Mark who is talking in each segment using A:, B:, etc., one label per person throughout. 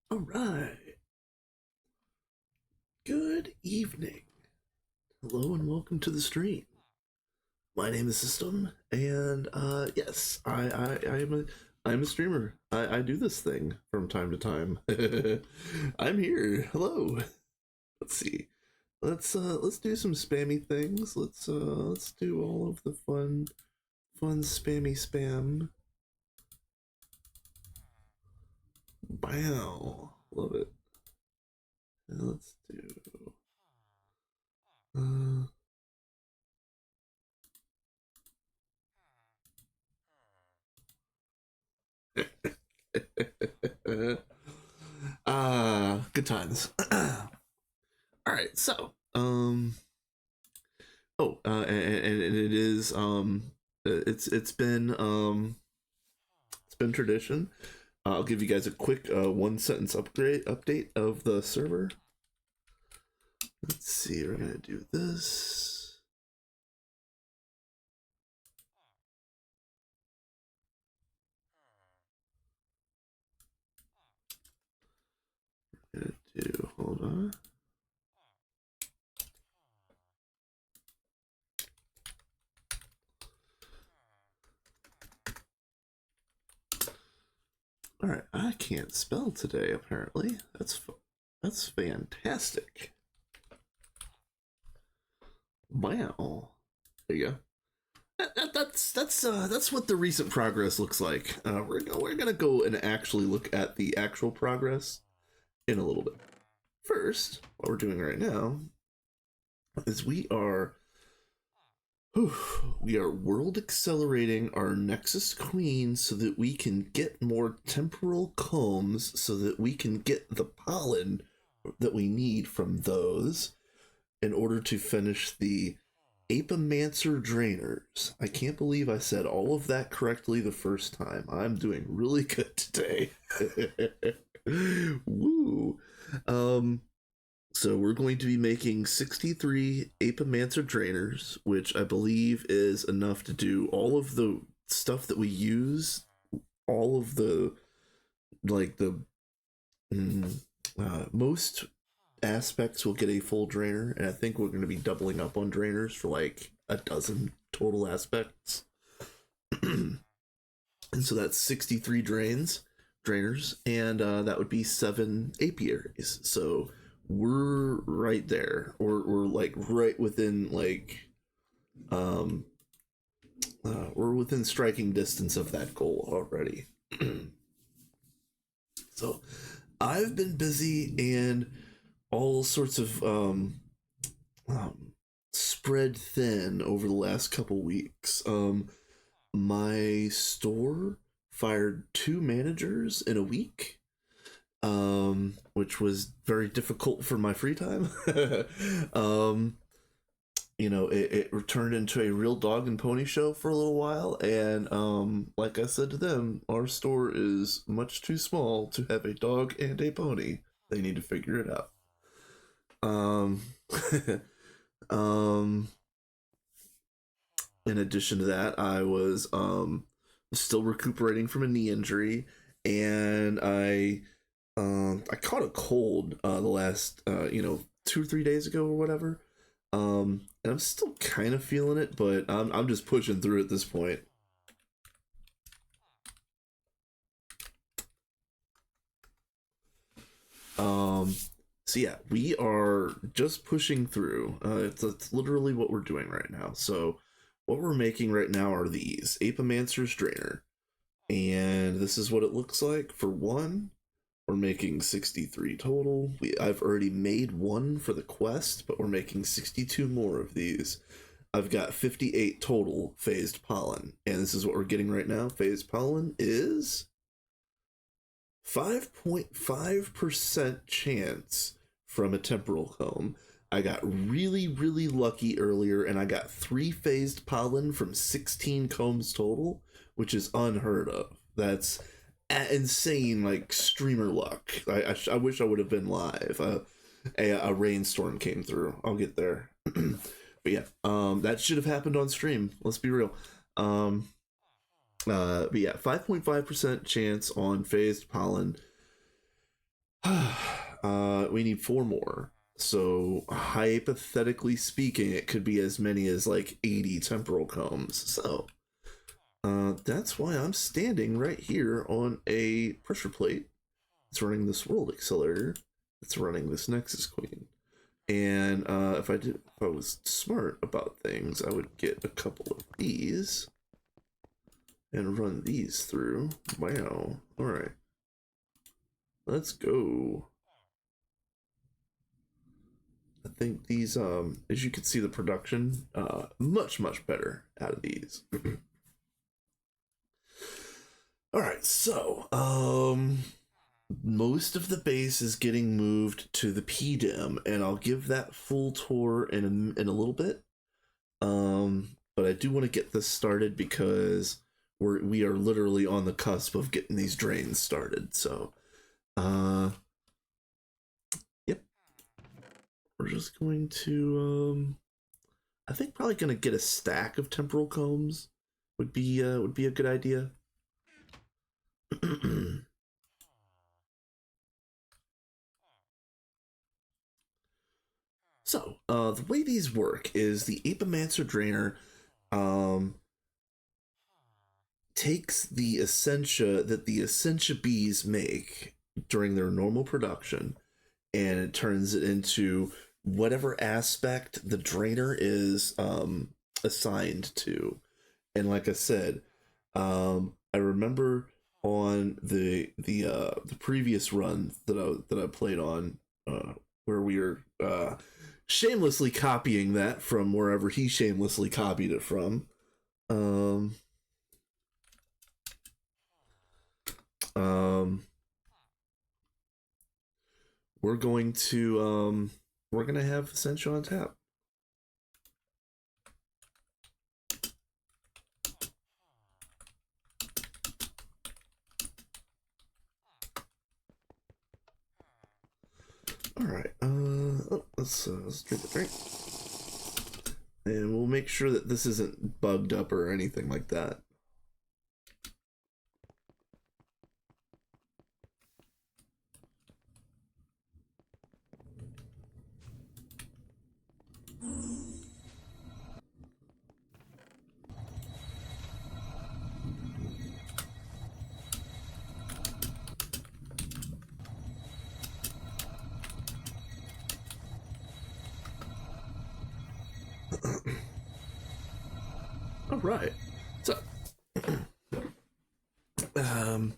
A: All right. Good evening. Hello and welcome to the stream. My name is System, and yes, I'm a streamer. I do this thing from time to time. I'm here. Hello. Let's see. Let's do some spammy things. Let's do all of the fun spammy spam. Wow. Love it. And let's do uh good times. All right, so and it is it's been tradition. I'll give you guys a quick one sentence update of the server. Let's see, we're gonna do this. We're gonna do, hold on. All right, I can't spell today. Apparently, that's fantastic. Wow, there you go. That's what the recent progress looks like. We're gonna go and actually look at the actual progress in a little bit. First, what we're doing right now is we are world accelerating our Nexus Queen so that we can get more temporal combs so that we can get the pollen that we need from those in order to finish the Apomancer Drainers. I can't believe I said all of that correctly the first time. I'm doing really good today. Woo. So we're going to be making 63 Apomancer Drainers, which I believe is enough to do all of the stuff that we use, all of the, like the, most aspects will get a full drainer, and I think we're going to be doubling up on drainers for like a dozen total aspects. And so that's 63 drainers, and that would be 7 apiaries. So we're right there, or we're like right within we're within striking distance of that goal already. So I've been busy and all sorts of spread thin over the last couple weeks. My store fired 2 managers in a week, which was very difficult for my free time. um, it turned into a real dog and pony show for a little while, and like I said to them, our store is much too small to have a dog and a pony. They need to figure it out. Um, um, in addition to that, I was still recuperating from a knee injury, and I caught a cold the last 2 or 3 days ago or whatever. And I'm still kind of feeling it, but I'm just pushing through at this point. So yeah, we are just pushing through. It's literally what we're doing right now. So what we're making right now are these Apomancer's Drainer, and this is what it looks like for one. We're making 63 total. I've already made one for the quest, but we're making 62 more of these. I've got 58 total phased pollen, and this is what we're getting right now. Phased pollen is 5.5% chance from a temporal comb. I got really, really lucky earlier, and I got 3 phased pollen from 16 combs total, which is unheard of. That's insane, like streamer luck. I wish I would have been live. A rainstorm came through. I'll get there. But yeah, that should have happened on stream. Let's be real. But yeah, 5.5% chance on phased pollen. We need 4 more. So hypothetically speaking, it could be as many as like 80 temporal combs. So that's why I'm standing right here on a pressure plate. It's running this world accelerator. It's running this Nexus Queen. And if I was smart about things, I would get a couple of these and run these through. Wow. All right. Let's go. I think these, as you can see, the production, much better out of these. All right, so, most of the base is getting moved to the PDEM, and I'll give that full tour in a little bit. But I do want to get this started because we are literally on the cusp of getting these drains started. So, yep, we're just going to, I think probably gonna get a stack of temporal combs would be a good idea. So, the way these work is the Apomancer Drainer um, takes the essentia that the essentia bees make during their normal production, and it turns it into whatever aspect the drainer is assigned to. And like I said, I remember on the previous run that I played on, where we were shamelessly copying that from wherever he shamelessly copied it from. Um, um, we're going to we're gonna have Essential on tap. All right. Let's drink a drink, and we'll make sure that this isn't bugged up or anything like that. All right. So, um,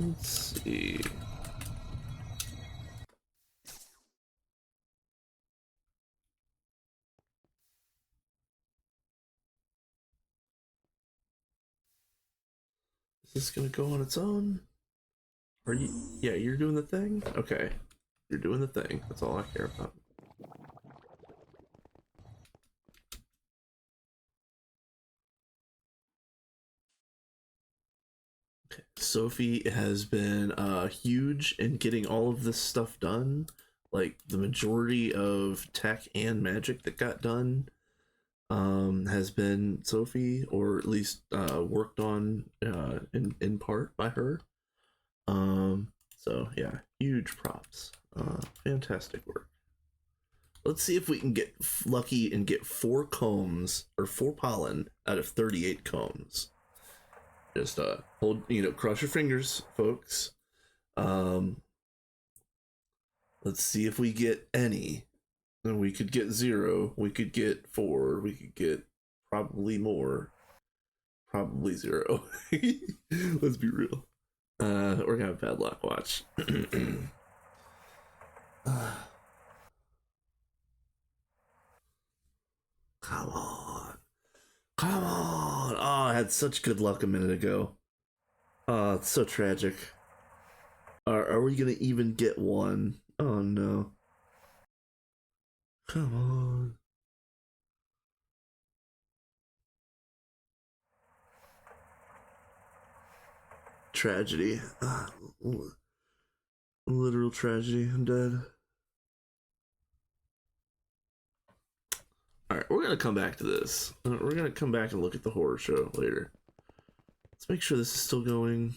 A: let's see. Is this gonna go on its own? Are you? Yeah, you're doing the thing. Okay, you're doing the thing. That's all I care about. Okay. Sophie has been huge in getting all of this stuff done. Like the majority of tech and magic that got done has been Sophie, or at least worked on in part by her. So yeah, huge props. Fantastic work. Let's see if we can get lucky and get 4 combs or 4 pollen out of 38 combs. Just hold, cross your fingers, folks. Um, let's see if we get any. And we could get 0, we could get 4, we could get probably more. Probably 0. Let's be real. We're gonna have bad luck, watch. Come on. Come on. Oh, I had such good luck a minute ago. Oh, it's so tragic. Are we gonna even get one? Oh no. Come on. Tragedy. Literal tragedy. I'm dead. Alright, we're gonna come back to this. We're gonna come back and look at the horror show later. Let's make sure this is still going.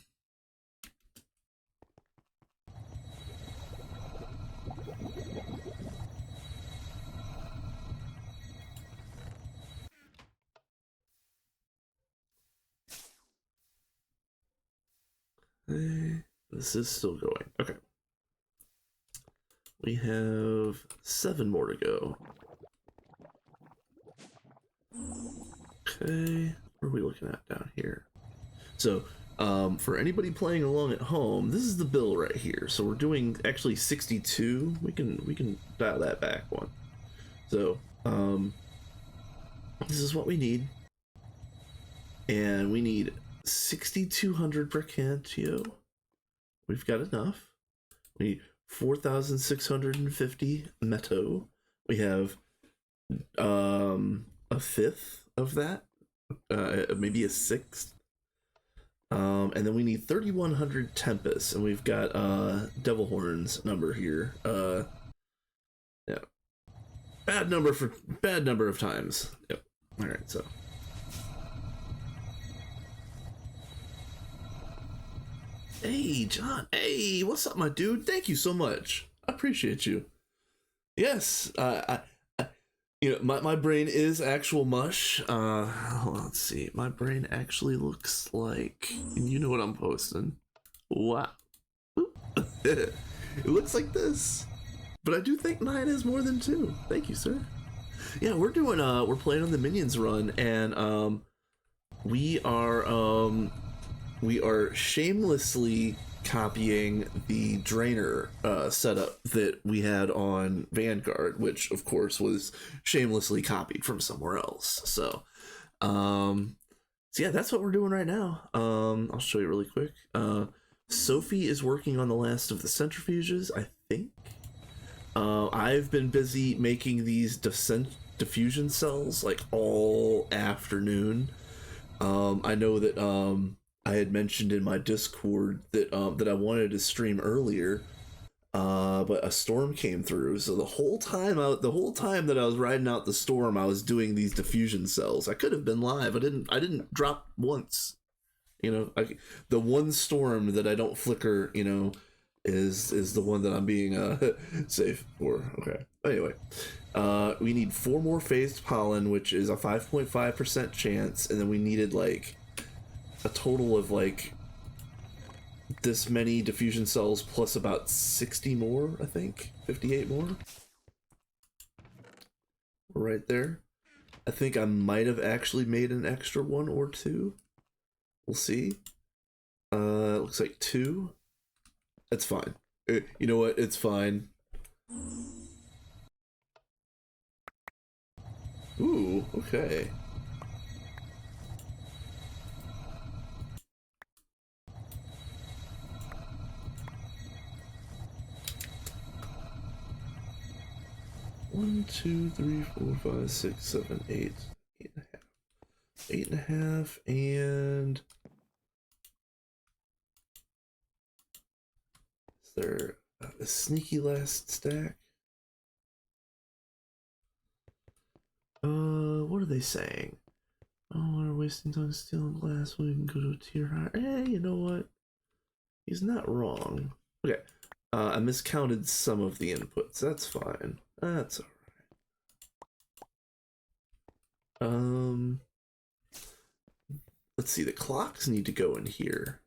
A: Okay, this is still going. Okay. We have 7 more to go. Okay, what are we looking at down here? So, for anybody playing along at home, this is the bill right here. So we're doing actually 62. We can dial that back one. So, this is what we need, and we need 6,200 Bracantio. We've got enough. We need 4,650 Meto. We have a fifth of that, maybe a sixth. And then we need 3,100 Tempest, and we've got Devil Horns number here. Yeah, bad number of times. Yep. All right, so. Hey, John. Hey, what's up, my dude? Thank you so much. I appreciate you. Yes, you know, my brain is actual mush. Let's see. My brain actually looks like, and you know what I'm posting. Wow. It looks like this. But I do think 9 is more than 2. Thank you, sir. Yeah, we're doing we're playing on the Minions run, and we are shamelessly copying the drainer setup that we had on Vanguard, which of course was shamelessly copied from somewhere else. So yeah, that's what we're doing right now. I'll show you really quick. Sophie is working on the last of the centrifuges, I think. I've been busy making these diffusion cells like all afternoon. I know that I had mentioned in my Discord that that I wanted to stream earlier, but a storm came through. So the whole time that I was riding out the storm, I was doing these diffusion cells. I could have been live. I didn't drop once. You know, the one storm that I don't flicker, you know, is the one that I'm being safe for. Okay. Anyway, we need 4 more phased pollen, which is a 5.5% chance, and then we needed like a total of like this many diffusion cells plus about 60 more, I think. 58 more. Right there. I think I might have actually made an extra 1 or 2. We'll see. Looks like 2. That's fine. You know what? It's fine. Ooh, okay. One, 2, 3, 4, 5, 6, 7, 8. 8.5. 8.5, and is there a sneaky last stack? What are they saying? Oh, we're wasting time stealing glass when we can go to a tier higher. Hey, you know what? He's not wrong. Okay. I miscounted some of the inputs. That's fine. That's alright. Let's see, the clocks need to go in here.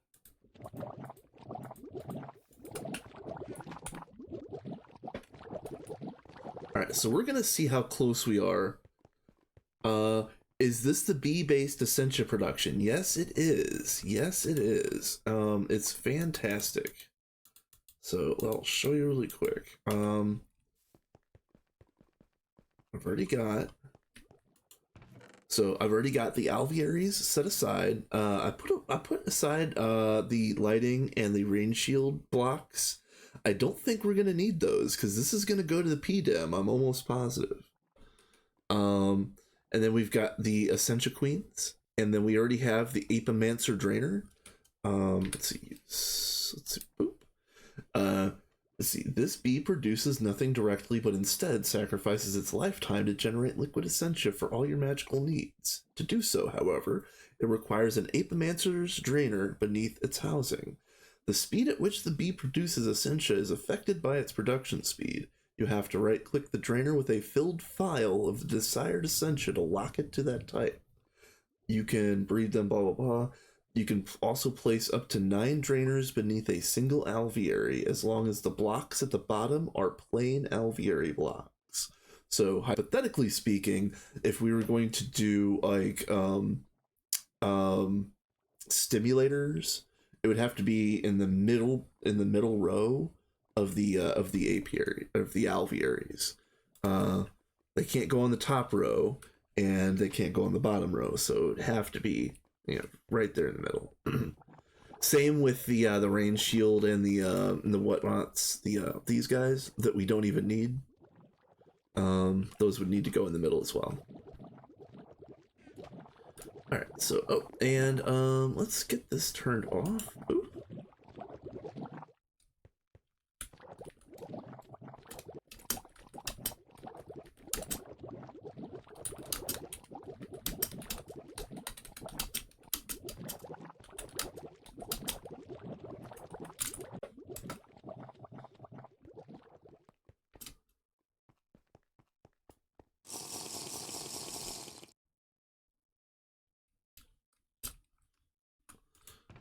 A: Alright, so we're gonna see how close we are. Is this the bee-based essentia production? Yes, it is. Yes, it is. It's fantastic. So I'll show you really quick. I've already got the alvearies set aside. I put aside the lighting and the rain shield blocks. I don't think we're gonna need those because this is gonna go to the PDEM. I'm almost positive. Um, and then we've got the Essentia Queens, and then we already have the Apomancer Drainer. Let's see. Let's see. Boop. Uh, let's see. This bee produces nothing directly, but instead sacrifices its lifetime to generate liquid essentia for all your magical needs. To do so, however, it requires an Apomancer's Drainer beneath its housing. The speed at which the bee produces essentia is affected by its production speed. You have to right-click the drainer with a filled file of the desired essentia to lock it to that type. You can breed them, blah, blah, blah. You can also place up to 9 drainers beneath a single alveary, as long as the blocks at the bottom are plain alveary blocks. So, hypothetically speaking, if we were going to do, like, stimulators, it would have to be in the middle row of the apiary, of the alvearies. They can't go on the top row, and they can't go on the bottom row, so it'd have to be, right there in the middle. Same with the rain shield and the whatnots, these guys that we don't even need. Those would need to go in the middle as well. All right, so and let's get this turned off. Ooh.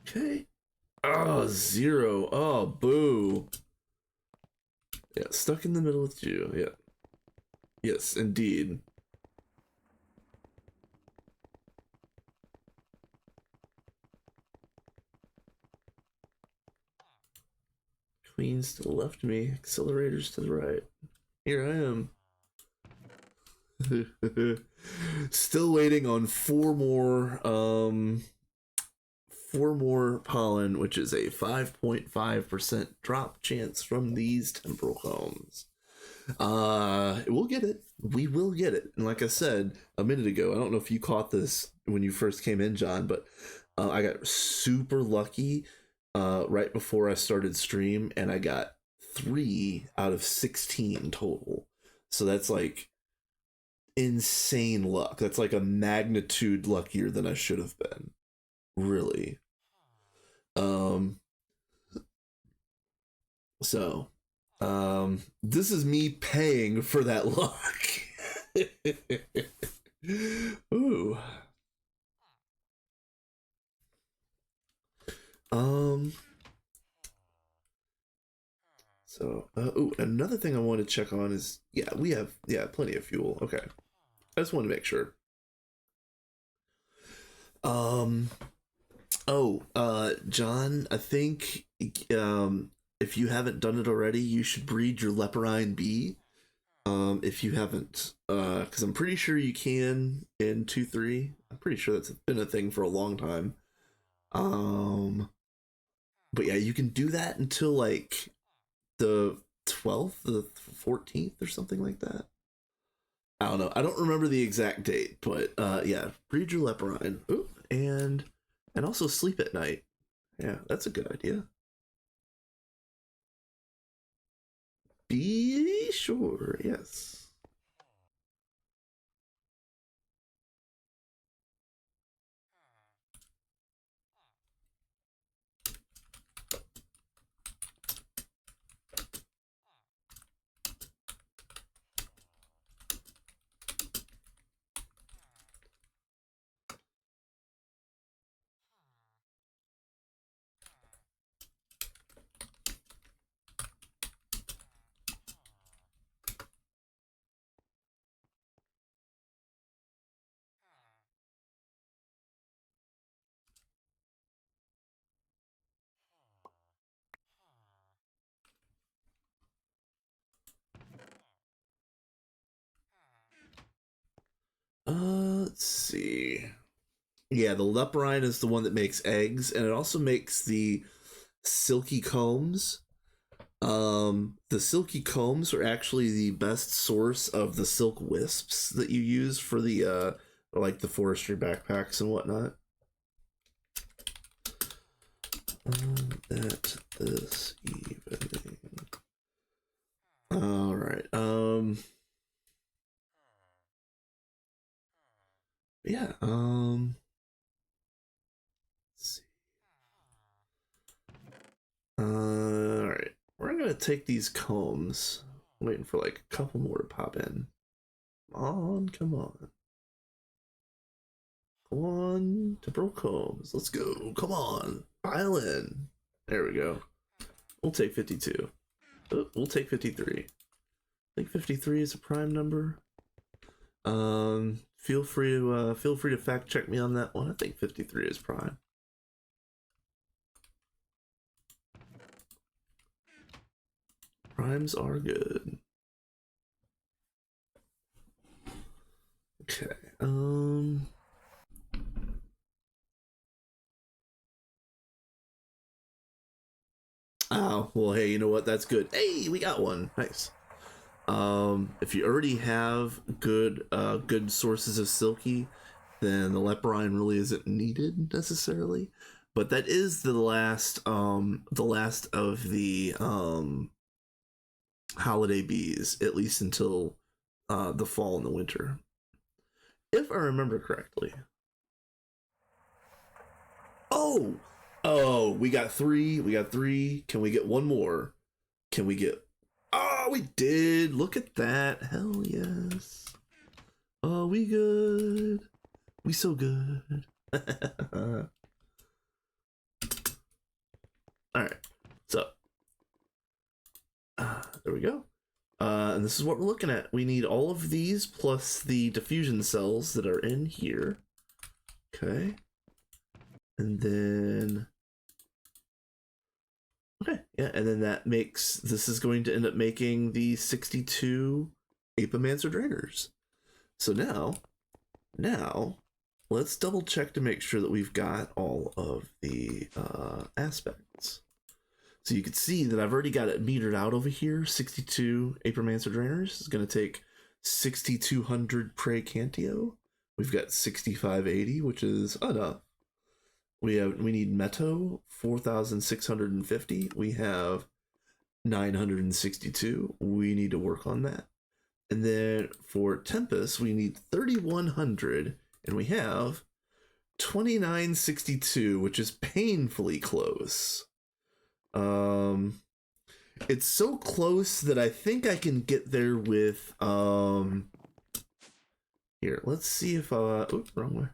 A: Okay. Oh, 0. Oh, boo. Yeah, stuck in the middle with you. Yeah. Yes, indeed. Queens to the left of me, accelerators to the right. Here I am. Still waiting on 4 more pollen, which is a 5.5% drop chance from these temporal combs. We'll get it. We will get it. And like I said a minute ago, I don't know if you caught this when you first came in, John, but I got super lucky right before I started stream, and I got 3 out of 16 total. So that's like insane luck. That's like a magnitude luckier than I should have been. Really. Um so this is me paying for that luck. Ooh. So another thing I want to check on is, we have plenty of fuel. Okay. I just want to make sure. John, I think if you haven't done it already, you should breed your leporine bee. If you haven't, because I'm pretty sure you can in 2.3. I'm pretty sure that's been a thing for a long time. But yeah, you can do that until like the 12th, the 14th, or something like that. I don't know. I don't remember the exact date, but yeah, breed your leporine. Ooh, and also sleep at night. Yeah, that's a good idea. Be sure, yes. Let's see. Yeah, the leporine is the one that makes eggs, and it also makes the silky combs. The silky combs are actually the best source of the silk wisps that you use for the like the forestry backpacks and whatnot. That this evening. All right. Yeah. Let's see. All right. We're gonna take these combs. I'm waiting for like a couple more to pop in. Come on, come on. Come on, temporal combs. Let's go. Come on. Pile in. There we go. We'll take 52. Oh, we'll take 53. I think 53 is a prime number. Feel free to fact check me on that one. I think 53 is prime. Primes are good. Okay. Oh, well, hey, you know what? That's good. Hey, we got one. Nice. If you already have good sources of silky, then the leporine really isn't needed necessarily. But that is the last of the holiday bees, at least until the fall and the winter, if I remember correctly. Oh, we got three. We got three. Can we get one more? Can we get? Oh, we did. Look at that. Hell yes. Oh, we good. We so good. All right. So, there we go. And this is what we're looking at. We need all of these plus the diffusion cells that are in here. Okay. And then... Okay, yeah, and then that makes... This is going to end up making the 62 Apomancer Draeners. So now, let's double check to make sure that we've got all of the aspects. So you can see that I've already got it metered out over here. 62 Apomancer Draeners is going to take 6,200 Prey Cantio. We've got 6,580, which is enough. We need Meto, 4,650. We have 962. We need to work on that. And then for Tempest, we need 3,100, and we have 2,962, which is painfully close. It's so close that I think I can get there with here, let's see if oops, wrong way.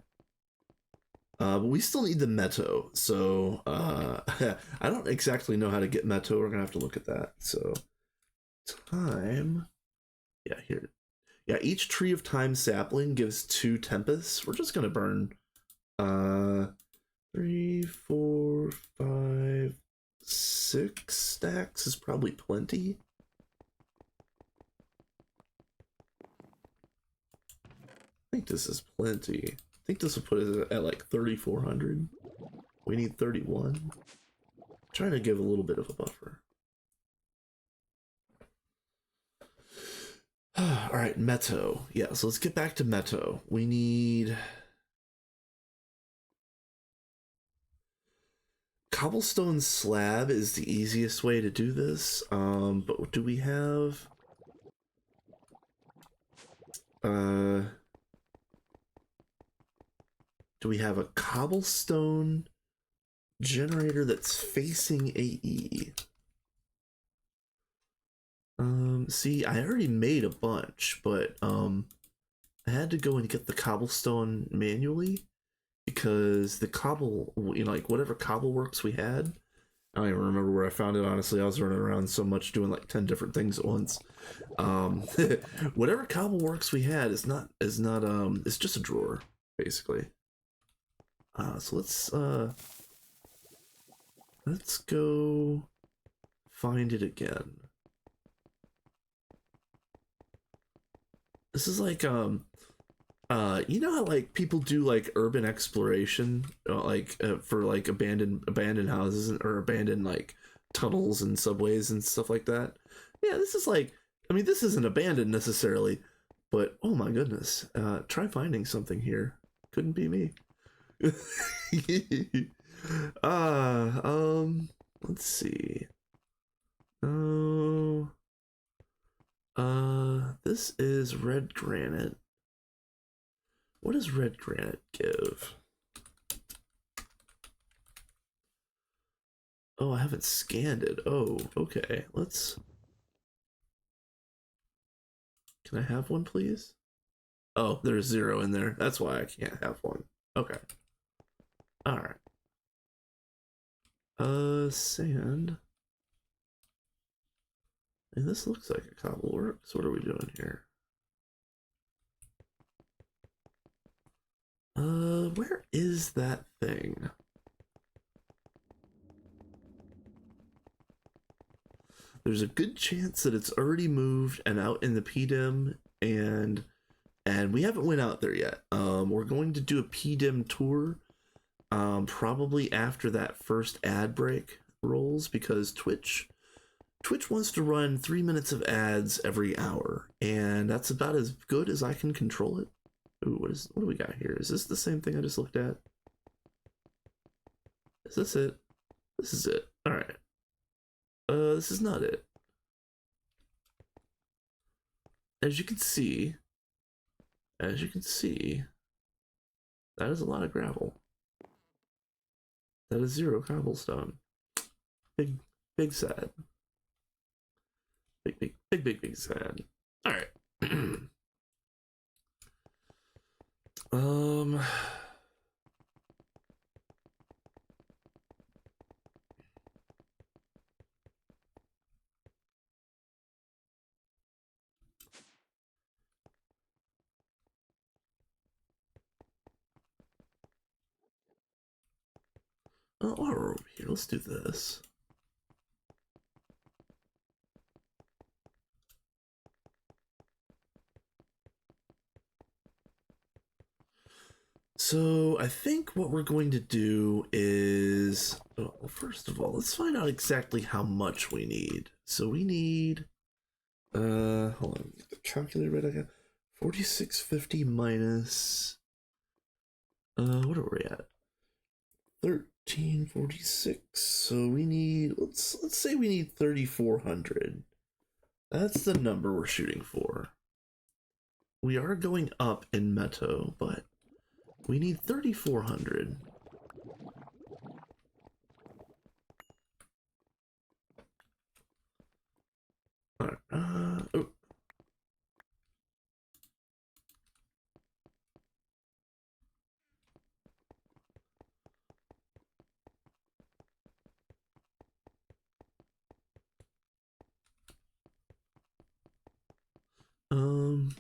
A: But we still need the Meto, so I don't exactly know how to get Meto. We're gonna have to look at that. So time, yeah, here, yeah, each Tree of Time sapling gives 2 Tempests. We're just gonna burn 3, 4, 5, 6 stacks is probably plenty. I think this is plenty. I think this will put it at like 3,400. We need 31. I'm trying to give a little bit of a buffer. All right, Meto. Yeah, so let's get back to Meto. We need... Cobblestone slab is the easiest way to do this, but do we have... do we have a cobblestone generator that's facing AE? See, I already made a bunch, but I had to go and get the cobblestone manually because the cobble, you know, like whatever cobble works we had, I don't even remember where I found it, honestly. I was running around so much doing like 10 different things at once. Whatever cobble works we had is not it's just a drawer, basically. So let's go find it again. This is like you know how like people do like urban exploration, for like abandoned houses or abandoned like tunnels and subways and stuff like that. Yeah, this is like, I mean, this isn't abandoned necessarily, but oh my goodness, try finding something here. Couldn't be me. ah, let's see. Oh, this is red granite. What does red granite give? Oh, I haven't scanned it. Oh, okay. Let's. Can I have one, please? Oh, there's 0 in there. That's why I can't have one. Okay. All right. Sand. And this looks like a cobble works. What are we doing here? Where is that thing? There's a good chance that it's already moved and out in the PDIM, and we haven't went out there yet. We're going to do a PDIM tour, probably after that first ad break rolls, because Twitch wants to run 3 minutes of ads every hour, and that's about as good as I can control it. Ooh, what do we got here? Is this the same thing I just looked at? Is this it? This is it. All right. This is not it. As you can see, that is a lot of gravel. That is 0 cobblestone. Big sad. Big sad. All right. Oh, over here. Let's do this. So I think what we're going to do is, well, first of all, let's find out exactly how much we need. So we need, hold on, get the calculator right. I got 4650 minus, what are we at? 1346. So we need, let's say we need 3400. That's the number we're shooting for. We are going up in Meto, but we need 3400. All right, oh. Um,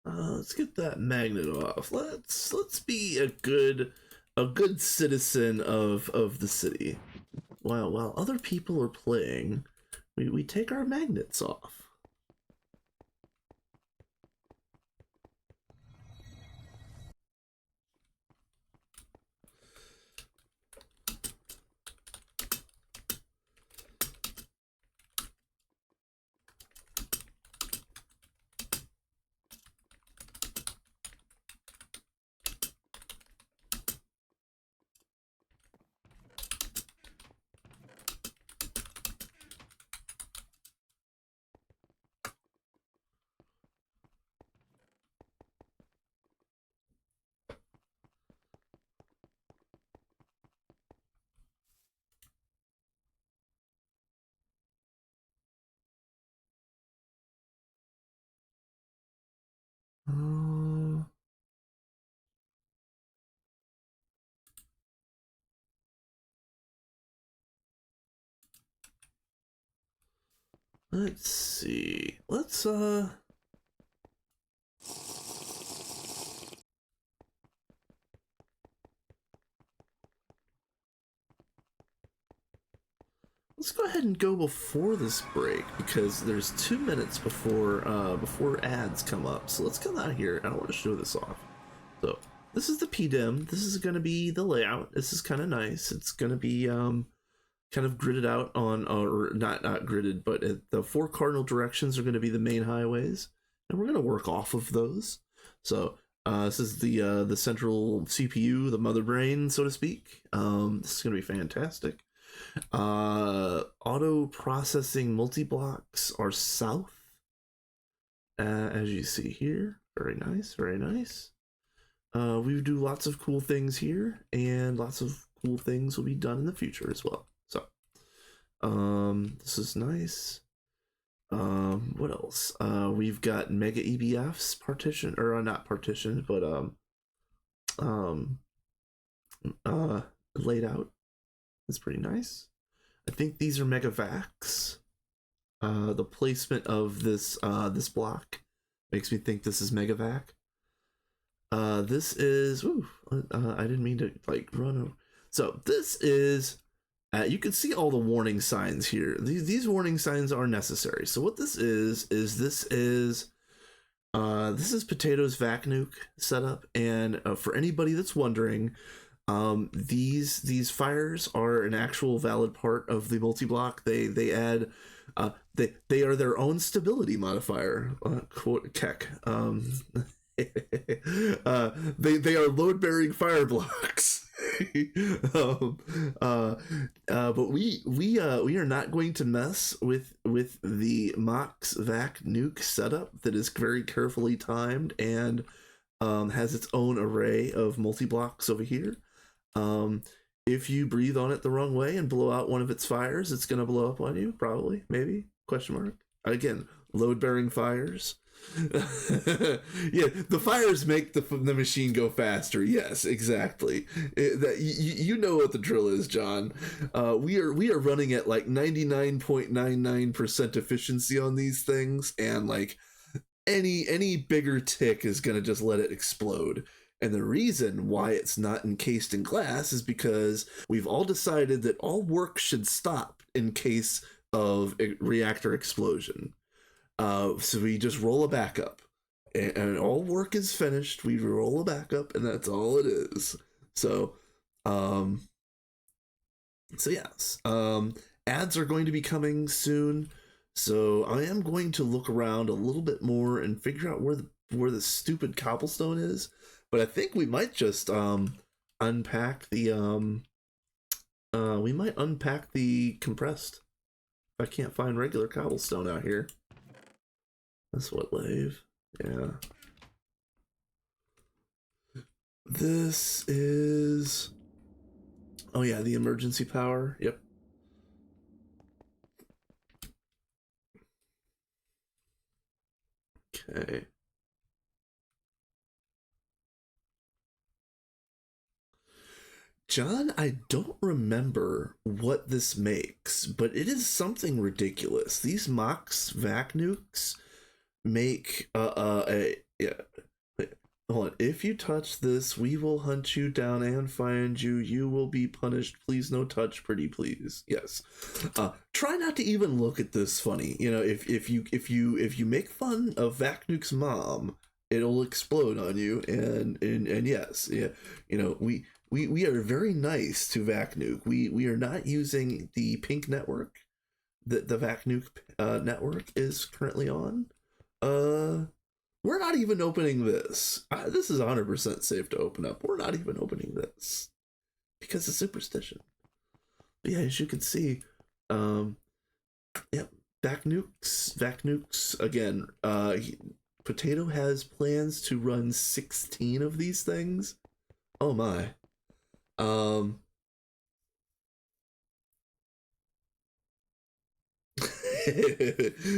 A: let's get that magnet off. Let's be a good citizen of the city. While other people are playing, we take our magnets off. Uh, let's see. Let's let's go ahead and go before this break because there's 2 minutes before ads come up. So let's come out here and I want to show this off. So this is the PDIM. This is going to be the layout. This is kind of nice. It's going to be kind of gridded out on, or not gridded, but the 4 cardinal directions are going to be the main highways, and we're going to work off of those. So this is the central CPU, the mother brain, so to speak. This is going to be fantastic. Auto processing multi-blocks are south, as you see here. Very nice, very nice. We do lots of cool things here, and lots of cool things will be done in the future as well. So, this is nice. What else? We've got mega EBFs partition, or not partitioned, but laid out. That's pretty nice. I think these are mega vacs. The placement of this this block makes me think this is mega vac. This is, I didn't mean to like run over. So this is, you can see all the warning signs here. These warning signs are necessary. So what this is Potato's vac nuke setup. And for anybody that's wondering, these fires are an actual valid part of the multi-block. They add, they are their own stability modifier. Quote Keck. They are load-bearing fire blocks. But we are not going to mess with the Mox Vac nuke setup that is very carefully timed and has its own array of multi-blocks over here. If you breathe on it the wrong way and blow out one of its fires, it's going to blow up on you, probably, maybe, question mark. Again, load-bearing fires. Yeah, the fires make the machine go faster. Yes, exactly. You know what the drill is, John. We are running at like 99.99% efficiency on these things, and like any bigger tick is gonna just let it explode. And the reason why it's not encased in glass is because we've all decided that all work should stop in case of a reactor explosion. So we just roll a backup, and all work is finished. We roll a backup, and that's all it is. So, yes, ads are going to be coming soon. So I am going to look around a little bit more and figure out where the stupid cobblestone is. But I think we might just unpack the we might unpack the compressed. If I can't find regular cobblestone out here. That's what, Lave? Yeah. This is... Oh yeah, the emergency power. Yep. Okay. John, I don't remember what this makes, but it is something ridiculous. These Mox Vac nukes make yeah. Wait, hold on. If you touch this, we will hunt you down and find you. You will be punished. Please no touch, pretty please. Yes. Try not to even look at this funny. You know, if you make fun of Vac Nuke's mom, it'll explode on you. And yes, yeah. You know, we are very nice to Vac Nuke. We are not using the pink network that the Vac Nuke network is currently on. We're not even opening this. This is 100% safe to open up. We're not even opening this because of superstition. But yeah, as you can see, yeah, Vac nukes again. Potato has plans to run 16 of these things. Oh my.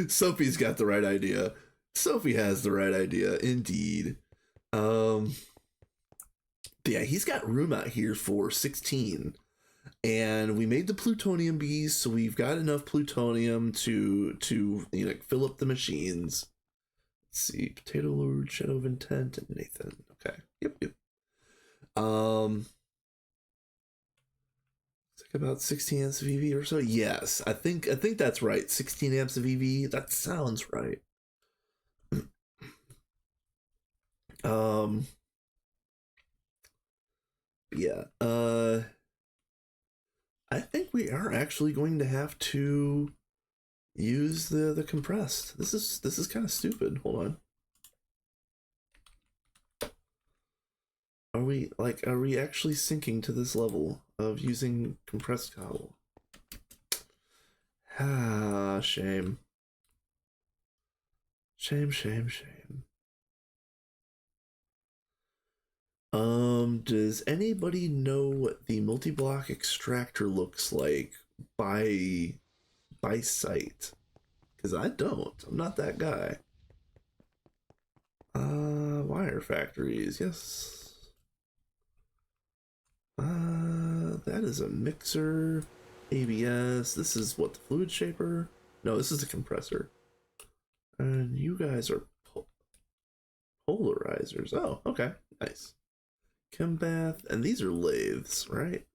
A: Sophie's got the right idea. Sophie has the right idea, indeed. Yeah, he's got room out here for 16. And we made the plutonium bees, so we've got enough plutonium to you know, fill up the machines. Let's see, Potato Lord, Shadow of Intent, and Nathan. Okay. Yep. About 16 amps of EV or so. Yes, I think that's right. 16 amps of EV. That sounds right. Um. Yeah. I think we are actually going to have to use the compressed. This is kind of stupid. Hold on. Are we actually sinking to this level of using compressed cobble? Ah, shame. Shame, shame, shame. Does anybody know what the multi-block extractor looks like by sight? Because I don't. I'm not that guy. Wire factories, yes. That is a mixer. ABS. This is what, the fluid shaper? No, this is a compressor. And you guys are polarizers. Oh, okay. Nice. Chem bath. And these are lathes, right?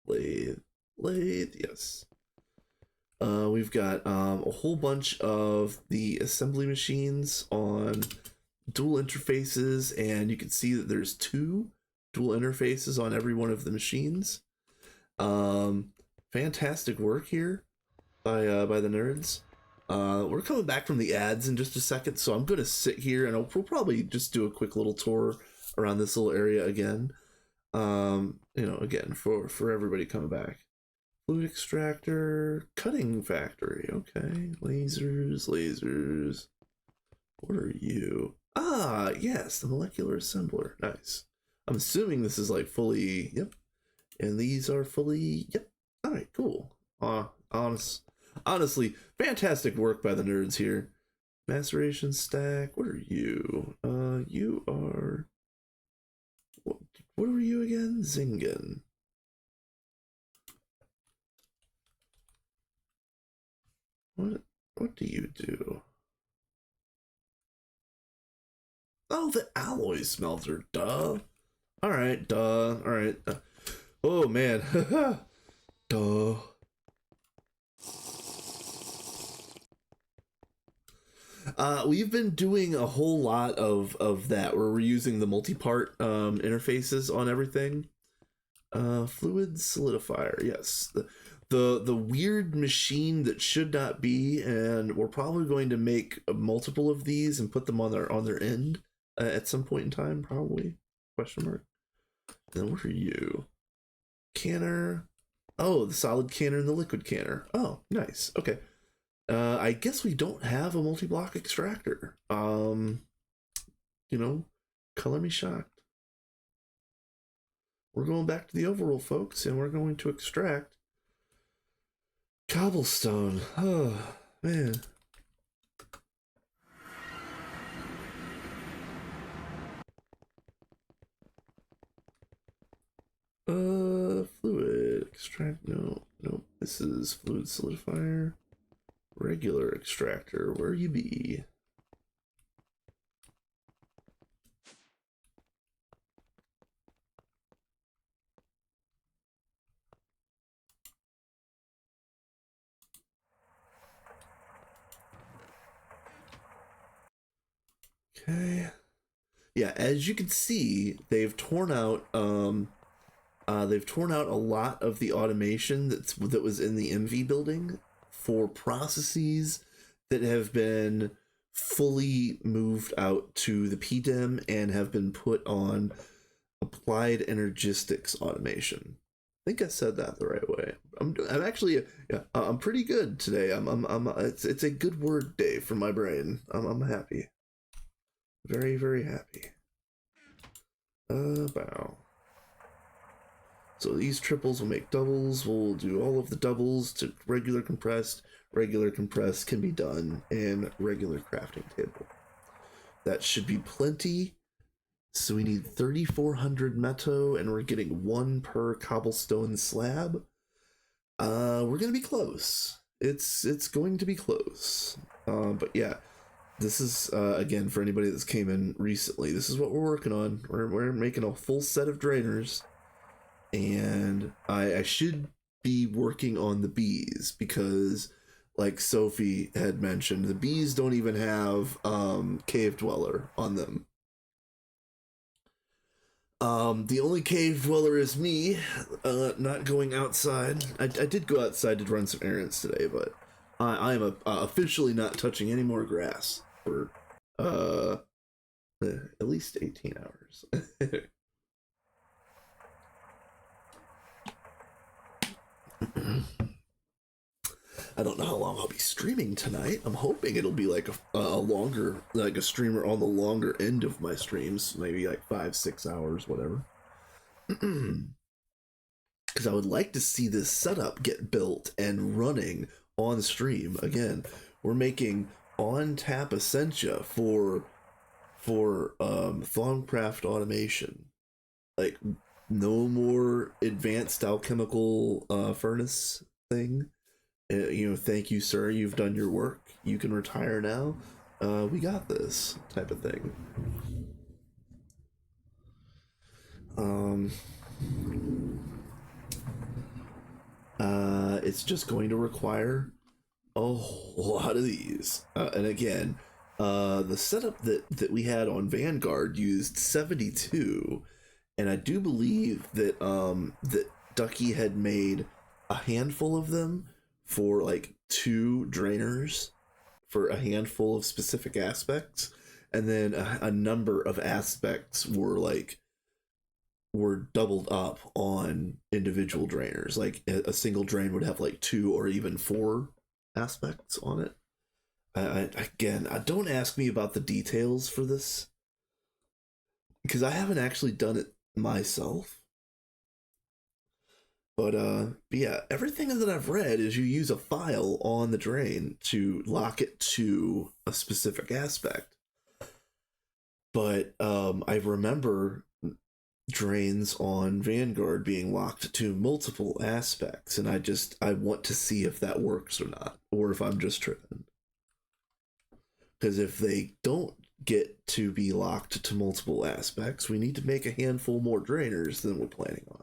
A: Lathe, yes. We've got a whole bunch of the assembly machines on dual interfaces, and you can see that there's 2 dual interfaces on every one of the machines. Fantastic work here by the nerds. We're coming back from the ads in just a second, so I'm gonna sit here and we'll probably just do a quick little tour around this little area again. Again for everybody coming back. Fluid extractor, cutting factory. Okay, lasers. What are you? Ah, yes, the molecular assembler. Nice. I'm assuming this is like fully. Yep. And these are fully. Yep. All right, cool. Honestly, fantastic work by the nerds here. Maceration stack. What are you? You are. What were you again? Zingen. What do you do? Oh, the alloy smelter. Duh. All right. Duh. All right. Oh man. Duh. We've been doing a whole lot of that where we're using the multi-part interfaces on everything. Fluid solidifier, yes. The weird machine that should not be, and we're probably going to make multiple of these and put them on their end at some point in time, probably. Question mark. Then what are you? Canner. Oh, the solid canner and the liquid canner. Oh, nice. Okay. I guess we don't have a multi-block extractor. Color me shocked. We're going back to the overall, folks, and we're going to extract cobblestone. Oh, man. Fluid extract. No. This is fluid solidifier. Regular extractor. Where you be? Okay. Yeah, as you can see, they've torn out a lot of the automation that was in the MV building for processes that have been fully moved out to the PDEM and have been put on applied energistics automation. I think I said that the right way. I'm actually, yeah, I'm pretty good today. It's a good word day for my brain. I'm happy. Very, very happy. Bow. So these triples will make doubles. We'll do all of the doubles to regular compressed. Regular compressed can be done in regular crafting table. That should be plenty. So we need 3,400 metal, and we're getting 1 per cobblestone slab. We're gonna be close. It's going to be close. But yeah, this is again for anybody that's came in recently. This is what we're working on. We're making a full set of drainers, and I should be working on the bees because, like Sophie had mentioned, the bees don't even have cave dweller on them. The only cave dweller is me, not going outside. I did go outside to run some errands today, but I am officially not touching any more grass for uh, at least 18 hours. I don't know how long I'll be streaming tonight. I'm hoping it'll be like a longer, like a streamer on the longer end of my streams, maybe like 5-6 hours, whatever. Because I would like to see this setup get built and running on stream again. We're making on tap essentia for Thaumatomation automation. Like no more advanced alchemical furnace thing. Thank you, sir. You've done your work. You can retire now. We got this type of thing. It's just going to require a lot of these. And again, the setup that we had on Vanguard used 72, and I do believe that that Ducky had made a handful of them for like 2 drainers for a handful of specific aspects, and then a number of aspects were doubled up on individual drainers. Like a single drain would have like 2 or even 4 aspects on it. Again, don't ask me about the details for this because I haven't actually done it myself. But yeah, everything that I've read is you use a file on the drain to lock it to a specific aspect. But I remember drains on Vanguard being locked to multiple aspects, and I want to see if that works or not, or if I'm just tripping. Because if they don't get to be locked to multiple aspects, we need to make a handful more drainers than we're planning on.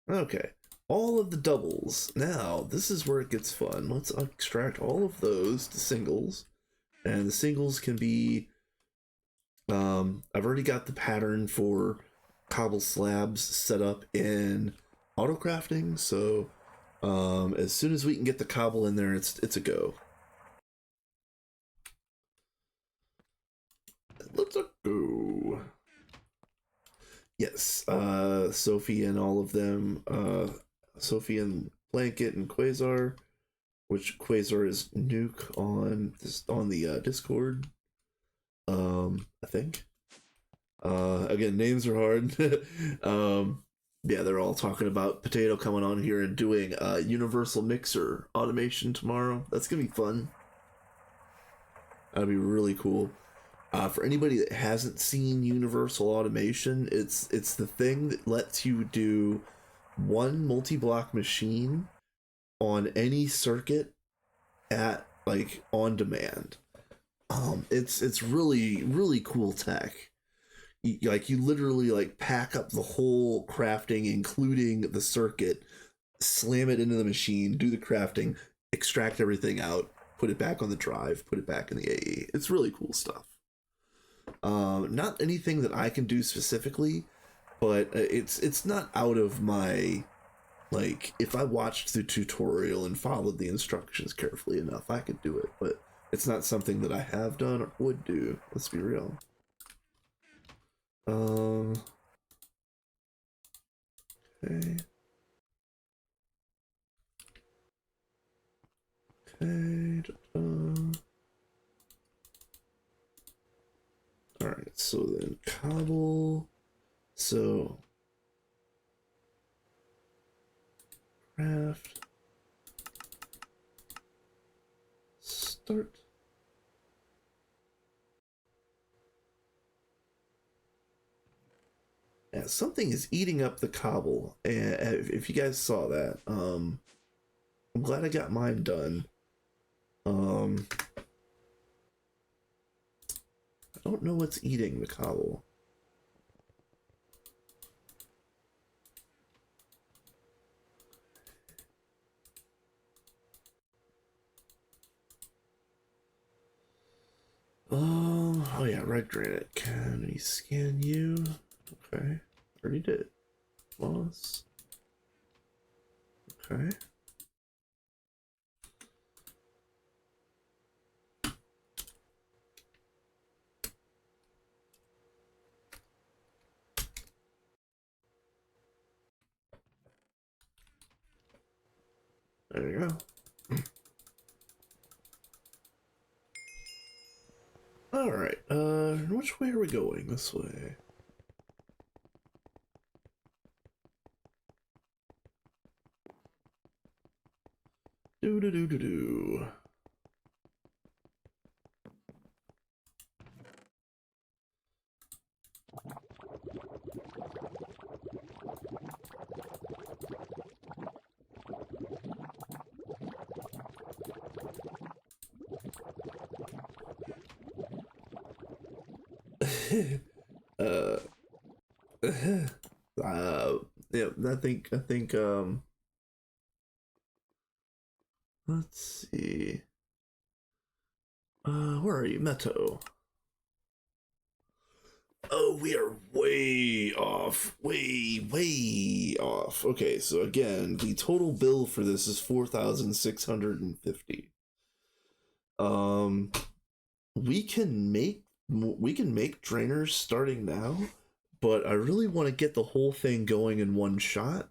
A: Okay, all of the doubles. Now, this is where it gets fun. Let's extract all of those to singles. And the singles can be... I've already got the pattern for cobble slabs set up in autocrafting, so as soon as we can get the cobble in there, it's a go. Let's go. Yes, Sophie and all of them, Sophie and Blanket and Quasar, which Quasar is Nuke on the Discord. I think. Again, names are hard. Yeah, they're all talking about Potato coming on here and doing universal mixer automation tomorrow. That's gonna be fun. That'd be really cool. For anybody that hasn't seen universal automation, it's the thing that lets you do one multi-block machine on any circuit at like on demand. It's really cool tech. You literally like pack up the whole crafting, including the circuit, slam it into the machine, do the crafting, extract everything out, put it back on the drive, put it back in the AE. It's really cool stuff. Not anything that I can do specifically, but it's not out of my, like, if I watched the tutorial and followed the instructions carefully enough, I could do it, but it's not something that I have done or would do. Let's be real. Okay. Okay. Alright, so then cobble. So craft. Start. Yeah, something is eating up the cobble, and if you guys saw that, I'm glad I got mine done. I don't know what's eating the cobble. Oh yeah, red granite. Can we scan you? Okay, already did. Moss. Okay. There you go. Alright, which way are we going? This way. Do do do do do. uh, yeah, I think, let's see. Where are you, Meto? Oh, we are way off. Way off. Okay, so again, the total bill for this is 4,650. Um, we can make drainers starting now, but I really want to get the whole thing going in one shot,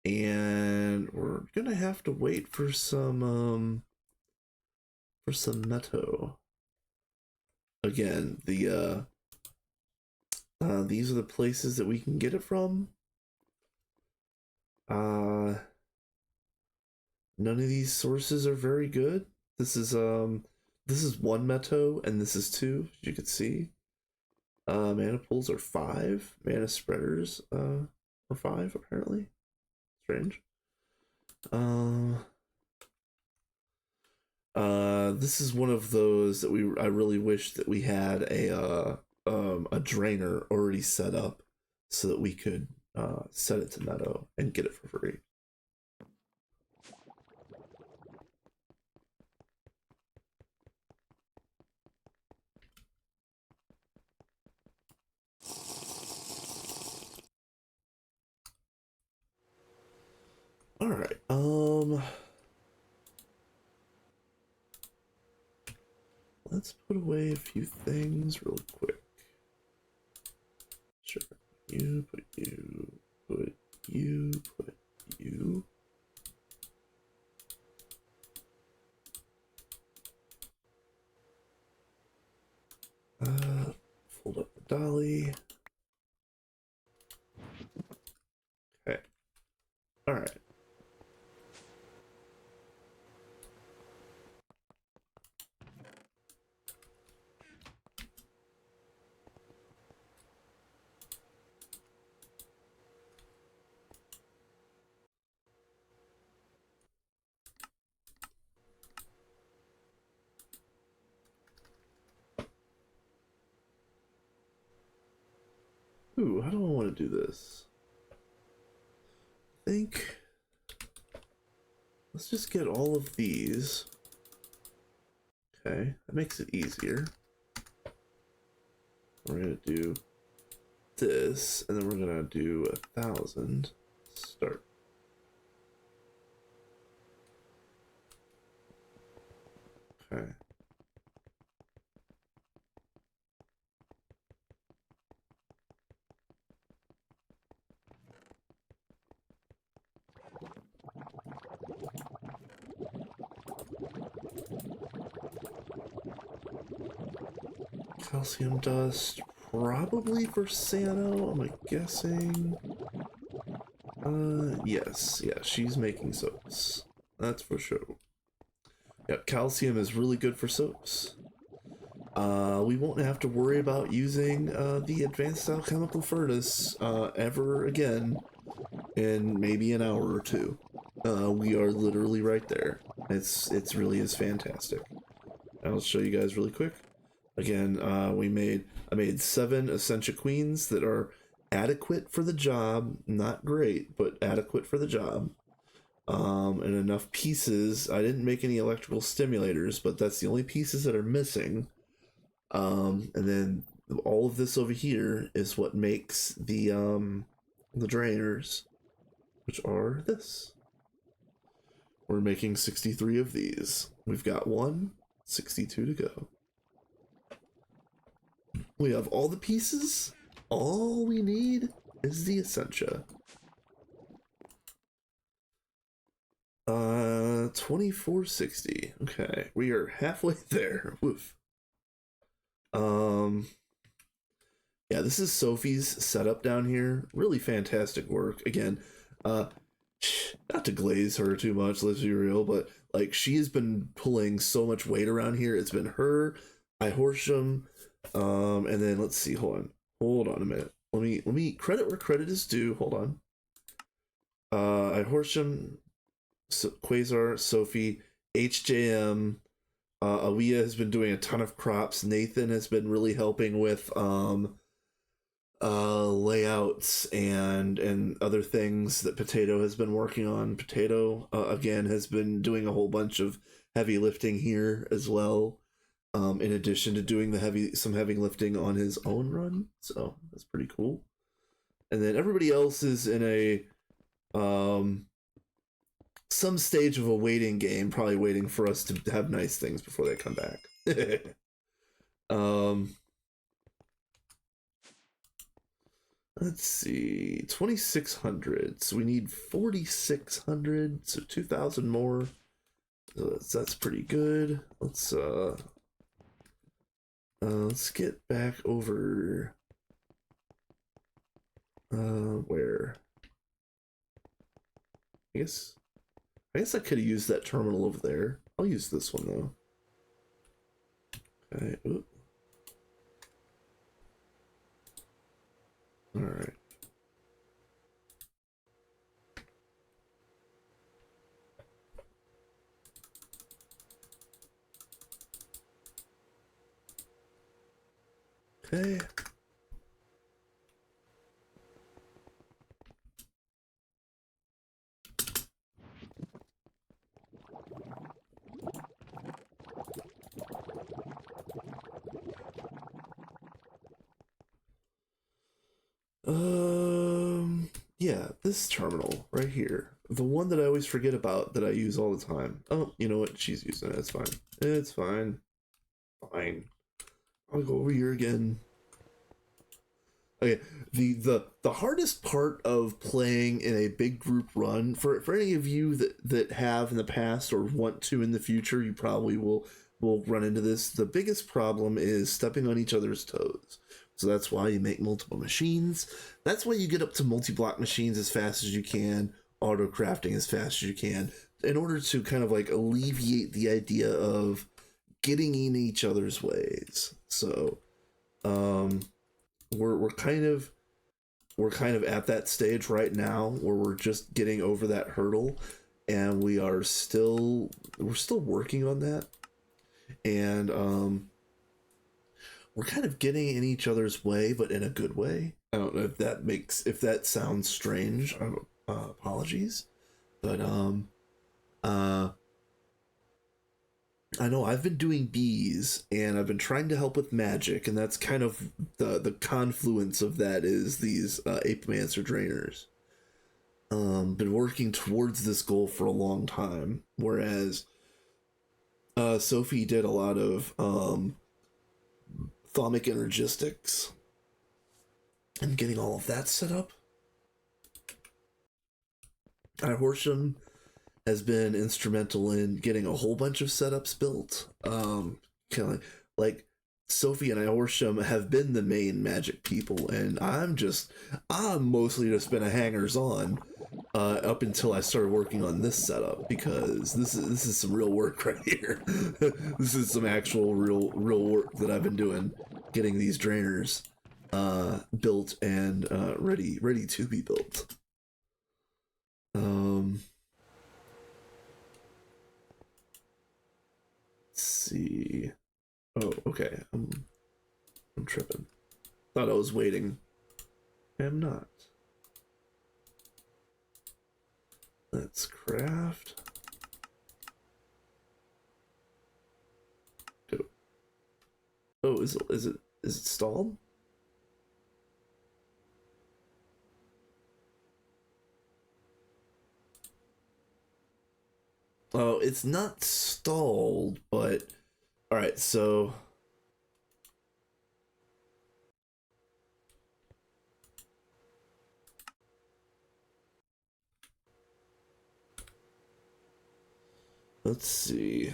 A: and we're gonna have to wait for some metal. Again, these are the places that we can get it from. Uh, None of these sources are very good. This is one meto and this is two, as you can see. Mana pools are 5. Mana spreaders are 5 apparently. Strange. This is one of those that I really wish that we had a drainer already set up so that we could set it to meadow and get it for free. All right. Let's put away a few things real quick. Sure. You put you, put you, put you. Fold up the dolly. Okay. All right. Ooh, how do I want to do this? I think let's just get all of these. Okay, that makes it easier. We're gonna do this, and then we're gonna do 1,000. Start. Okay. Calcium dust, probably for Sano, am I guessing? Yes, yeah, she's making soaps. That's for sure. Yep, calcium is really good for soaps. We won't have to worry about using the advanced alchemical furnace ever again in maybe an hour or two. We are literally right there. It's really is fantastic. I'll show you guys really quick. Again, I made 7 Essentia Queens that are adequate for the job. Not great, but adequate for the job. And enough pieces. I didn't make any electrical stimulators, but that's the only pieces that are missing. And then all of this over here is what makes the drainers, which are this. We're making 63 of these. We've got 62 to go. We have all the pieces. All we need is the essentia. 2460. Okay, we are halfway there. Woof. Yeah, this is Sophie's setup down here. Really fantastic work. Again, not to glaze her too much, let's be real, but like she has been pulling so much weight around here. It's been her, I Horsham, and then let's see, hold on a minute. Let me credit where credit is due. Hold on. I Horsham, Quasar, Sophie, HJM, Awea has been doing a ton of crops. Nathan has been really helping with layouts and other things that Potato has been working on. Potato again has been doing a whole bunch of heavy lifting here as well, in addition to doing some heavy lifting on his own run, so that's pretty cool. And then everybody else is in a some stage of a waiting game, probably waiting for us to have nice things before they come back. Let's see, 2,600. So we need 4,600. So 2,000 more. So that's pretty good. Let's get back over. Where? I guess I could have used that terminal over there. I'll use this one though. Okay. Oop. All right. Okay. Yeah, this terminal right here. The one that I always forget about that I use all the time. Oh, you know what? She's using it. It's fine. It's fine. Fine. I'll go over here again. Okay, the hardest part of playing in a big group run, for any of you that have in the past or want to in the future, you probably will run into this. The biggest problem is stepping on each other's toes. So that's why you make multiple machines. That's why you get up to multi-block machines as fast as you can, auto crafting as fast as you can, in order to kind of like alleviate the idea of getting in each other's ways. So we're kind of at that stage right now where we're just getting over that hurdle, and we're still working on that, and we're kind of getting in each other's way, but in a good way. I don't know if that sounds strange. Apologies, but I know I've been doing bees, and I've been trying to help with magic, and that's kind of the confluence of that is these Apemancer drainers. Been working towards this goal for a long time, whereas Sophie did a lot of thaumic energistics and getting all of that set up. Horsham has been instrumental in getting a whole bunch of setups built. Kind of like Sophie and Horsham have been the main magic people, and I'm mostly just been a hangers on up until I started working on this setup, because this is some real work right here. This is some actual real work that I've been doing, getting these drainers built and ready to be built. Let's see. Oh, okay. I'm tripping. Thought I was waiting. I'm not. Let's craft. Go. Oh, is it stalled? Oh, it's not stalled, but all right. So let's see.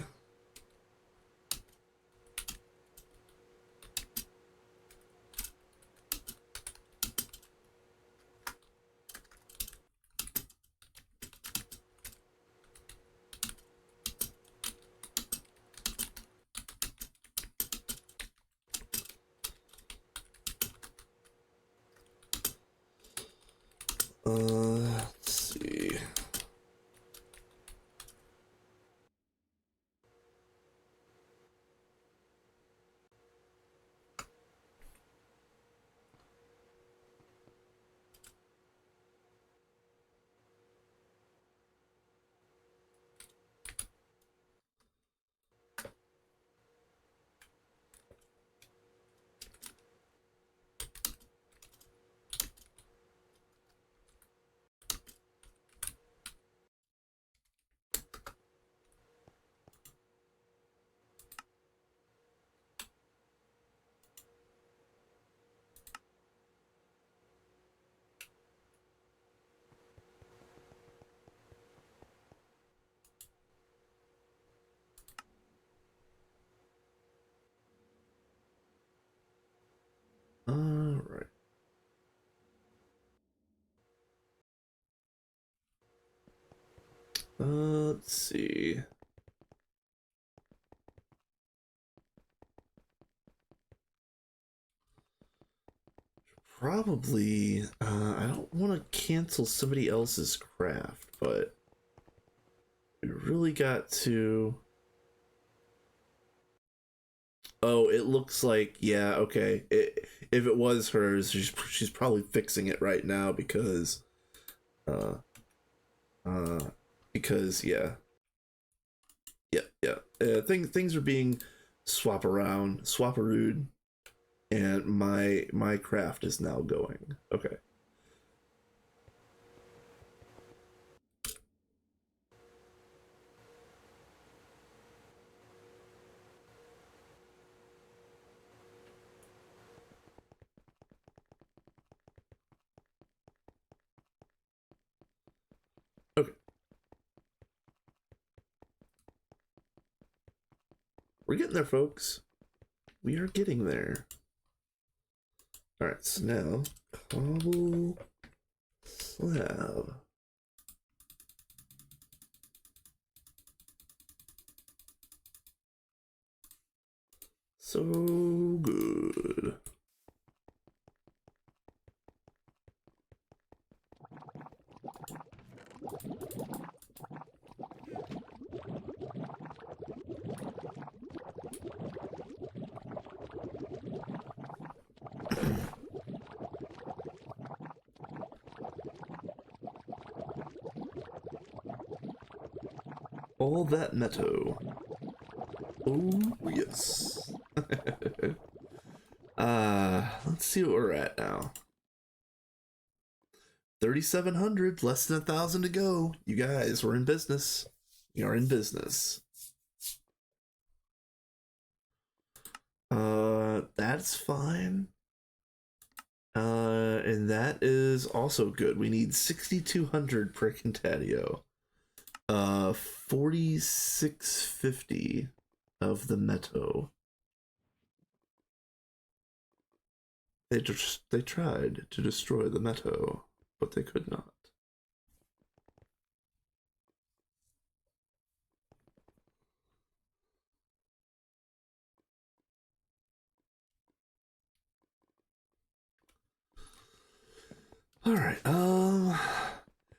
A: Let's see. All right. Let's see. Probably. I don't want to cancel somebody else's craft, but we really got to. Oh, it looks like yeah. Okay. If it was hers, she's probably fixing it right now uh uh because yeah things are being swaparooed, and my craft is now going. Okay. Okay. We're getting there, folks. We are getting there. All right. So now cobble slab. So good. All that meadow. Oh yes. Let's see what we're at now. 3,700, less than 1,000 to go. You guys, we're in business. We are in business. That's fine. And that is also good. We need 6,200 per Contatio. 4,650 of the meadow. They tried to destroy the meadow, but they could not. All right.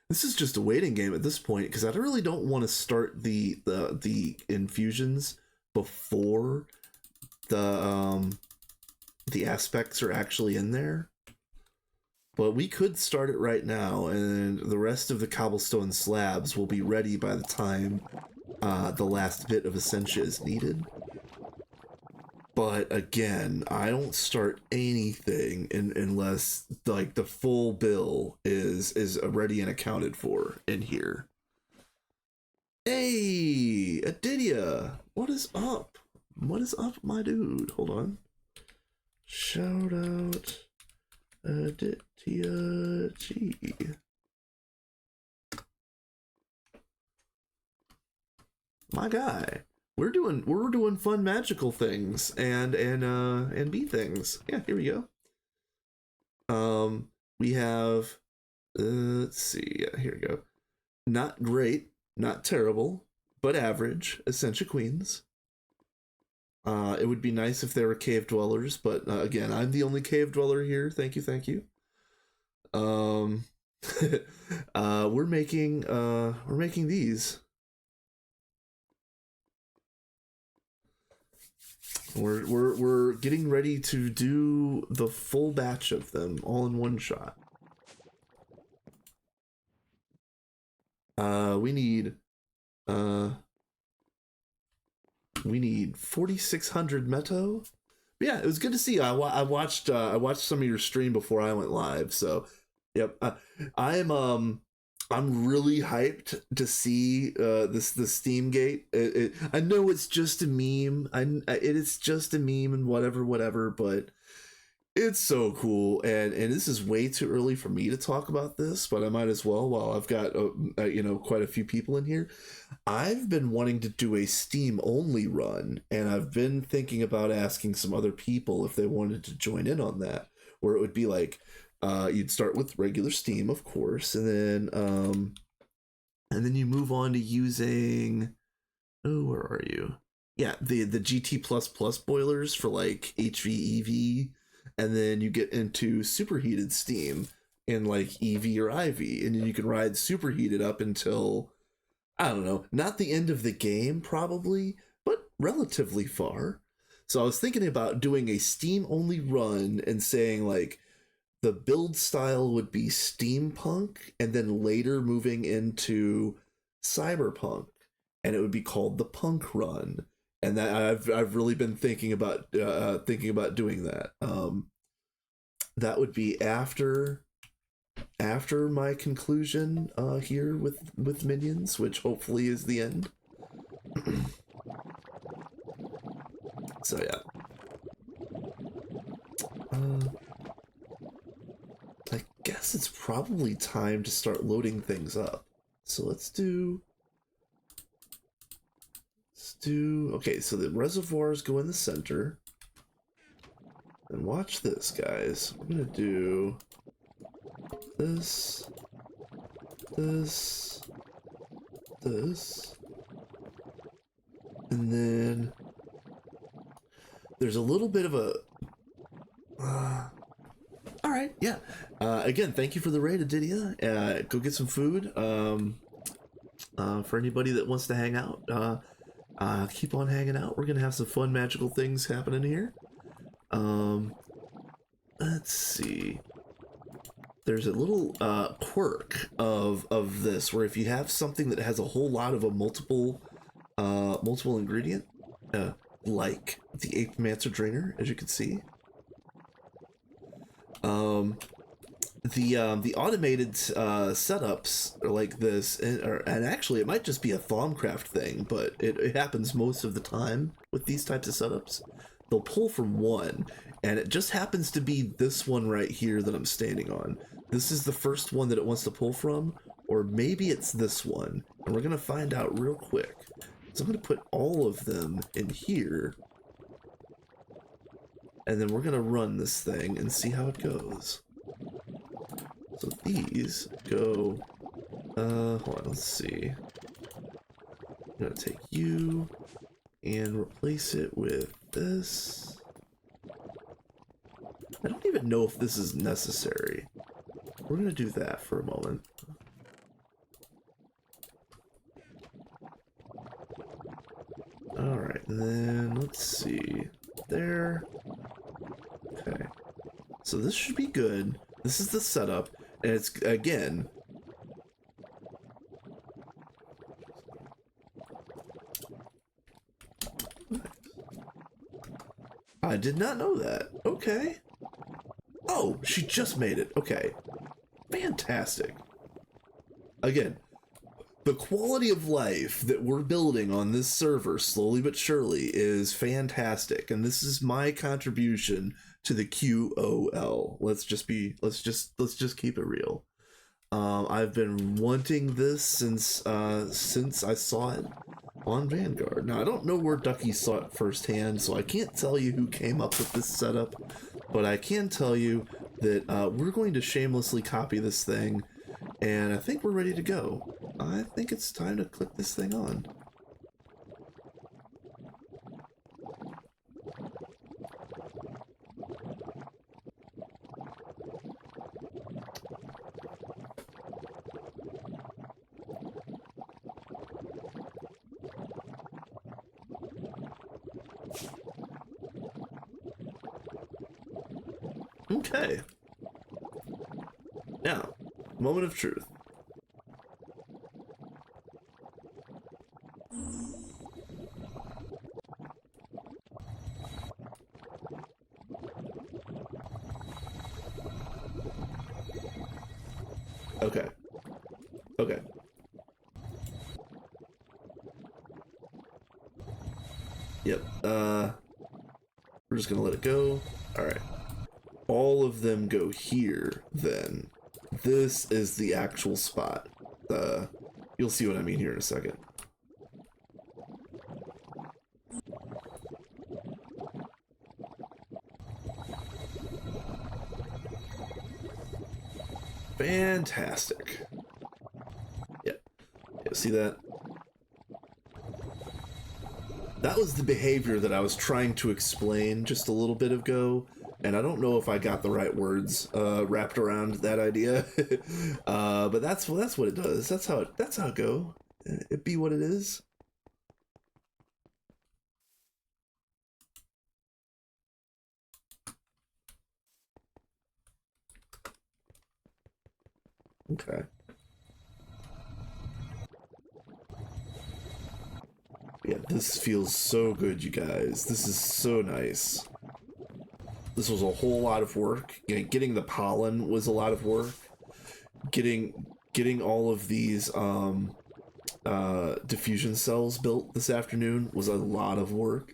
A: This is just a waiting game at this point because I really don't want to start the infusions before the aspects are actually in there. But we could start it right now, and the rest of the cobblestone slabs will be ready by the time the last bit of essentia is needed. But again, I don't start anything unless like the full bill is already and accounted for in here. Hey, Adidia, what is up? What is up, my dude? Hold on. Shout out Aditya G. My guy. We're doing fun magical things and bee things. Yeah, here we go. We have let's see. Yeah, here we go. Not great, not terrible, but average. Essentia Queens. It would be nice if there were cave dwellers, but again, I'm the only cave dweller here. Thank you, thank you. Um, we're making these. We're getting ready to do the full batch of them all in one shot. We need 4,600 meto. But yeah, it was good to see you. I watched some of your stream before I went live. So, yep. I'm really hyped to see the Steam Gate. I know it's just a meme. It is just a meme and whatever. But it's so cool, and this is way too early for me to talk about this, but I might as well while I've got quite a few people in here. I've been wanting to do a Steam only run, and I've been thinking about asking some other people if they wanted to join in on that, where it would be like you'd start with regular Steam, of course, and then you move on to using, oh, where are you? Yeah, the GT plus boilers for like HV EV, and then you get into superheated steam in like EV or IV, and then you can ride superheated up until, I don't know, not the end of the game probably, but relatively far. So I was thinking about doing a Steam only run and saying like the build style would be steampunk, and then later moving into cyberpunk, and it would be called the punk run. And that I've really been thinking about doing that. That would be after my conclusion here with minions, which hopefully is the end. So yeah. I guess it's probably time to start loading things up. So let's do, okay, so the reservoirs go in the center. And watch this, guys. We're gonna do this, this, this, and then there's a little bit of a all right, yeah. Again, thank you for the raid, Adidia. Go get some food. For anybody that wants to hang out, keep on hanging out. We're gonna have some fun magical things happening here. Let's see. There's a little quirk of this where if you have something that has a whole lot of a multiple ingredient, like the Ape Mancer Drainer, as you can see. The automated setups are like this, and actually it might just be a Thaumcraft thing, but it happens most of the time with these types of setups. They'll pull from one, and it just happens to be this one right here that I'm standing on. This is the first one that it wants to pull from, or maybe it's this one, and we're gonna find out real quick. So I'm gonna put all of them in here, and then we're gonna run this thing and see how it goes. So these go, hold on, let's see. I'm gonna take you and replace it with this. I don't even know if this is necessary. We're gonna do that for a moment. Alright, and then let's see. There. Okay. So this should be good. This is the setup, and it's, again, I did not know that. Okay. Oh, she just made it. Okay. Fantastic. Again, the quality of life that we're building on this server slowly but surely is fantastic, and this is my contribution to the QOL. Let's just keep it real. I've been wanting this since I saw it on Vanguard. Now I don't know where Ducky saw it firsthand, so I can't tell you who came up with this setup, but I can tell you that we're going to shamelessly copy this thing, and I think we're ready to go. I think it's time to click this thing on. Okay. Now, moment of truth. Okay. Okay. Yep. We're just gonna let it go. Alright. All of them go here, then. This is the actual spot. You'll see what I mean here in a second. Fantastic. Yeah. Yeah, see that? That was the behavior that I was trying to explain just a little bit ago, and I don't know if I got the right words wrapped around that idea. But that's what it does. That's how it go. It be what it is. Okay. Yeah, this feels so good, you guys. This is so nice. This was a whole lot of work. You know, getting the pollen was a lot of work. Getting all of these diffusion cells built this afternoon was a lot of work.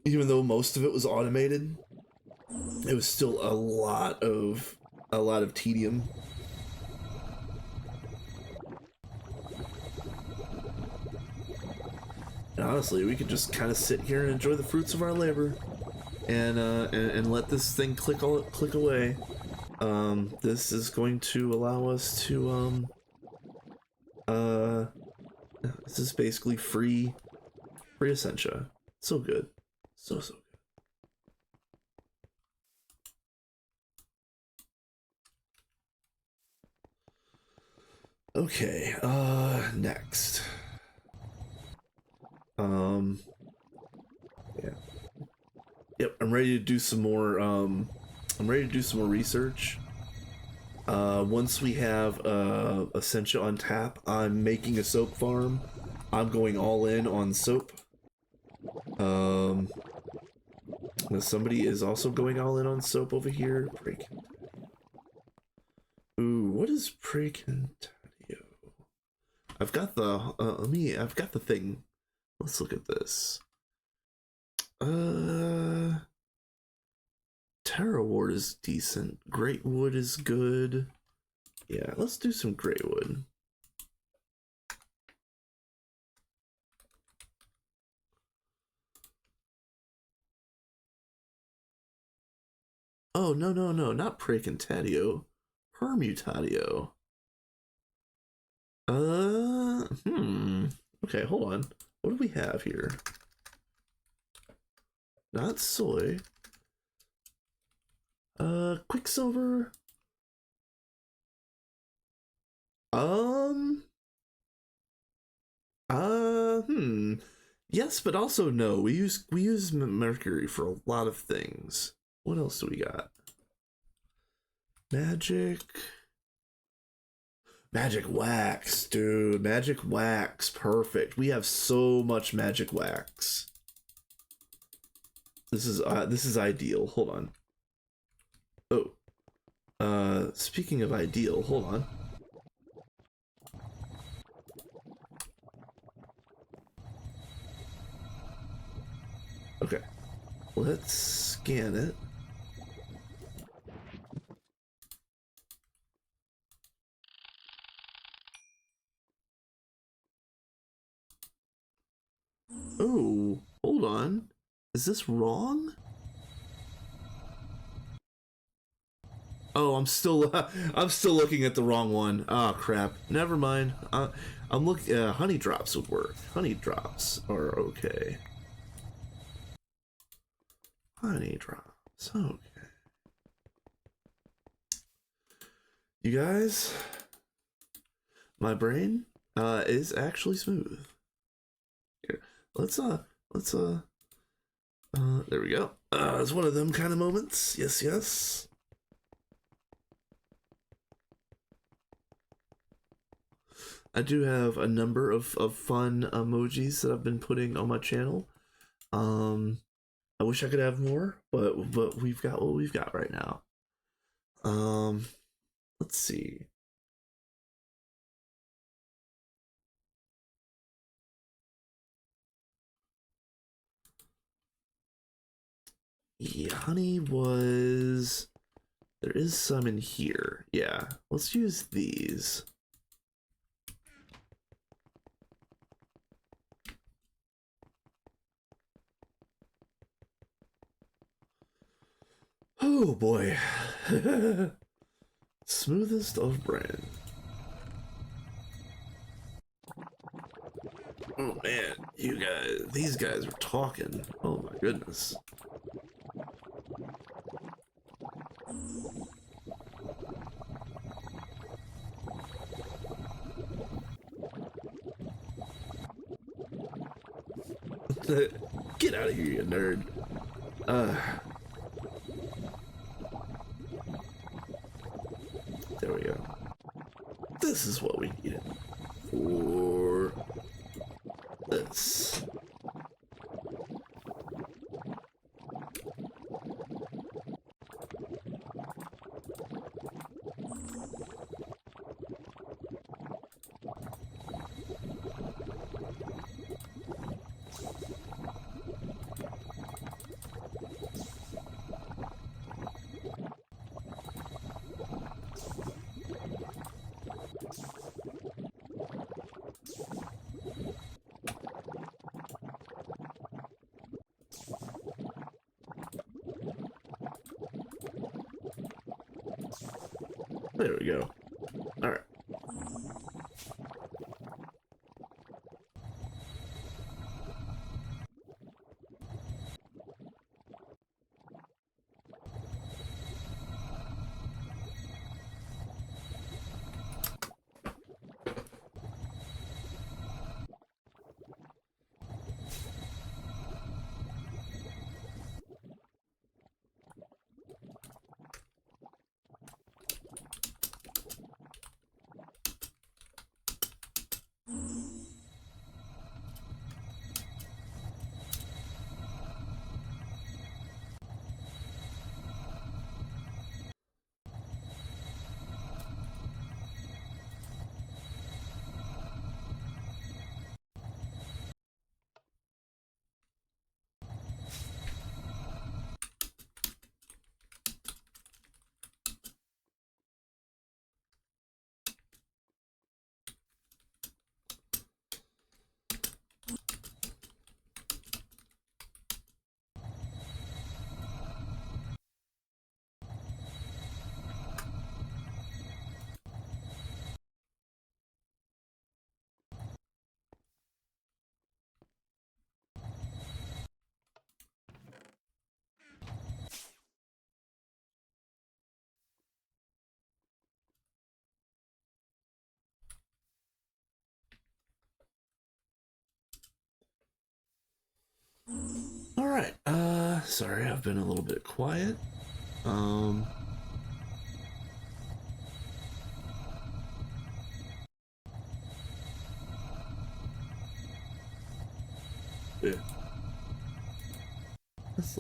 A: Even though most of it was automated, it was still a lot of tedium. And honestly, we could just kind of sit here and enjoy the fruits of our labor, and let this thing click away. This is going to allow us to this is basically free essentia. So good, so good. Okay, next. Yeah. Yep, I'm ready to do some more, research. Once we have, essentia on tap, I'm making a soap farm. I'm going all in on soap. Somebody is also going all in on soap over here. Ooh, what is Precantatio? I've got the, I've got the thing. Let's look at this. Terra Ward is decent. Great Wood is good. Yeah, let's do some Great Wood. Oh, no, not Precantatio. Permutatio. Okay, hold on. What do we have here? Not soy. Quicksilver. Yes, but also no. We use mercury for a lot of things. What else do we got? Magic wax, dude. Magic wax, perfect. We have so much magic wax. This is ideal. Hold on. Oh, speaking of ideal, hold on. Okay, let's scan it. Oh, hold on. Is this wrong? Oh, I'm still looking at the wrong one. Oh crap. Never mind. I'm looking. Honey drops would work. Honey drops are okay. Honey drops. Okay. You guys, my brain is actually smooth. Here, let's there we go. It's one of them kind of moments. Yes, yes. I do have a number of fun emojis that I've been putting on my channel. I wish I could have more, but we've got what we've got right now. Let's see. Yeah, honey was... There is some in here. Yeah, let's use these. Oh boy. Smoothest of brain. Oh man, these guys are talking. Oh my goodness. Get out of here, you nerd. There we go. This is what we needed for this. There we go. All right. All right. Sorry, I've been a little bit quiet. Yeah.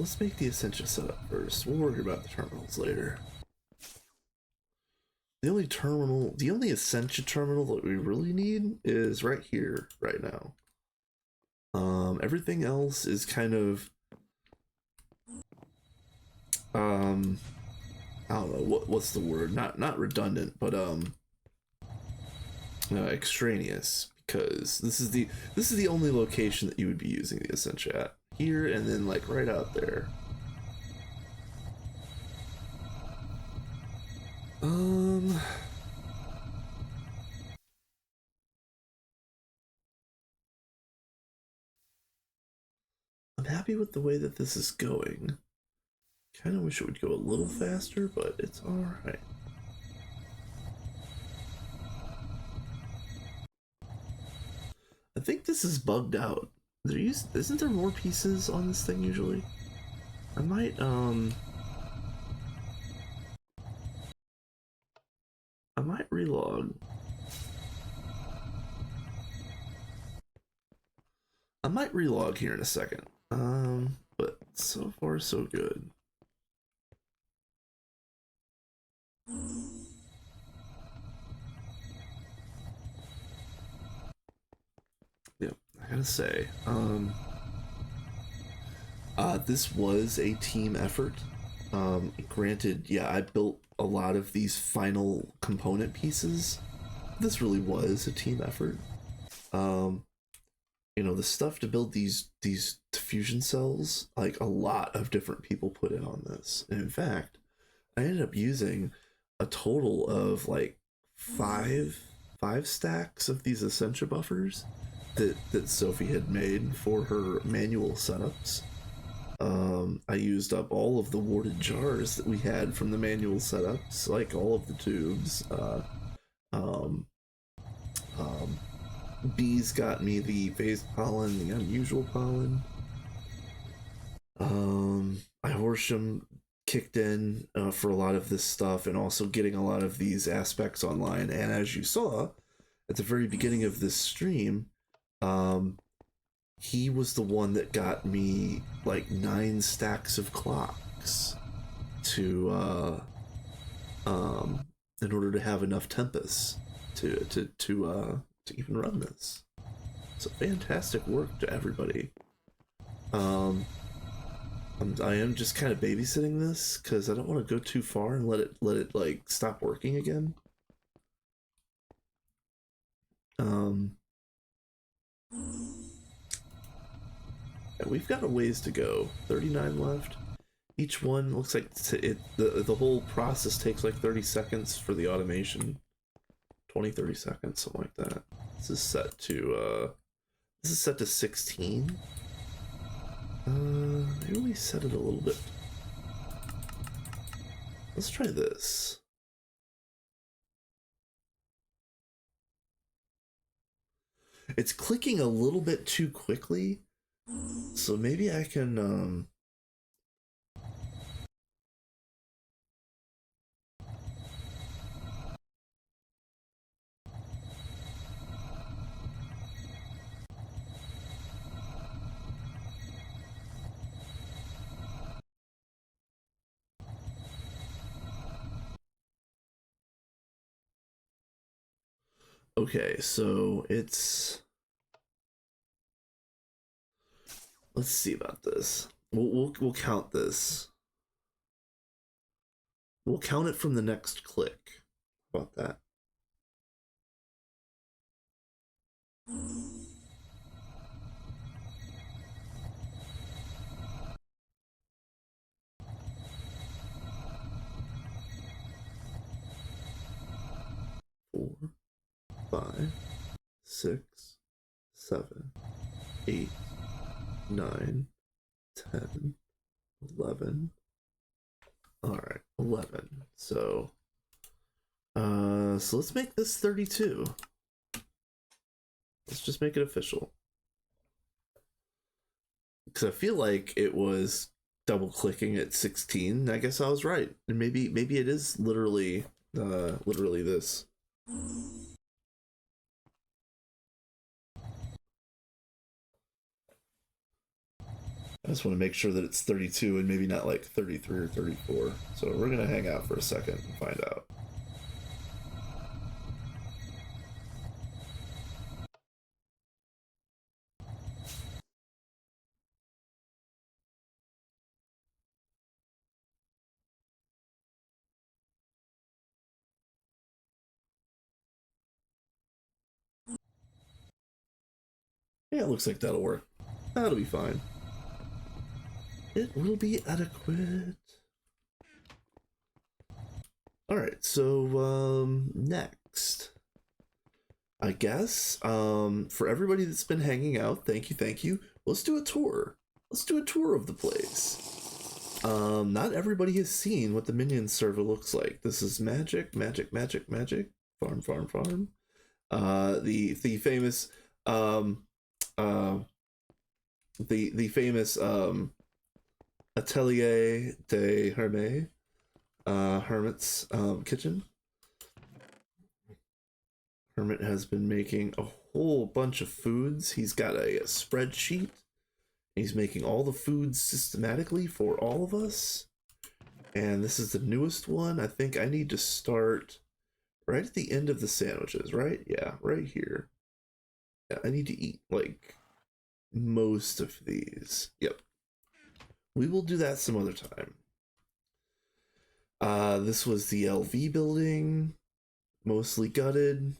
A: let's make the essentia setup first. We'll worry about the terminals later. The only essentia terminal that we really need is right here, right now. Everything else is kind of, I don't know what's the word. Not redundant, but extraneous, because this is the only location that you would be using the essentia at. Here and then like right out there. I'm happy with the way that this is going. Kind of wish it would go a little faster, but it's alright. I think this is bugged out. Isn't there more pieces on this thing usually? I might relog. I might relog here in a second. But so far so good. Yeah, I gotta say, this was a team effort. Granted, yeah, I built a lot of these final component pieces. This really was a team effort. You know, the stuff to build these diffusion cells, like a lot of different people put in on this. And in fact, I ended up using a total of like five stacks of these essentia buffers that Sophie had made for her manual setups. I used up all of the warded jars that we had from the manual setups, like all of the tubes. Bees got me the phased pollen, the unusual pollen. I Horsham kicked in for a lot of this stuff, and also getting a lot of these aspects online. And as you saw at the very beginning of this stream, he was the one that got me like 9 stacks of clocks to in order to have enough Tempest to even run this. So fantastic work to everybody. I am just kind of babysitting this because I don't want to go too far and let it like stop working again. Yeah, we've got a ways to go. 39 left. Each one looks like the whole process takes like 30 seconds for the automation. 20-30 seconds, something like that. This is set to 16. Maybe we set it a little bit. Let's try this. It's clicking a little bit too quickly, so maybe I can 'Okay, so it's... Let's see about this. We'll count this. We'll count it from the next click. How about that? Four, 5, 6, 7, 8, 9, 10, 11. All right, 11. So let's make this 32. Let's just make it official. Because I feel like it was double clicking at 16. I guess I was right. And maybe it is literally this. I just want to make sure that it's 32 and maybe not like 33 or 34. So we're going to hang out for a second and find out. Yeah, it looks like that'll work. That'll be fine. It will be adequate. Alright, so next. I guess for everybody that's been hanging out, thank you, thank you. Let's do a tour. Let's do a tour of the place. Not everybody has seen what the minion server looks like. This is magic, magic, magic, magic. Farm, farm, farm. The famous the famous Atelier de Hermé, Hermit's kitchen. Hermit has been making a whole bunch of foods. He's got a spreadsheet. He's making all the foods systematically for all of us. And this is the newest one. I think I need to start right at the end of the sandwiches, right? Yeah, right here. Yeah, I need to eat like most of these. Yep. We will do that some other time. This was the LV building, mostly gutted.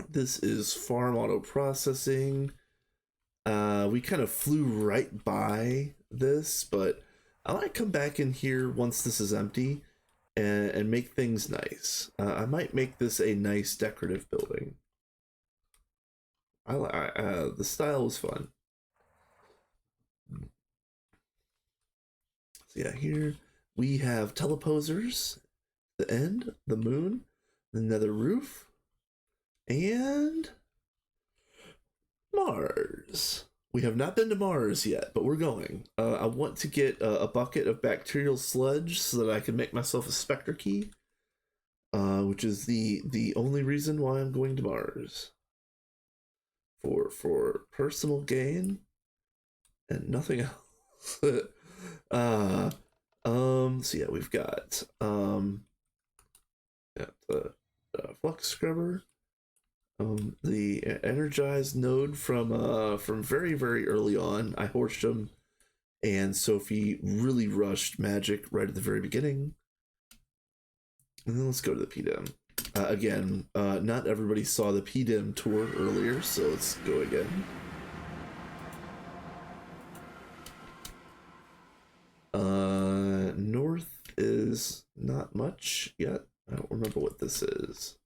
A: This is farm auto processing. We kind of flew right by this, but I might come back in here once this is empty and make things nice. I might make this a nice decorative building. The style was fun. So yeah, here we have teleposers, the end, the moon, the nether roof, and Mars. We have not been to Mars yet, but we're going. I want to get a bucket of bacterial sludge so that I can make myself a Spectre key, which is the only reason why I'm going to Mars. For personal gain and nothing else. So yeah, we've got yeah, the flux scrubber. The energized node from very very early on. I Horsham and Sophie really rushed magic right at the very beginning. And then let's go to the PDM. Again, not everybody saw the PDM tour earlier, so let's go again. North is not much yet. I don't remember what this is.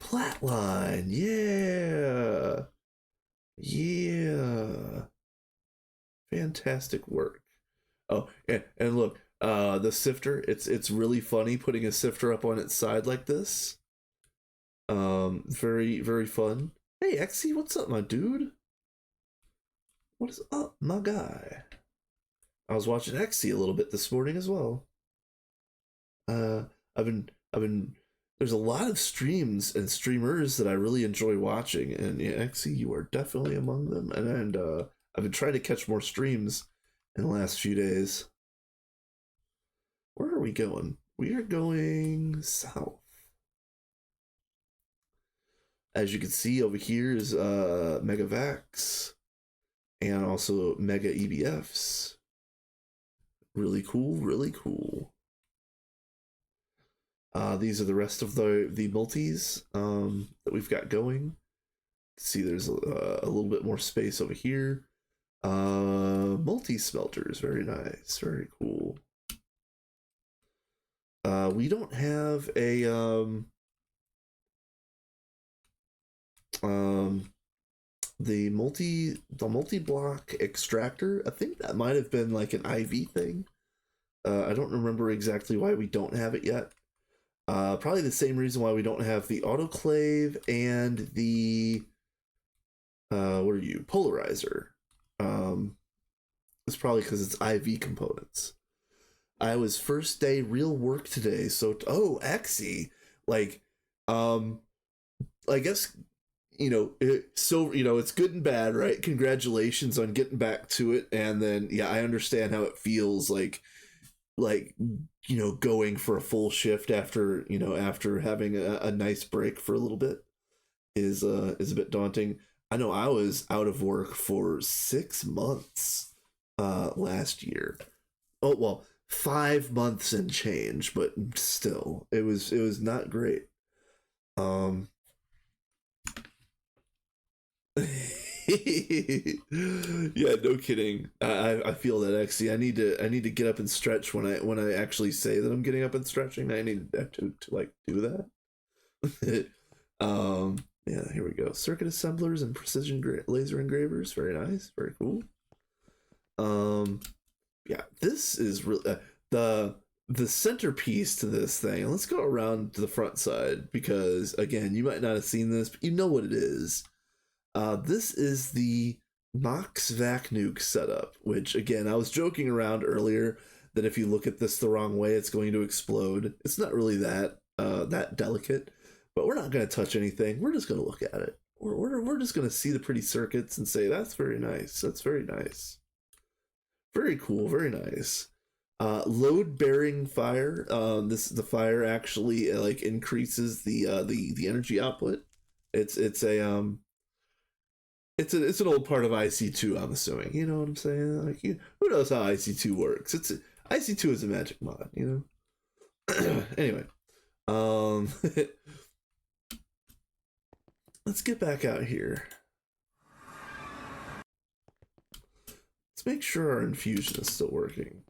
A: Platline, yeah, yeah, fantastic work. Oh, and look, the sifter. It's really funny putting a sifter up on its side like this. Very very fun. Hey, Exy, what's up, my dude? What is up, my guy? I was watching Exy a little bit this morning as well. I've been there's a lot of streams and streamers that I really enjoy watching, and yeah, Exy, you are definitely among them. And I've been trying to catch more streams in the last few days. Where are we going? We are going south. As you can see over here is Megavax and also Mega EBFs. Really cool, really cool. These are the rest of the multis that we've got going. See, there's a little bit more space over here. Multi smelters, very nice, very cool. We don't have a the multi block extractor. I think that might have been like an IV thing. I don't remember exactly why we don't have it yet. Probably the same reason why we don't have the autoclave and the what are you, polarizer. It's probably because it's IV components. I was first day real work today, so Exy, like I guess it's good and bad, right? Congratulations on getting back to it. And then, yeah, I understand how it feels like going for a full shift after having a nice break for a little bit is a bit daunting. I know I was out of work for 6 months last year. Oh well, 5 months and change, but still, it was not great. Um, yeah, no kidding. I feel that actually. I need to get up and stretch when I actually say that I'm getting up and stretching. I need to like do that. Yeah, here we go. Circuit assemblers and precision laser engravers. Very nice. Very cool. Um, yeah, this is really the centerpiece to this thing. Let's go around to the front side because again, you might not have seen this, but you know what it is. This is the Mox Vac Nuke setup, which again, I was joking around earlier that if you look at this the wrong way, it's going to explode. It's not really that delicate, but we're not going to touch anything. We're just going to look at it. We're just going to see the pretty circuits and say, that's very nice. That's very nice. Very cool. Very nice. Load bearing fire. The fire actually like increases the energy output. It's an old part of IC2, I'm assuming. You know what I'm saying? Like, who knows how IC2 works? IC2 is a magic mod, you know. Anyway, um, let's get back out here. Let's make sure our infusion is still working.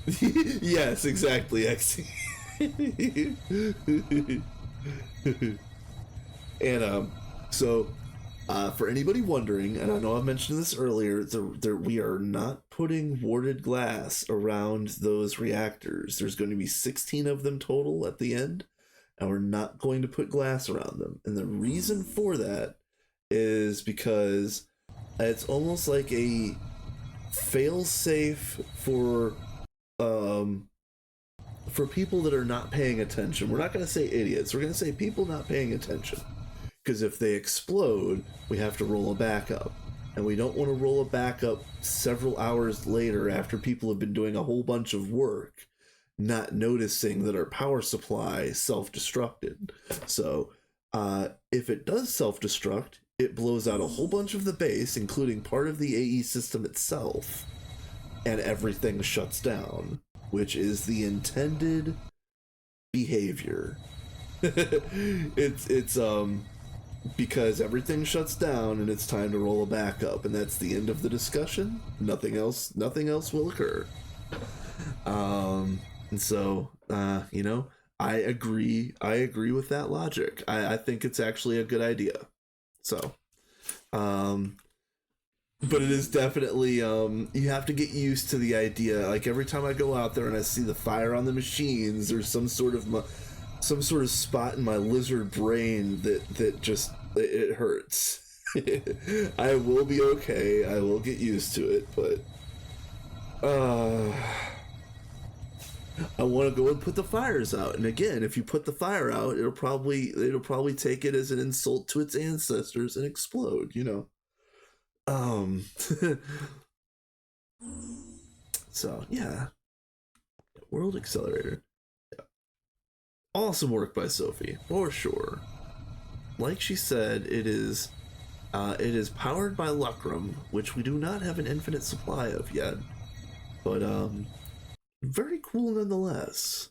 A: Yes, exactly, XC. And so for anybody wondering, and I know I mentioned this earlier, we are not putting warded glass around those reactors. There's going to be 16 of them total at the end, and we're not going to put glass around them. And the reason for that is because it's almost like a fail-safe for people that are not paying attention. We're not going to say idiots. We're going to say people not paying attention. Because if they explode, we have to roll a backup. And we don't want to roll a backup several hours later after people have been doing a whole bunch of work, not noticing that our power supply self-destructed. So if it does self-destruct, it blows out a whole bunch of the base, including part of the AE system itself, and everything shuts down, which is the intended behavior. it's because everything shuts down and it's time to roll a backup, and that's the end of the discussion. Nothing else will occur. And so I agree with that logic. I think it's actually a good idea. So but it is definitely you have to get used to the idea. Like every time I go out there and I see the fire on the machines, there's some sort of spot in my lizard brain that just it hurts. I will be okay. I will get used to it, but I want to go and put the fires out. And again, if you put the fire out, it'll probably take it as an insult to its ancestors and explode, you know. So yeah, World Accelerator. Yeah. Awesome work by Sophie, for sure. Like she said, it is powered by Lucrum, which we do not have an infinite supply of yet, but very cool nonetheless.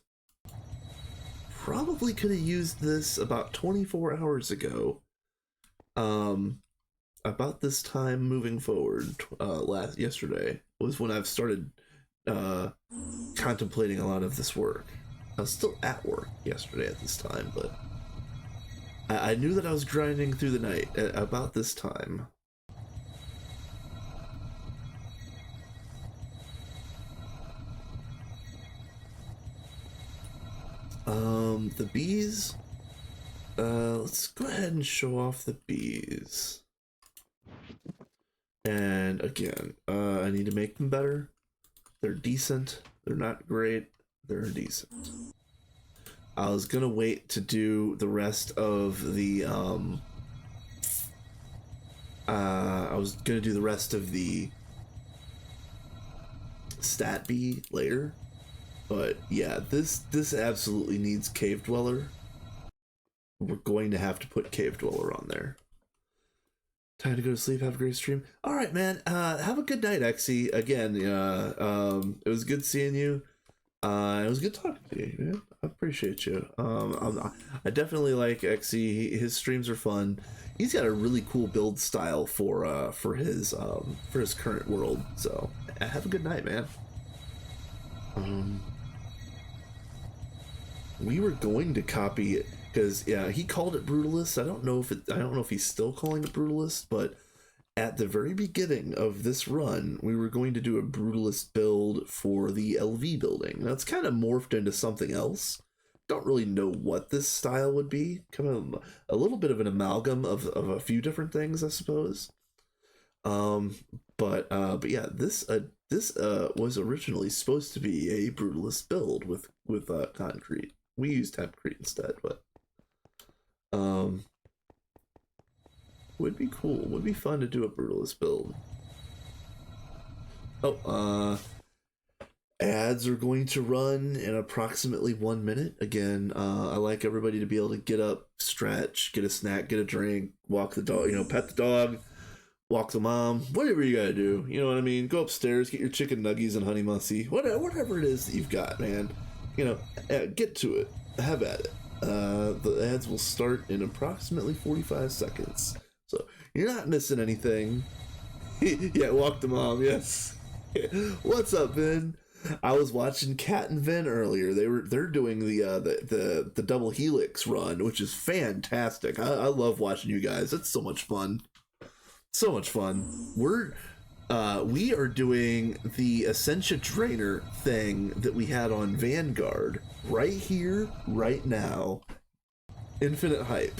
A: Probably could have used this about 24 hours ago. About this time moving forward, yesterday was when I've started contemplating a lot of this work. I was still at work yesterday at this time, but I knew that I was grinding through the night at about this time. The bees. Let's go ahead and show off the bees. And again, I need to make them better. They're decent. They're not great. They're decent. I was gonna wait to do the rest of the I was gonna do the rest of the stat B later, but yeah, this absolutely needs Cave Dweller. We're going to have to put Cave Dweller on there. Time to go to sleep. Have a great stream. All right, man. Have a good night, Exy. Again, it was good seeing you. It was good talking to you, man. I appreciate you. I definitely like Exy. His streams are fun. He's got a really cool build style for his current world. So have a good night, man. We were going to copy it because yeah, he called it Brutalist. I don't know if he's still calling it Brutalist, but at the very beginning of this run, we were going to do a Brutalist build for the LV building. Now it's kind of morphed into something else. Don't really know what this style would be. Kind of a little bit of an amalgam of a few different things, I suppose. But yeah, this was originally supposed to be a Brutalist build with concrete. We used hempcrete instead, but would be cool. Would be fun to do a Brutalist build. Oh, ads are going to run in approximately 1 minute. Again, I like everybody to be able to get up, stretch, get a snack, get a drink, walk the dog, pet the dog, walk the mom, whatever you gotta do. You know what I mean? Go upstairs, get your chicken nuggies and honey mussy, whatever it is that you've got, man. Get to it. Have at it. The ads will start in approximately 45 seconds. So you're not missing anything. Yeah, walk the mom, yes. What's up, Vin? I was watching Kat and Vin earlier. They're doing the double helix run, which is fantastic. I love watching you guys. It's so much fun. So much fun. We are doing the essentia drainer thing that we had on Vanguard right here, right now. Infinite hype.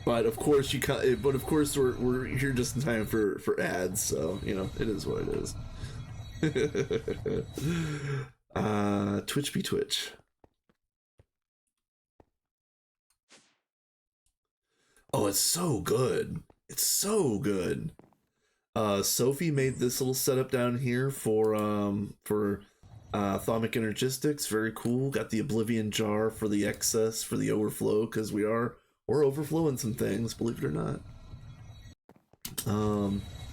A: But of course we're here just in time for ads, so it is what it is. Twitch be Twitch. Oh, it's so good. It's so good. Sophie made this little setup down here for Thaumic Energistics. Very cool. Got the Oblivion jar for the excess, for the overflow, because we're overflowing some things, believe it or not.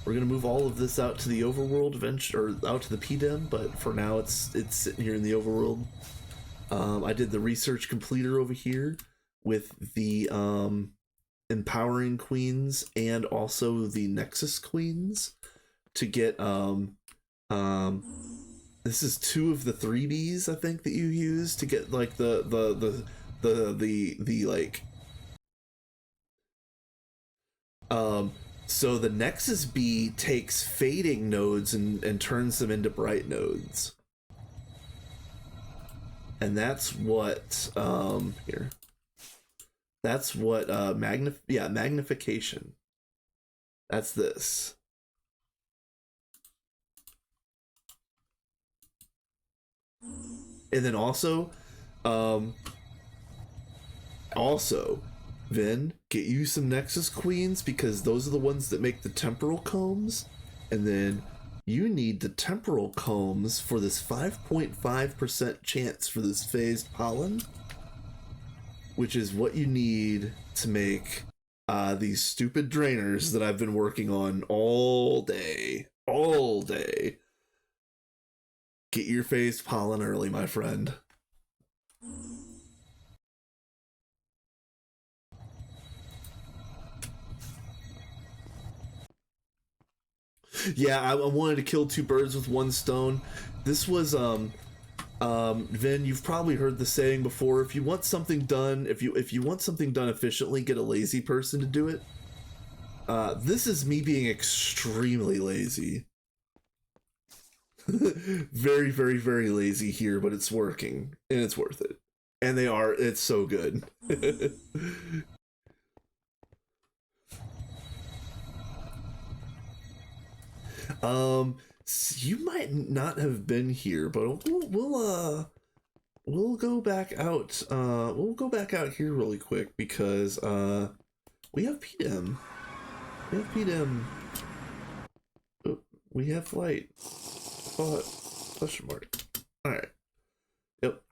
A: We're gonna move all of this out to the overworld eventually, or out to the PDEM, but for now it's sitting here in the overworld. I did the research completer over here with the empowering queens and also the nexus queens to get this is 2 of the 3Bs I think that you use to get like the like so the Nexus B takes fading nodes and turns them into bright nodes. And that's what here. That's what magnification. That's this. And then also Vin, get you some Nexus Queens, because those are the ones that make the temporal combs. And then you need the temporal combs for this 5.5% chance for this phased pollen, which is what you need to make these stupid drainers that I've been working on all day. Get your phased pollen early, my friend. Yeah, I wanted to kill 2 birds with 1 stone. This was Vin, you've probably heard the saying before, if you want something done, if you want something done efficiently, get a lazy person to do it. This is me being extremely lazy. Very, very, very lazy here, but it's working and it's worth it. And it's so good. You might not have been here, but we'll go back out. We'll go back out here really quick because we have PDM. We have PDM. Oh, we have flight. Question mark. All right. Yep.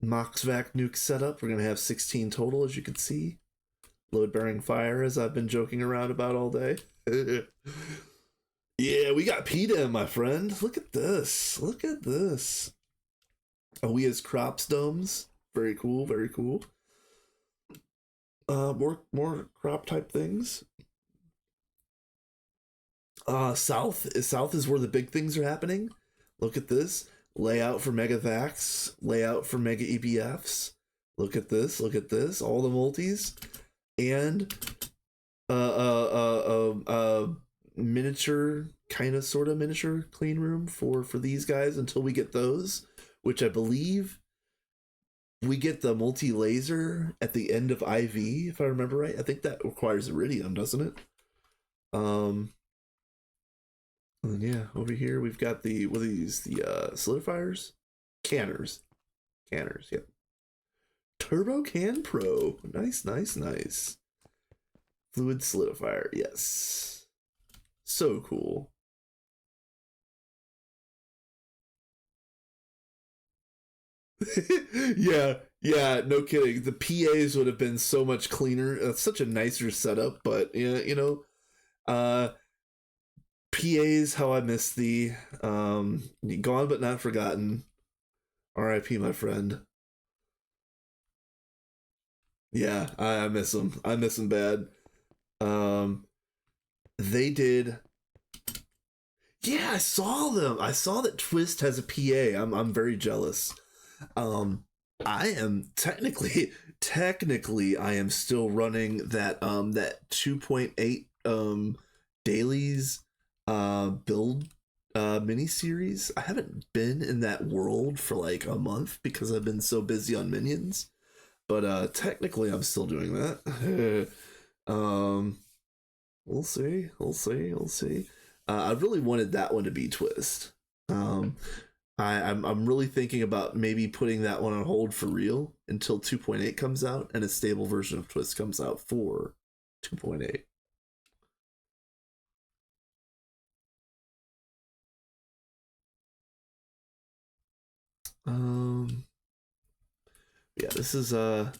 A: Moxvac nuke setup. We're gonna have 16 total, as you can see. Load bearing fire, as I've been joking around about all day. Yeah, we got PDM, my friend. Look at this. Look at this. Oh, we has crops domes. Very cool. Very cool. More crop type things. South is where the big things are happening. Look at this. Layout for Mega Vax. Layout for Mega EBFs. Look at this. Look at this. All the multis. And miniature, kind of sort of miniature clean room for these guys until we get those, which I believe we get the multi laser at the end of IV, if I remember right. I think that requires iridium, doesn't it? And yeah, over here we've got the, what are these, the solidifiers, canners, yep. Turbo Can Pro, nice. Fluid solidifier, yes, so cool. Yeah, no kidding. The PAs would have been so much cleaner. It's such a nicer setup, but yeah, PAs, how I miss thee. Gone but not forgotten. R.I.P. my friend. Yeah, I miss him. I miss him bad. They did. Yeah, I saw them. I saw that Twist has a PA. I'm very jealous. I am technically I am still running that 2.8 dailies build mini series. I haven't been in that world for like a month because I've been so busy on minions. But technically I'm still doing that. We'll see. I really wanted that one to be Twist. I'm really thinking about maybe putting that one on hold for real until 2.8 comes out and a stable version of Twist comes out for 2.8. Yeah, this is as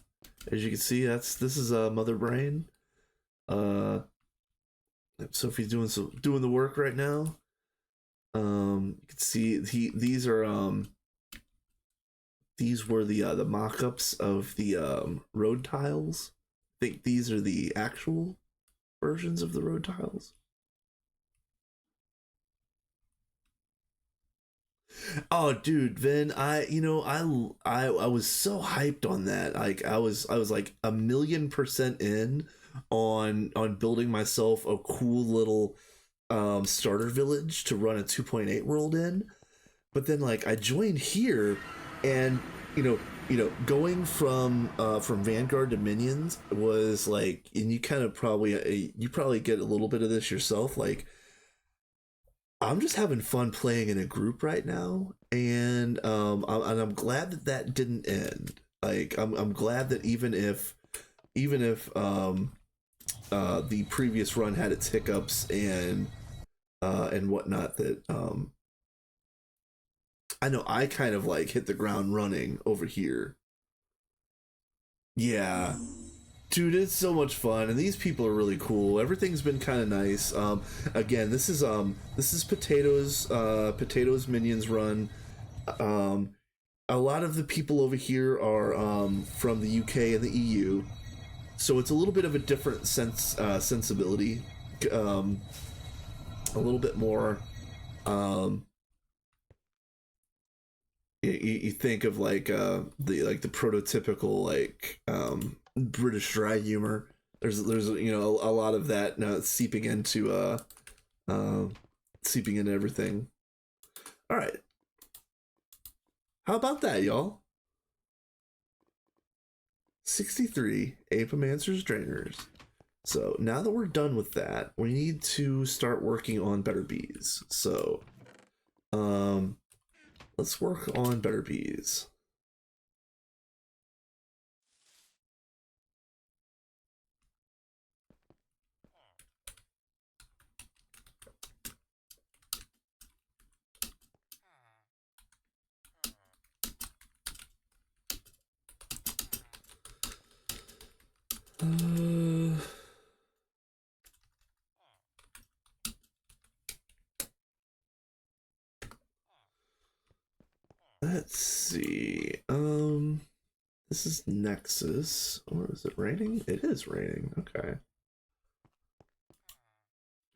A: you can see, this is Mother Brain. Sophie's doing the work right now. You can see these were the mock-ups of the road tiles. I think these are the actual versions of the road tiles. Oh, dude, Vin, I was so hyped on that. Like, I was like 1,000,000% in on building myself a cool little starter village to run a 2.8 world in. But then, like, I joined here, and going from Vanguard to Minions was like, and you kind of probably get a little bit of this yourself, like. I'm just having fun playing in a group right now, and I'm glad that didn't end. Like, I'm glad that even if the previous run had its hiccups and whatnot, that I know I kind of like hit the ground running over here. Yeah, dude, it's so much fun, and these people are really cool. Everything's been kind of nice. Again, this is potatoes minions run. A lot of the people over here are from the UK and the EU, so it's a little bit of a different sensibility. A little bit more. You think of like the prototypical like British dry humor. There's a lot of that now uh seeping into everything. All right, how about that, y'all? 63 Apemancer's Drainers. So now that we're done with that, we need to start working on better bees. So let's work on better bees. Let's see. This is Nexus. Or is it raining? It is raining. Okay.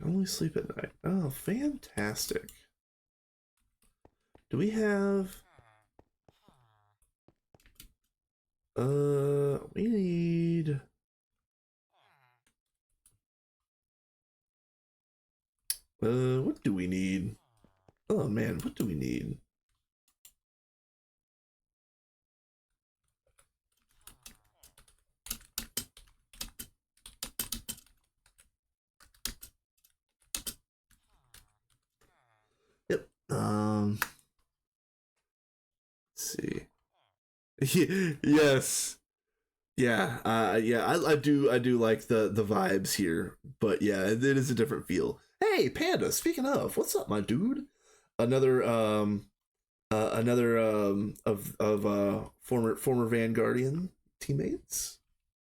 A: Only sleep at night. Oh, fantastic. Do we have... we need... what do we need? Oh man, what do we need? Yep. Let's see. Yes. Yeah. Yeah. I do like the vibes here, but yeah, it is a different feel. Hey, Panda. Speaking of, what's up, my dude? Another of former Vanguardian teammates.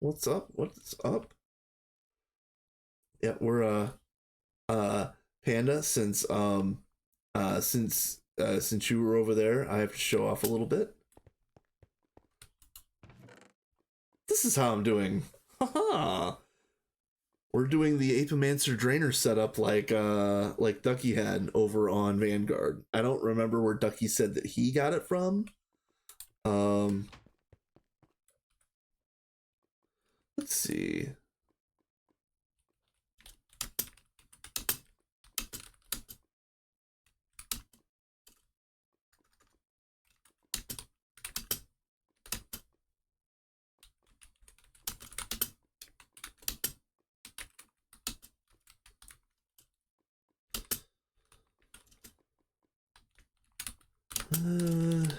A: What's up? What's up? Yeah, we're Panda. Since you were over there, I have to show off a little bit. This is how I'm doing. Haha. We're doing the Apomancer Drainer setup like Ducky had over on Vanguard. I don't remember where Ducky said that he got it from. Um let's see. Uh,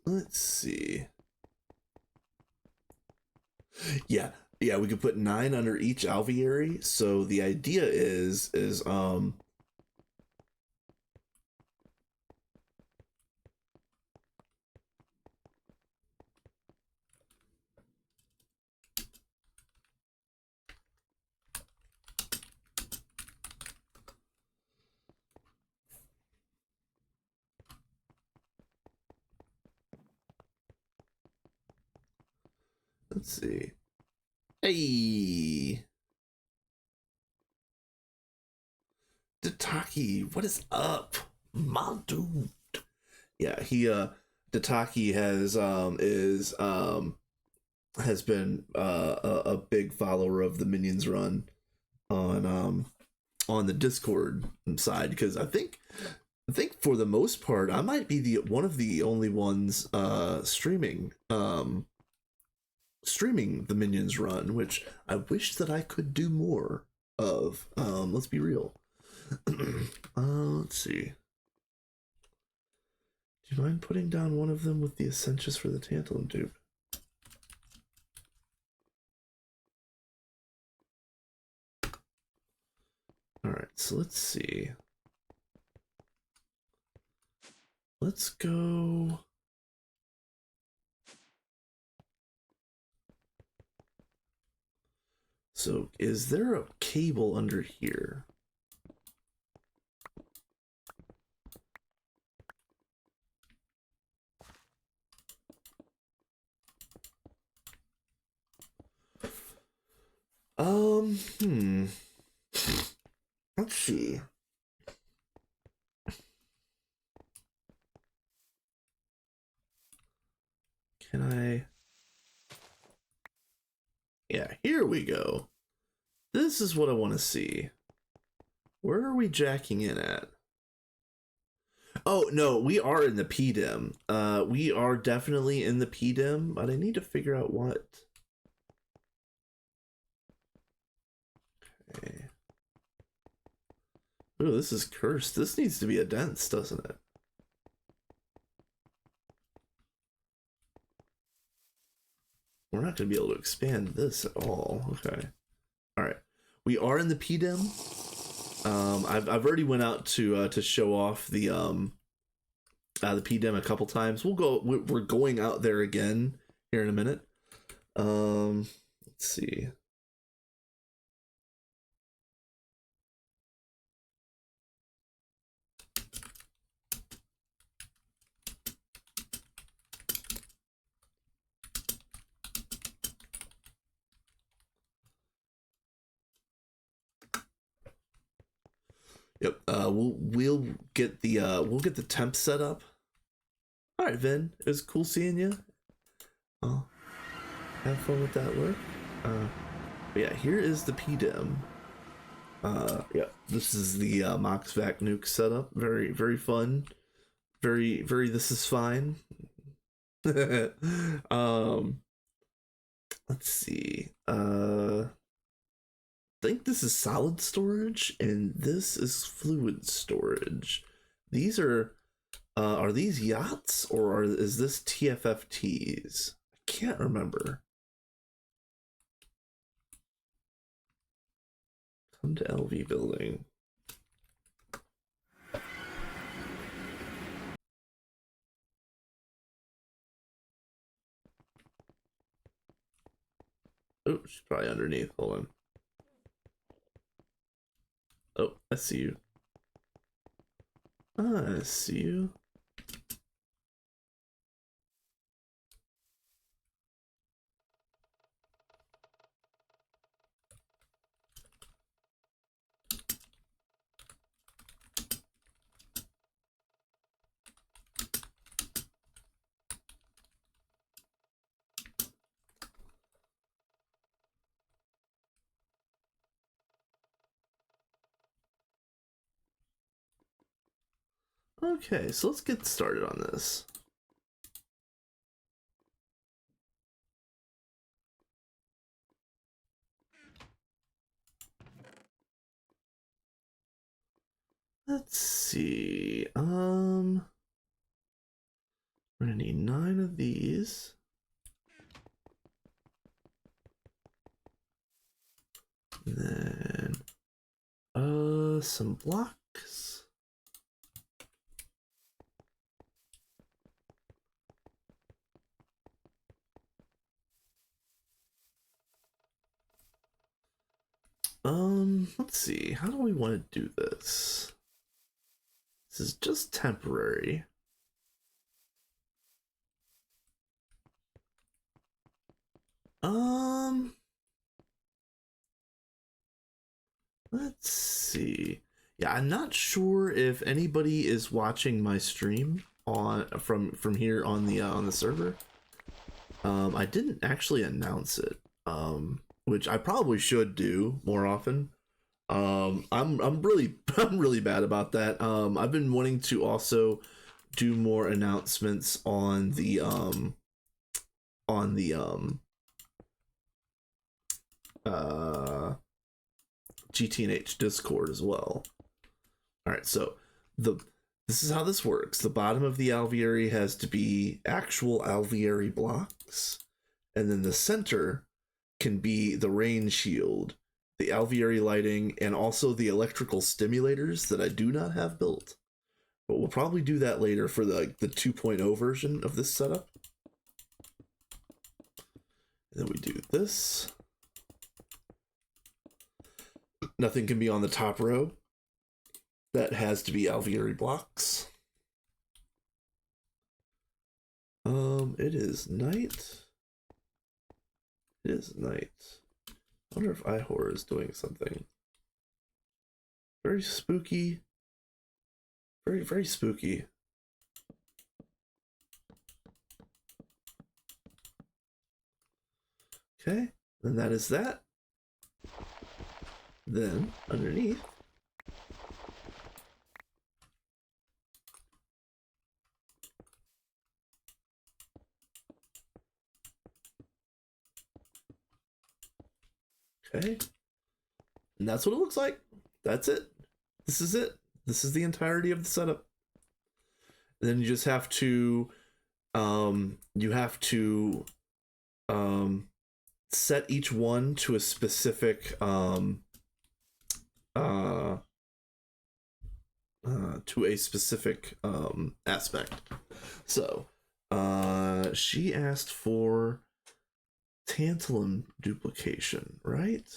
A: let's see. Yeah, yeah, we could put 9 under each alveary. So the idea is let's see. Hey, Dataki, what is up, my dude? Yeah, he Dataki has been a big follower of the Minions run on the Discord side, because I think for the most part I might be the one of the only ones streaming the Minions run, which I wish that I could do more of. Let's be real. Let's see. Do you mind putting down one of them with the essentials for the tantalum tube? Alright, so let's see. Let's go. So, is there a cable under here? Let's see. Can I? Yeah, here we go. This is what I want to see. Where are we jacking in at? Oh, no, we are in the PDIM. We are definitely in the PDIM, but I need to figure out what. Okay. Ooh, this is cursed. This needs to be a dense, doesn't it? We're not going to be able to expand this at all. Okay. All right. We are in the PDIM. I've already went out to show off the PDIM a couple times. We're going out there again here in a minute. Let's see. Yep. We'll get the temp set up. All right, Vin. It was cool seeing you. Oh, have fun with that work. But yeah, here is the PDIM. Yeah, this is the MoxVac nuke setup. Very, very fun. Very, very. This is fine. Let's see. I think this is solid storage, and this is fluid storage. These are these yachts, or is this TFFTs? I can't remember. Come to LV building. Oh, she's probably underneath. Hold on. Oh, I see you. I see you. Okay, so let's get started on this. Let's see. We're gonna need 9 of these. And then some blocks. Let's see. How do we want to do this? This is just temporary. Let's see. Yeah, I'm not sure if anybody is watching my stream on from here on the server. I didn't actually announce it. Which I probably should do more often. I'm really I'm really bad about that. I've been wanting to also do more announcements on the GTNH Discord as well. All right, so this is how this works. The bottom of the alveary has to be actual alveary blocks, and then the center can be the rain shield, the alveary lighting, and also the electrical stimulators that I do not have built. But we'll probably do that later for the 2.0 version of this setup. And then we do this. Nothing can be on the top row. That has to be alveary blocks. It is night. It is night. I wonder if iHorror is doing something. Very spooky. Very, very spooky. Okay, and that is that. Then, underneath, okay, and that's what it looks like. That's it. This is it. This is the entirety of the setup. And then you just have to, you have to, set each one to a specific, to a specific aspect. So, she asked for tantalum duplication, right?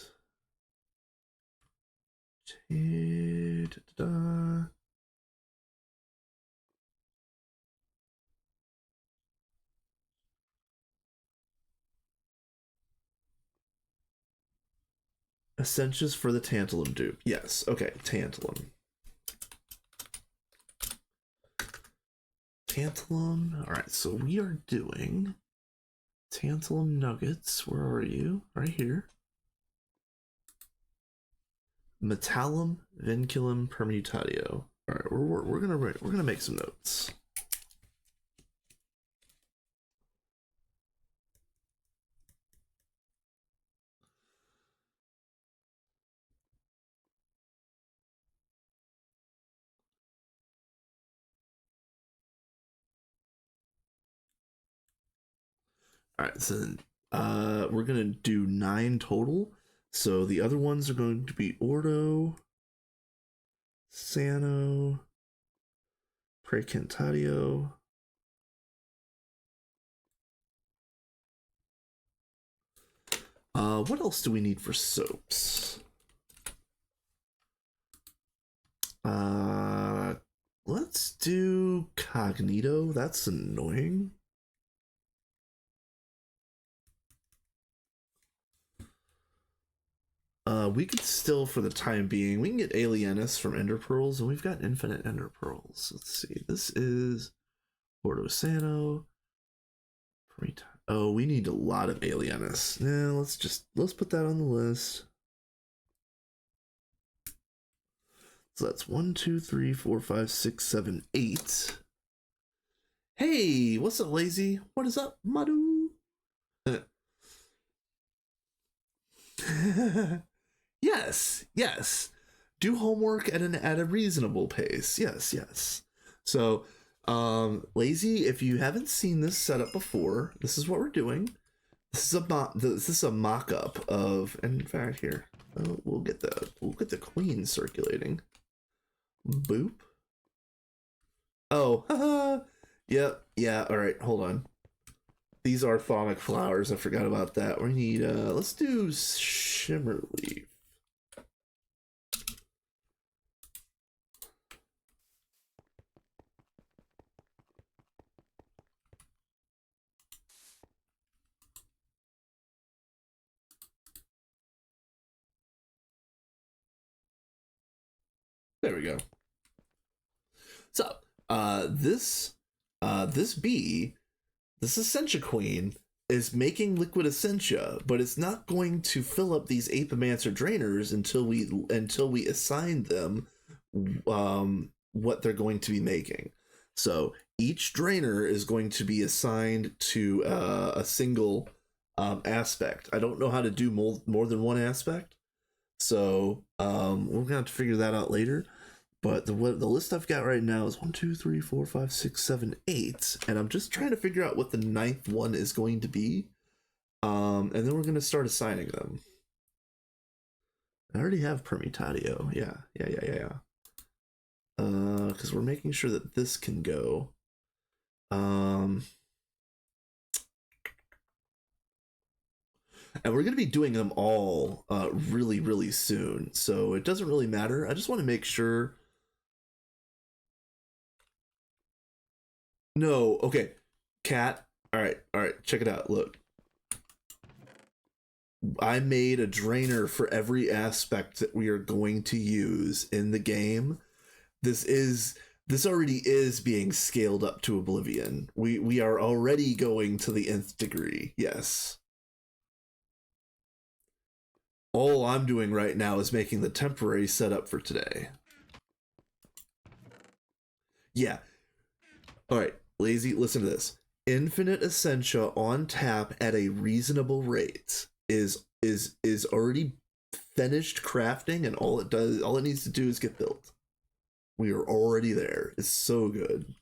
A: Essentials for the tantalum dupe. Yes. Okay. Tantalum. Tantalum. All right. So we are doing tantalum nuggets. Where are you? Right here. Metallum vinculum permutatio. All right. We're gonna make some notes. All right, so we're gonna do 9 total. So the other ones are going to be Ordo, Sano, Precantatio. What else do we need for soaps? Let's do Cognito. That's annoying. We could still, for the time being, we can get Alienus from Ender Pearls, and we've got infinite Ender Pearls. Let's see. This is Ordo Sano. Oh, we need a lot of Alienus. Now let's put that on the list. So that's 1, 2, 3, 4, 5, 6, 7, 8. Hey, what's up, Lazy? What is up, Madu? Yes. Do homework at a reasonable pace. Yes. So, Lazy, if you haven't seen this setup before, this is what we're doing. This is a mock-up of, and in fact, here we'll get the queen circulating. Boop. Oh, haha. Yep. Yeah. All right. Hold on. These are thaumic flowers. I forgot about that. We need. Let's do shimmer leaf. There we go. So, this bee, this essentia queen, is making liquid essentia, but it's not going to fill up these apomancer drainers until we assign them what they're going to be making. So each drainer is going to be assigned to a single aspect. I don't know how to do more than one aspect, so we're gonna have to figure that out later. But the list I've got right now is 1, 2, 3, 4, 5, 6, 7, 8, and I'm just trying to figure out what the 9th one is going to be. And then we're gonna start assigning them. I already have permutatio. Yeah. Because we're making sure that this can go. And we're going to be doing them all really, really soon. So it doesn't really matter. I just want to make sure. No, okay. Cat. All right. Check it out. Look. I made a drainer for every aspect that we are going to use in the game. This already is being scaled up to oblivion. We are already going to the nth degree. Yes. All I'm doing right now is making the temporary setup for today. Yeah. All right, lazy, listen to this. Infinite essentia on tap at a reasonable rate is already finished crafting, and all it needs to do is get built. We are already there. It's so good.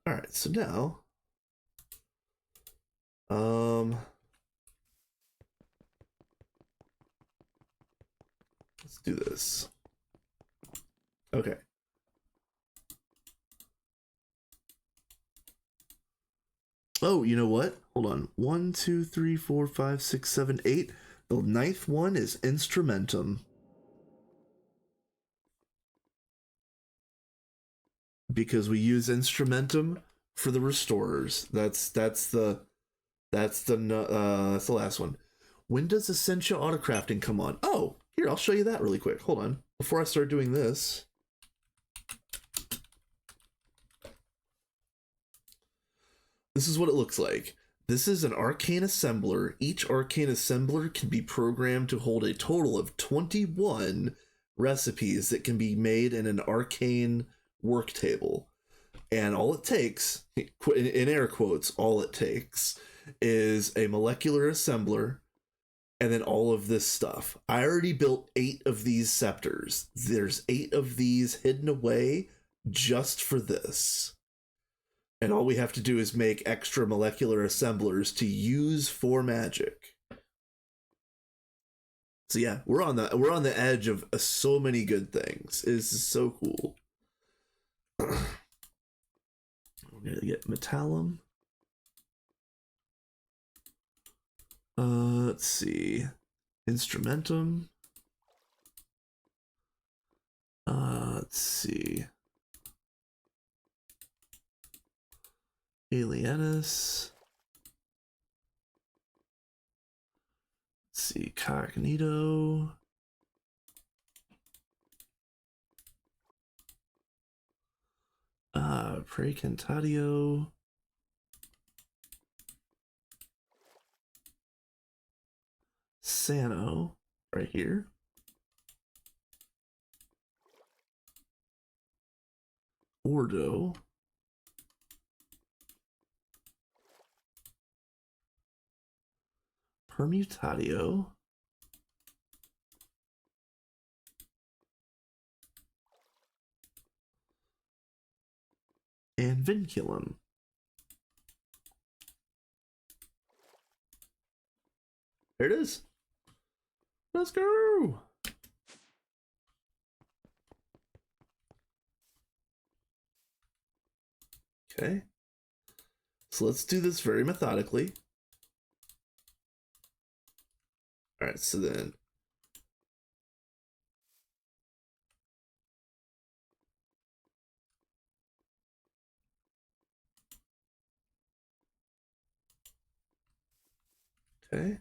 A: All right, so now let's do this. Okay. Oh, you know what? Hold on. 1, 2, 3, 4, 5, 6, 7, 8. The ninth one is instrumentum. Because we use instrumentum for the restorers. That's the last one. When does essentia autocrafting come on? Oh, here, I'll show you that really quick. Hold on. Before I start doing this. This is what it looks like. This is an arcane assembler. Each arcane assembler can be programmed to hold a total of 21 recipes that can be made in an arcane work table. And all it takes, in air quotes, all it takes is a molecular assembler and then all of this stuff. I already built 8 of these scepters. There's 8 of these hidden away just for this. And all we have to do is make extra molecular assemblers to use for magic. So yeah, we're on the edge of so many good things. This is so cool. We're gonna get metallum. Let's see, instrumentum. Let's see, alienus. Let's see, cognito. Precantatio. Sano, right here. Ordo. Permutatio. And vinculum. There it is. Let's go. Okay. So let's do this very methodically. All right, so then okay.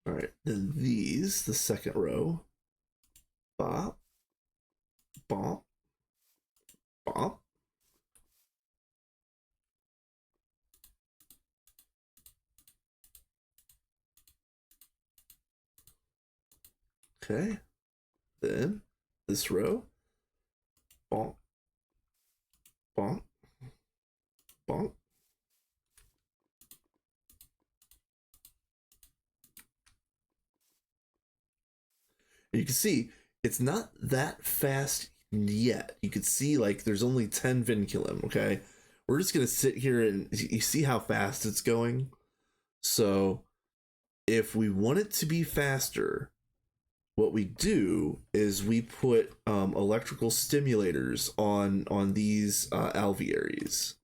A: All right, then these, the second row. Bop, bop, bop. Okay, then this row. Bonk, bonk, bonk. And you can see it's not that fast yet. You can see like there's only 10 vinculum, okay? We're just gonna sit here and you see how fast it's going. So if we want it to be faster, what we do is we put electrical stimulators on these alvearies.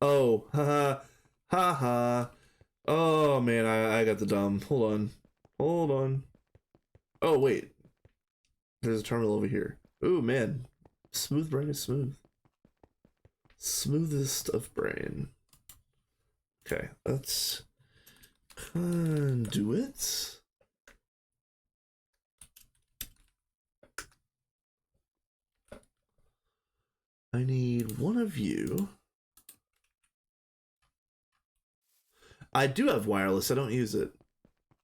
A: Oh, haha, haha. Oh man, I got the dumb. Hold on, hold on. Oh wait, there's a terminal over here. Oh man, smooth brain is smooth. Smoothest of brain. Okay, let's conduit. I need one of you. I do have wireless, I don't use it.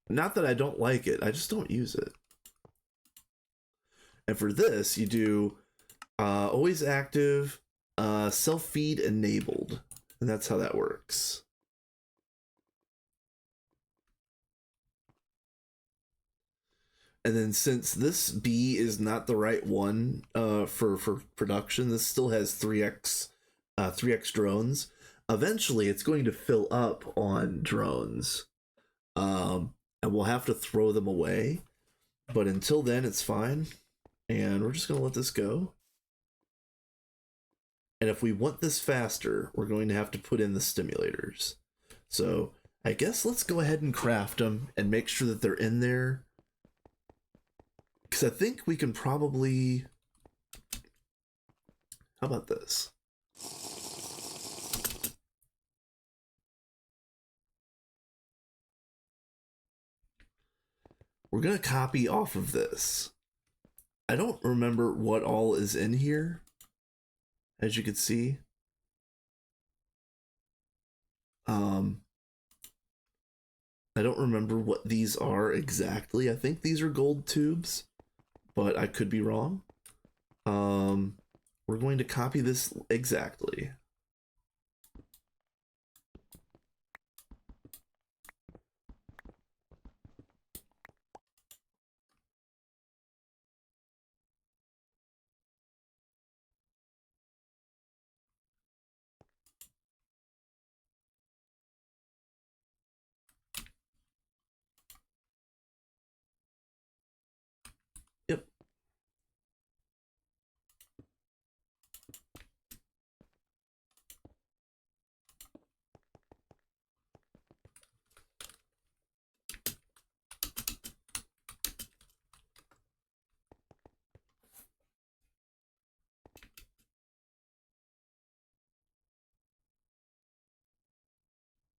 A: Not that I don't like it, I just don't use it. And for this, you do always active, self feed enabled. And that's how that works. And then since this B is not the right one for production, this still has 3x drones. Eventually, it's going to fill up on drones, and we'll have to throw them away. But until then, it's fine, and we're just gonna let this go. And if we want this faster, we're going to have to put in the stimulators. So I guess let's go ahead and craft them and make sure that they're in there. Because I think we can probably... How about this? We're going to copy off of this. I don't remember what all is in here, as you can see. I don't remember what these are exactly. I think these are gold tubes, but I could be wrong. We're going to copy this exactly. Yep.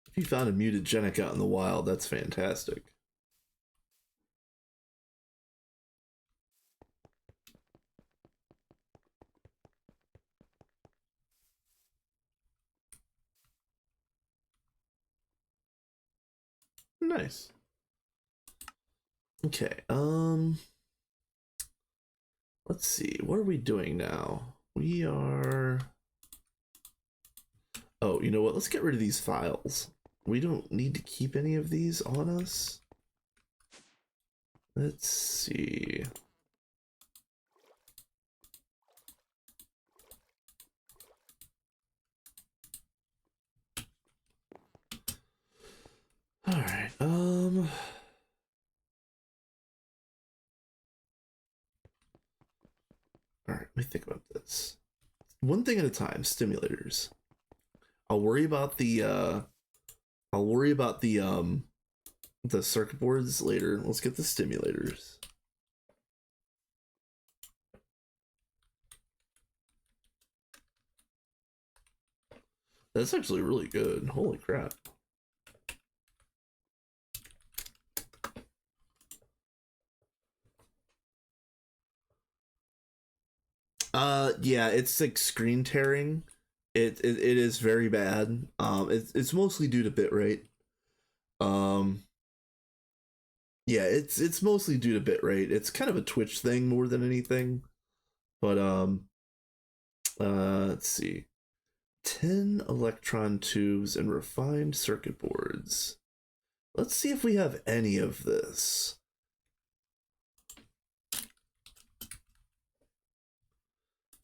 A: If you found a mutagenic out in the wild, that's fantastic. Nice. Okay, let's see, what are we doing now? We are... Oh, you know what? Let's get rid of these files. We don't need to keep any of these on us. Let's see. All right. All right. Let me think about this. One thing at a time. Stimulators. I'll worry about the. I'll worry about the circuit boards later. Let's get the stimulators. That's actually really good. Holy crap. Yeah, it's like screen tearing. It is very bad. It's mostly due to bitrate. Um, yeah, it's mostly due to bitrate. It's kind of a Twitch thing more than anything. But let's see. 10 electron tubes and refined circuit boards. Let's see if we have any of this.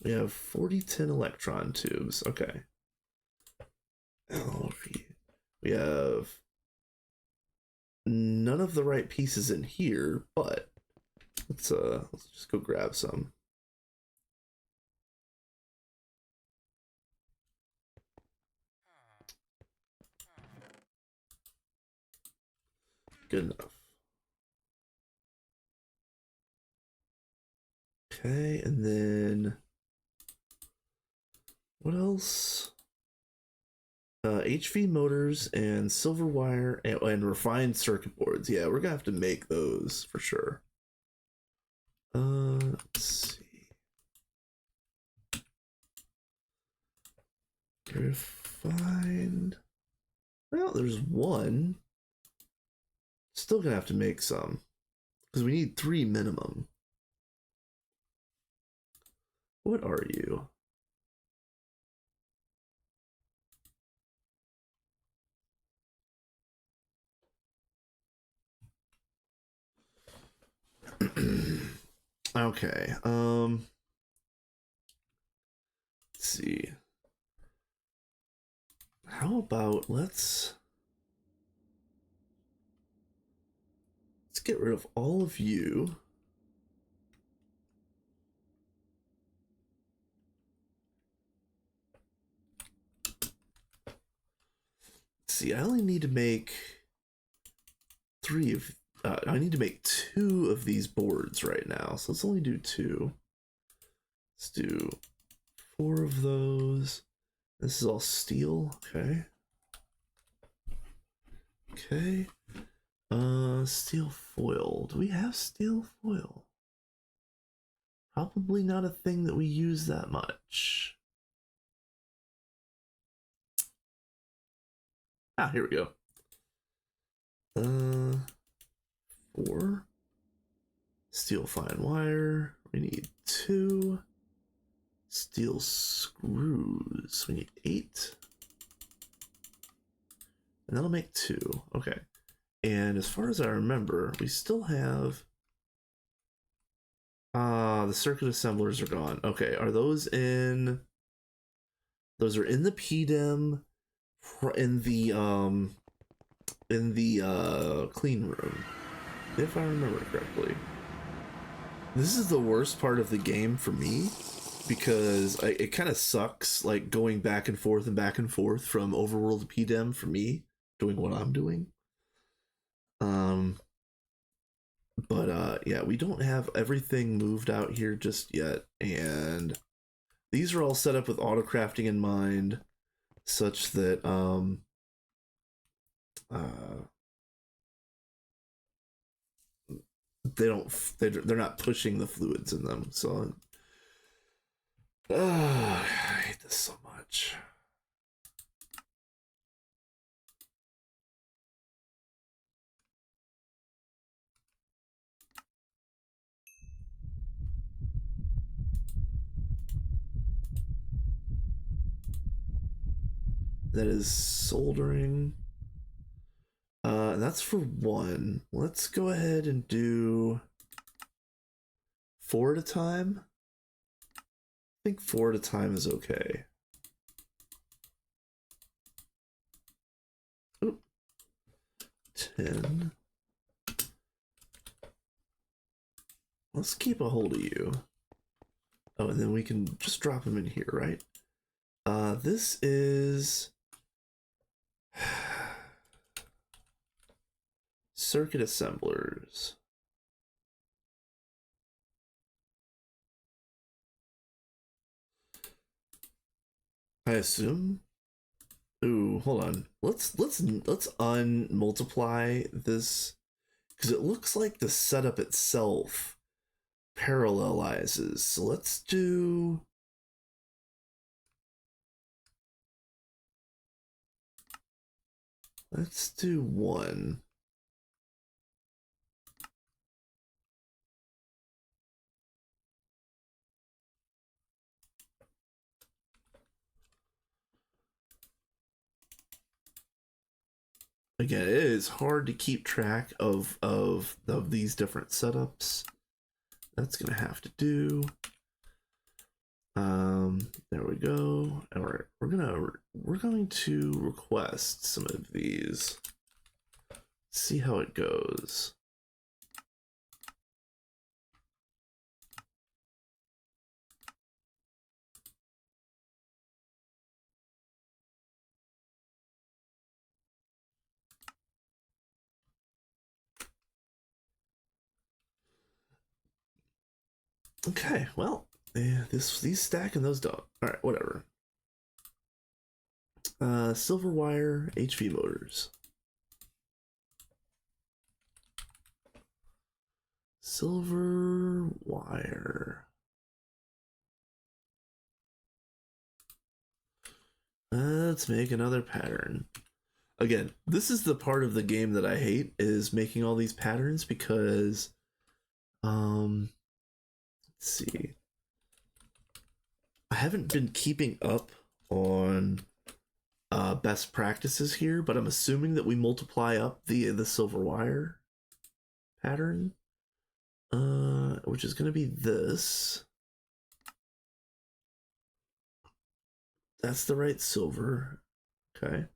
A: We have 40 10 electron tubes. Okay. We have none of the right pieces in here, but let's just go grab some. Good enough. Okay, and then what else? HV motors and silver wire and refined circuit boards. Yeah, we're gonna have to make those for sure. Let's see. Refined. Well, there's one. Still gonna have to make some because we need 3 minimum. What are you? Okay. Let's see. How about let's get rid of all of you. Let's see, I only need to make 3 of I need to make 2 of these boards right now. So let's only do 2. Let's do 4 of those. This is all steel. Okay. Okay. Steel foil. Do we have steel foil? Probably not a thing that we use that much. Ah, here we go. 4. Steel fine wire. We need 2. Steel screws. We need 8. And that'll make 2. Okay. And as far as I remember, we still have... the circuit assemblers are gone. Okay, are those in... Those are in the PDEM, in the clean room, if I remember correctly. This is the worst part of the game for me, because it kind of sucks, like, going back and forth from overworld to PDEM for me, doing what I'm doing. But yeah, we don't have everything moved out here just yet, and these are all set up with auto crafting in mind, such that they're not pushing the fluids in them. So I hate this so much. That is soldering. And that's for 1. Let's go ahead and do 4 at a time. I think 4 at a time is okay. Oop. 10. Let's keep a hold of you. Oh, and then we can just drop them in here, right? This is circuit assemblers. I assume. Ooh, hold on. Let's unmultiply this, because it looks like the setup itself parallelizes. So let's do... Let's do 1. Again, it is hard to keep track of these different setups. That's gonna have to do. There we go. And we're going to request some of these. See how it goes. Okay, well, these stack and those don't. All right, whatever. Silver wire HV motors. Silver wire. Let's make another pattern. Again, this is the part of the game that I hate, is making all these patterns, because let's see. I haven't been keeping up on best practices here, but I'm assuming that we multiply up the silver wire pattern, which is going to be this. That's the right silver. Okay.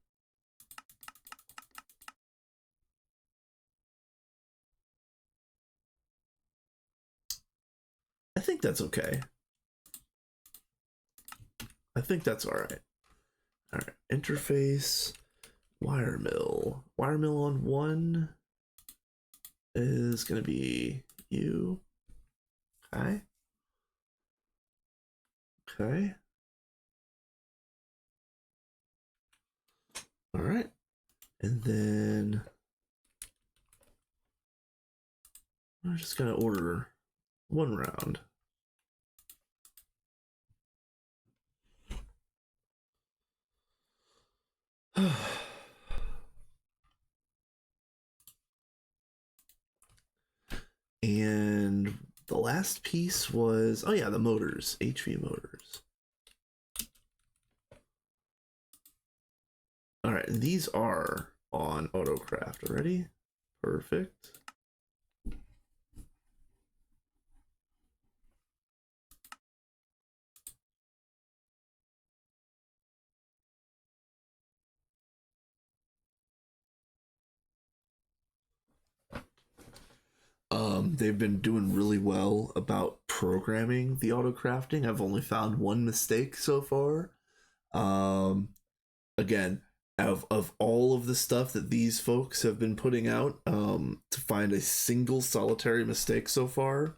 A: I think that's okay. I think that's all right. All right. Interface, wire mill. Wire mill on 1 is going to be you. Okay. Okay. All right. And then we're just going to order 1 round. And the last piece was, oh yeah, the motors, HV motors. All right, and these are on AutoCraft already. Perfect. They've been doing really well about programming the auto crafting. I've only found 1 mistake so far. Again, of all of the stuff that these folks have been putting out, to find a single solitary mistake so far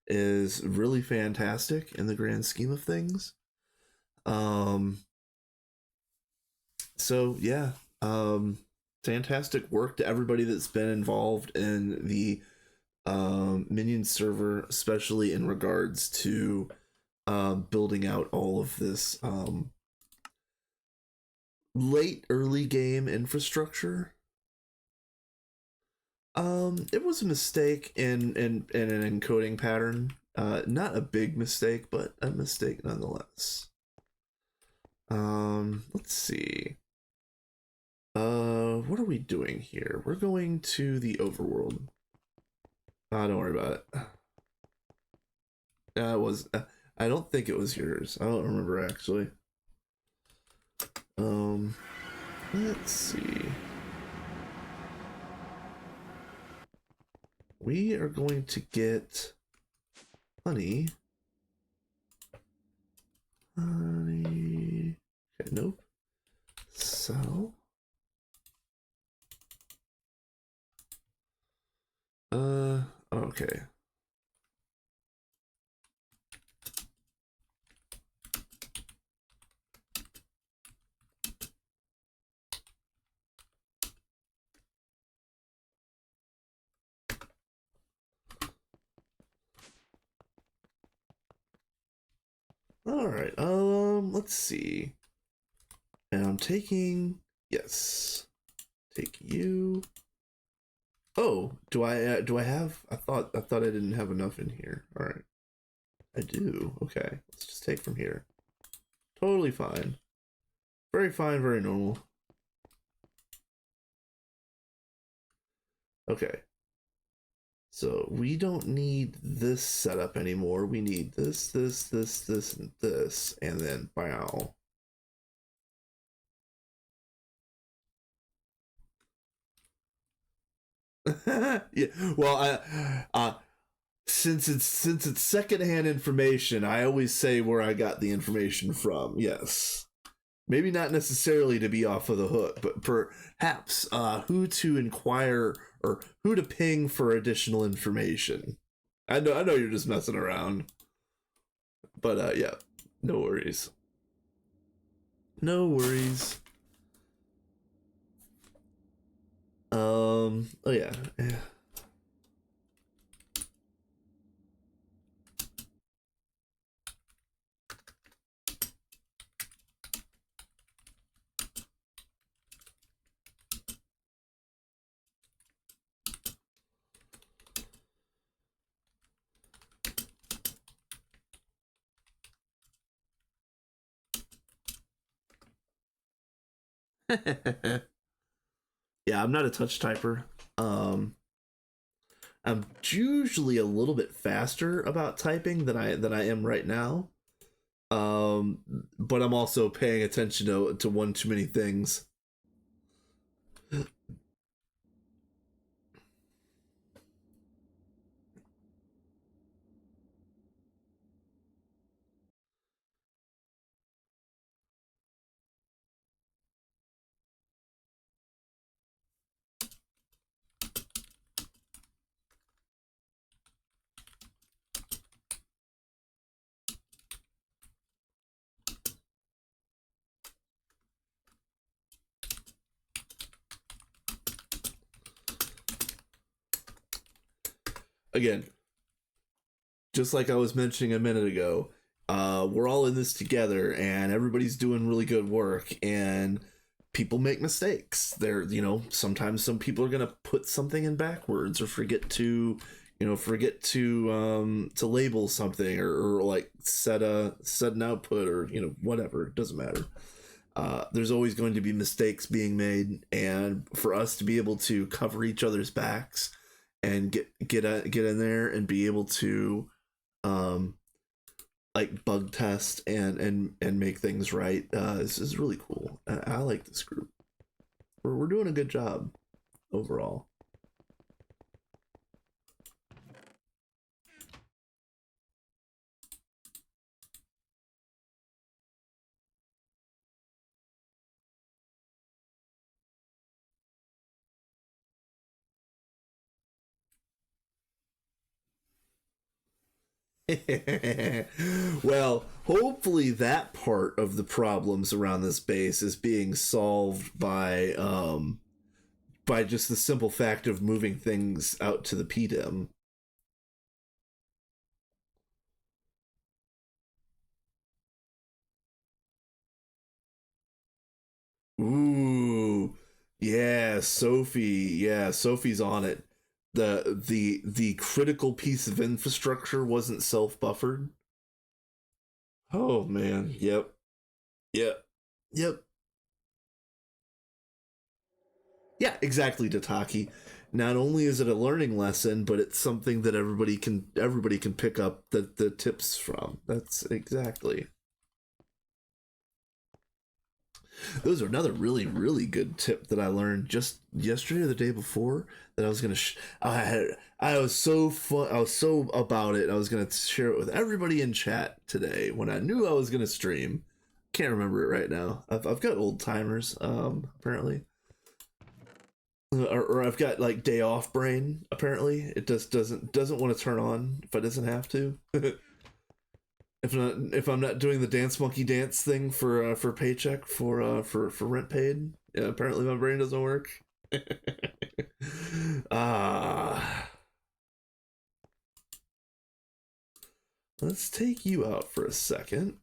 A: is really fantastic in the grand scheme of things. So yeah, fantastic work to everybody that's been involved in the Minion server, especially in regards to building out all of this late early game infrastructure. It was a mistake in an encoding pattern. Not a big mistake, but a mistake nonetheless. Let's see. What are we doing here? We're going to the overworld. Don't worry about it. It was. I don't think it was yours. I don't remember actually. Let's see. We are going to get honey. Honey. Okay, nope. So. Okay. All right. Let's see. And I'm taking, yes. Take you. Oh, do I have? I thought I didn't have enough in here. All right. I do. Okay. Let's just take from here. Totally fine. Very fine, very normal. Okay. So we don't need this setup anymore. We need this, this, and this, and then bow. Yeah. Well, since it's secondhand information, I always say where I got the information from. Yes. Maybe not necessarily to be off of the hook, but perhaps who to inquire or who to ping for additional information. I know you're just messing around. But yeah, no worries. No worries. Oh yeah. Yeah, I'm not a touch typer. Um, I'm usually a little bit faster about typing than I am right now. But I'm also paying attention to one too many things. Again, just like I was mentioning a minute ago, we're all in this together, and everybody's doing really good work, and people make mistakes. Sometimes some people are gonna put something in backwards or forget to label something, or like set an output, or whatever. It doesn't matter. There's always going to be mistakes being made, and for us to be able to cover each other's backs and get in there and be able to um like bug test and make things right, is really cool. I like this group. We're doing a good job overall. Well, hopefully that part of the problems around this base is being solved by just the simple fact of moving things out to the PDM. Ooh, yeah, Sophie. Yeah, Sophie's on it. The critical piece of infrastructure wasn't self buffered. Oh man. Yep. Yep. Yep. Yeah, exactly, Tataki. Not only is it a learning lesson, but it's something that everybody can pick up the tips from. That's exactly. Those are another really really good tip that I learned just yesterday or the day before, that I was gonna. I was so fun. I was so about it. I was gonna share it with everybody in chat today when I knew I was gonna stream. Can't remember it right now. I've got old timers apparently, or I've got like day off brain. Apparently, it just doesn't want to turn on if it doesn't have to. If I'm not doing the dance monkey dance thing for paycheck, for rent paid, yeah, apparently my brain doesn't work. Ah, let's take you out for a second.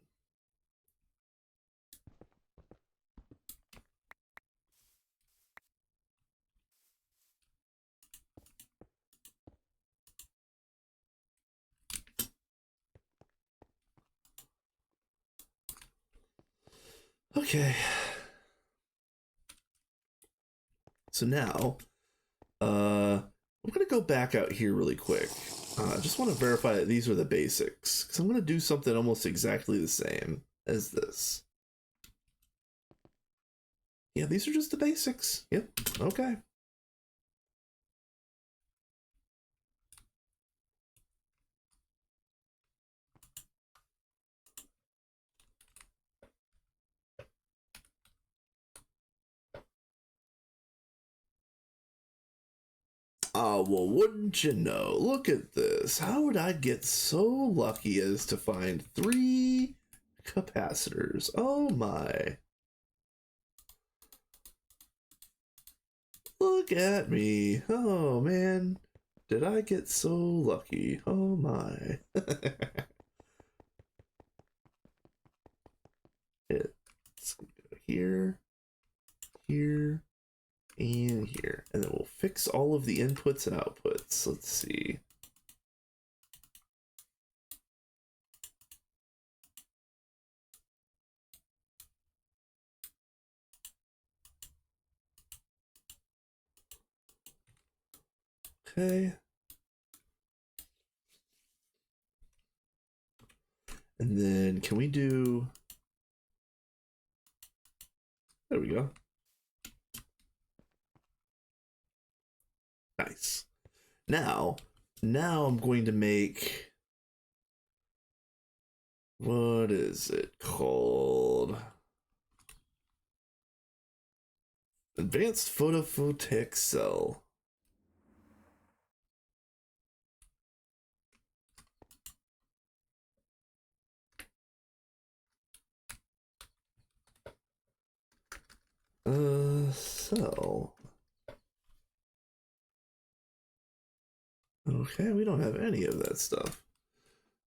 A: Okay, so now I'm gonna go back out here really quick. I just want to verify that these are the basics, because I'm gonna do something almost exactly the same as this. Yeah, these are just the basics. Yep. Okay. Ah, well, wouldn't you know? Look at this. How would I get so lucky as to find 3 capacitors? Oh my. Look at me. Oh man. Did I get so lucky? Oh my. It's here, here, and here. And then we'll fix all of the inputs and outputs. Let's see. Okay. And then can we do... There we go. Nice. Now I'm going to make... What is it called? Advanced photovoltaic cell. Cell. Okay, we don't have any of that stuff.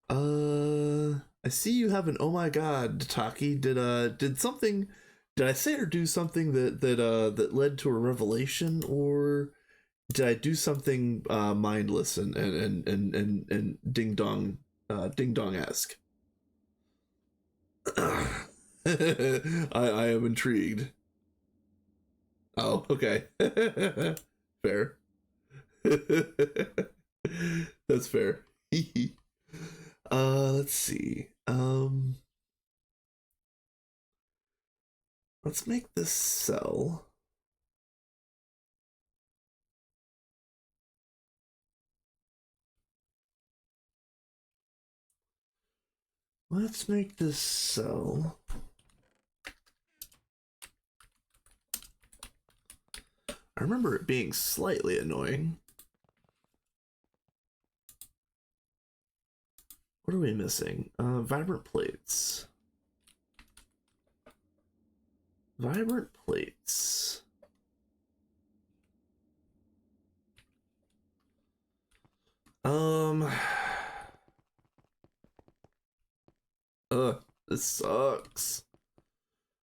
A: I see you have an oh my god, Taki. Did something, did I say or do something that led to a revelation, or did I do something mindless and ding dong esque? I am intrigued. Oh, okay. Fair. That's fair. Let's see. Let's make this cell. Let's make this cell. I remember it being slightly annoying. What are we missing? Vibrant plates. Vibrant plates. This sucks.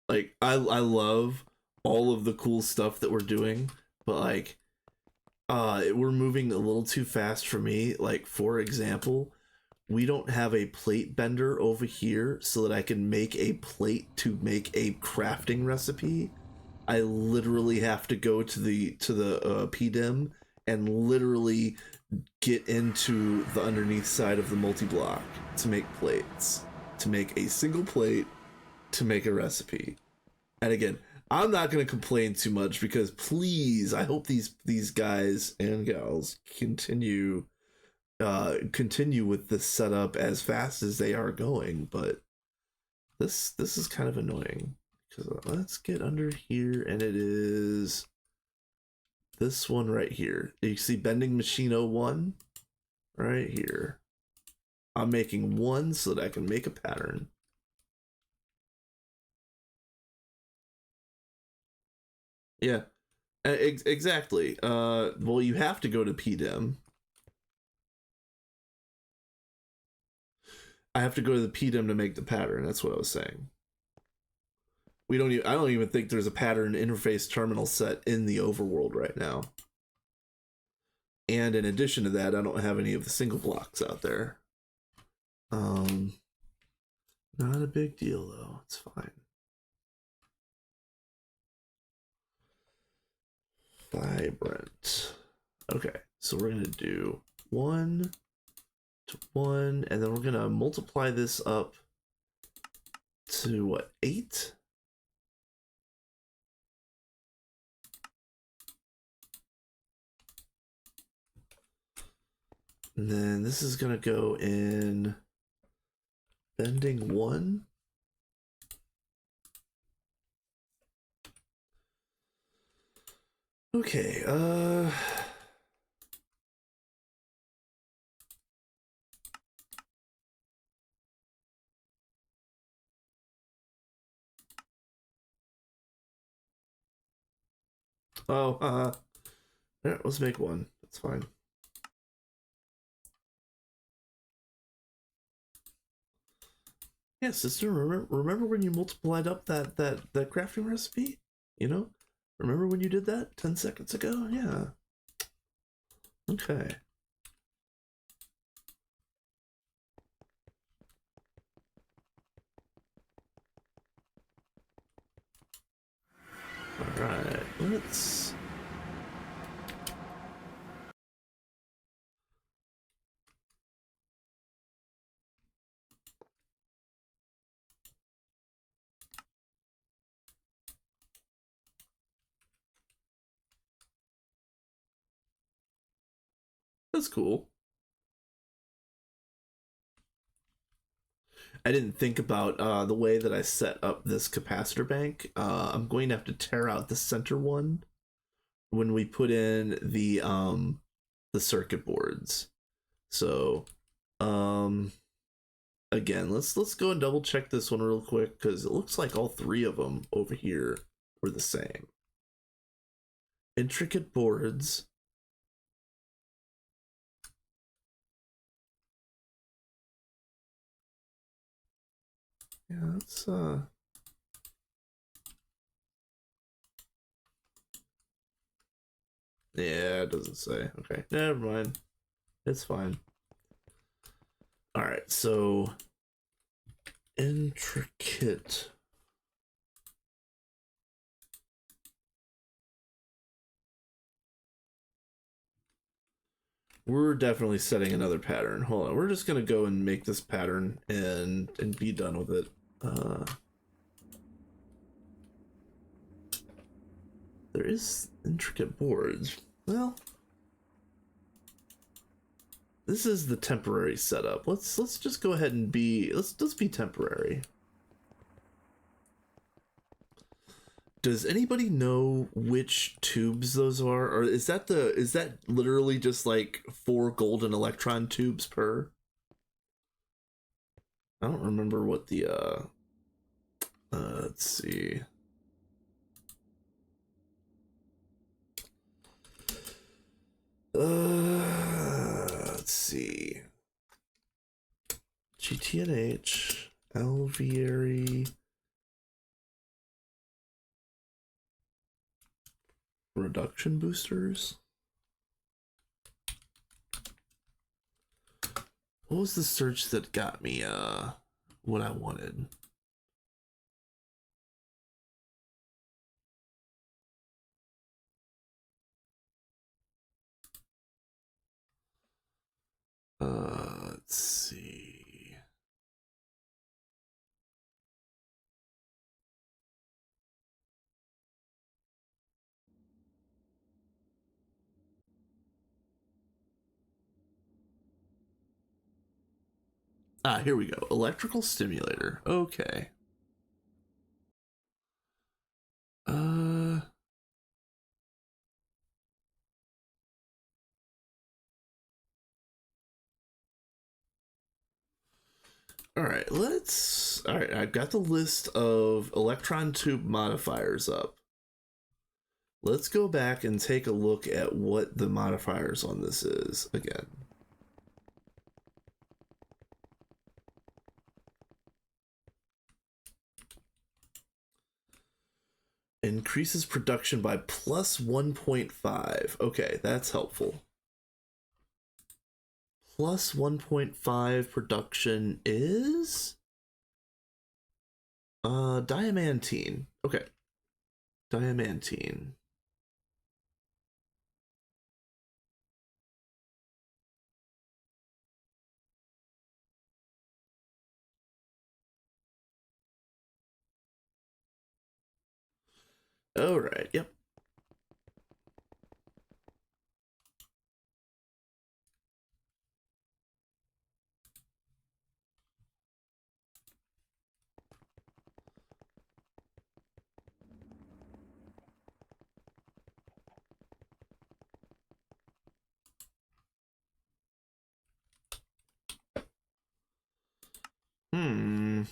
A: Like, I love all of the cool stuff that we're doing, but like, we're moving a little too fast for me. Like, for example, we don't have a plate bender over here so that I can make a plate to make a crafting recipe. I literally have to go to the PDIM and literally get into the underneath side of the multi-block to make plates, to make a single plate, to make a recipe. And again, I'm not going to complain too much because please, I hope these guys and gals continue with this setup as fast as they are going, but this is kind of annoying. Because let's get under here, and it is this one right here. You see bending machine 01 right here. I'm making one so that I can make a pattern. Yeah, exactly. Well, you have to go to PDIM. I have to go to the PDIM to make the pattern. That's what I was saying. I don't even think there's a pattern interface terminal set in the overworld right now. And in addition to that, I don't have any of the single blocks out there. Not a big deal though. It's fine. Vibrant. Okay, so we're gonna do 1 to 1, and then we're gonna multiply this up to what, 8? And then this is gonna go in bending 1. Okay, Oh, yeah, let's make one. That's fine. Yeah, sister, remember when you multiplied up that crafting recipe? You know? Remember when you did that 10 seconds ago? Yeah. Okay. Alright, let's... That's cool. I didn't think about the way that I set up this capacitor bank. I'm going to have to tear out the center one when we put in the circuit boards. So, um, again, let's go and double check this one real quick because it looks like all three of them over here were the same. Intricate boards. Yeah, it's yeah, it doesn't say. Okay, never mind. It's fine. All right, so intricate. We're definitely setting another pattern. Hold on, we're just gonna go and make this pattern and be done with it. There is intricate boards. Well, this is the temporary setup. Let's just go ahead and be let's be temporary. Does anybody know which tubes those are, or is that literally just like 4 golden electron tubes per? I don't remember what the let's see. Let's see. GTNH, alveary, reduction boosters. What was the search that got me what I wanted? Let's see. Ah, here we go. Electrical stimulator. Okay. Uh all right, all right, I've got the list of electron tube modifiers up. Let's go back and take a look at what the modifiers on this is again. Increases production by plus 1.5. Okay, that's helpful. Plus 1.5 production is diamantine. Okay. Diamantine. All right. Yep. Hmm.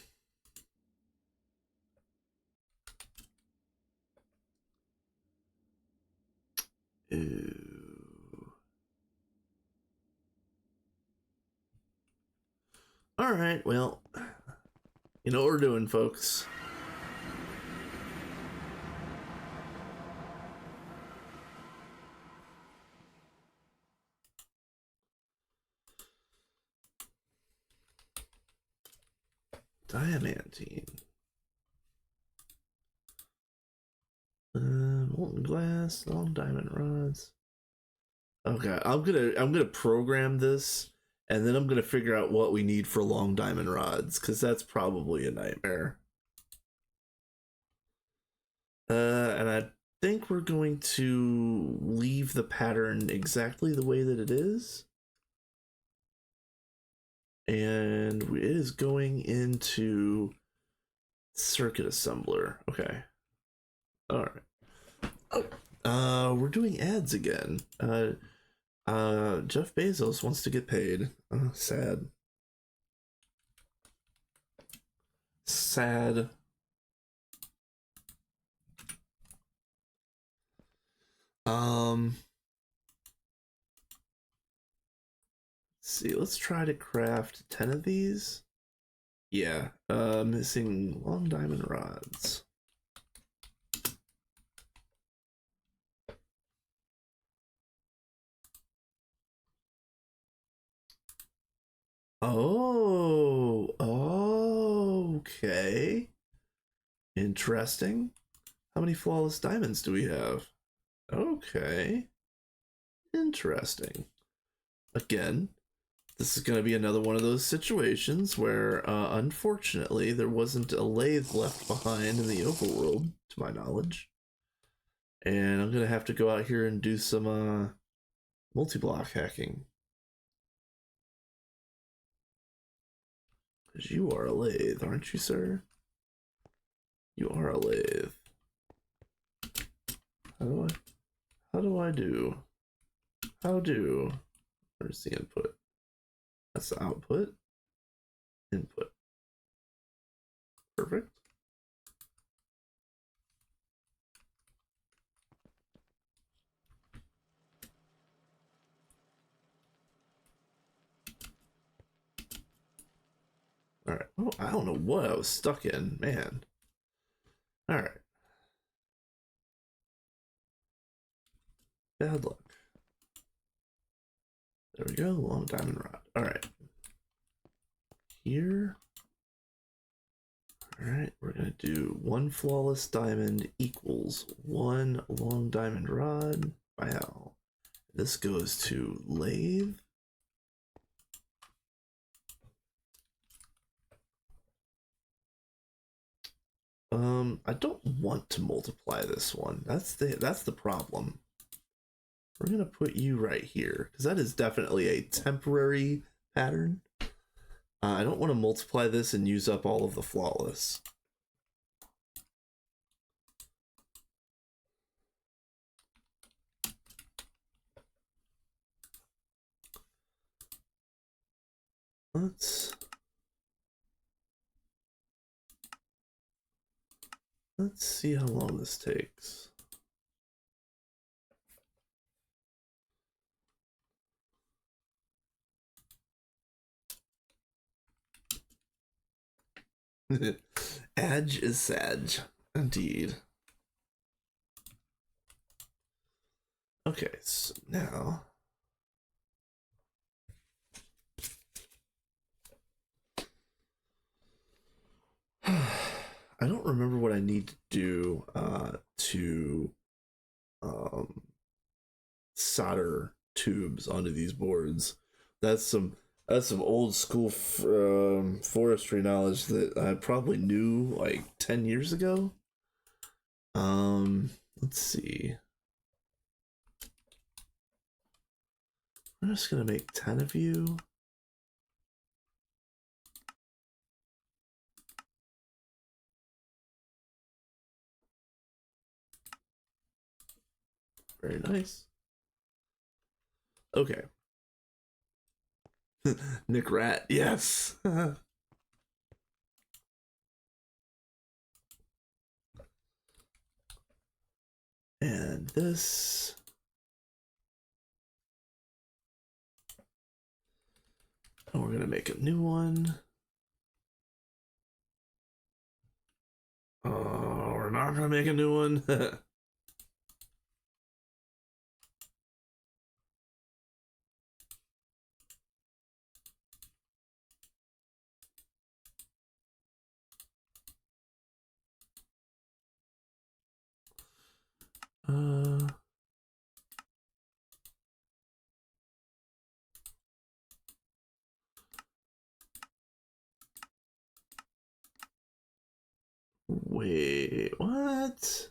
A: Ooh. All right, well, you know what we're doing, folks. Diamantine. Molten glass, long diamond rods. Okay, I'm gonna program this, and then I'm gonna figure out what we need for long diamond rods, because that's probably a nightmare. And I think we're going to leave the pattern exactly the way that it is. And it is going into circuit assembler. Okay. All right. Oh, we're doing ads again. Jeff Bezos wants to get paid. Sad. Sad. Let's see. Let's try to craft 10 of these. Yeah. Missing long diamond rods. Oh, okay. Interesting. How many flawless diamonds do we have? Okay. Interesting. Again, this is going to be another one of those situations where, unfortunately, there wasn't a lathe left behind in the overworld, to my knowledge. And I'm going to have to go out here and do some multi-block hacking. Because you are a lathe, aren't you, sir? You are a lathe. How do I do? How do? Where's the input? That's the output. Input. Perfect. All right. Oh, I don't know what I was stuck in, man. All right. Bad luck. There we go. Long diamond rod. All right. Here. All right. We're gonna do one flawless diamond equals one long diamond rod. Wow. This goes to lathe. I don't want to multiply this one. That's the problem. We're gonna put you right here because that is definitely a temporary pattern. I don't want to multiply this and use up all of the flawless. Let's see how long this takes. Edge is Sag, indeed. Okay, so now I don't remember what I need to do to solder tubes onto these boards. That's some old school forestry knowledge that I probably knew like 10 years ago. Let's see. I'm just gonna make 10 of you. Very nice. Okay. Nick Rat, yes. And this And we're gonna make a new one. Oh, we're not gonna make a new one. uh, wait, what?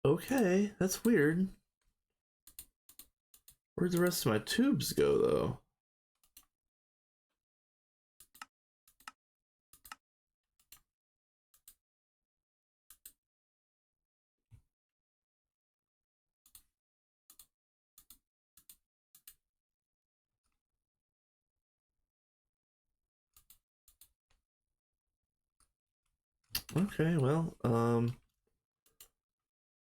A: Okay, that's weird. Where'd the rest of my tubes go, though? Okay, well,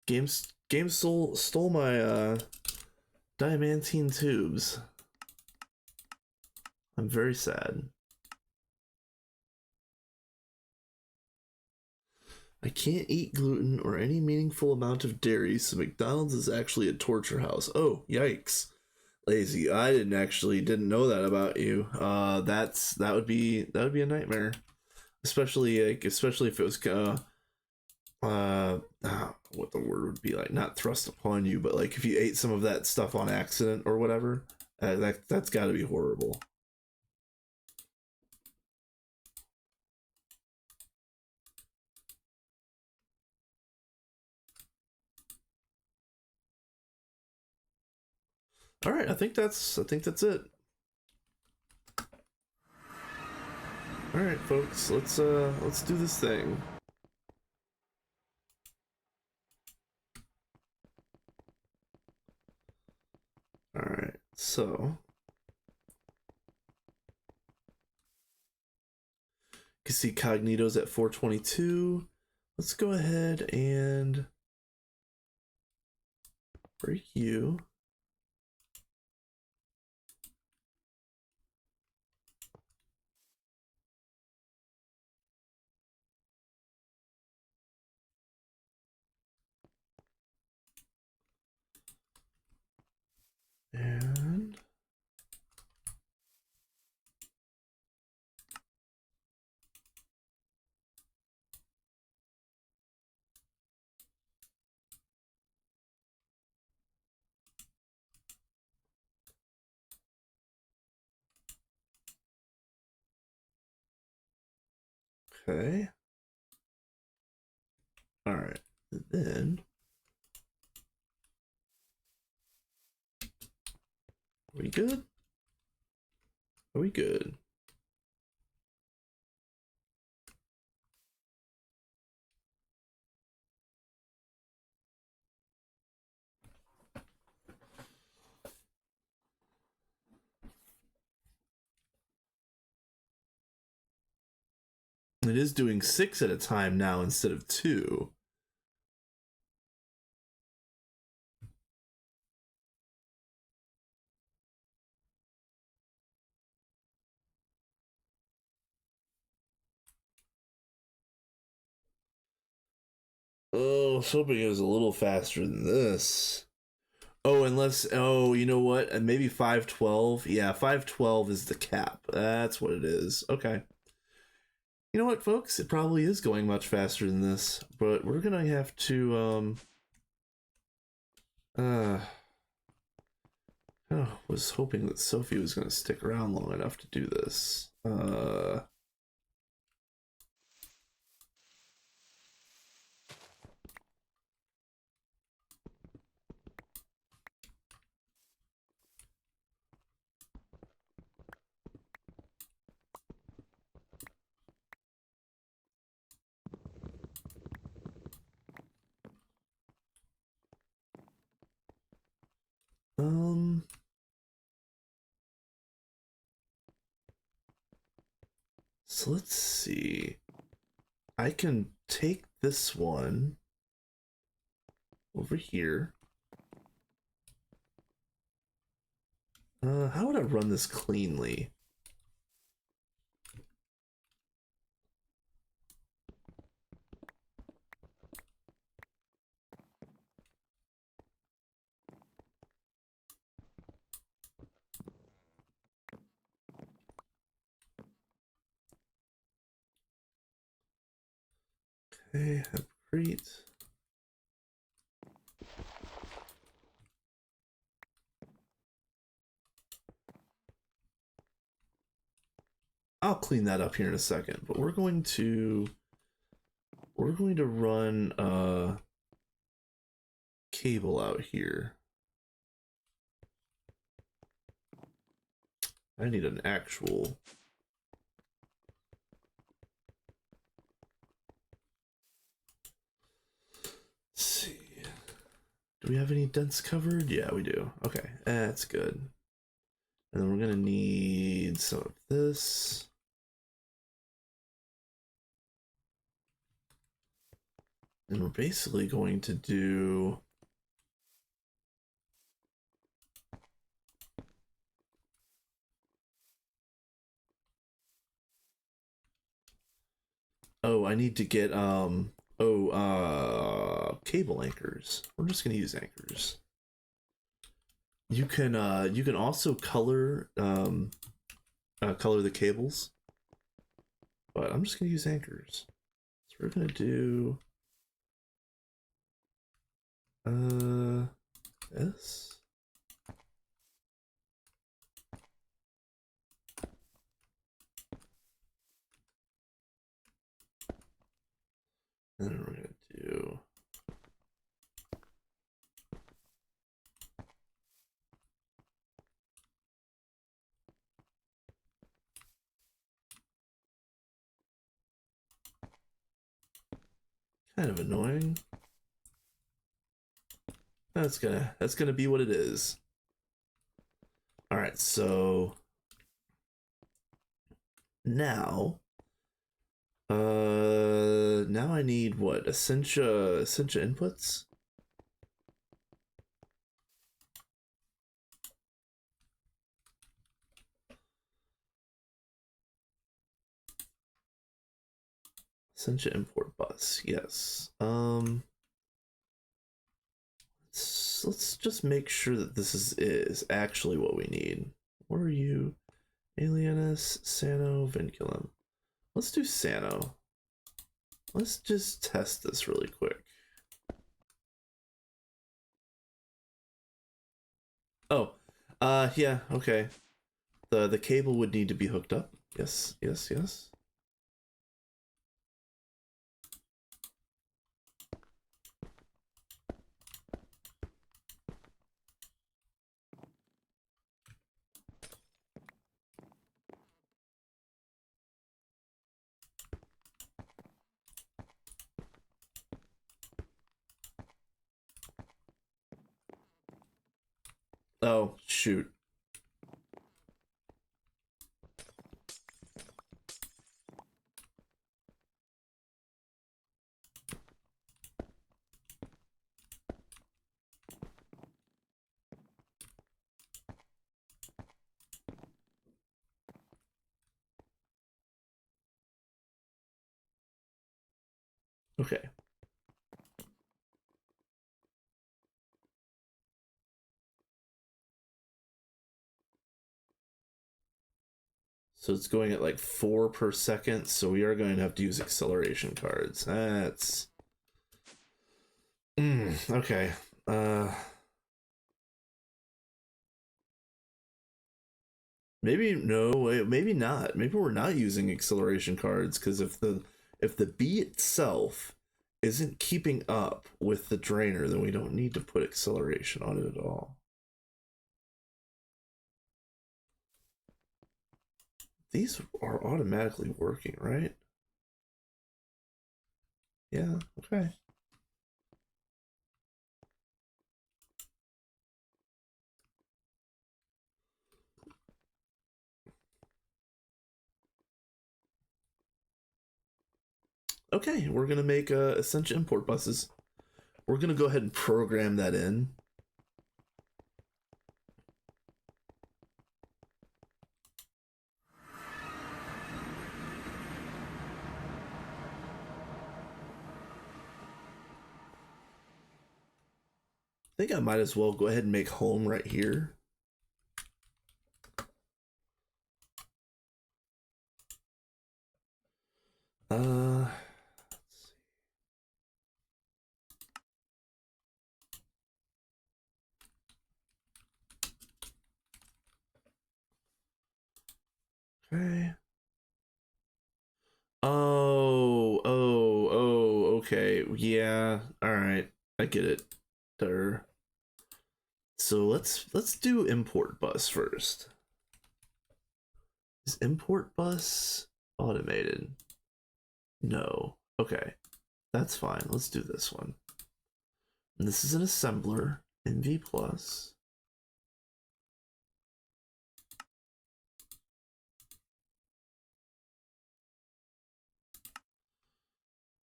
A: games stole my diamantine tubes. I'm very sad. I can't eat gluten or any meaningful amount of dairy, so McDonald's is actually a torture house. Oh, yikes. Lazy. I didn't know that about you. That would be a nightmare. Especially if it was what the word would be like, not thrust upon you, but like if you ate some of that stuff on accident or whatever. That's got to be horrible. All right, I think that's it. All right, folks, let's do this thing. All right, so you can see Cognito's at 422. Let's go ahead and break you. And okay. All right. And then are we good? Are we good? It is doing 6 at a time now instead of 2. Oh, I was hoping it was a little faster than this. Oh, unless, oh, you know what? Maybe 512. Yeah, 512 is the cap. That's what it is. Okay. You know what, folks? It probably is going much faster than this, but we're gonna have to uh I was hoping that Sophie was gonna stick around long enough to do this. Um So let's see. I can take this one over here. How would I run this cleanly? Okay, Hempcrete. I'll clean that up here in a second, but we're going to run a cable out here. I need an actual. Let's see. Do we have any dents covered? Yeah, we do. Okay, that's good. And then we're gonna need some of this. And we're basically going to do oh, I need to get cable anchors. We're just gonna use anchors. You can also color color the cables, but I'm just gonna use anchors. So we're gonna do this. And then we're gonna do kind of annoying. That's gonna be what it is. All right, so now now I need what? Essentia inputs? Essentia import bus. Yes. Let's just make sure that this is actually what we need. Where are you? Alienus, Sano, Vinculum. Let's do Sano. Let's just test this really quick. Oh, yeah, okay. The cable would need to be hooked up. Yes, yes, yes. Oh, shoot. Okay. So it's going at like 4 per second, so we are going to have to use acceleration cards. That's... okay. Maybe no, wait, maybe not. Maybe we're not using acceleration cards because if the bee itself isn't keeping up with the drainer, then we don't need to put acceleration on it at all. These are automatically working, right? Yeah, okay. Okay, we're gonna make essentia import buses. We're gonna go ahead and program that in. I think I might as well go ahead and make home right here. Let's see. Okay. Okay. Yeah. All right. I get it. There. So let's do import bus first. Is import bus automated? No. Okay. That's fine. Let's do this one. And this is an assembler in V+.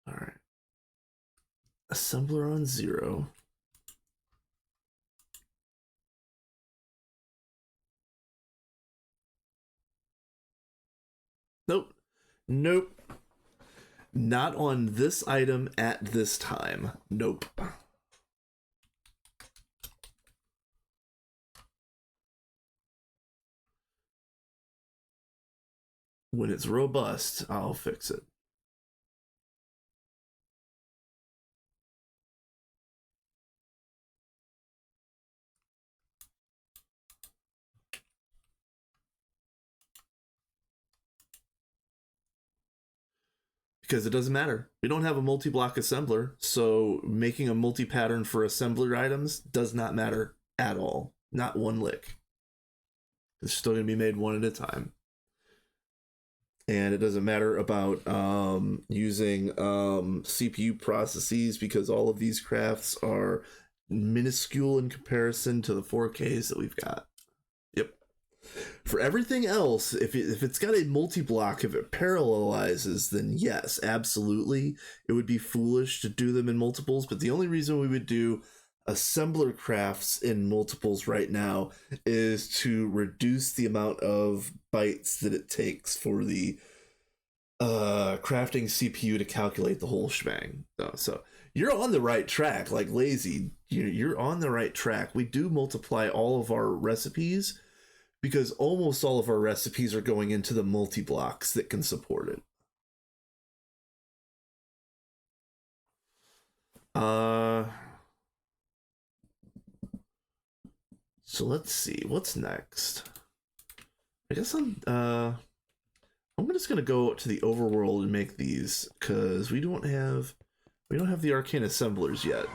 A: All right. Assembler on 0. Nope. Nope. Not on this item at this time. Nope. When it's robust, I'll fix it. Because it doesn't matter. We don't have a multi-block assembler, so making a multi-pattern for assembler items does not matter at all. Not one lick. It's still going to be made one at a time. And it doesn't matter about using CPU processes, because all of these crafts are minuscule in comparison to the 4Ks that we've got. Yep. For everything else, if it's got a multi-block, if it parallelizes, then yes, absolutely. It would be foolish to do them in multiples, but the only reason we would do assembler crafts in multiples right now is to reduce the amount of bytes that it takes for the crafting CPU to calculate the whole shebang. So you're on the right track, like Lazy. You're on the right track. We do multiply all of our recipes because almost all of our recipes are going into the multi-blocks that can support it. So let's see, what's next? I guess I'm just gonna go to the overworld and make these, because we don't have the arcane assemblers yet.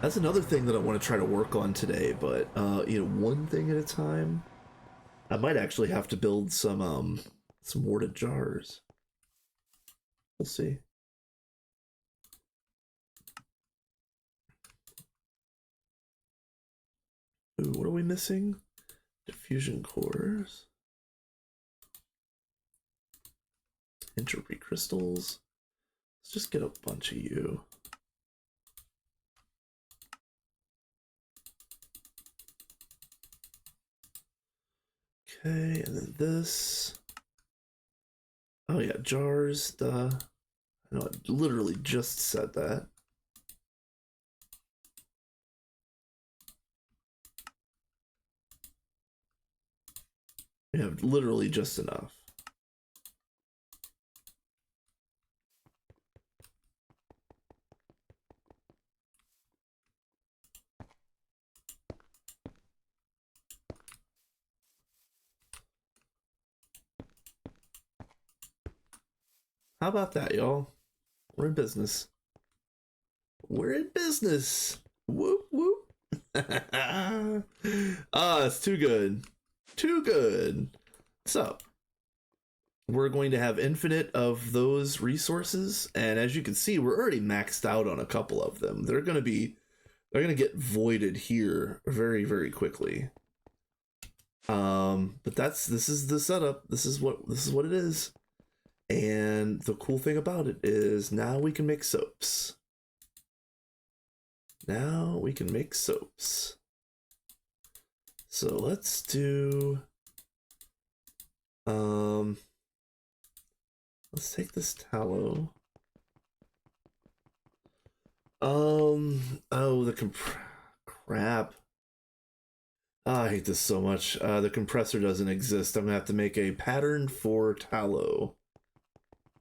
A: That's another thing that I want to try to work on today, but one thing at a time. I might actually have to build some warded jars. We'll see. Ooh, what are we missing? Diffusion cores. Entropy crystals. Let's just get a bunch of you. Okay, and then this. Oh yeah, jars. I know, I literally just said that. We have literally just enough. How about that, y'all? We're in business. We're in business. Whoop, whoop. It's too good. Too good. So, we're going to have infinite of those resources, and as you can see, we're already maxed out on a couple of them. They're going to get voided here very, very quickly. But this is the setup. This is what it is. And the cool thing about it is now we can make soaps. Now we can make soaps. So let's do, let's take this tallow. Oh, crap. Oh, I hate this so much. The compressor doesn't exist. I'm gonna have to make a pattern for tallow.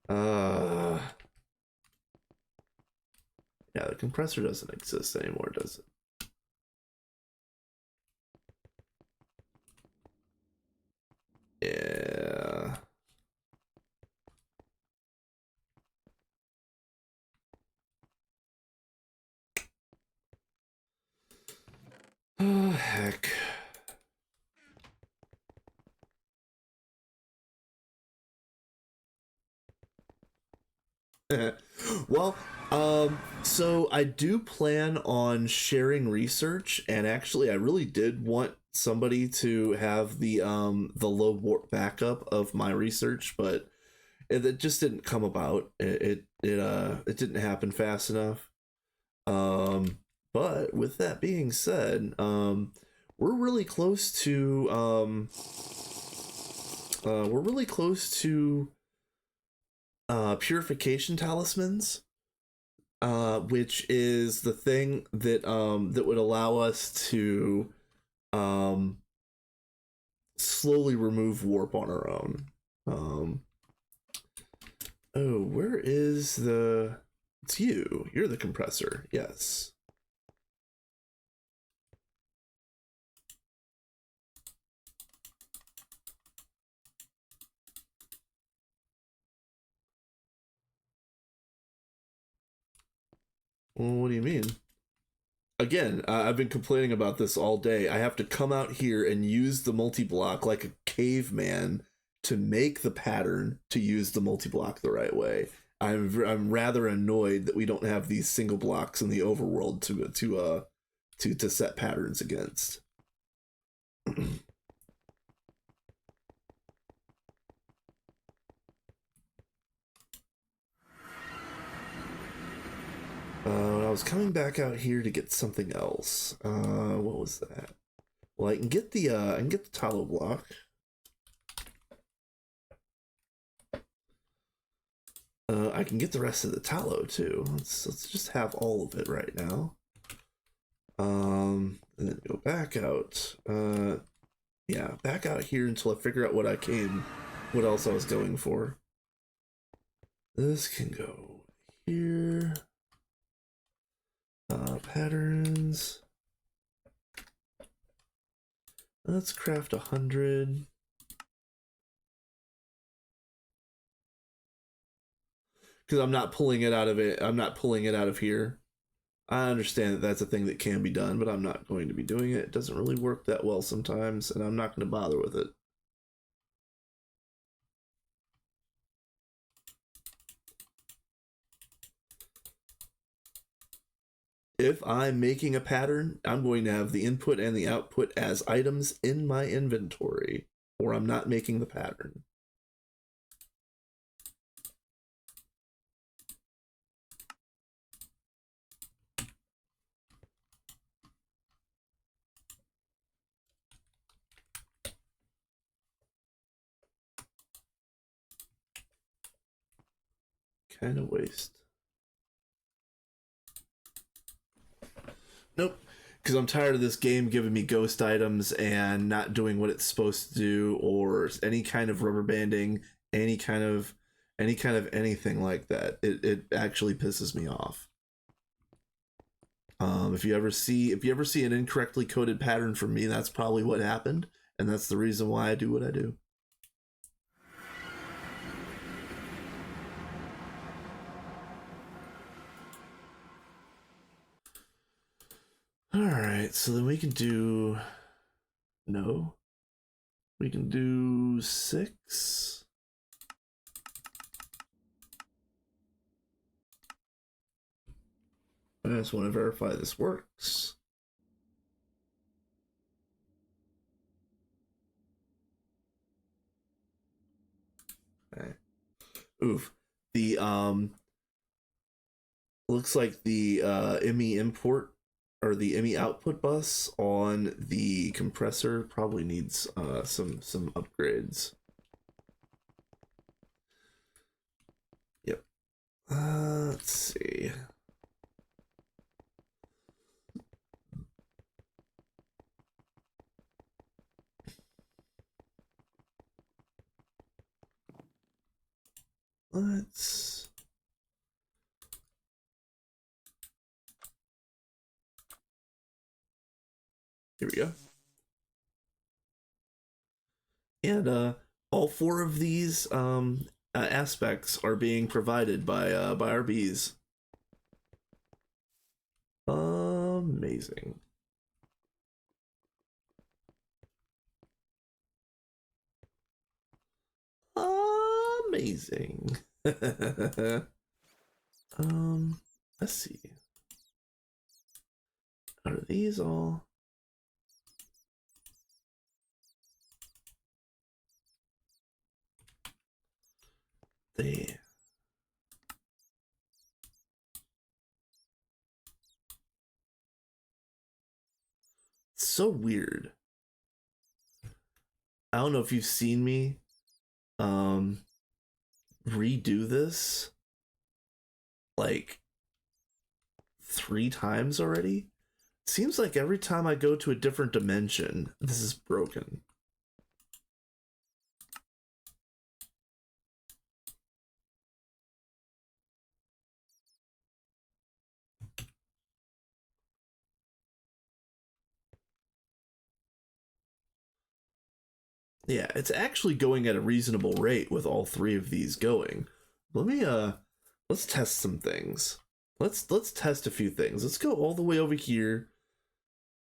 A: Yeah, the compressor doesn't exist anymore, does it? Yeah. Oh, heck. Well, so I do plan on sharing research, and actually, I really did want somebody to have the low warp backup of my research, but it just didn't come about. It didn't happen fast enough. Um, but with that being said, we're really close to we're really close to purification talismans, which is the thing that would allow us to um, slowly remove warp on our own. Oh, where is the? It's you. You're the compressor. Yes. Well, what do you mean? Again, I've been complaining about this all day. I have to come out here and use the multi-block like a caveman to make the pattern to use the multi-block the right way. I'm rather annoyed that we don't have these single blocks in the overworld to set patterns against. I was coming back out here to get something else. What was that? Well, I can get the tallow block. I can get the rest of the tallow too. Let's just have all of it right now. And then go back out. Yeah, back out here until I figure out what else I was going for. This can go here. Patterns. Let's craft 100. Because I'm not pulling it out of it. I'm not pulling it out of here. I understand that that's a thing that can be done, but I'm not going to be doing it. It doesn't really work that well sometimes, and I'm not going to bother with it. If I'm making a pattern, I'm going to have the input and the output as items in my inventory, or I'm not making the pattern. Kind of waste. Nope. Because I'm tired of this game giving me ghost items and not doing what it's supposed to do, or any kind of rubber banding, any kind of anything like that. It actually pisses me off. If you ever see an incorrectly coded pattern from me, that's probably what happened, and that's the reason why I do what I do. All right, so then we can do no. We can do 6. I just want to verify this works. Okay. Oof. The looks like the ME import or the ME output bus on the compressor probably needs some upgrades. Yep. Let's see. Let's Here we go. And all four of these aspects are being provided by our bees. Amazing. Amazing. Let's see. Are these all? They. So weird. I don't know if you've seen me redo this like 3 times already. Seems like every time I go to a different dimension, this is broken. Yeah, it's actually going at a reasonable rate with all three of these going. Let me let's test some things. Let's test a few things. Let's go all the way over here.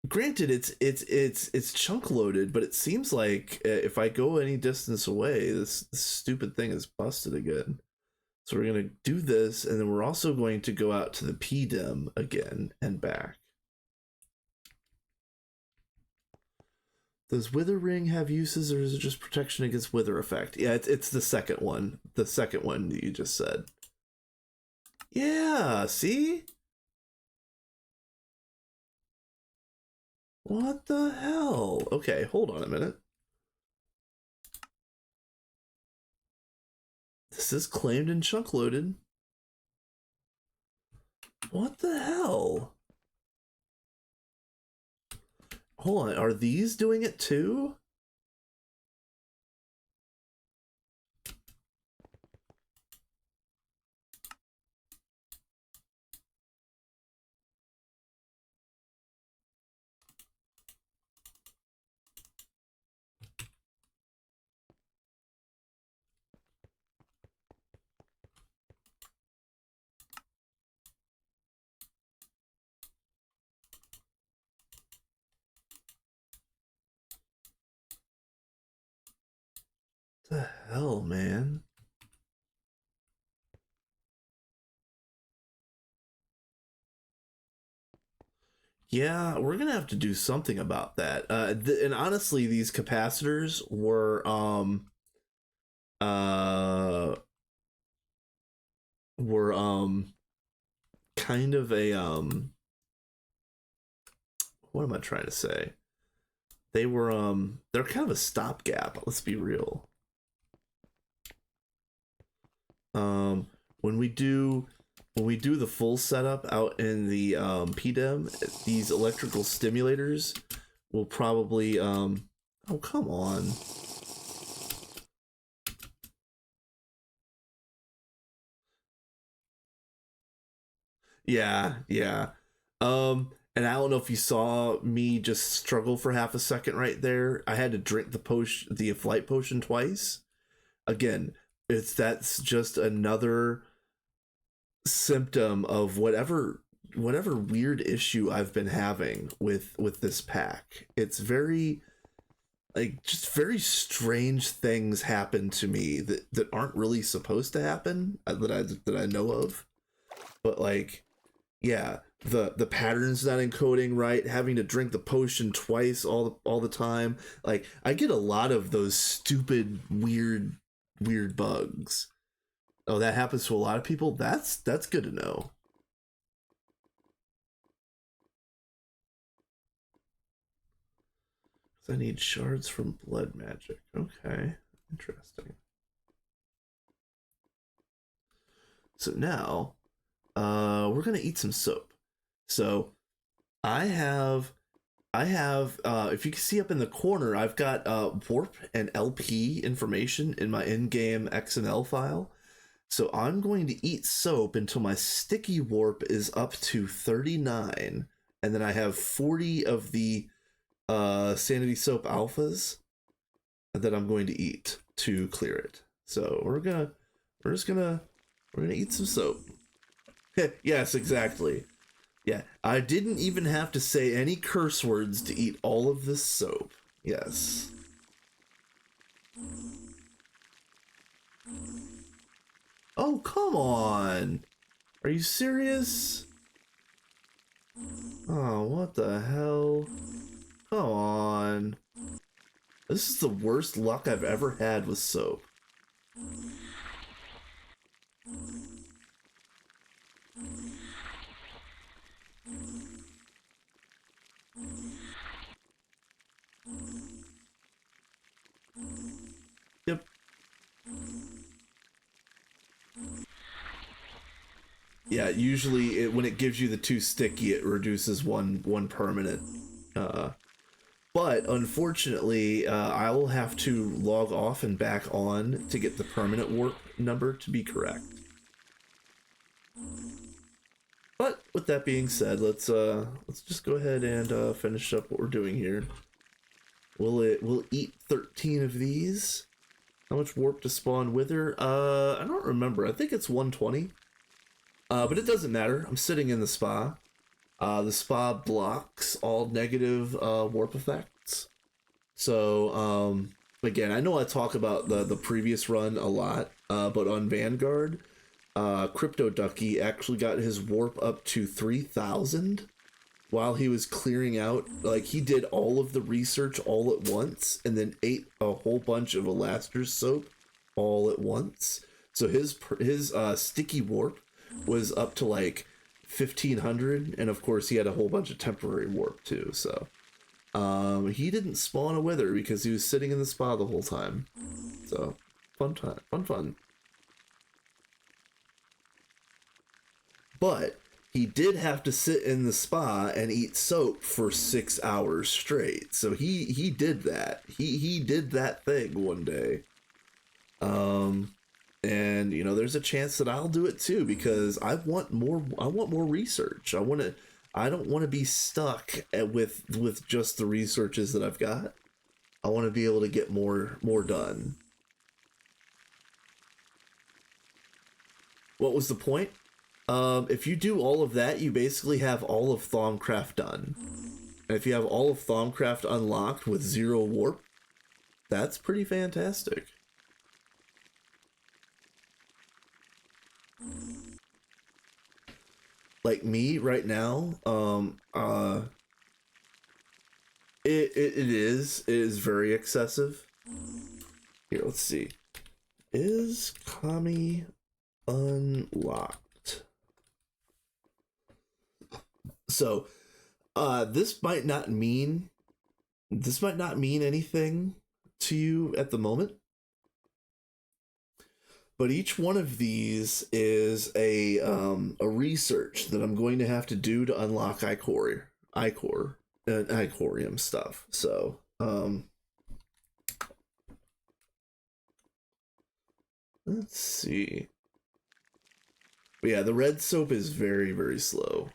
A: Granted, it's chunk loaded, but it seems like if I go any distance away, this stupid thing is busted again. So we're gonna do this, and then we're also going to go out to the PDEM again and back. Does Wither Ring have uses, or is it just protection against Wither effect? Yeah, it's the second one. The second one that you just said. Yeah, see? What the hell? Okay, hold on a minute. This is claimed and chunk loaded. What the hell? Hold on, are these doing it too? The hell, man? Yeah, we're gonna have to do something about that. And honestly, these capacitors uh were kind of a what am I trying to say? They're kind of a stopgap. Let's be real. Um, when we do the full setup out in the PDEM, these electrical stimulators will probably oh come on. Yeah, yeah. And I don't know if you saw me just struggle for half a second right there. I had to drink the flight potion twice. Again, that's just another symptom of whatever weird issue I've been having with this pack. It's very like just very strange things happen to me that aren't really supposed to happen that I know of. But like yeah, the patterns not encoding right, having to drink the potion twice all the time. Like I get a lot of those stupid weird bugs. Oh, that happens to a lot of people. That's good to know. I need shards from blood magic. Okay, interesting. So now, we're gonna eat some soap. So I have, if you can see up in the corner, I've got warp and LP information in my in-game XML file. So I'm going to eat soap until my sticky warp is up to 39, and then I have 40 of the sanity soap alphas that I'm going to eat to clear it. So we're gonna eat some soap. Yes, exactly. Yeah, I didn't even have to say any curse words to eat all of this soap. Yes. Oh, come on. Are you serious? Oh, what the hell? Come on. This is the worst luck I've ever had with soap. Yep. Yeah, usually when it gives you the two sticky, it reduces one permanent. Uh, but unfortunately, I will have to log off and back on to get the permanent warp number to be correct. But with that being said, let's just go ahead and finish up what we're doing here. We'll eat 13 of these. How much warp to spawn wither? I don't remember. I think it's 120. But it doesn't matter. I'm sitting in the spa. The spa blocks all negative warp effects. So again, I know I talk about the previous run a lot, but on Vanguard, Crypto Ducky actually got his warp up to 3,000 while he was clearing out. Like, he did all of the research all at once and then ate a whole bunch of Elaster's soap all at once. So his sticky warp was up to like 1,500, and of course he had a whole bunch of temporary warp too. So he didn't spawn a wither because he was sitting in the spa the whole time. So fun time, fun. But he did have to sit in the spa and eat soap for 6 hours straight. So he did that. He did that thing one day. And you know, there's a chance that I'll do it too because I want more research. I don't want to be stuck with just the researches that I've got. I want to be able to get more done. What was the point? If you do all of that, you basically have all of Thaumcraft done. And if you have all of Thaumcraft unlocked with 0 warp, that's pretty fantastic. Like me right now, it is very excessive. Here, let's see. Is Kami unlocked? So, this might not mean anything to you at the moment, but each one of these is a research that I'm going to have to do to unlock Icorium stuff. So let's see. But yeah, the red soap is very slow.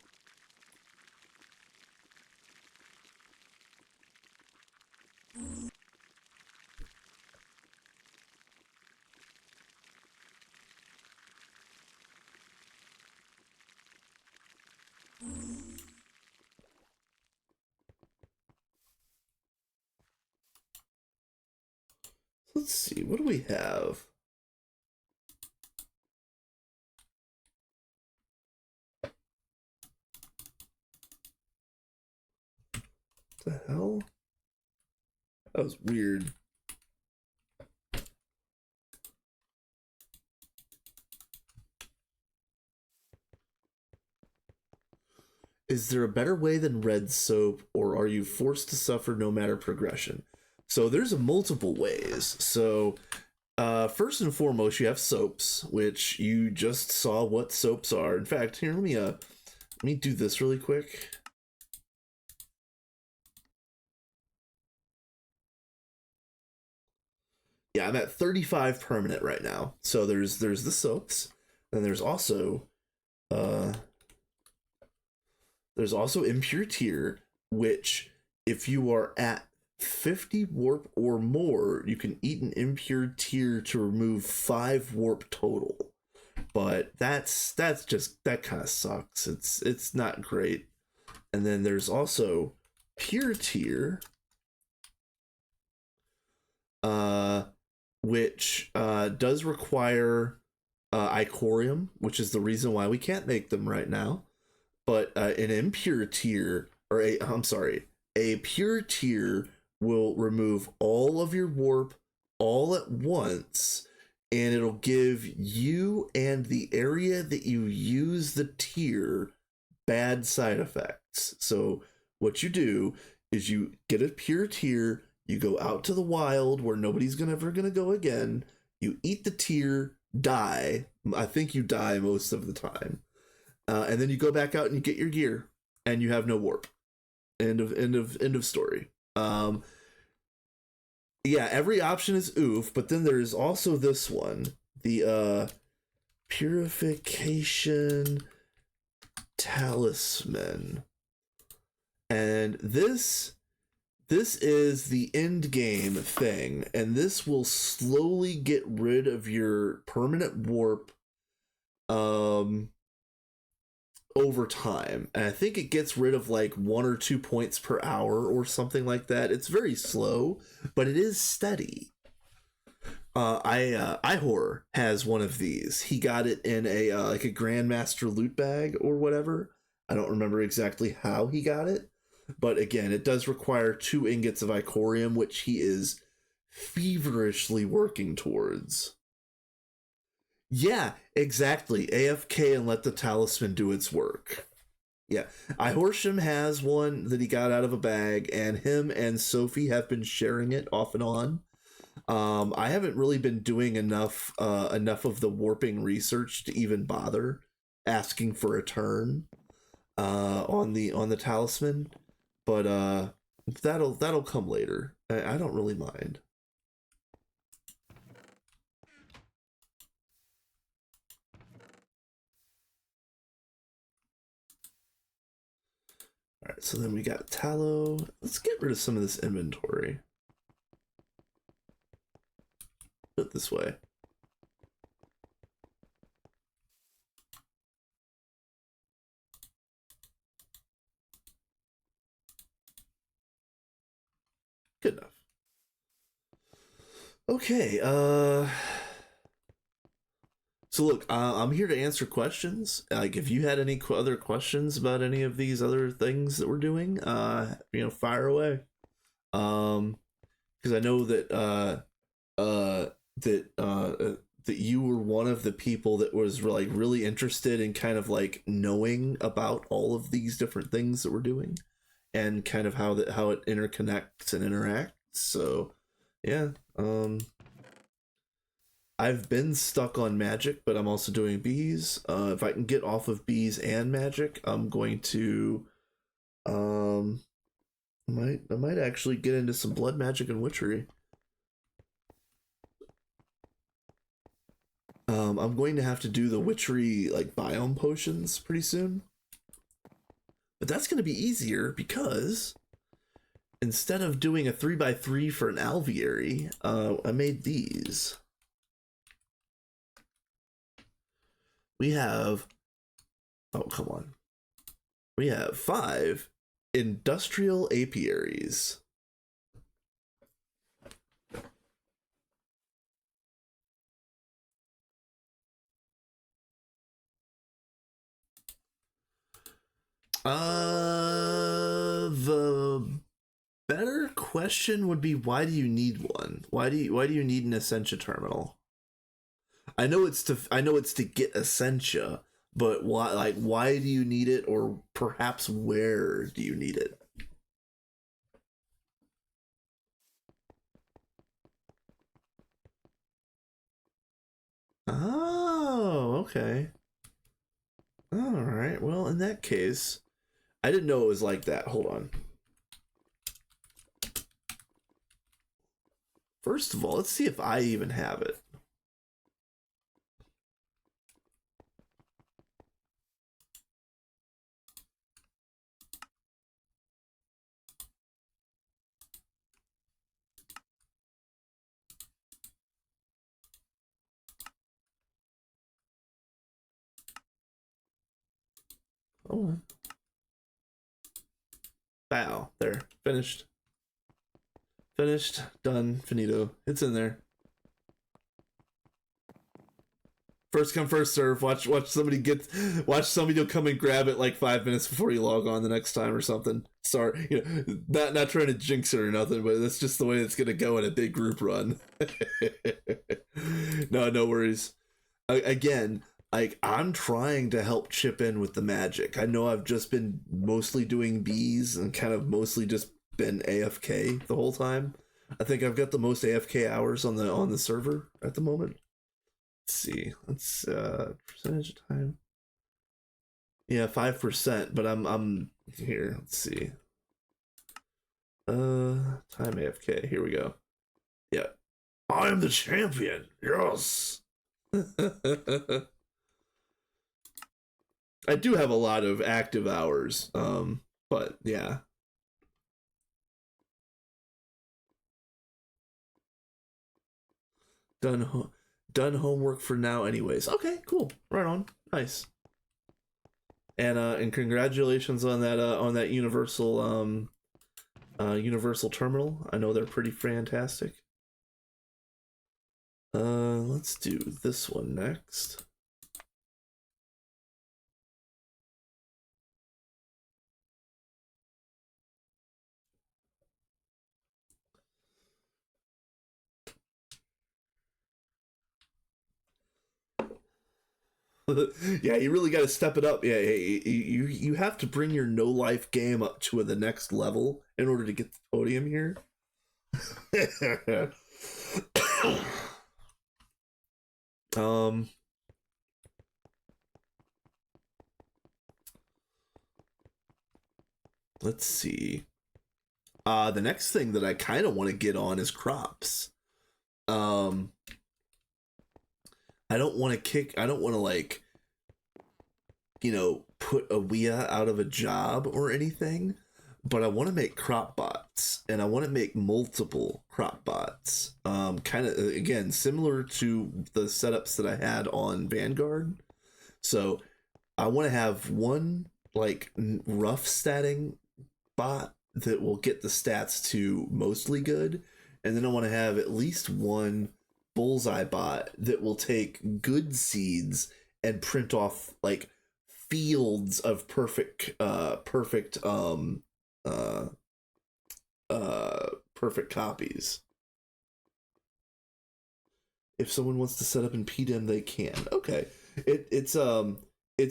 A: Let's see, what do we have? What the hell? That was weird. Is there a better way than red soap, or are you forced to suffer no matter progression? So there's multiple ways. So first and foremost, you have soaps, which you just saw what soaps are. In fact, here let me do this really quick. Yeah, I'm at 35 permanent right now. So there's the soaps, and uh there's also impure tier, which if you are at 50 warp or more, you can eat an impure tier to remove 5 warp total. But that's just, that kind of sucks. It's not great. And then there's also pure tier, uh which does require icorium, which is the reason why we can't make them right now. But an impure tier, or I'm sorry, a pure tier will remove all of your warp all at once, and it'll give you and the area that you use the tier bad side effects. So what you do is you get a pure tier, you go out to the wild where nobody's ever gonna go again, you eat the tier, die. I think you die most of the time. And then you go back out and you get your gear, and you have no warp. End of story. Yeah, every option is oof, but then there's also this one, the purification talisman, and this is the end game thing, and this will slowly get rid of your permanent warp over time. And I think it gets rid of like 1 or 2 points per hour or something like that. It's very slow, but it is steady. Ihor has one of these. He got it in a like a Grandmaster loot bag or whatever. I don't remember exactly how he got it, but again, it does require 2 ingots of icorium, which he is feverishly working towards. Yeah, exactly. AFK and let the talisman do its work. Yeah, Ihorsham has one that he got out of a bag, and him and Sophie have been sharing it off and on. I haven't really been doing enough of the warping research to even bother asking for a turn on the talisman, but that'll come later. I don't really mind. All right, so then we got tallow. Let's get rid of some of this inventory. Put it this way. Good enough. Okay, so look, I'm here to answer questions. Like, if you had any other questions about any of these other things that we're doing, fire away. Because I know that that you were one of the people that was like really interested in kind of like knowing about all of these different things that we're doing, and kind of how it interconnects and interacts. So, yeah. I've been stuck on magic, but I'm also doing bees. If I can get off of bees and magic, I'm going to I might actually get into some blood magic and witchery. I'm going to have to do the witchery like biome potions pretty soon. But that's going to be easier because instead of doing a 3x3 for an alveary, I made these. We have, oh, come on. We have 5 industrial apiaries. The better question would be, why do you need one? Why do you need an essentia terminal? I know it's to get essentia, but why? Like, why do you need it, or perhaps where do you need it? Oh, okay. All right. Well, in that case, I didn't know it was like that. Hold on. First of all, let's see if I even have it. Oh, bow. There. Finished. Finished. Done. Finito. It's in there. First come, first serve. Watch somebody get. Watch somebody will come and grab it like 5 minutes before you log on the next time or something. Sorry, not trying to jinx it or nothing, but that's just the way it's gonna go in a big group run. No worries. Again, like I'm trying to help chip in with the magic. I know I've just been mostly doing bees and kind of mostly just been AFK the whole time. I think I've got the most AFK hours on the server at the moment. Let's see. Let's percentage of time. Yeah, 5%, but I'm here. Let's see. Time AFK. Here we go. Yeah. I'm the champion. Yes. I do have a lot of active hours. But yeah. Done homework for now anyways. Okay, cool. Right on. Nice. And congratulations on that universal terminal. I know they're pretty fantastic. Let's do this one next. Yeah, you really got to step it up. Yeah, you have to bring your no life game up to the next level in order to get the podium here. um, let's see. The next thing that I kind of want to get on is crops. Um, I don't want to kick. I don't want to like, put a WIA out of a job or anything, but I want to make crop bots, and I want to make multiple crop bots. Kind of again similar to the setups that I had on Vanguard. So I want to have one like rough statting bot that will get the stats to mostly good, and then I want to have at least one bullseye bot that will take good seeds and print off like fields of uh perfect copies. If someone wants to set up in PDM, they can. Okay. It's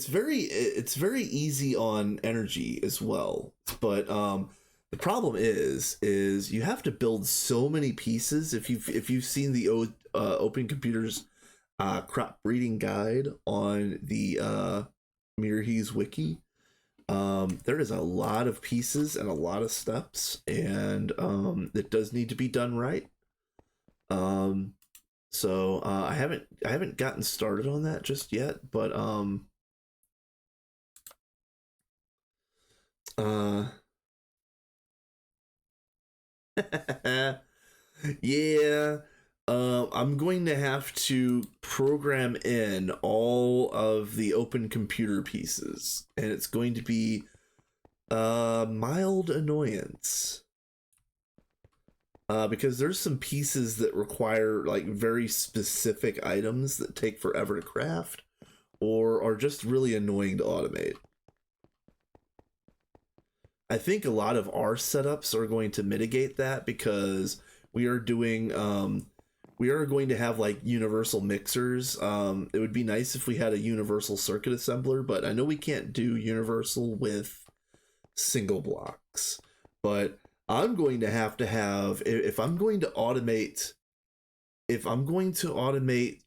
A: very easy on energy as well, but the problem is you have to build so many pieces. If you've seen the Open Computers crop breeding guide on the Mirhees wiki, there is a lot of pieces and a lot of steps, and it does need to be done right. So I haven't gotten started on that just yet, but uh yeah, I'm going to have to program in all of the open computer pieces, and it's going to be a mild annoyance. Because there's some pieces that require like very specific items that take forever to craft, or are just really annoying to automate. I think a lot of our setups are going to mitigate that because we are doing we are going to have like universal mixers. It would be nice if we had a universal circuit assembler, but I know we can't do universal with single blocks. But I'm going to have if I'm going to automate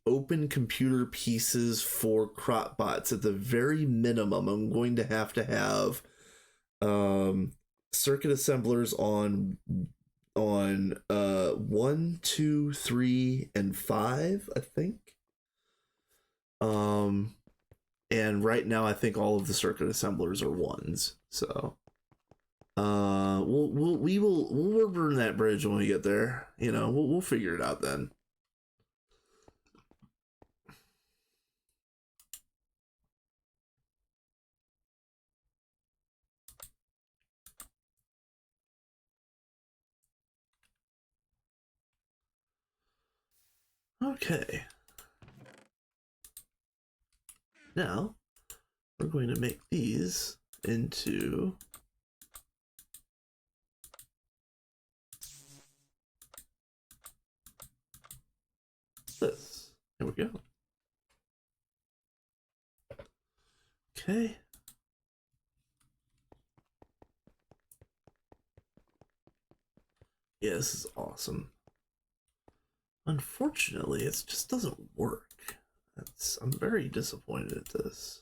A: open computer pieces for crop bots, at the very minimum, I'm going to have circuit assemblers on 1, 2, 3, and 5, I think. And right now I think all of the circuit assemblers are ones. So we'll burn that bridge when we get there. You know, we'll figure it out then. Okay. Now we're going to make these into this. There we go. Okay. Yeah, this is awesome. Unfortunately, it just doesn't work. I'm very disappointed at this.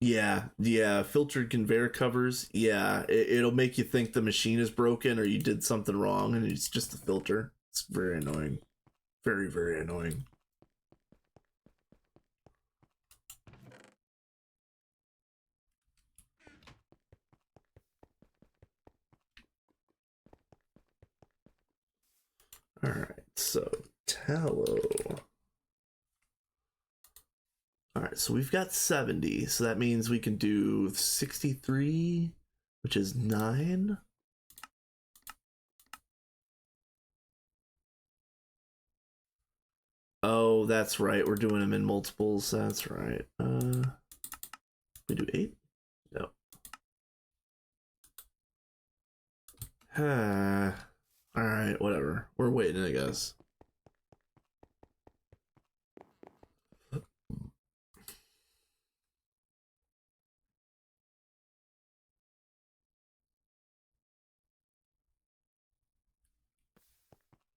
A: Yeah, filtered conveyor covers. Yeah, it'll make you think the machine is broken or you did something wrong, and it's just the filter. It's very annoying. Very, very annoying. Alright, so tallow. Alright, so we've got 70, so that means we can do 63, which is 9. Oh, that's right. We're doing them in multiples. That's right. We do 8? No. Alright, whatever. We're waiting, I guess.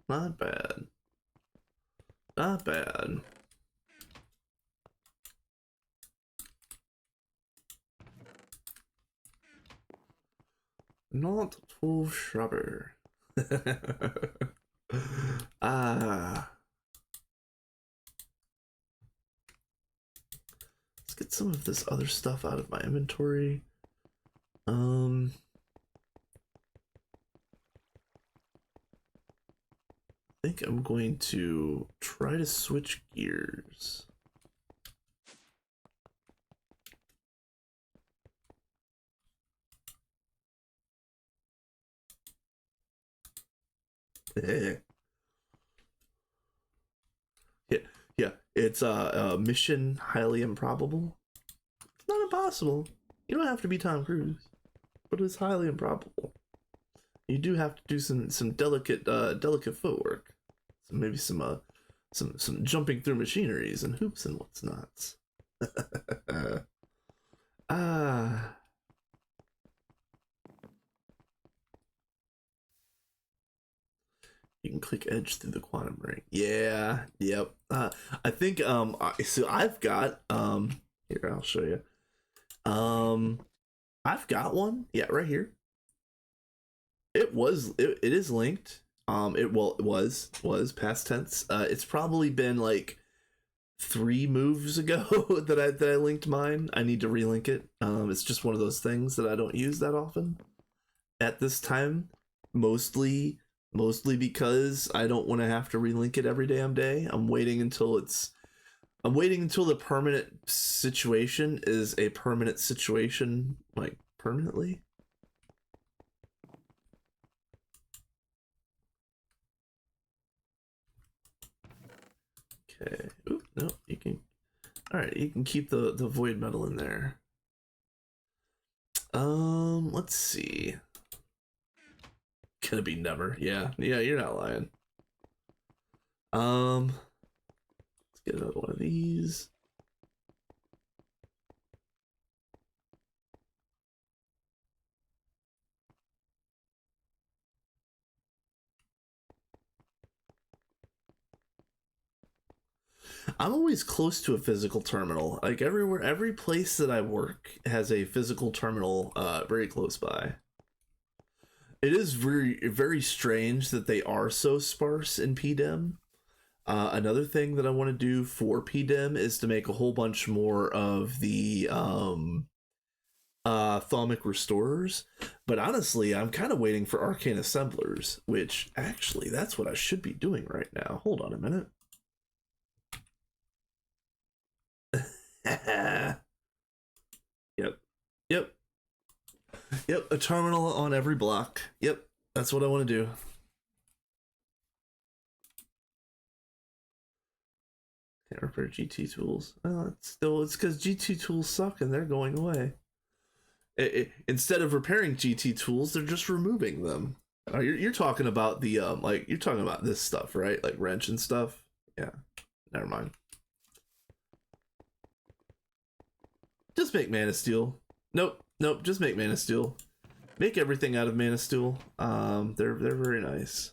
A: Not bad. Not bad. Not too shrubber. Ah. Let's get some of this other stuff out of my inventory. I think I'm going to try to switch gears. Yeah, it's a mission highly improbable. It's not impossible. You don't have to be Tom Cruise, but it's highly improbable. You do have to do some delicate footwork. So maybe some jumping through machineries and hoops and what's not. Ah. You can click edge through the quantum ring. Yeah, yep. I think so I've got here, I'll show you. I've got one. Yeah, right here. It is linked. It was past tense. It's probably been like 3 moves ago that I linked mine. I need to relink it. It's just one of those things that I don't use that often at this time. Mostly because I don't want to have to relink it every damn day. I'm waiting until it's I'm waiting until the permanent situation is a permanent situation, like permanently. Okay. Oop, no, you can. All right, you can keep the void metal in there. Let's see. Gonna be never. Yeah, you're not lying. Let's get another one of these. I'm always close to a physical terminal. Like everywhere, every place that I work has a physical terminal very close by. It is very strange that they are so sparse in PDEM. Another thing that I want to do for PDEM is to make a whole bunch more of the Thaumic Restorers. But honestly, I'm kind of waiting for Arcane Assemblers, which actually, that's what I should be doing right now. Hold on a minute. Yep. Yep. Yep. A terminal on every block. Yep. That's what I want to do. Can't repair GT tools. It's because GT tools suck and they're going away. Instead of repairing GT tools, they're just removing them. You're talking about the like you're talking about this stuff, right? Like wrench and stuff. Yeah. Never mind. Just make Mana Steel. Nope. Just make Mana Steel. Make everything out of Mana Steel. They're very nice.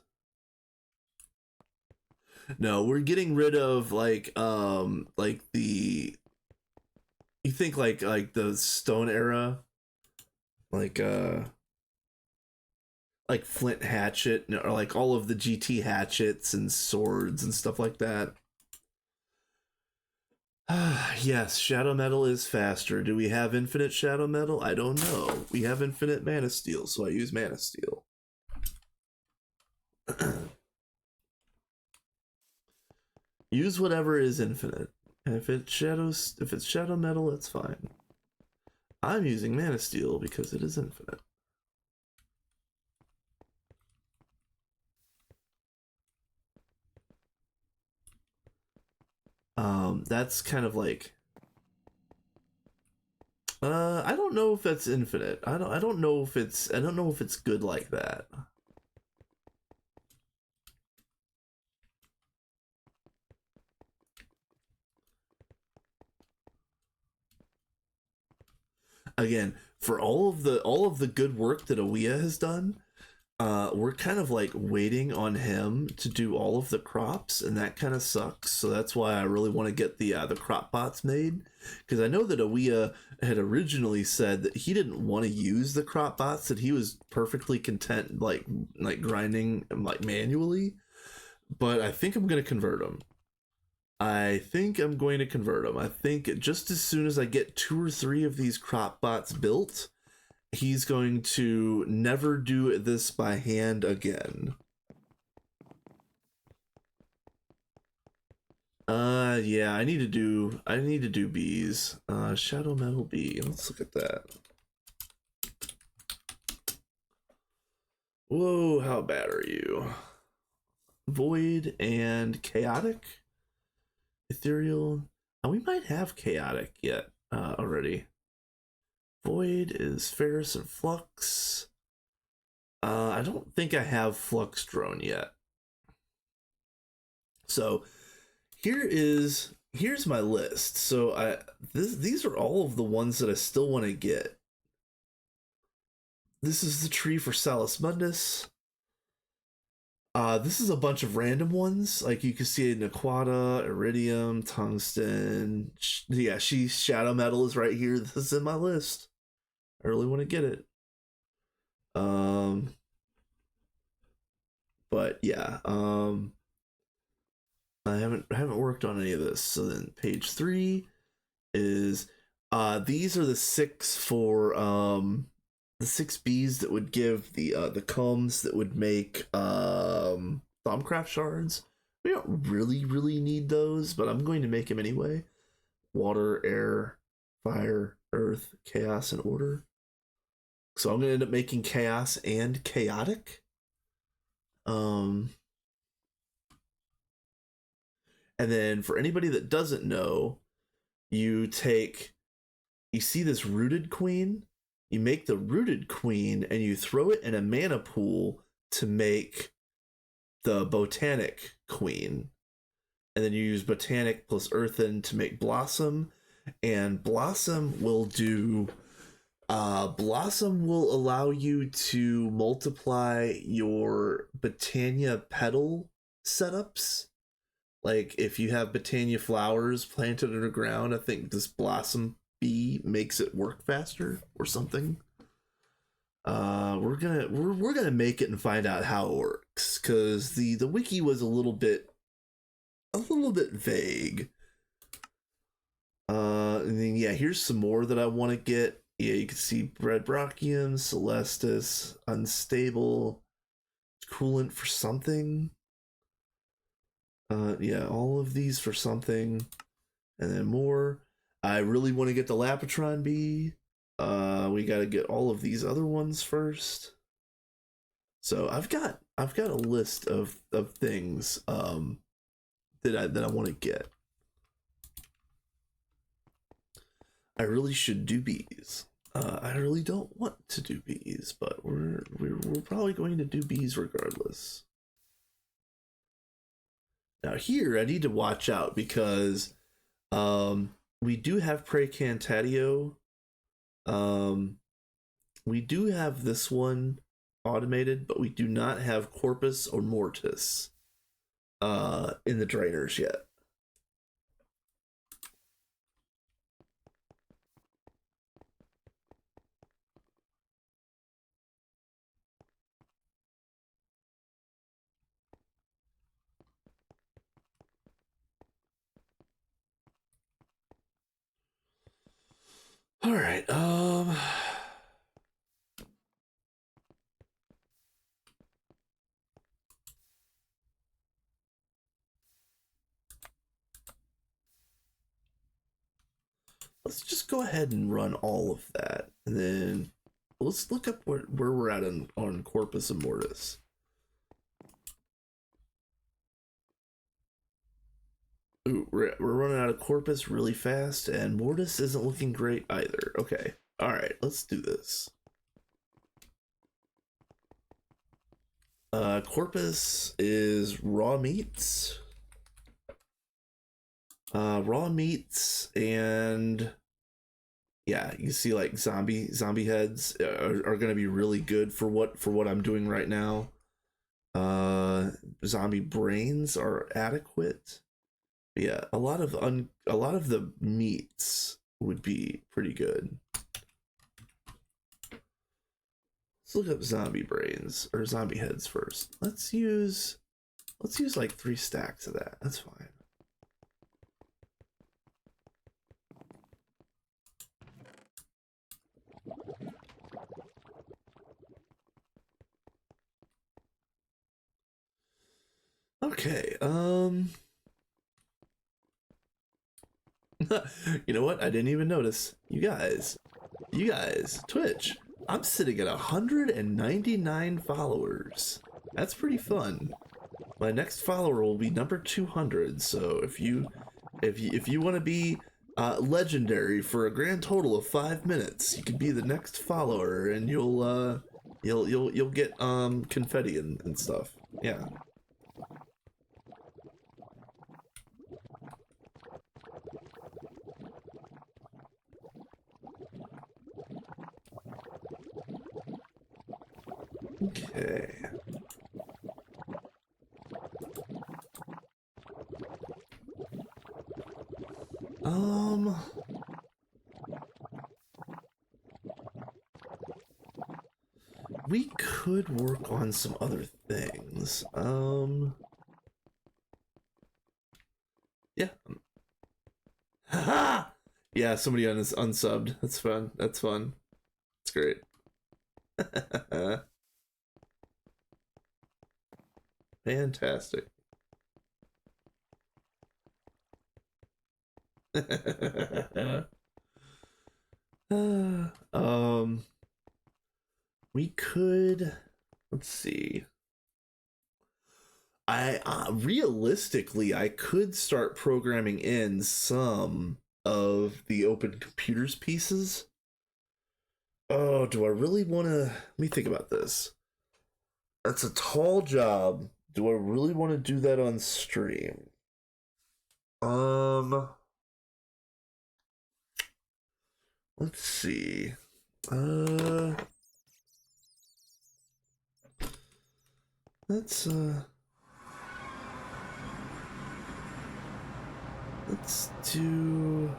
A: No, we're getting rid of like the. You think like the Stone era, like Flint hatchet or like all of the GT hatchets and swords and stuff like that. Yes, shadow metal is faster. Do we have infinite shadow metal? I don't know. We have infinite Mana Steel, so I use Mana Steel. Use whatever is infinite. And if it's shadow metal, it's fine. I'm using Mana Steel because it is infinite. That's kind of like I don't know if that's infinite. I don't know if it's good like that. Again, for all of the good work that Awea has done, we're kind of like waiting on him to do all of the crops, and that kind of sucks. So that's why I really want to get the crop bots made, because I know that Awea had originally said that he didn't want to use the crop bots, that he was perfectly content like grinding like manually. But I think I'm gonna convert him. I think I'm going to convert him. I think just as soon as I get 2 or 3 of these crop bots built, he's going to never do this by hand again. Yeah, I need to do bees. Shadow metal bee. Let's look at that. Whoa, how bad are you? Void and chaotic? Ethereal. And we might have chaotic yet already. Void is Ferris and Flux. I don't think I have Flux Drone yet. So here's my list. So these are all of the ones that I still want to get. This is the tree for Salus Mundus. This is a bunch of random ones. Like you can see Naquata, Iridium, Tungsten. Yeah, Shadow Metal is right here. This is in my list. I really want to get it. But yeah, I haven't worked on any of this. So then page 3 is these are the 6 for the 6 bees that would give the combs that would make Thaumcraft shards. We don't really need those, but I'm going to make them anyway. Water, air, fire, earth, chaos, and order. So I'm going to end up making chaos and chaotic. And then for anybody that doesn't know, you see this rooted queen, you make the rooted queen and you throw it in a mana pool to make the botanic queen. And then you use botanic plus earthen to make blossom, and blossom will allow you to multiply your botania petal setups. Like if you have botania flowers planted underground, I think this blossom bee makes it work faster or something. We're gonna make it and find out how it works, because the wiki was a little bit vague. And then yeah, here's some more that I want to get. Yeah, you can see Bread Brachyium, Celestis, Unstable, Coolant for something. Yeah, all of these for something, and then more. I really want to get the Lapotron bee. We got to get all of these other ones first. So I've got a list of things that I want to get. I really should do bees. I really don't want to do bees, but we're probably going to do bees regardless. Now here I need to watch out because we do have Praecantatio. We do have this one automated, but we do not have Corpus or Mortis in the drainers yet. All right. Let's just go ahead and run all of that, and then let's look up where we're at on Corpus and Mortis. Ooh, we're running out of Corpus really fast, and Mortis isn't looking great either. Okay. All right, let's do this. Corpus is raw meats. Raw meats, and yeah, you see like zombie heads are going to be really good for what I'm doing right now. Zombie brains are adequate. Yeah, a lot of the meats would be pretty good. Let's look up zombie brains or zombie heads first. Let's use like 3 stacks of that. That's fine. Okay, you know what? I didn't even notice. You guys, Twitch, I'm sitting at 199 followers. That's pretty fun. My next follower will be number 200, so if you want to be legendary for a grand total of 5 minutes, you can be the next follower, and you'll get confetti and stuff. Yeah. Okay. We could work on some other things. Yeah. Haha! Yeah, somebody unsubbed. That's fun. That's fun. It's great. Fantastic. um, we could, let's see. I realistically, I could start programming in some of the Open Computers pieces. Oh, do I really want to? Let me think about this. That's a tall job. Do I really want to do that on stream? Um, let's see. Uh, let's uh, let's do.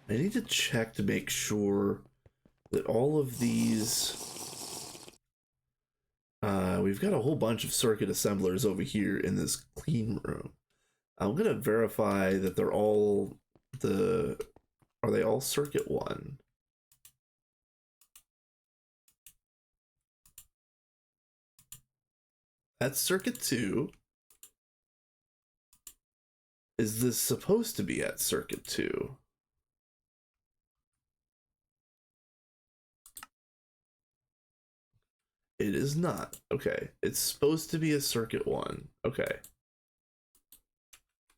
A: I need to check to make sure that all of these. We've got a whole bunch of circuit assemblers over here in this clean room. I'm gonna verify that they're all the. Are they all circuit 1? That's circuit 2. Is this supposed to be at circuit 2? It is not. Okay. It's supposed to be a circuit 1. Okay.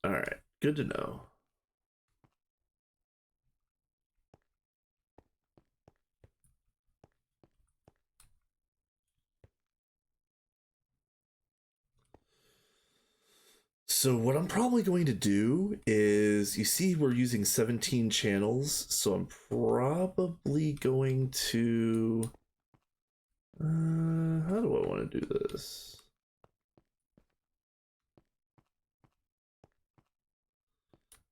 A: Alright. Good to know. So what I'm probably going to do is, you see we're using 17 channels, so I'm probably going to... how do I want to do this?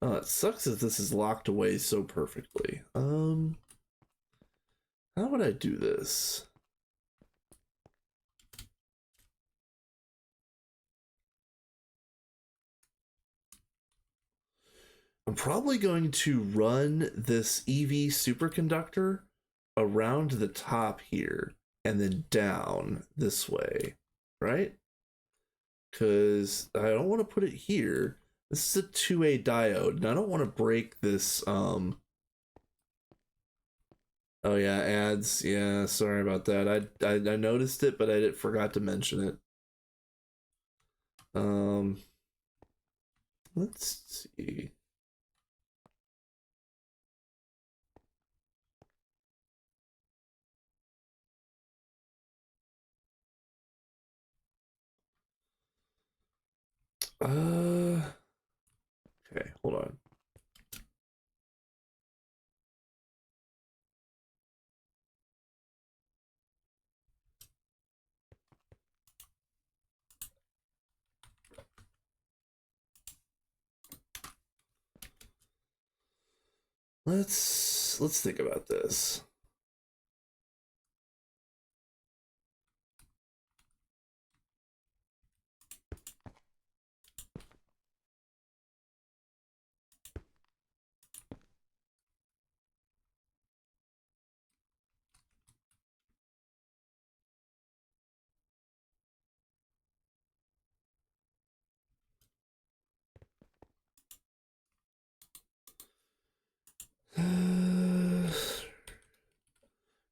A: Oh, it sucks that this is locked away so perfectly. How would I do this? I'm probably going to run this EV superconductor around the top here and then down this way, right? Because I don't want to put it here. This is a 2A diode, and I don't want to break this. Oh yeah, ads. Yeah, sorry about that. I noticed it, but I forgot to mention it. Um, let's see. Okay, hold on. Let's think about this.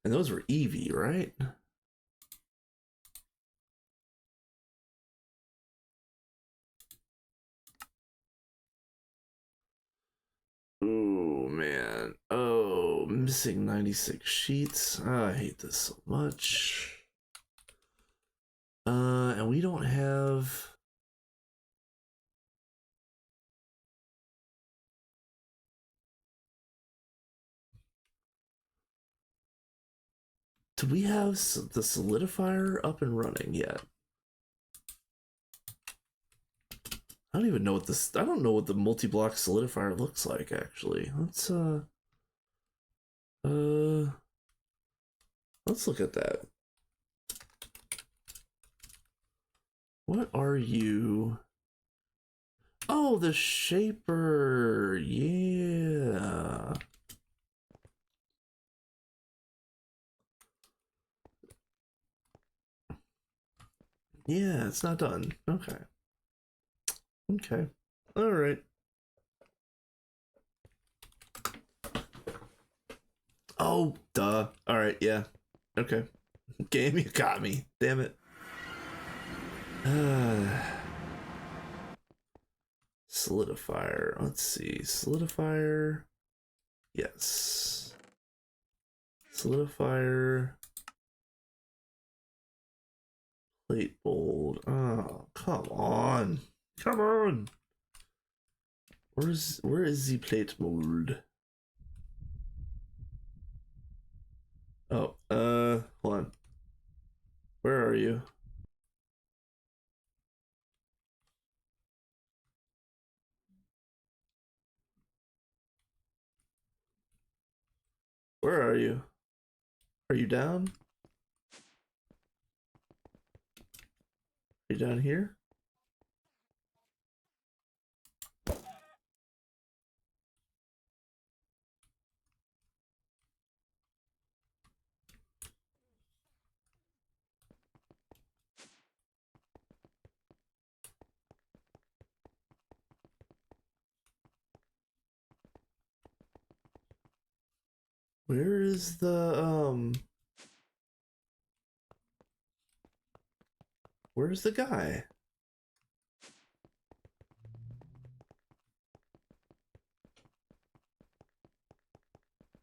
A: And those were EV, right? Oh man. Oh, missing 96 sheets. Oh, I hate this so much. And we don't have. Do we have the solidifier up and running yet? I don't even know what this. I don't know what the multi-block solidifier looks like. Actually, uh, let's look at that. What are you? Oh, the shaper. Yeah. Yeah, it's not done. Okay. Okay. All right. Oh, duh. All right, yeah. Okay. Game, you got me. Damn it. Solidifier. Let's see. Solidifier. Yes. Solidifier. Plate mold. Oh, come on. Come on. Where is the plate mold? Oh, hold on. Where are you? Where are you? Are you down? Are you down here? Where is the where's the guy?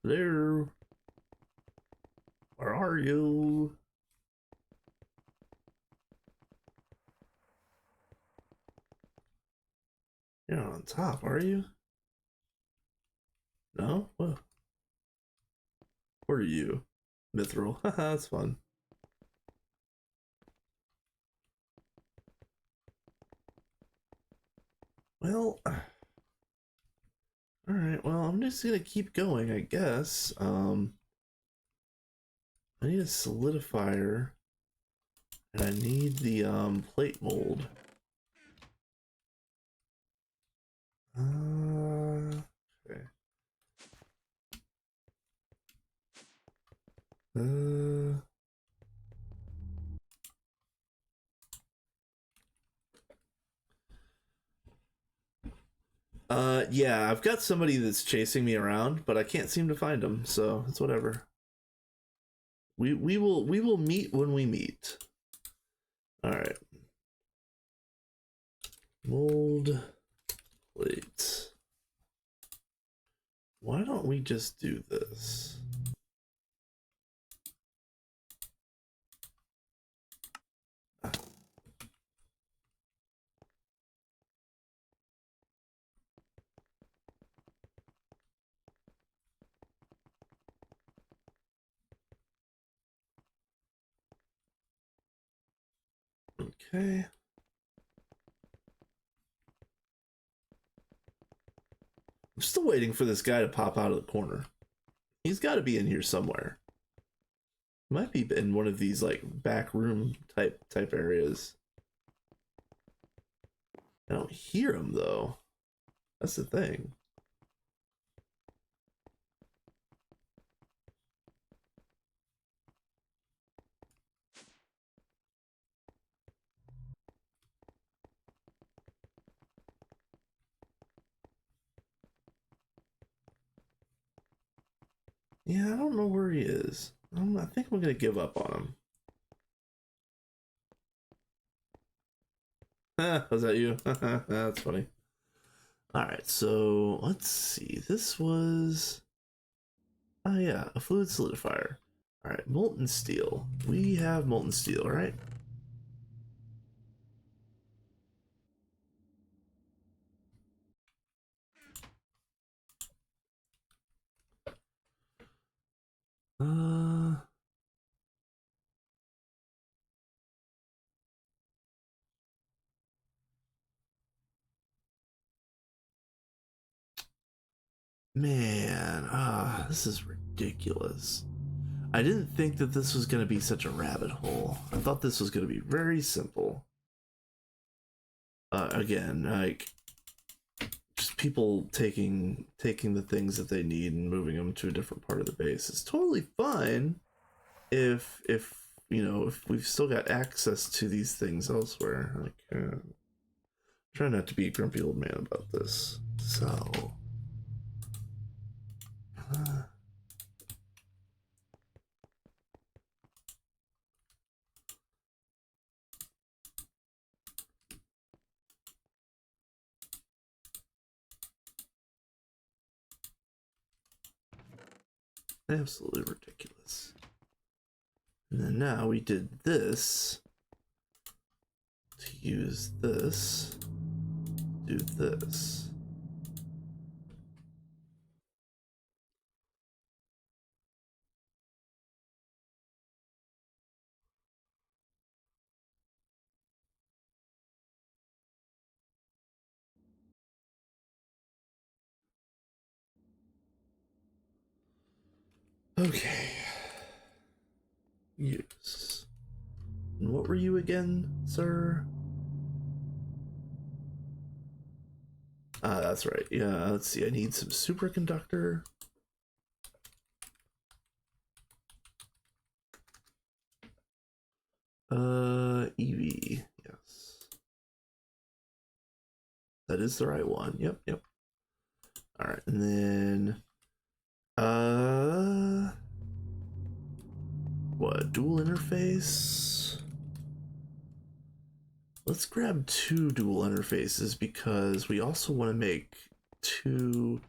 A: There. Where are you? You're not on top, are you? No? Whoa. Where are you? Mithril. Haha, that's fun. Well, alright, well, I'm just gonna keep going, I guess. I need a solidifier, and I need the, plate mold. Okay. Uh, yeah, I've got somebody that's chasing me around, but I can't seem to find him, so it's whatever. We will meet when we meet. All right. Mold plate. Why don't we just do this? Okay. I'm still waiting for this guy to pop out of the corner. He's got to be in here somewhere. Might be in one of these like back room type areas. I don't hear him though. That's the thing. Yeah, I don't know where he is. I think I'm gonna give up on him. Was that you? That's funny. Alright, so let's see. This was. Oh, yeah, a fluid solidifier. Alright, molten steel. We have molten steel, right? Uh. Man, this is ridiculous. I didn't think that this was going to be such a rabbit hole. I thought this was going to be very simple. Again, like just people taking the things that they need and moving them to a different part of the base is totally fine if you know if we've still got access to these things elsewhere. Like, Try not to be a grumpy old man about this. So. Absolutely ridiculous. And then now we did this to use this, do this. Okay. Use. And what were you again, sir? Ah, that's right. Yeah, let's see. I need some superconductor. EV. Yes. That is the right one. Yep, yep. All right, and then what? Dual interface. Let's grab 2 dual interfaces because we also want to make 2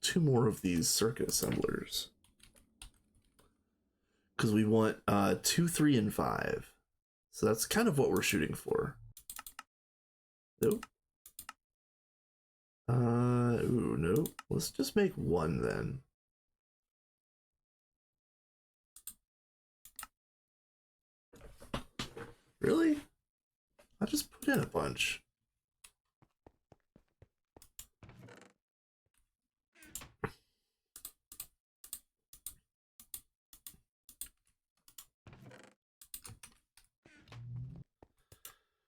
A: 2 more of these circuit assemblers. Because we want 2, 3, and 5. So that's kind of what we're shooting for. Nope. Ooh, nope. Let's just make 1 then. Really? I just put in a bunch.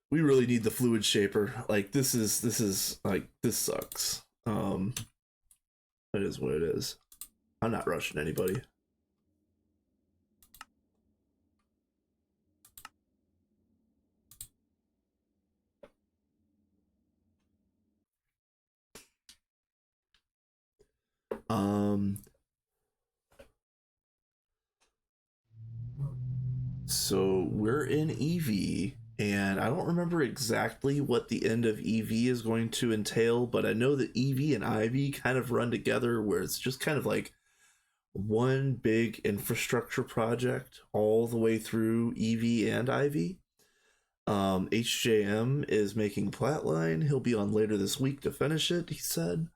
A: We really need the fluid shaper. Like this is like this sucks. It is what it is. I'm not rushing anybody. So we're in EV, and I don't remember exactly what the end of EV is going to entail, but I know that EV and IV kind of run together where it's just kind of like one big infrastructure project all the way through EV and IV. HJM is making Flatline. He'll be on later this week to finish it, he said.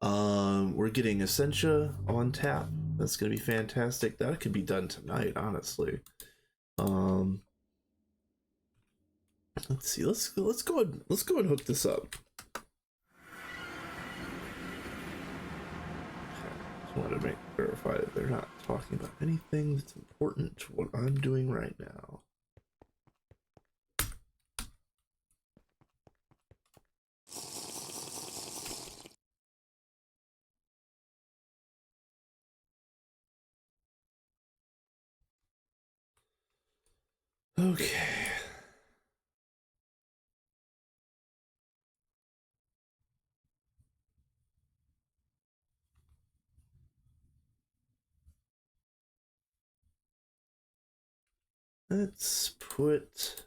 A: We're getting Essentia on tap. That's gonna be fantastic. That could be done tonight, honestly. Let's see. Let's go and hook this up. Just wanted to verify that they're not talking about anything that's important to what I'm doing right now. Okay. Let's put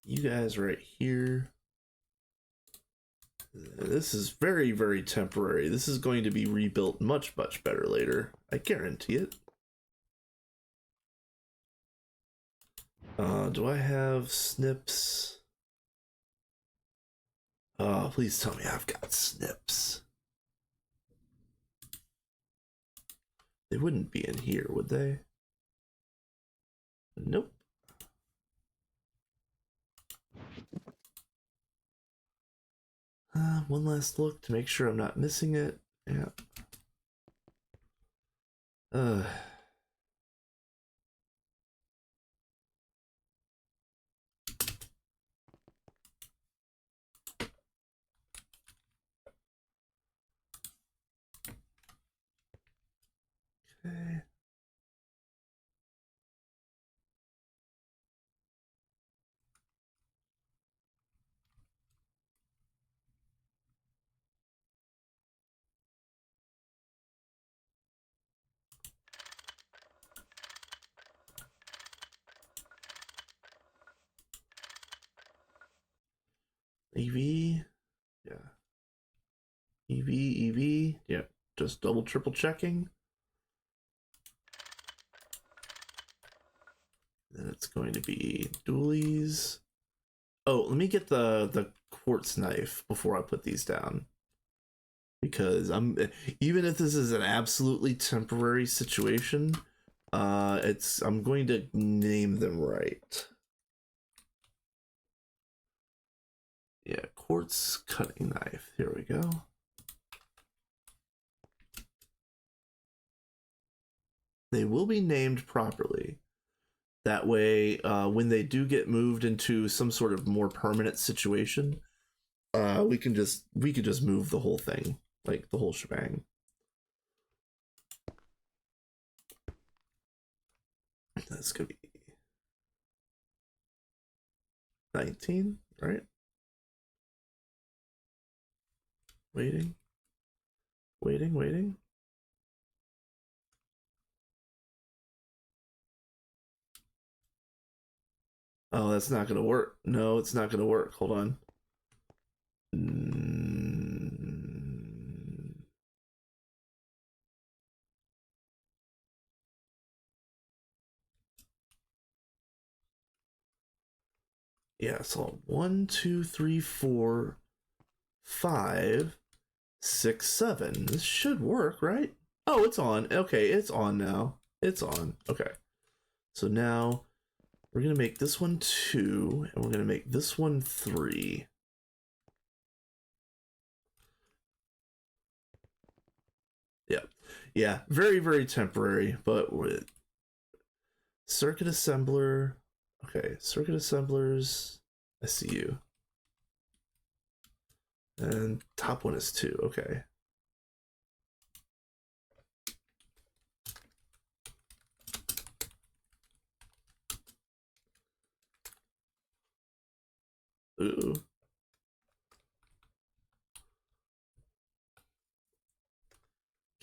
A: you guys right here. This is very, very temporary. This is going to be rebuilt much, much better later. I guarantee it. Do I have snips? Please tell me I've got snips. They wouldn't be in here, would they? Nope. One last look to make sure I'm not missing it. Yeah. Okay. EV, yeah. EV, yeah. Just double, triple checking. Then it's going to be dualies. Oh, let me get the quartz knife before I put these down. Because even if this is an absolutely temporary situation, I'm going to name them right. Yeah, quartz cutting knife. Here we go. They will be named properly. That way, when they do get moved into some sort of more permanent situation, we can just move the whole thing, like the whole shebang. That's gonna be 19, right? Waiting. Oh, that's not gonna work. No, it's not gonna work. Hold on. Yeah, so 1, 2, 3, 4, 5, 6, 7. This should work, right? Oh, it's on. Okay, it's on now. It's on. Okay. So now we're going to make this one 2, and we're going to make this one 3. Yeah. Yeah, very, very temporary, but with circuit assembler. Okay, circuit assemblers. I see you. And top one is 2. Okay. Ooh.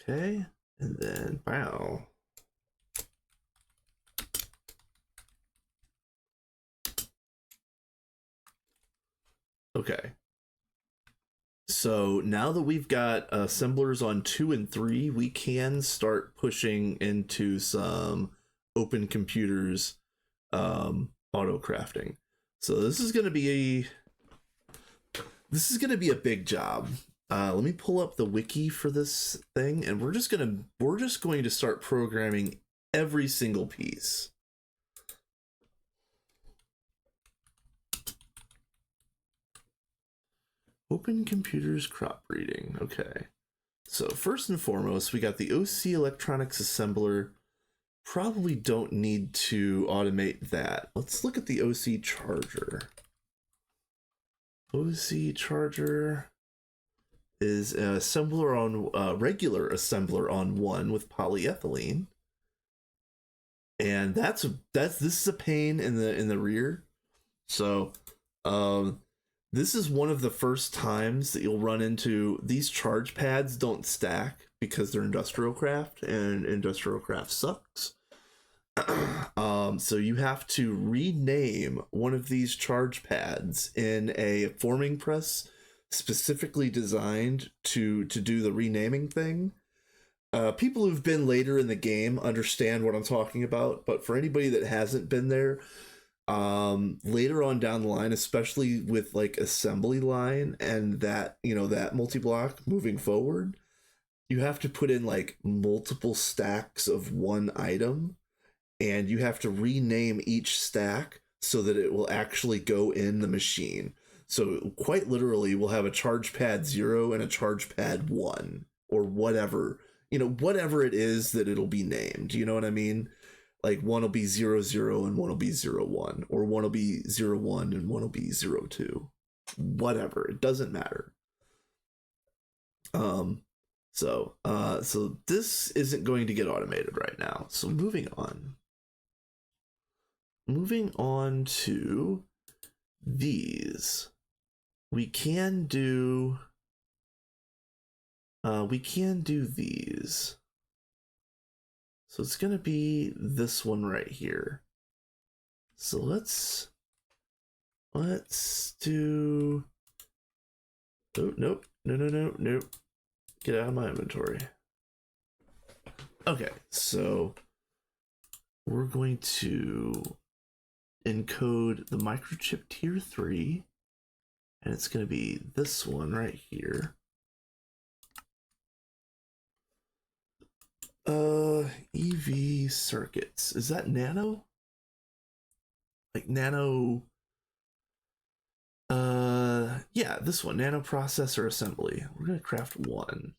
A: Okay, and then wow. Okay. So now that we've got assemblers on 2 and 3, we can start pushing into some open computers auto crafting. So this is gonna be a big job. Let me pull up the wiki for this thing, and we're just going to start programming every single piece. Open computers crop breeding. Okay. So first and foremost, we got the OC electronics assembler. Probably don't need to automate that. Let's look at the OC charger. OC charger is an assembler on regular assembler on 1 with polyethylene, and this is a pain in the rear. So, this is one of the first times that you'll run into these charge pads don't stack because they're industrial craft, and industrial craft sucks. So you have to rename one of these charge pads in a forming press specifically designed to do the renaming thing. People who've been later in the game understand what I'm talking about, but for anybody that hasn't been there, later on down the line, especially with like assembly line and that that multi-block moving forward, you have to put in like multiple stacks of one item, and you have to rename each stack so that it will actually go in the machine. So quite literally, we'll have a charge pad 0 and a charge pad 1, or whatever, whatever it is that it'll be named. You know what I mean? Like one will be 00 and one will be 01, or one will be 01 and one will be 02. Whatever, it doesn't matter. So this isn't going to get automated right now. So moving on to these, we can do these. So it's gonna be this one right here. So let's do Oh, nope. Nope. Get out of my inventory. Okay, so we're going to encode the microchip tier 3, and it's going to be this one right here. EV circuits. Is that nano? Like nano? Yeah, this one, nano processor assembly. We're gonna craft one.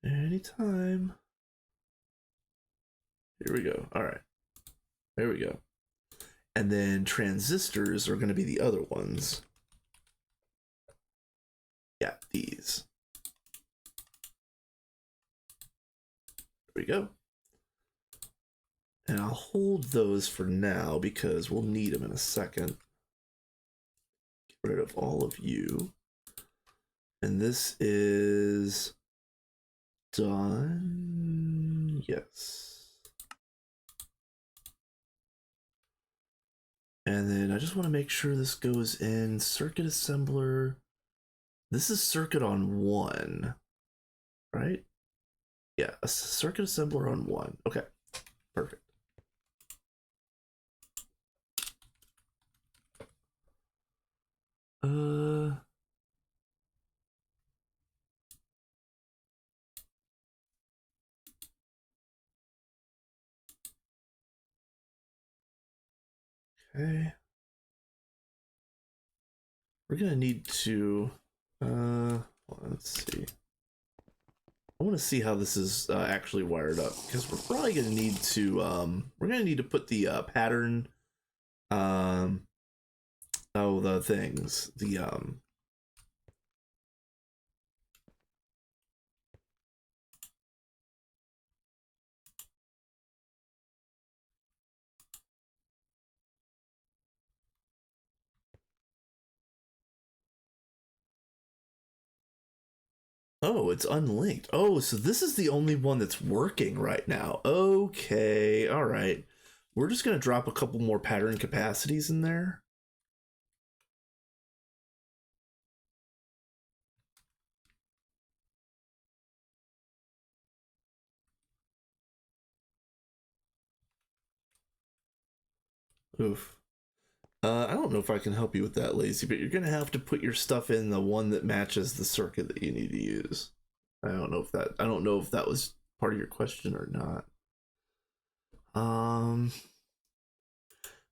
A: Anytime. Here we go. All right. There we go. And then transistors are going to be the other ones. Yeah, these. There we go. And I'll hold those for now because we'll need them in a second. Get rid of all of you. And this is done. Yes. And then I just want to make sure this goes in circuit assembler. This is circuit on 1, right? Yeah, a circuit assembler on 1. Okay, perfect. Okay. We're gonna need to, let's see. I want to see how this is actually wired up because we're probably gonna need to, we're gonna need to put the pattern, the things, the Oh, it's unlinked. Oh, so this is the only one that's working right now. Okay, all right. We're just gonna drop a couple more pattern capacities in there. Oof. I don't know if I can help you with that, Lazy, but you're gonna have to put your stuff in the one that matches the circuit that you need to use. I don't know if that was part of your question or not.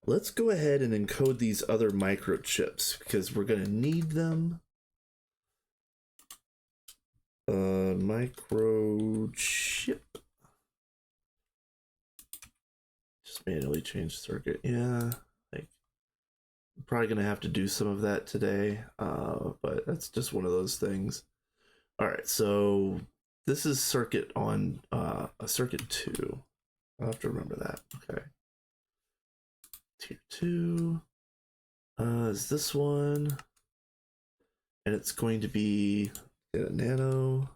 A: Let's go ahead and encode these other microchips because we're gonna need them. Microchip. Just manually change circuit. Yeah, like I'm probably gonna have to do some of that today. But that's just one of those things. All right, so this is circuit on a circuit 2. I'll have to remember that. Okay. Tier 2 is this one, and it's going to be nano.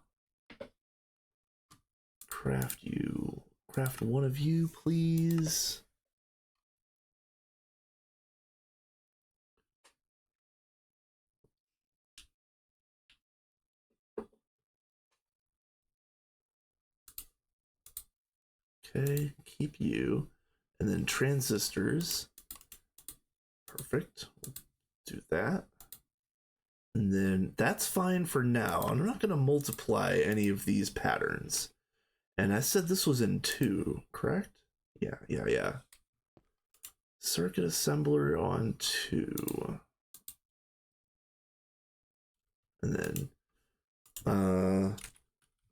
A: Craft one of you, please. Okay, keep you. And then transistors. Perfect. We'll do that. And then that's fine for now. I'm not going to multiply any of these patterns. And I said this was in 2, correct? Yeah. Circuit assembler on 2. And then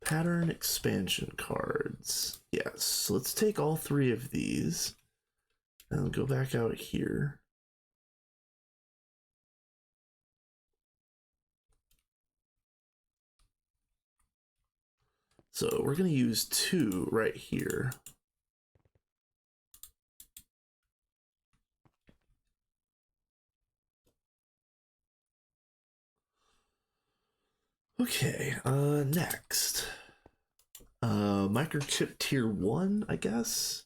A: pattern expansion cards. Yes, so let's take all 3 of these and go back out here. So we're going to use 2 right here. Okay, next. Microchip tier 1, I guess.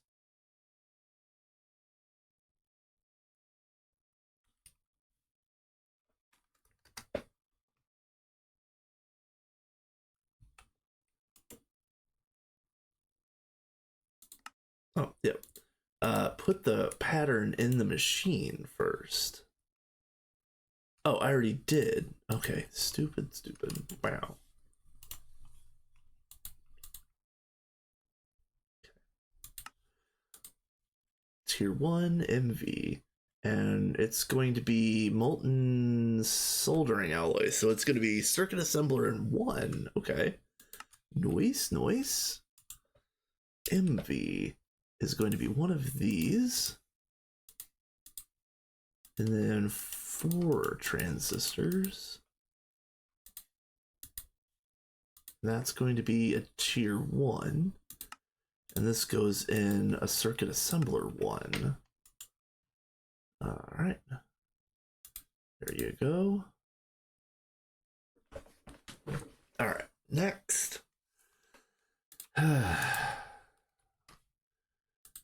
A: Oh, yep. Put the pattern in the machine first. Oh, I already did. Okay, stupid. Wow. Tier 1 MV. And it's going to be molten soldering alloy. So it's going to be circuit assembler in 1. Okay. Noise. MV is going to be one of these. And then 4 transistors. That's going to be a tier 1. And this goes in a circuit assembler 1. All right. There you go. All right. Next.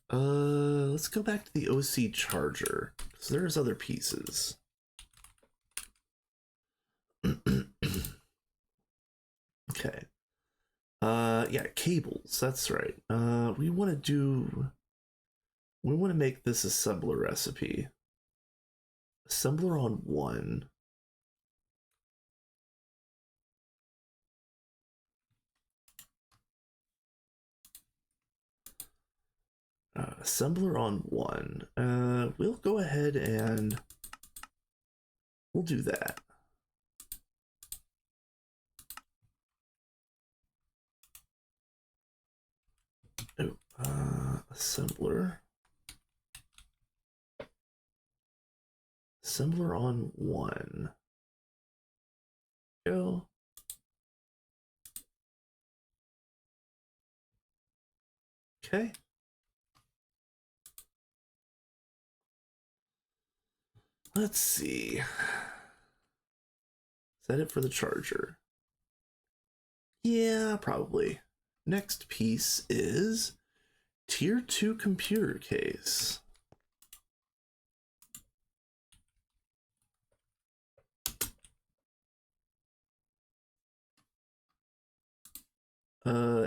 A: Let's go back to the OC charger. So there's other pieces. Okay. Yeah, cables. That's right. We want to make this assembler recipe. Assembler on 1. Assembler on 1. We'll go ahead and we'll do that. Oh, assembler. Assembler on 1. Go. Okay. Let's see. Is that it for the charger? Yeah, probably. Next piece is tier 2 computer case.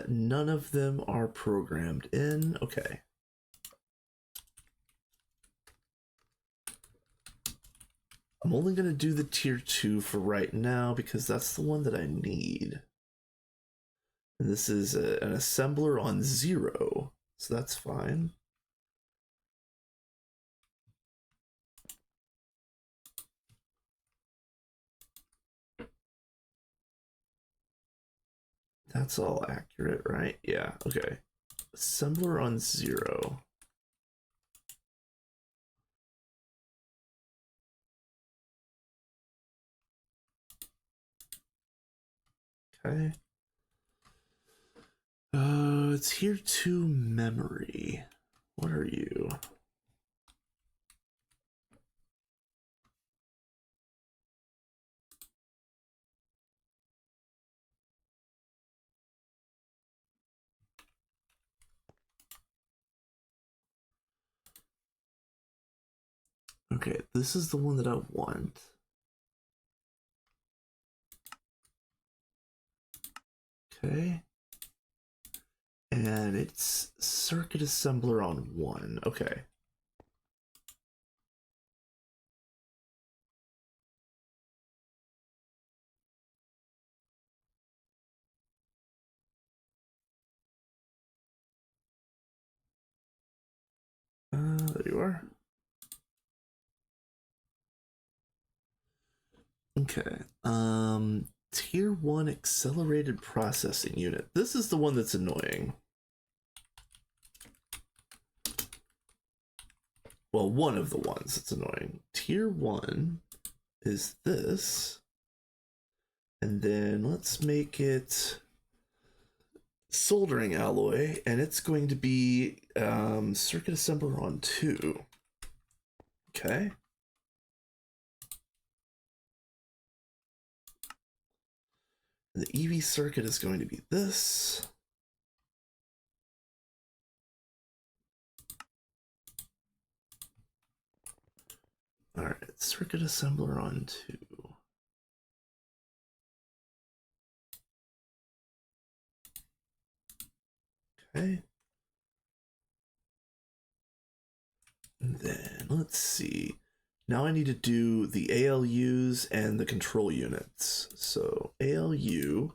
A: None of them are programmed in. Okay. I'm only going to do the tier 2 for right now because that's the one that I need. And this is an assembler on 0, so that's fine. That's all accurate, right? Yeah, okay. Assembler on 0. Okay. It's here to memory. What are you? Okay, this is the one that I want. Okay. And it's circuit assembler on 1. Okay. There you are. Okay. Tier 1 accelerated processing unit. This is the one that's annoying. Well, one of the ones that's annoying. Tier 1 is this. And then let's make it soldering alloy, and it's going to be circuit assembler on 2. Okay. And the EV circuit is going to be this. All right, circuit assembler on 2. Okay. And then let's see. Now I need to do the ALUs and the control units. So ALU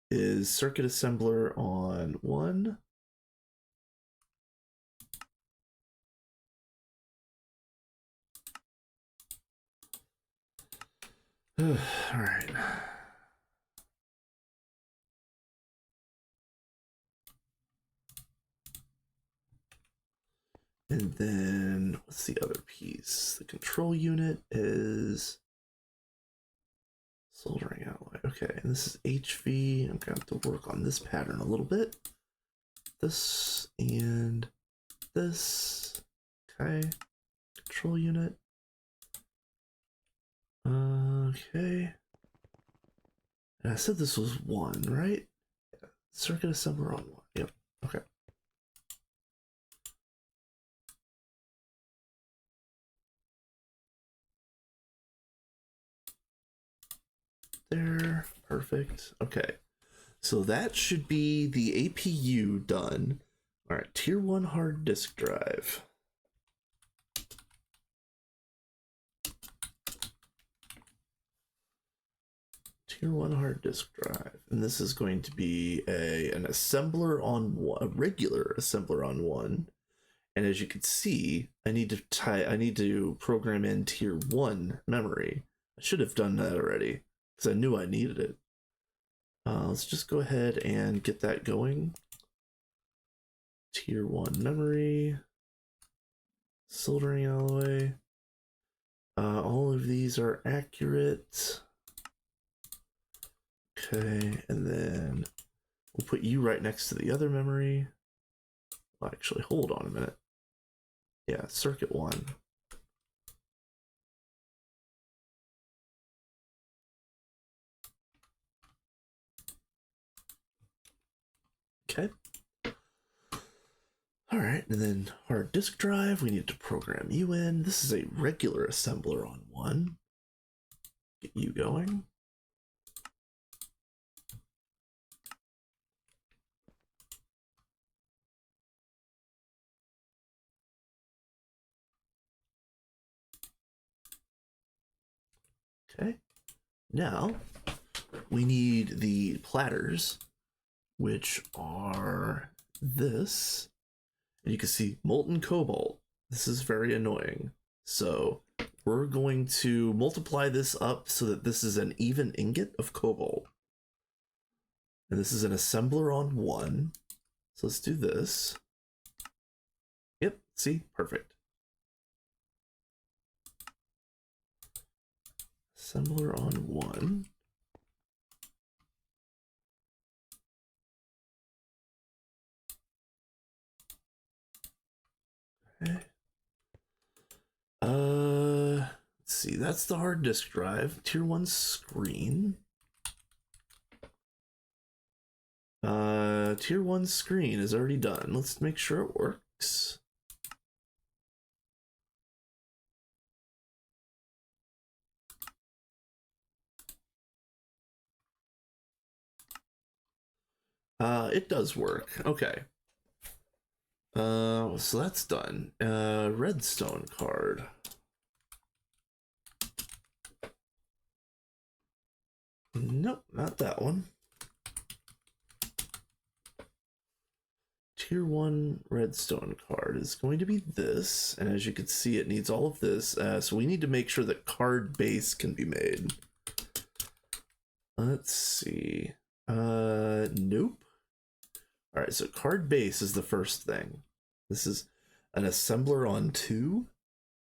A: is circuit assembler on 1. All right. And then what's the other piece? The control unit is soldering alloy. Okay, and this is HV. I'm gonna have to work on this pattern a little bit. This and this. Okay. Control unit. Okay. And I said this was 1, right? Circuit assembler on 1. Yep. Okay. There. Perfect. Okay. So that should be the APU done. All right. Tier 1 hard disk drive. Tier 1 hard disk drive. And this is going to be an assembler on 1, a regular assembler on 1. And as you can see, I need to program in tier 1 memory. I should have done that already because I knew I needed it. Let's just go ahead and get that going. Tier 1 memory, soldering alloy. All of these are accurate. Okay, and then we'll put you right next to the other memory. Well, actually, hold on a minute. Yeah, circuit 1. Okay. All right, and then hard disk drive, we need to program you in. This is a regular assembler on 1. Get you going. Okay. Now, we need the platters, which are this. And you can see molten cobalt. This is very annoying. So we're going to multiply this up so that this is an even ingot of cobalt. And this is an assembler on 1. So let's do this. Yep, see, perfect. Assembler on 1. Okay. Let's see, that's the hard disk drive. Tier 1 screen. Tier 1 screen is already done. Let's make sure it works. It does work. Okay. So that's done. Redstone card. Nope, not that one. Tier 1 redstone card is going to be this, and as you can see, it needs all of this. So we need to make sure that card base can be made. Let's see. Nope. All right, so card base is the first thing. This is an assembler on 2.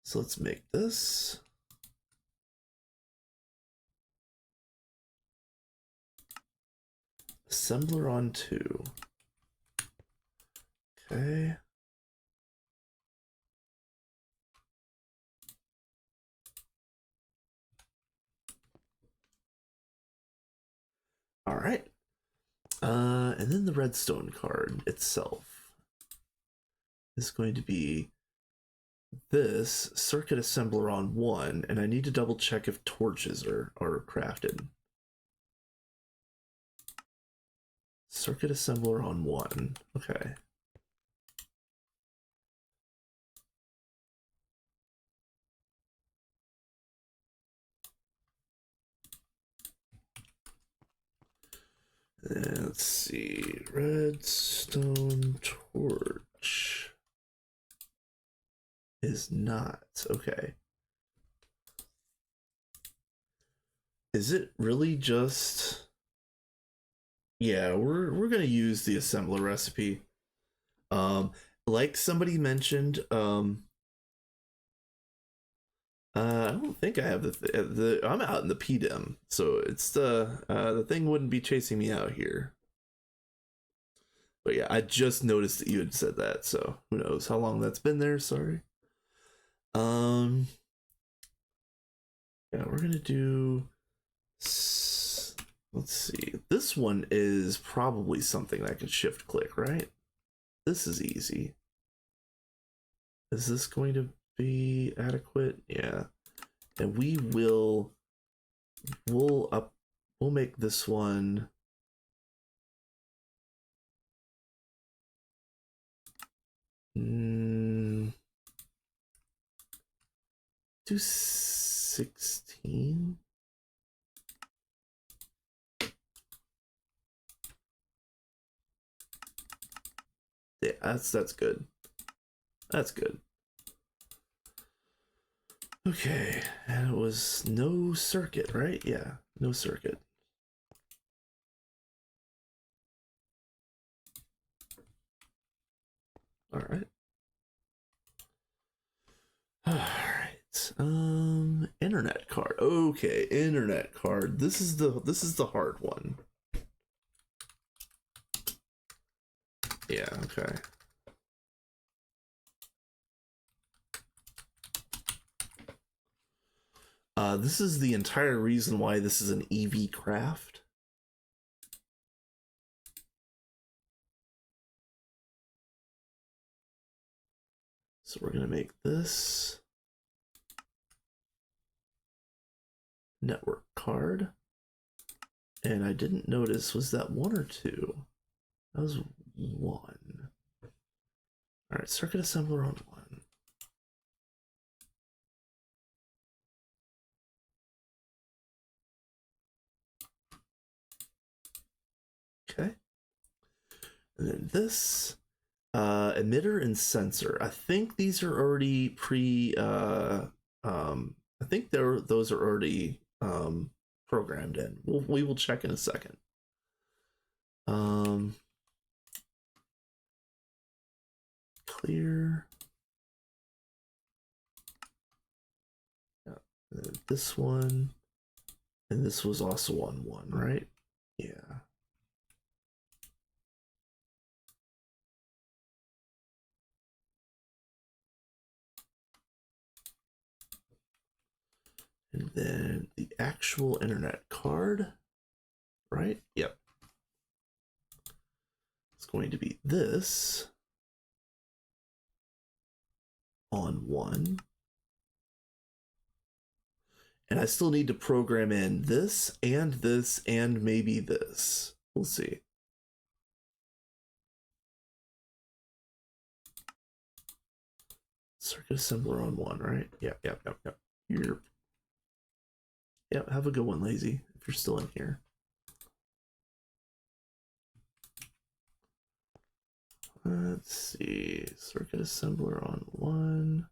A: So let's make this. Assembler on 2. Okay. All right. And then the redstone card itself is going to be this circuit assembler on 1, and I need to double check if torches are crafted. Circuit assembler on 1. Okay. And let's see. Redstone torch is not. Okay. Is it really just... Yeah, we're gonna use the assembler recipe. Like somebody mentioned, I don't think I have the I'm out in the PDM, so it's the thing wouldn't be chasing me out here. But yeah, I just noticed that you had said that, so who knows how long that's been there. Sorry. Um, yeah, we're gonna do. Let's see. This one is probably something I can shift click, right? This is easy. Is this going to be adequate? Yeah. And we'll make this one do 16. Yeah, that's good. That's good. Okay, and it was no circuit, right? Yeah, no circuit. All right. All right. Internet card. Okay, internet card. This is the hard one. Yeah, okay. This is the entire reason why this is an EV craft. So we're gonna make this network card. And I didn't notice, was that 1 or 2? That was 1. All right, circuit assembler on 1. Okay. And then this emitter and sensor. I think these are already I think those are already programmed in. We will check in a second. Clear. Yeah. This one, and this was also on 1, right? Yeah. And then the actual internet card, right? Yep. It's going to be this on 1. And I still need to program in this and maybe this. We'll see. Circuit assembler on 1, right? Yep. Yep, have a good one, Lazy, if you're still in here. Let's see. Circuit assembler on 1.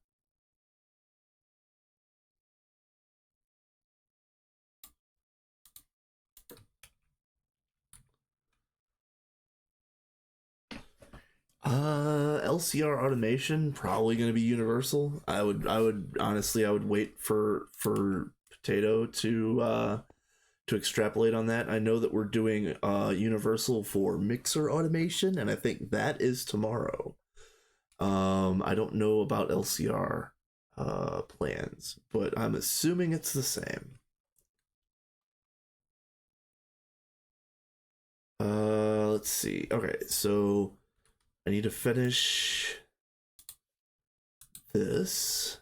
A: LCR automation probably going to be universal. I would honestly I would wait for Potato to extrapolate on that. I know that we're doing universal for mixer automation, and I think that is tomorrow. I don't know about LCR plans, but I'm assuming it's the same. Let's see. Okay, so I need to finish this.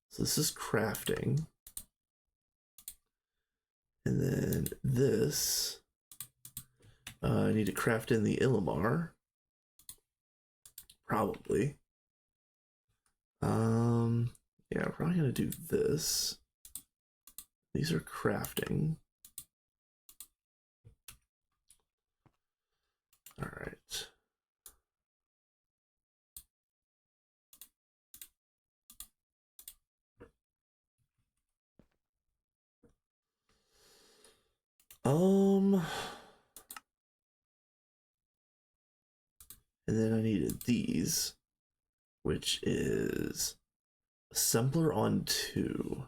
A: So this is crafting. And then this, I need to craft in the Illimar. Probably. Yeah, we're probably gonna do this. These are crafting. All right. And then I needed these, which is assembler on 2.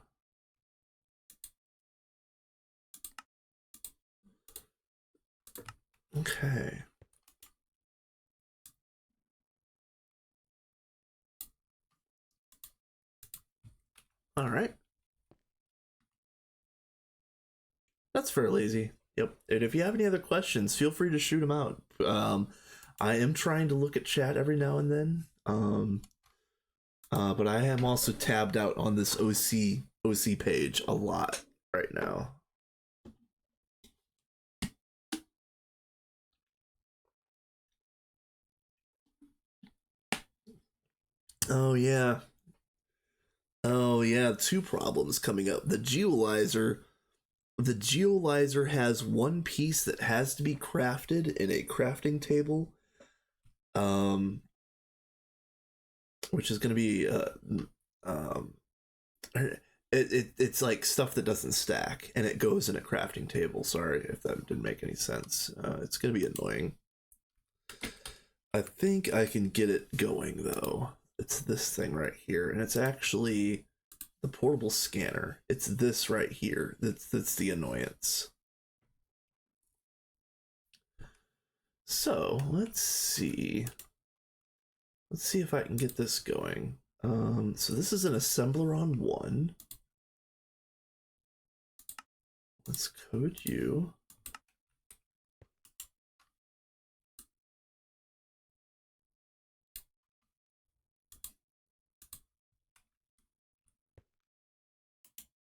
A: Okay. All right. That's fairly easy. Yep. And if you have any other questions, feel free to shoot them out. I am trying to look at chat every now and then. But I am also tabbed out on this OC page a lot right now. Oh yeah. Oh yeah, 2 problems coming up. The geolyzer has one piece that has to be crafted in a crafting table. Which is going to be it's like stuff that doesn't stack and it goes in a crafting table. Sorry if that didn't make any sense. It's going to be annoying. I think I can get it going though. It's this thing right here, and it's actually the portable scanner. It's this right here that's the annoyance. So let's see if I can get this going. So this is an assembler on 1. Let's code you.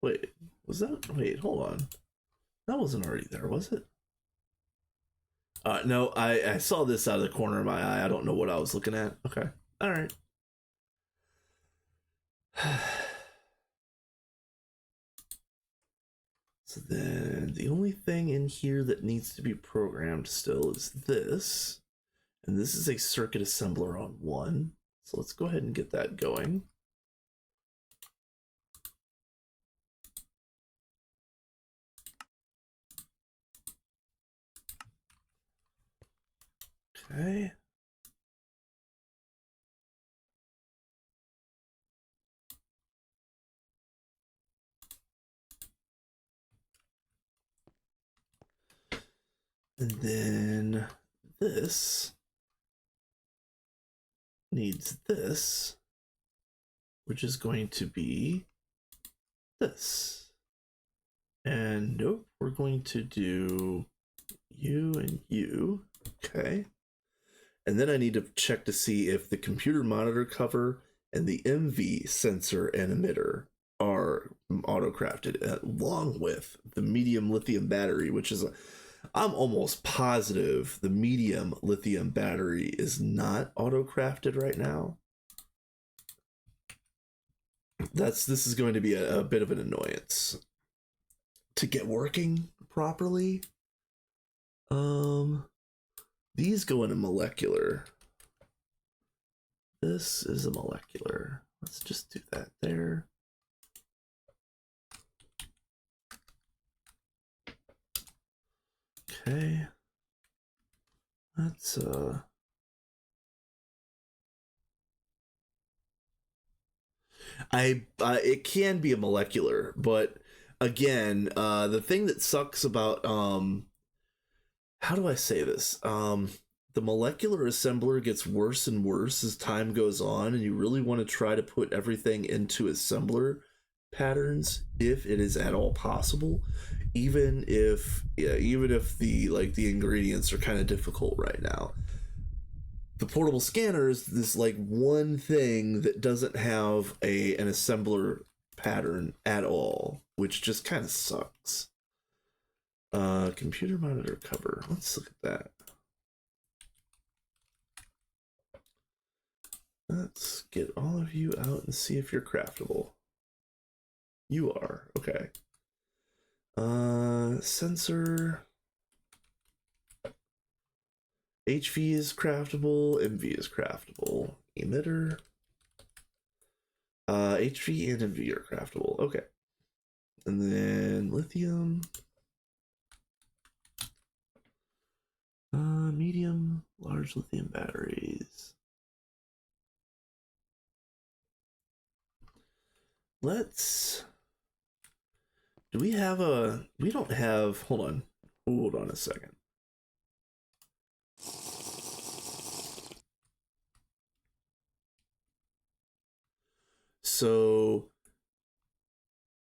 A: Wait, was that? Wait, hold on. That wasn't already there, was it? No, I saw this out of the corner of my eye. I don't know what I was looking at. Okay. All right. So then the only thing in here that needs to be programmed still is this. And this is a circuit assembler on 1. So let's go ahead and get that going. Okay. And then this needs this, which is going to be this. And nope, we're going to do you and you. Okay. And then I need to check to see if the computer monitor cover and the MV sensor and emitter are auto-crafted, along with the medium lithium battery, which is I'm almost positive the medium lithium battery is not auto-crafted right now. This is going to be a bit of an annoyance to get working properly. These go in a molecular. This is a molecular. Let's just do that there. Okay. That's it can be a molecular, but again, the thing that sucks about how do I say this? the molecular assembler gets worse and worse as time goes on, and you really want to try to put everything into assembler patterns if it is at all possible, even if the ingredients are kind of difficult right now. The portable scanner is this like one thing that doesn't have an assembler pattern at all, which just kind of sucks. Computer monitor cover. Let's look at that. Let's get all of you out and see if you're craftable. You are. Okay. Sensor. HV is craftable. MV is craftable. Emitter. HV and MV are craftable. Okay. And then lithium. Medium, large lithium batteries. Let's. Do we have a. We don't have. Hold on a second. So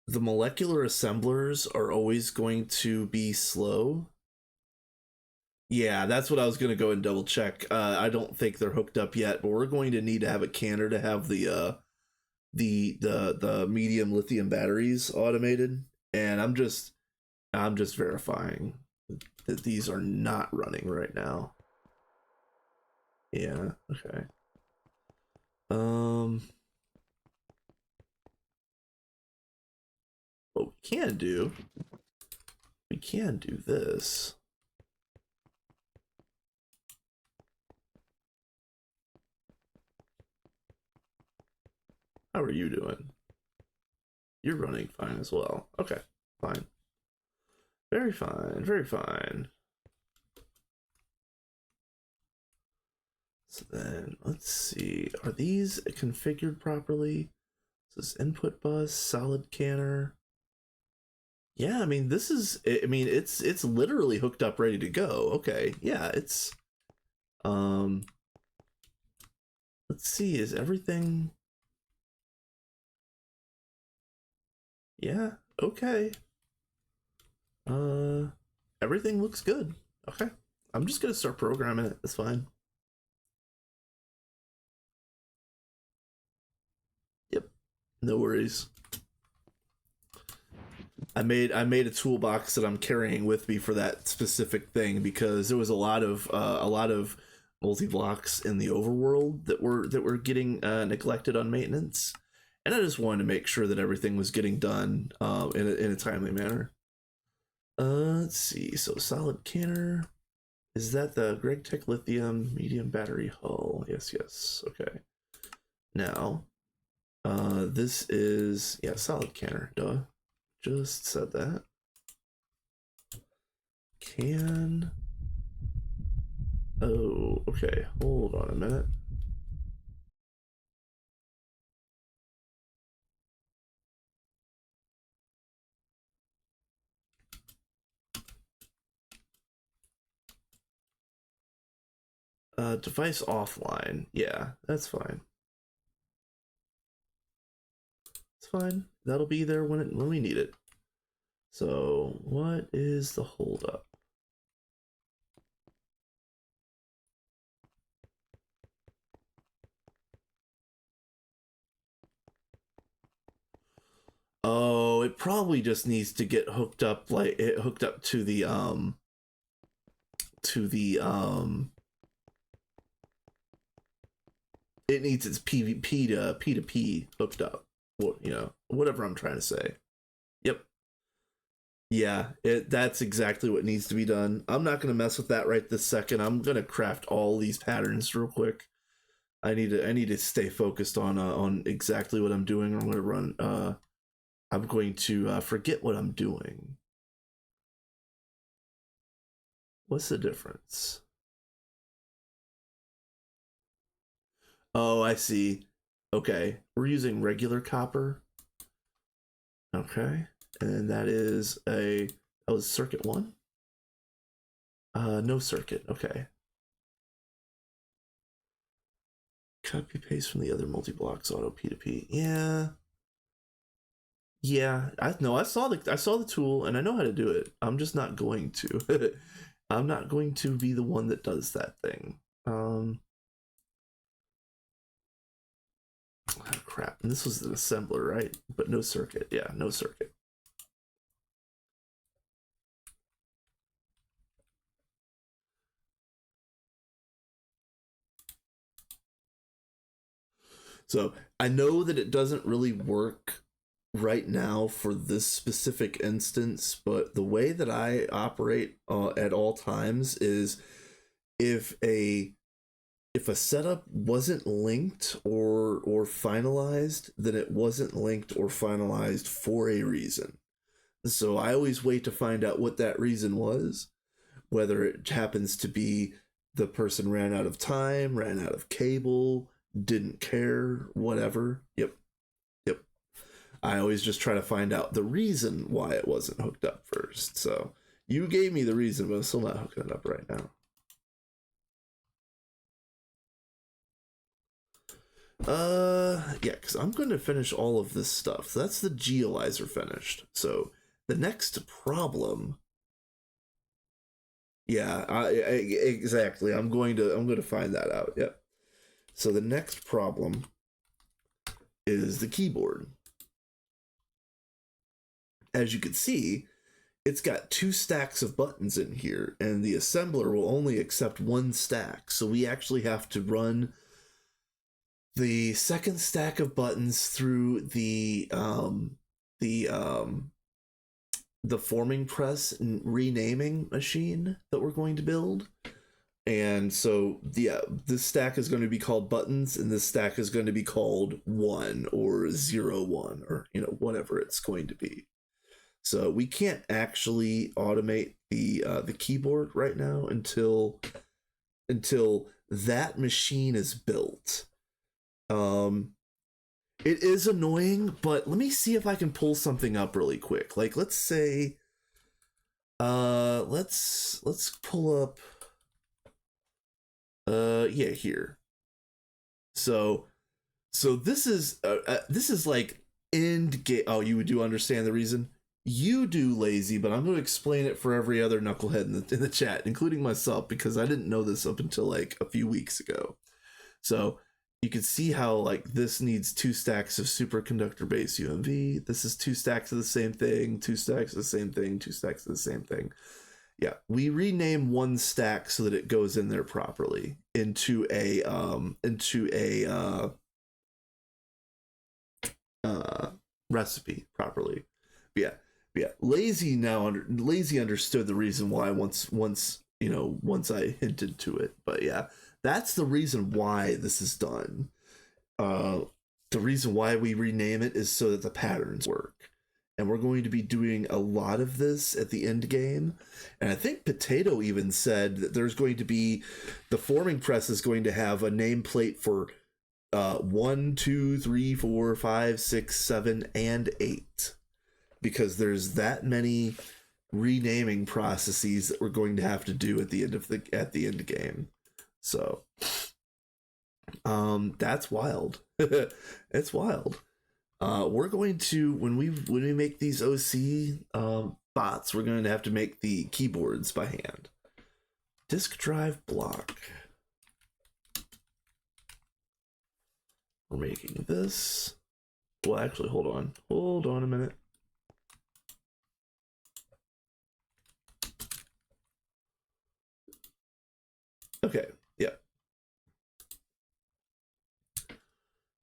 A: the molecular assemblers are always going to be slow. Yeah, that's what I was going to go and double check. I don't think they're hooked up yet, but we're going to need to have a canner to have the medium lithium batteries automated, and I'm just verifying that these are not running right now. Yeah, okay. What we can do this. How are you doing? You're running fine as well. Okay, fine. Very fine, very fine. So then, let's see. Are these configured properly? This is input bus, solid canner. Yeah, I mean, this is, I mean, it's literally hooked up, ready to go. Okay, yeah, it's, let's see, is everything, yeah, okay. Everything looks good. Okay, I'm just gonna start programming it, it's fine. Yep, no worries. I made a toolbox that I'm carrying with me for that specific thing because there was a lot of multi-blocks in the overworld that were getting neglected on maintenance, and I just wanted to make sure that everything was getting done in a timely manner. Let's see. So solid canner, is that the Greg Tech lithium medium battery hull? Yes. Okay. Now, this is solid canner. Duh. Just said that. Can. Oh, okay. Hold on a minute. Device offline. Yeah, that's fine. It's fine. That'll be there when we need it. So, what is the holdup? Oh, it probably just needs to get hooked up, like it hooked up to the it needs its PvP to P2P hooked up. Whatever I'm trying to say. Yep. Yeah, that's exactly what needs to be done. I'm not gonna mess with that right this second. I'm gonna craft all these patterns real quick. I need to stay focused on exactly what I'm doing. I'm gonna run. I'm going to forget what I'm doing. What's the difference? Oh, I see. Okay, we're using regular copper. Okay, and that was circuit 1. No circuit. Okay. copy paste from the other multi-blocks auto P2P. Yeah. Yeah, I saw the tool and I know how to do it. I'm just not going to. I'm not going to be the one that does that thing. Oh crap. And this was an assembler, right? But no circuit. Yeah, no circuit. So I know that it doesn't really work right now for this specific instance, but the way that I operate at all times is if a setup wasn't linked or finalized, then it wasn't linked or finalized for a reason. So I always wait to find out what that reason was, whether it happens to be the person ran out of time, ran out of cable, didn't care, whatever. Yep. Yep. I always just try to find out the reason why it wasn't hooked up first. So you gave me the reason, but I'm still not hooking it up right now. Yeah, because I'm going to finish all of this stuff. So that's the geolyzer finished. So the next problem. Yeah, exactly. I'm going to find that out. Yep. So the next problem is the keyboard. As you can see, it's got 2 stacks of buttons in here, and the assembler will only accept 1 stack. So we actually have to run the second stack of buttons through the forming press and renaming machine that we're going to build. And so yeah, this stack is going to be called buttons, and this stack is going to be called 1 or 01, or whatever it's going to be. So we can't actually automate the keyboard right now until that machine is built. It is annoying, but let me see if I can pull something up really quick. Like, let's say, let's pull up, yeah, here. So this is like end game. Oh, you do understand the reason? You do, lazy, but I'm going to explain it for every other knucklehead in the chat, including myself, because I didn't know this up until like a few weeks ago. So you can see how like this needs 2 stacks of superconductor base UMV. This is 2 stacks of the same thing, 2 stacks of the same thing, 2 stacks of the same thing. Yeah, we rename 1 stack so that it goes in there properly into a recipe properly. But yeah. Lazy understood the reason why once I hinted to it. But yeah, that's the reason why this is done. The reason why we rename it is so that the patterns work. And we're going to be doing a lot of this at the end game. And I think Potato even said that there's going to be, the forming press is going to have a nameplate for 1, 2, 3, 4, 5, 6, 7, and 8. Because there's that many renaming processes that we're going to have to do at the end game. So that's wild. It's wild. We're going to, when we make these OC bots, we're going to have to make the keyboards by hand. Disk drive block. We're making this. Well, actually, hold on a minute. Okay, yeah.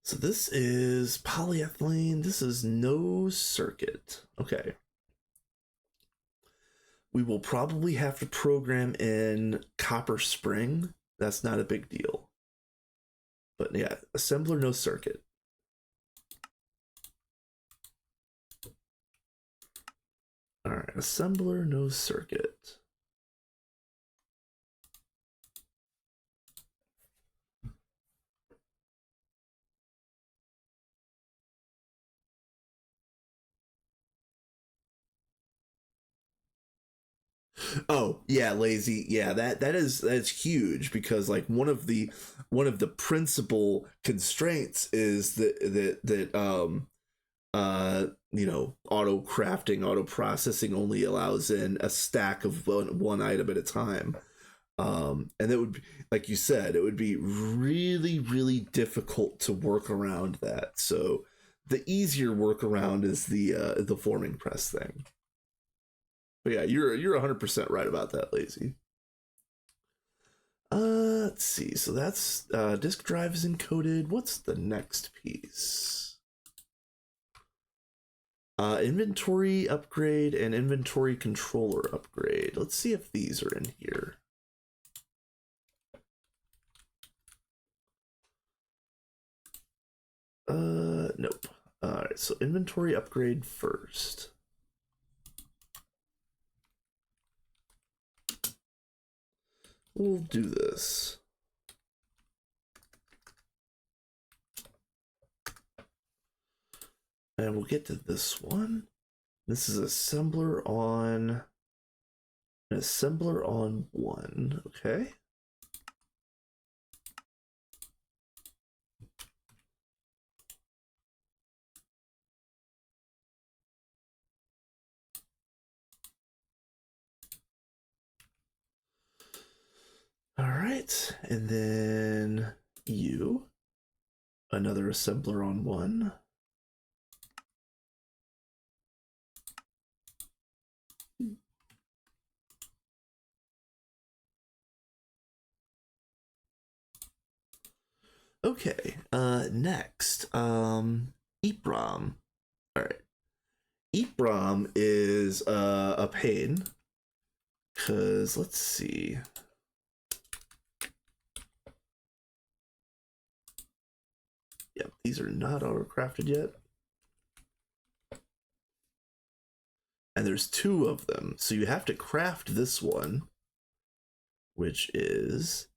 A: So this is polyethylene. This is no circuit. Okay. We will probably have to program in copper spring. That's not a big deal. But yeah, assembler, no circuit. All right, assembler, no circuit. Oh yeah, lazy. Yeah, that's huge because like one of the principal constraints is that auto crafting, auto processing only allows in a stack of one item at a time. And that would be, like you said, it would be really, really difficult to work around that. So the easier workaround is the forming press thing. But yeah, you're 100% right about that, lazy. Let's see. So that's disk drive is encoded. What's the next piece? Inventory upgrade and inventory controller upgrade. Let's see if these are in here. Nope. All right, so inventory upgrade first. We'll do this. And we'll get to this one. This is assembler on one. Okay. All right, and then you, another assembler on one. Okay, next, EEPROM. All right, EEPROM is a pain because let's see. Yep, these are not auto-crafted yet. And there's two of them, so you have to craft this one, which is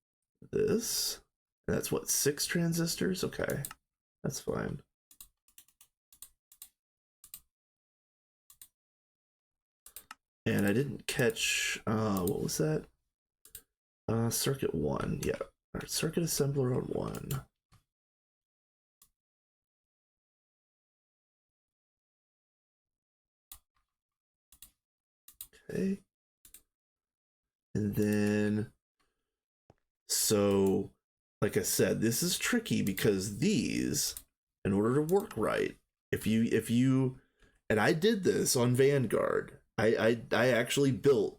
A: this. And that's what, 6 transistors? Okay, that's fine. And I didn't catch, what was that? Circuit 1, yeah. All right, circuit assembler on 1. Okay. And then, so, like I said, this is tricky because these, in order to work right, if you, and I did this on Vanguard. I actually built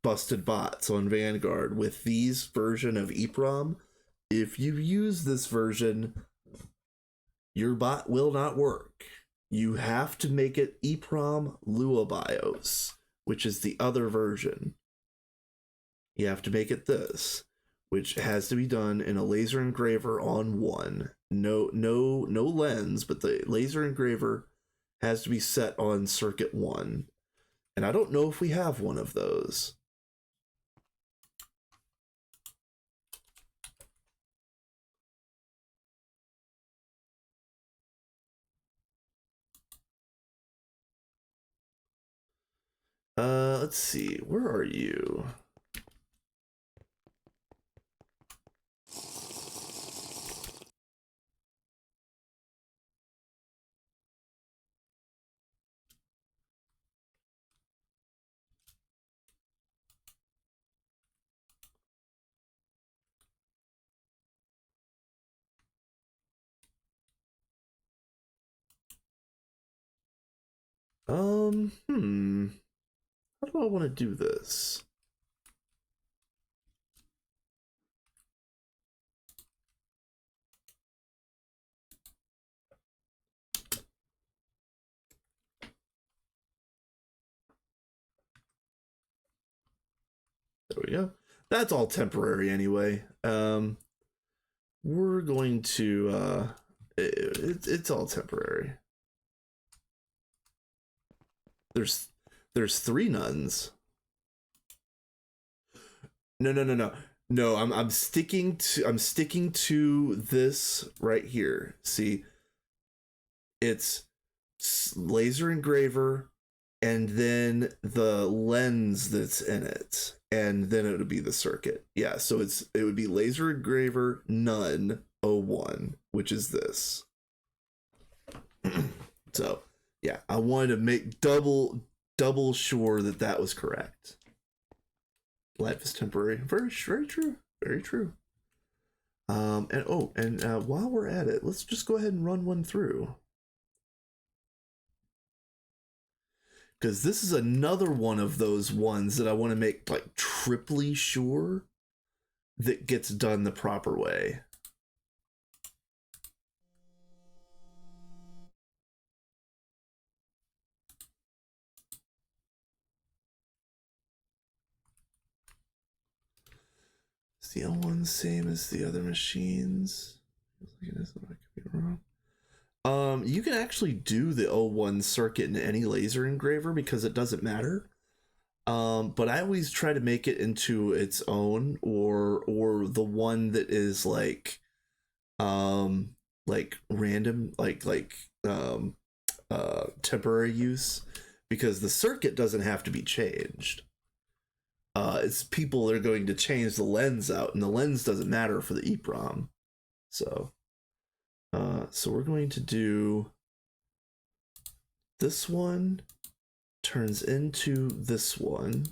A: busted bots on Vanguard with these version of EEPROM. If you use this version, your bot will not work. You have to make it EEPROM Lua BIOS, which is the other version. You have to make it this, which has to be done in a laser engraver on 1. No lens, but the laser engraver has to be set on circuit 1. And I don't know if we have one of those. Let's see. Where are you? How do I want to do this? There we go. That's all temporary anyway. We're going to it's all temporary. There's 3 nuns. No, I'm sticking to this right here. See, it's laser engraver and then the lens that's in it, and then it would be the circuit. Yeah, so it would be laser engraver none 01, which is this. So yeah, I wanted to make double sure that that was correct. Life is temporary. Very true. Very true. And while we're at it, let's just go ahead and run one through. Because this is another one of those ones that I want to make like triply sure that gets done the proper way. Is the L1 same as the other machines? I could be wrong. You can actually do the O1 circuit in any laser engraver because it doesn't matter. But I always try to make it into its own, or the one that is like random, temporary use, because the circuit doesn't have to be changed. It's people that are going to change the lens out, and the lens doesn't matter for the EEPROM. So we're going to do this one turns into this one.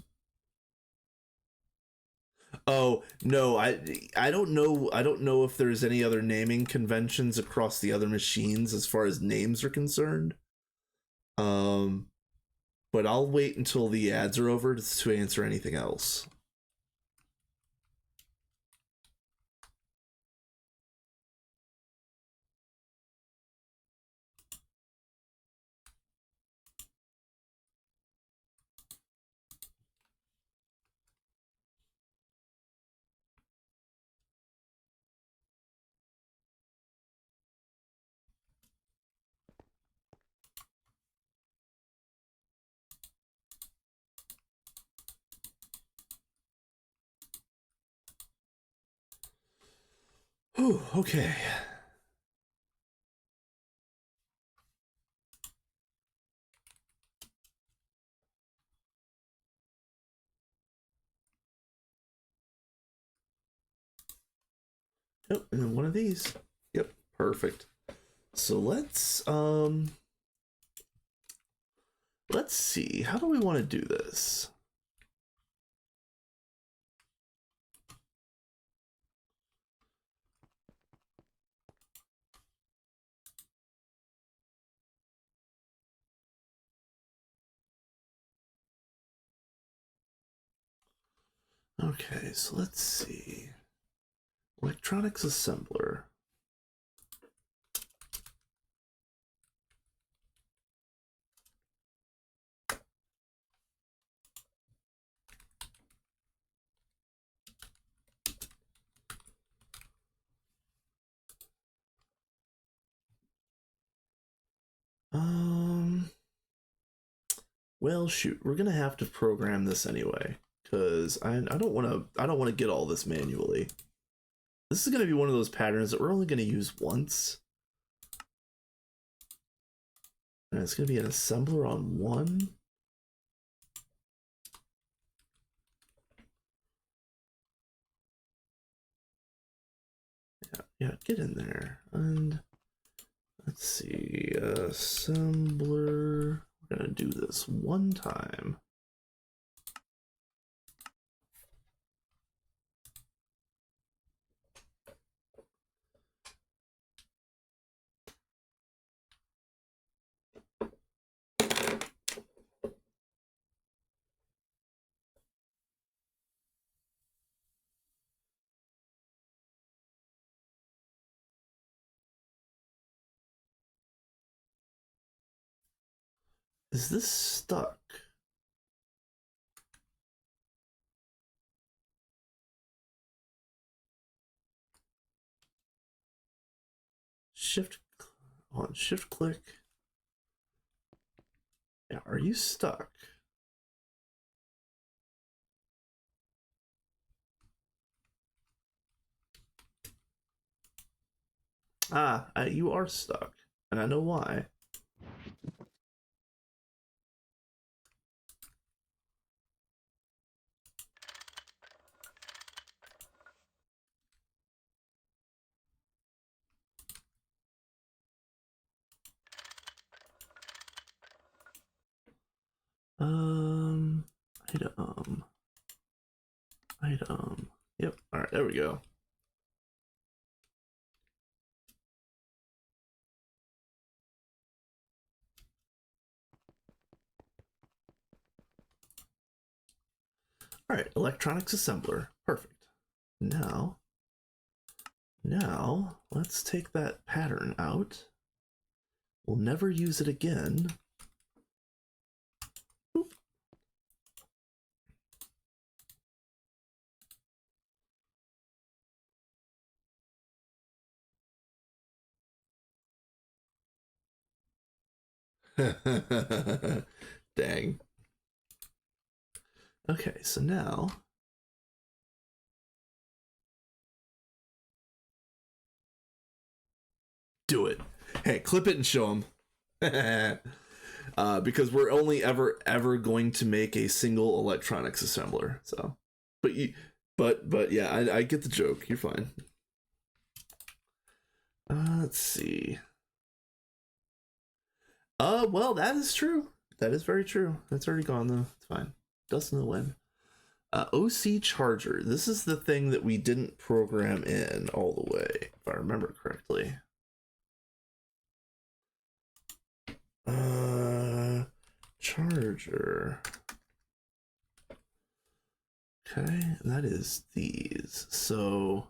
A: Oh no, I don't know if there's any other naming conventions across the other machines as far as names are concerned. But I'll wait until the ads are over to answer anything else. Whew, okay. Yep, and then one of these. Yep, perfect. So let's see. How do we want to do this? Okay, so let's see. Electronics assembler. Well, shoot, we're gonna have to program this anyway, because I don't want to get all this manually. This is gonna be one of those patterns that we're only gonna use once, and it's gonna be an assembler on one. Yeah, get in there. And let's see, assembler. We're gonna do this one time. Is this stuck? Shift on shift click. Yeah, are you stuck? You are stuck, and I know why. Um, item. Yep. All right, there we go. All right, electronics assembler. Perfect. Now let's take that pattern out. We'll never use it again. Boop. Dang. Okay, so now do it. Hey, clip it and show them. Because we're only ever going to make a single electronics assembler. So, but yeah, I get the joke. You're fine. Let's see. Well, that is true. That is very true. That's already gone though. It's fine. Doesn't know when. OC charger. This is the thing that we didn't program in all the way, if I remember correctly. Charger. Okay, that is these. So,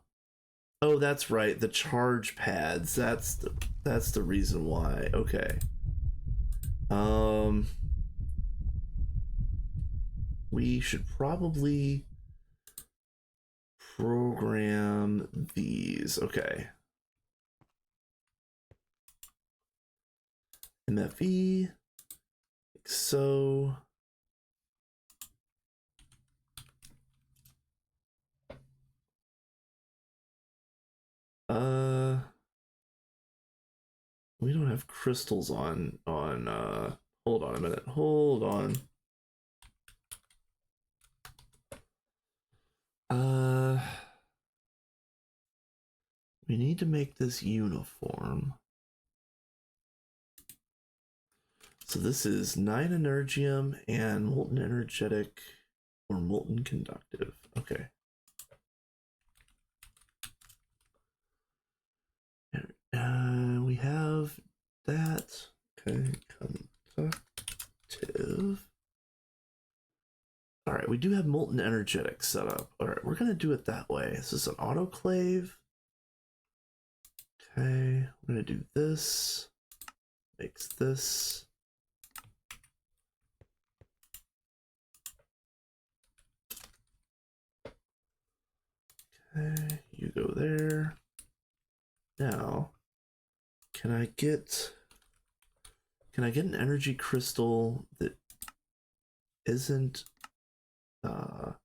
A: oh, that's right. The charge pads. That's the reason why. Okay. We should probably program these. Okay. MFE. Like so. We don't have crystals on hold on a minute. Hold on. We need to make this uniform. So this is 9 energium and molten energetic or molten conductive. Okay. We have that. Okay, conductive. All right, we do have molten energetic set up. All right, we're gonna do it that way. This is an autoclave. Okay, we're gonna do this. Makes this. Okay, you go there. Now, can I get an energy crystal that isn't that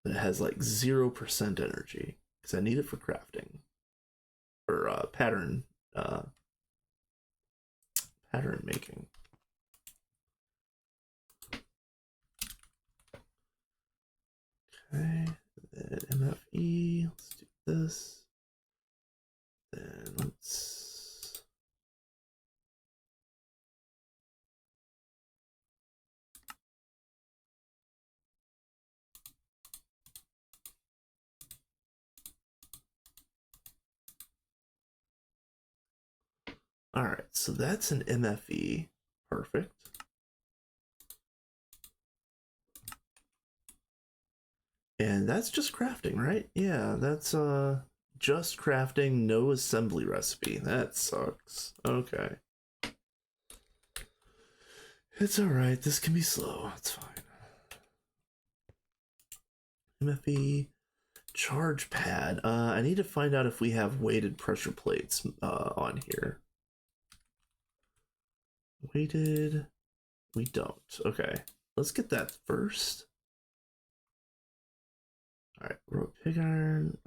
A: has like 0% energy? Because I need it for crafting or pattern making. Okay, then MFE. Let's do this. Then let's. All right, so that's an MFE. Perfect. And that's just crafting, right? Yeah, that's just crafting, no assembly recipe. That sucks. Okay. It's alright, this can be slow. It's fine. MFE charge pad. I need to find out if we have weighted pressure plates on here. Weighted. We don't. Okay. Let's get that first. Alright, rope pig iron.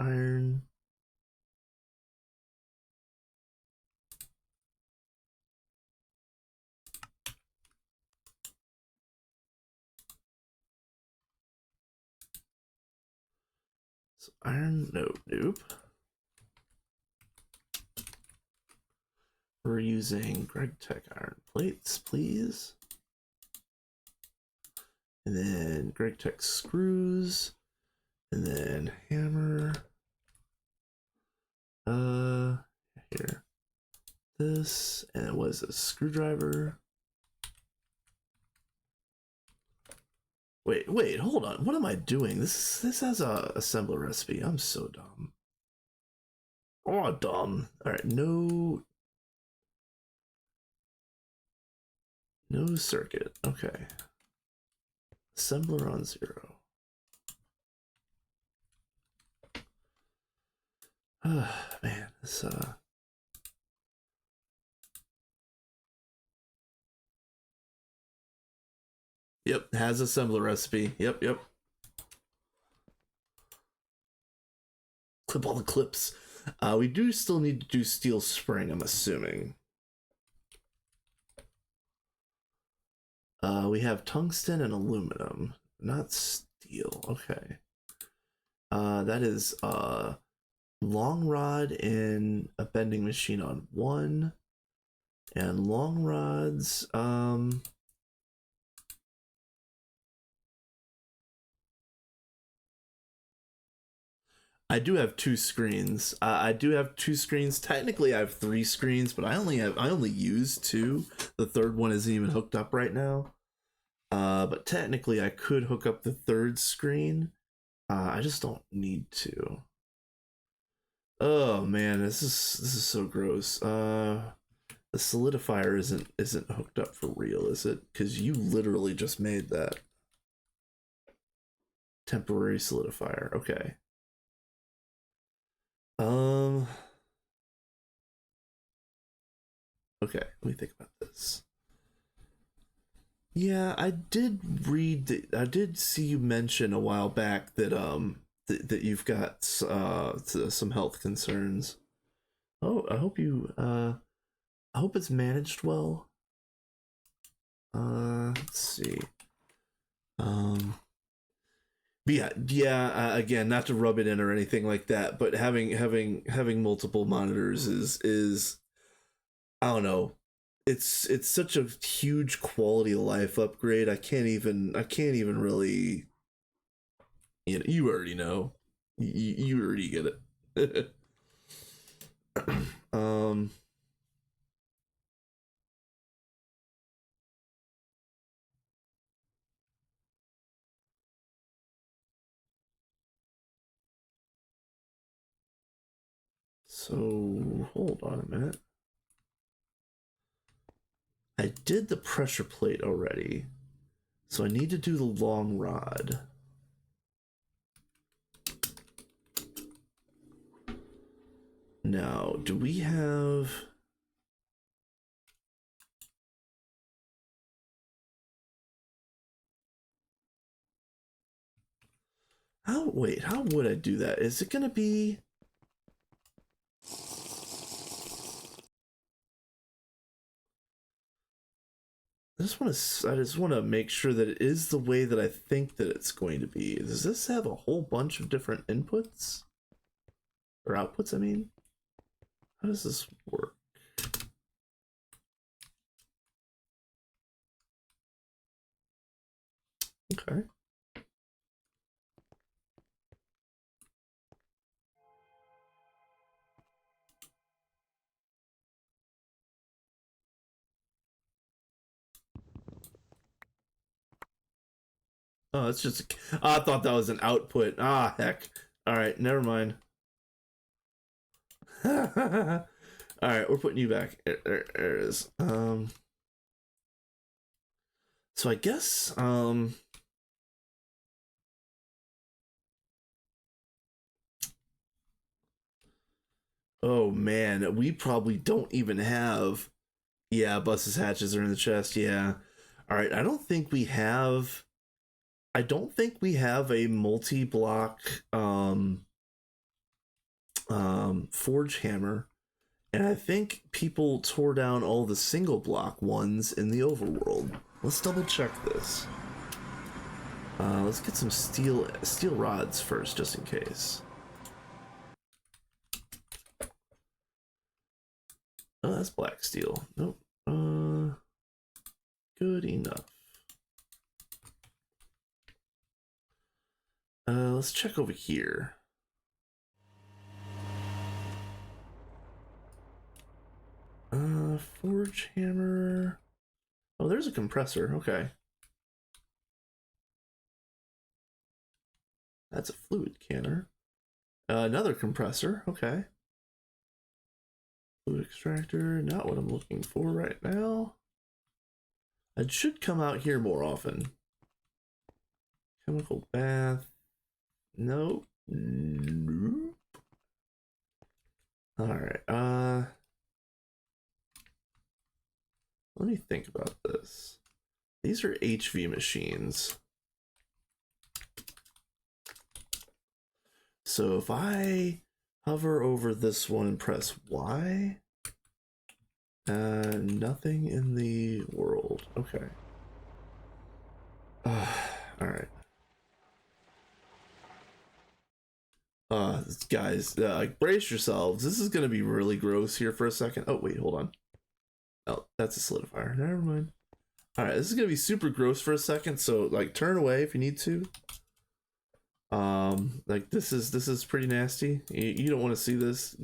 A: So iron, nope. We're using Greg Tech iron plates, please. and then Greg Tech screws, and then hammer. Here, this, and it was a screwdriver. Wait, hold on. What am I doing? This has a assembler recipe. I'm so dumb. Oh, dumb. All right, no circuit. Okay. Assembler on 0. Man, this Yep, has assembler recipe. Yep. Clip all the clips. We do still need to do steel spring, I'm assuming. We have tungsten and aluminum, not steel. Okay. That is long rod in a bending machine on 1, and long rods. I do have 2 screens. I do have 2 screens. Technically, I have 3 screens, but I only use 2. The third one isn't even hooked up right now. But technically, I could hook up the 3rd screen. I just don't need to. Oh man, this is so gross. The solidifier isn't hooked up for real, is it? Because you literally just made that. Temporary solidifier. Okay. Okay, let me think about this. Yeah, I did see you mention a while back that that you've got some health concerns. Oh, I hope it's managed well. Let's see. But yeah. Again, not to rub it in or anything like that, but having multiple monitors is I don't know. It's such a huge quality of life upgrade. I can't even really. You already know. You already get it. um. So hold on a minute. I did the pressure plate already, so I need to do the long rod. Now, do we have? How would I do that? Is it gonna be? I just want to make sure that it is the way that I think that it's going to be. Does this have a whole bunch of different inputs or outputs? I mean, how does this work? Okay. Oh, it's just. I thought that was an output. Ah, heck. All right, never mind. All right, we're putting you back. There it is. So I guess oh man, we probably don't even have. Yeah, buses hatches are in the chest. Yeah. All right, I don't think we have a multi-block forge hammer, and I think people tore down all the single block ones in the overworld. Let's double check this. Let's get some steel rods first, just in case. Oh, that's black steel. Nope. Good enough. Let's check over here. Forge hammer. Oh, there's a compressor. Okay. That's a fluid canner. Another compressor. Okay. Fluid extractor. Not what I'm looking for right now. It should come out here more often. Chemical bath. Nope. Nope. Alright. Let me think about this. These are HV machines. So if I hover over this one and press Y, nothing in the world. Okay. Alright. Guys, brace yourselves. This is gonna be really gross here for a second. Oh, wait, hold on. Oh, that's a solidifier. Never mind. Alright, this is gonna be super gross for a second, so like turn away if you need to. Like this is pretty nasty. You don't want to see this.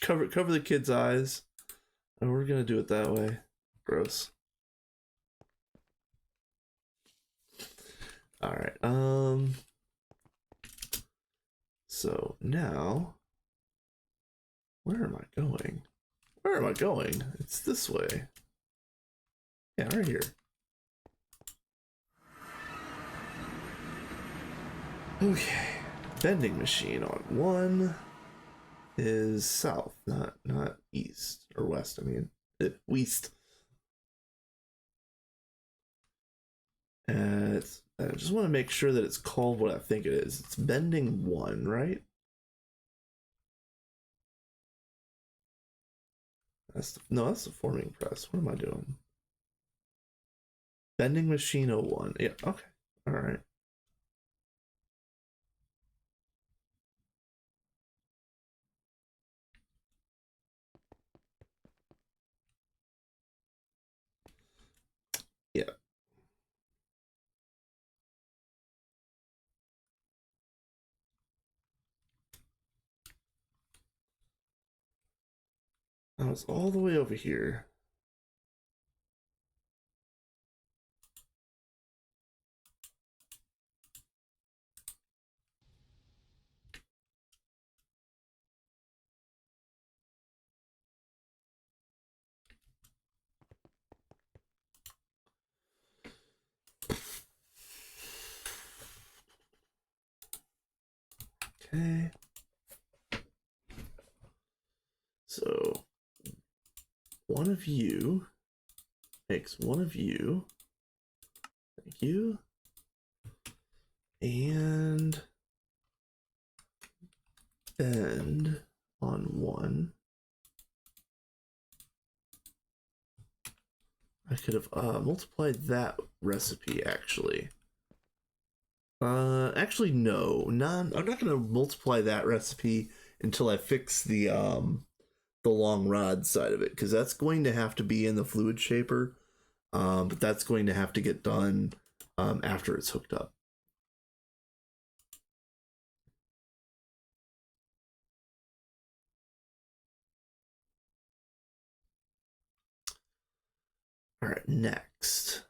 A: Cover the kid's eyes. And we're gonna do it that way. Gross. Alright, so now where am I going? Where am I going? It's this way. Yeah, right here. Okay. Vending machine on 1 is south, not east or west, I mean. West. And I just want to make sure that it's called what I think it is. It's bending 1, right? That's the forming press. What am I doing? Bending machine 01. Yeah, okay. All right. Yeah. I was all the way over here. Okay. So one of you makes one of you. Thank you. And bend on 1. I could have multiplied that recipe actually. Actually no, I'm not gonna multiply that recipe until I fix the long rod side of it, because that's going to have to be in the fluid shaper, but that's going to have to get done after it's hooked up. All right, next.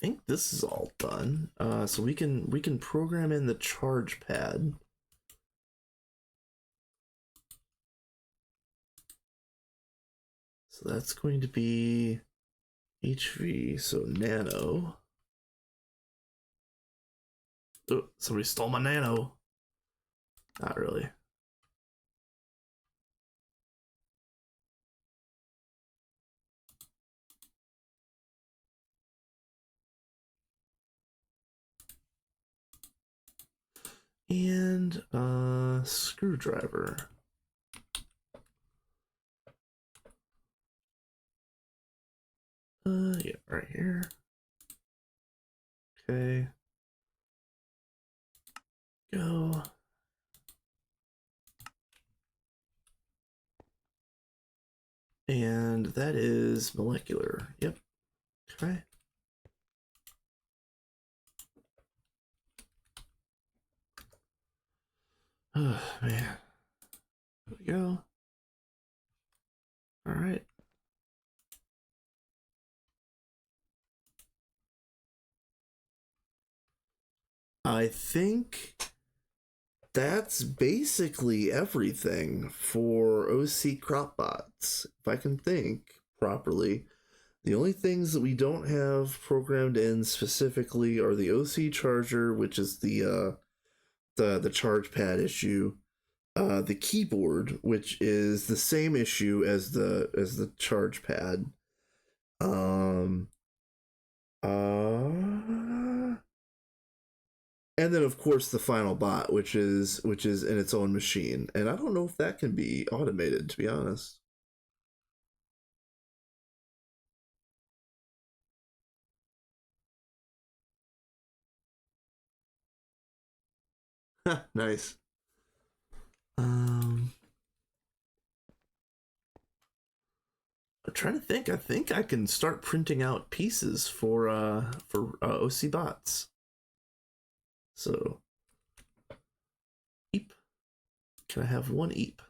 A: I think this is all done. So we can program in the charge pad. So that's going to be HV, so nano. Oh, somebody stole my nano. Not really. And screwdriver. Yeah, right here. Okay. Go. And that is molecular. Yep. Okay. Oh, man. There we go. All right. I think that's basically everything for OC CropBots. If I can think properly, the only things that we don't have programmed in specifically are the OC charger, which is the charge pad issue, the keyboard, which is the same issue as the charge pad, um, and then of course the final bot, which is in its own machine, and I don't know if that can be automated, to be honest. Nice. Um, I'm trying to think. I think I can start printing out pieces for OC bots. So, eep. Can I have one eep?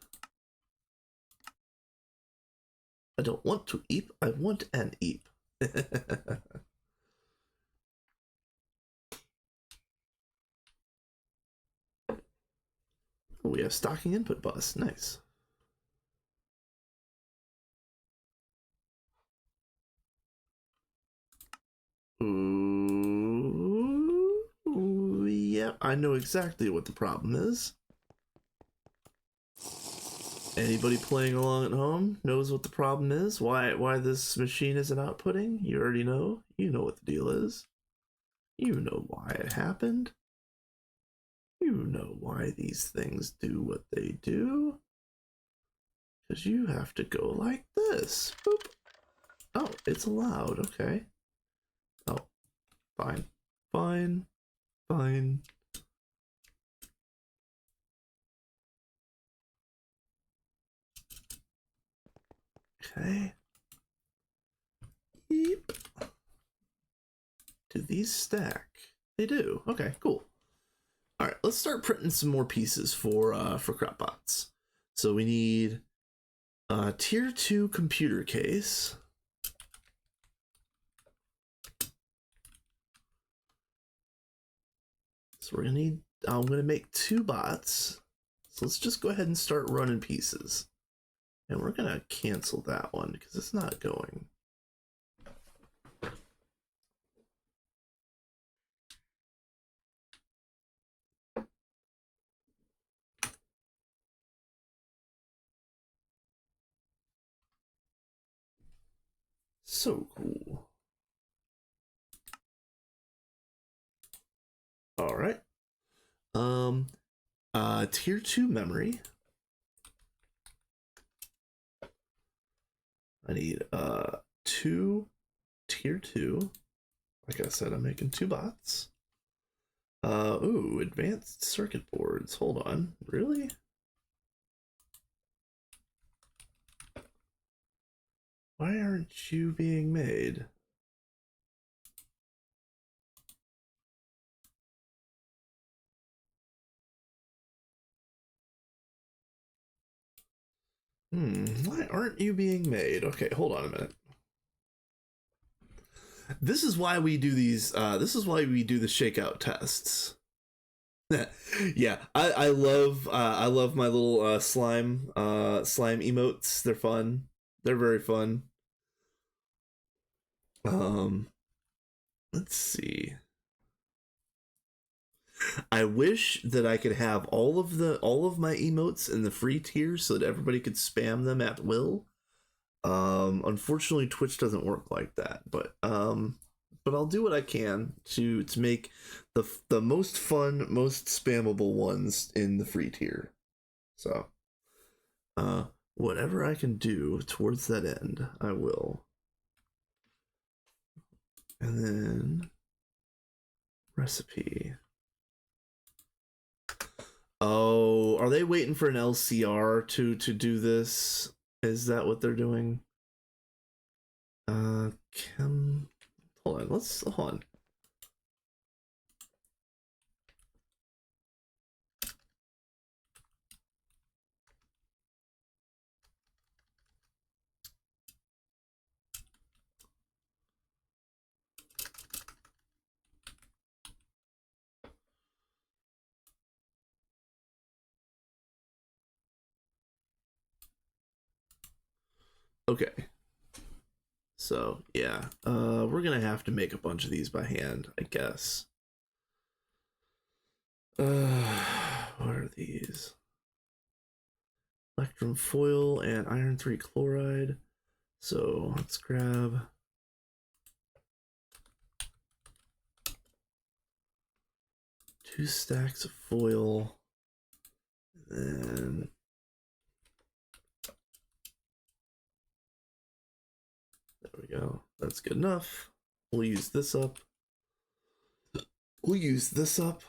A: I don't want to eep. I want an eep. We have stocking input bus. Nice. Ooh, yeah, I know exactly what the problem is. Anybody playing along at home knows what the problem is. Why this machine isn't outputting? You already know. You know what the deal is. You know why it happened. You know why these things do what they do. Because you have to go like this. Boop. Oh, it's allowed. Okay. Oh, fine. Fine. Fine. Okay. Beep. Do these stack? They do. Okay, cool. All right, let's start printing some more pieces for CropBots. So we need a tier 2 computer case. So we're gonna need. I'm gonna make 2 bots. So let's just go ahead and start running pieces. And we're gonna cancel that one because it's not going. So cool. All right. Tier 2 memory. I need 2 tier 2. Like I said, I'm making 2 bots. Ooh, advanced circuit boards. Hold on. Really? Why aren't you being made? Why aren't you being made? Okay, hold on a minute. This is why we do these, this is why we do the shakeout tests. Yeah, I love my little slime emotes. They're fun. They're very fun. Um let's see. I wish that I could have all of my emotes in the free tier so that everybody could spam them at will. Unfortunately, Twitch doesn't work like that, but I'll do what I can to make the most fun, most spammable ones in the free tier. So, whatever I can do towards that end, I will. And then recipe. Oh, are they waiting for an LCR to do this? Is that what they're doing? Chem Hold on, let's hold on. Okay. So yeah, we're gonna have to make a bunch of these by hand, I guess. What are these? Electrum foil and iron 3 chloride. So let's grab 2 stacks of foil. And there we go. That's good enough. We'll use this up. We'll use this up.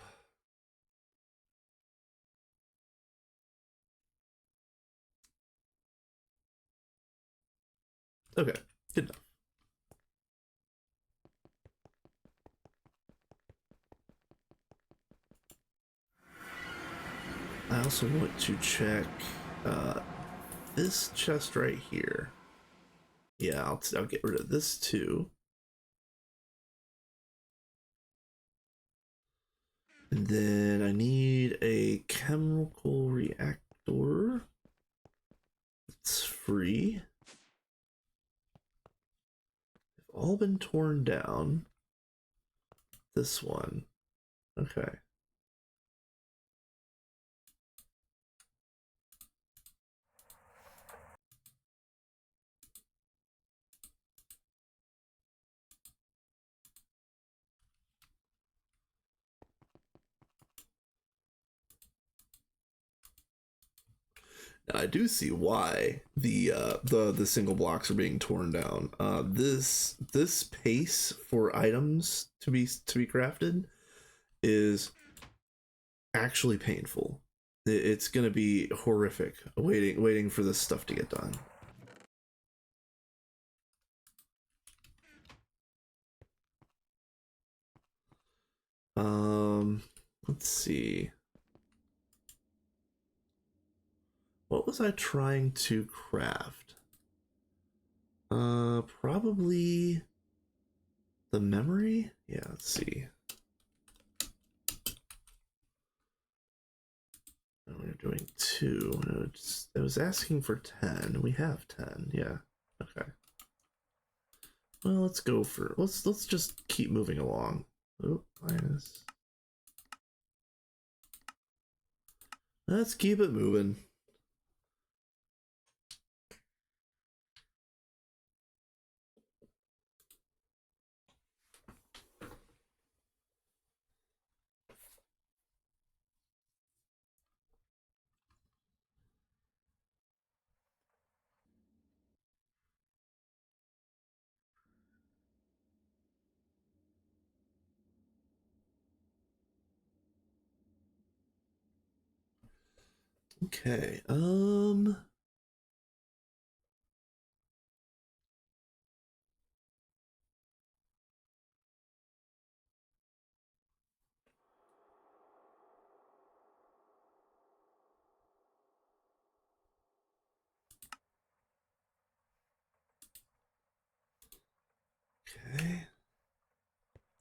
A: Okay, good enough. I also want to check this chest right here. Yeah, I'll get rid of this too. And then I need a chemical reactor. It's free. They've all been torn down. This one. Okay. Now, I do see why the single blocks are being torn down. This pace for items to be crafted is actually painful. It's gonna be horrific waiting for this stuff to get done. Let's see. What was I trying to craft? Probably the memory? Yeah, let's see. We're doing 2. No, it was asking for 10. We have 10. Yeah. Okay. Well, let's go for let's just keep moving along. Oh, minus. Let's keep it moving. Okay. Okay.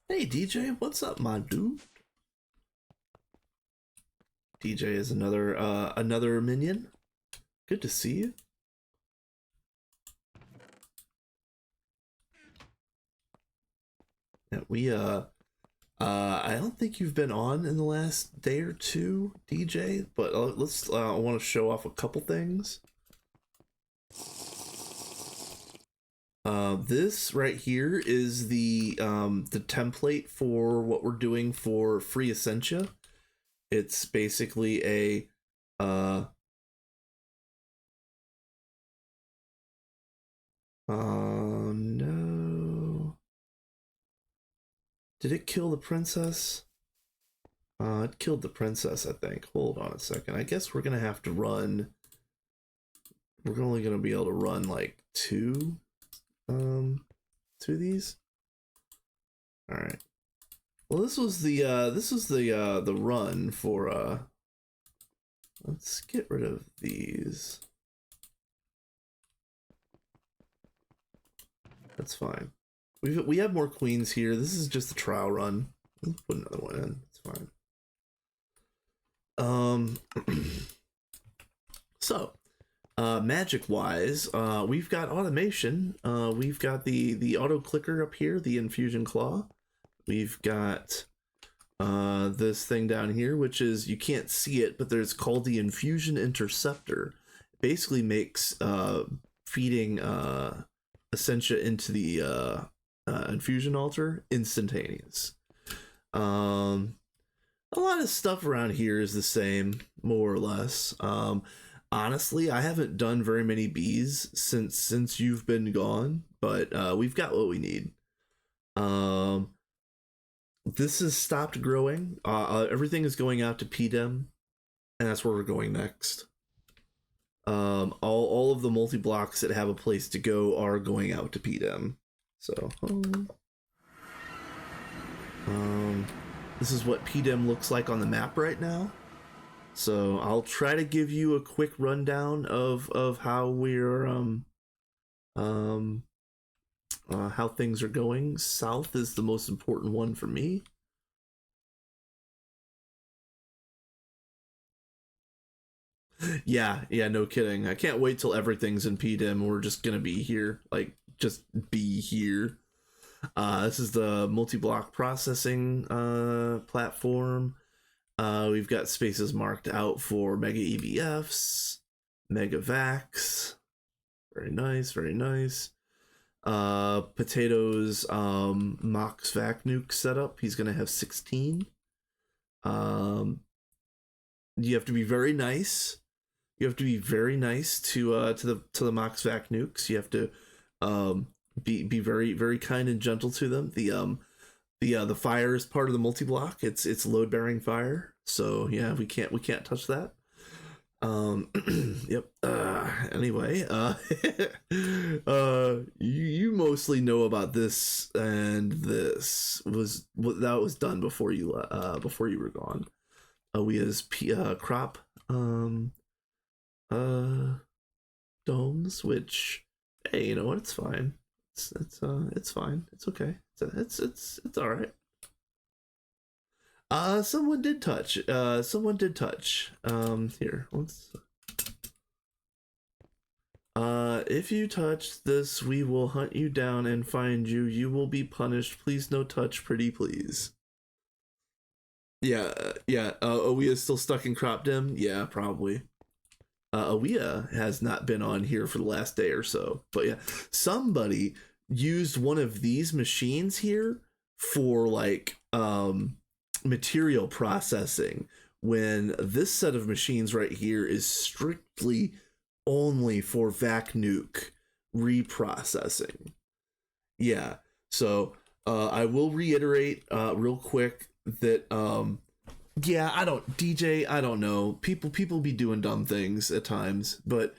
A: Hey DJ, what's up, my dude? DJ is another minion. Good to see you. Yeah, I don't think you've been on in the last day or two, DJ, but I want to show off a couple things. This right here is the template for what we're doing for free essentia. It's basically a no. Did it kill the princess? It killed the princess, I think. Hold on a second. I guess we're gonna have to run. We're only gonna be able to run like two of these. All right. Well, this was the the run for let's get rid of these. That's fine. We have more queens here. This is just the trial run. Let's put another one in. It's fine. So magic wise, we've got automation. We've got the auto clicker up here, the infusion claw. We've got this thing down here, which is, you can't see it, but there's called the infusion interceptor. It basically makes feeding essentia into the infusion altar instantaneous. A lot of stuff around here is the same, more or less. Honestly, I haven't done very many bees since you've been gone, but we've got what we need. This has stopped growing. Everything is going out to PDEM, and that's where we're going next. All of the multi-blocks that have a place to go are going out to PDEM. So, this is what PDEM looks like on the map right now. So I'll try to give you a quick rundown of how we're how things are going. South is the most important one for me. Yeah, no kidding. I can't wait till everything's in PDEM. We're just gonna be here, like, just be here. This is the multi-block processing platform. We've got spaces marked out for mega EVFs, mega vacs. Very nice, very nice. Potatoes Mox vac nuke setup. He's gonna have 16. You have to be very nice. You have to be very nice to the Mox vac nukes. You have to be very, very kind and gentle to them. The fire is part of the multi-block. It's load bearing fire. So yeah, we can't touch that. Yep. Anyway, you mostly know about this, and this was what that was done before you were gone. We as crop domes, which, hey, you know what? It's fine. It's fine. It's okay. It's all right. Someone did touch. Someone did touch. Here, let's. If you touch this, we will hunt you down and find you. You will be punished. Please no touch, pretty please. Yeah, yeah. Owia's still stuck in crop dim. Yeah, probably. Awia has not been on here for the last day or so, but yeah, somebody used one of these machines here for like material processing, when this set of machines right here is strictly only for vac nuke reprocessing. Yeah, so I will reiterate real quick that yeah, I don't know, people be doing dumb things at times, but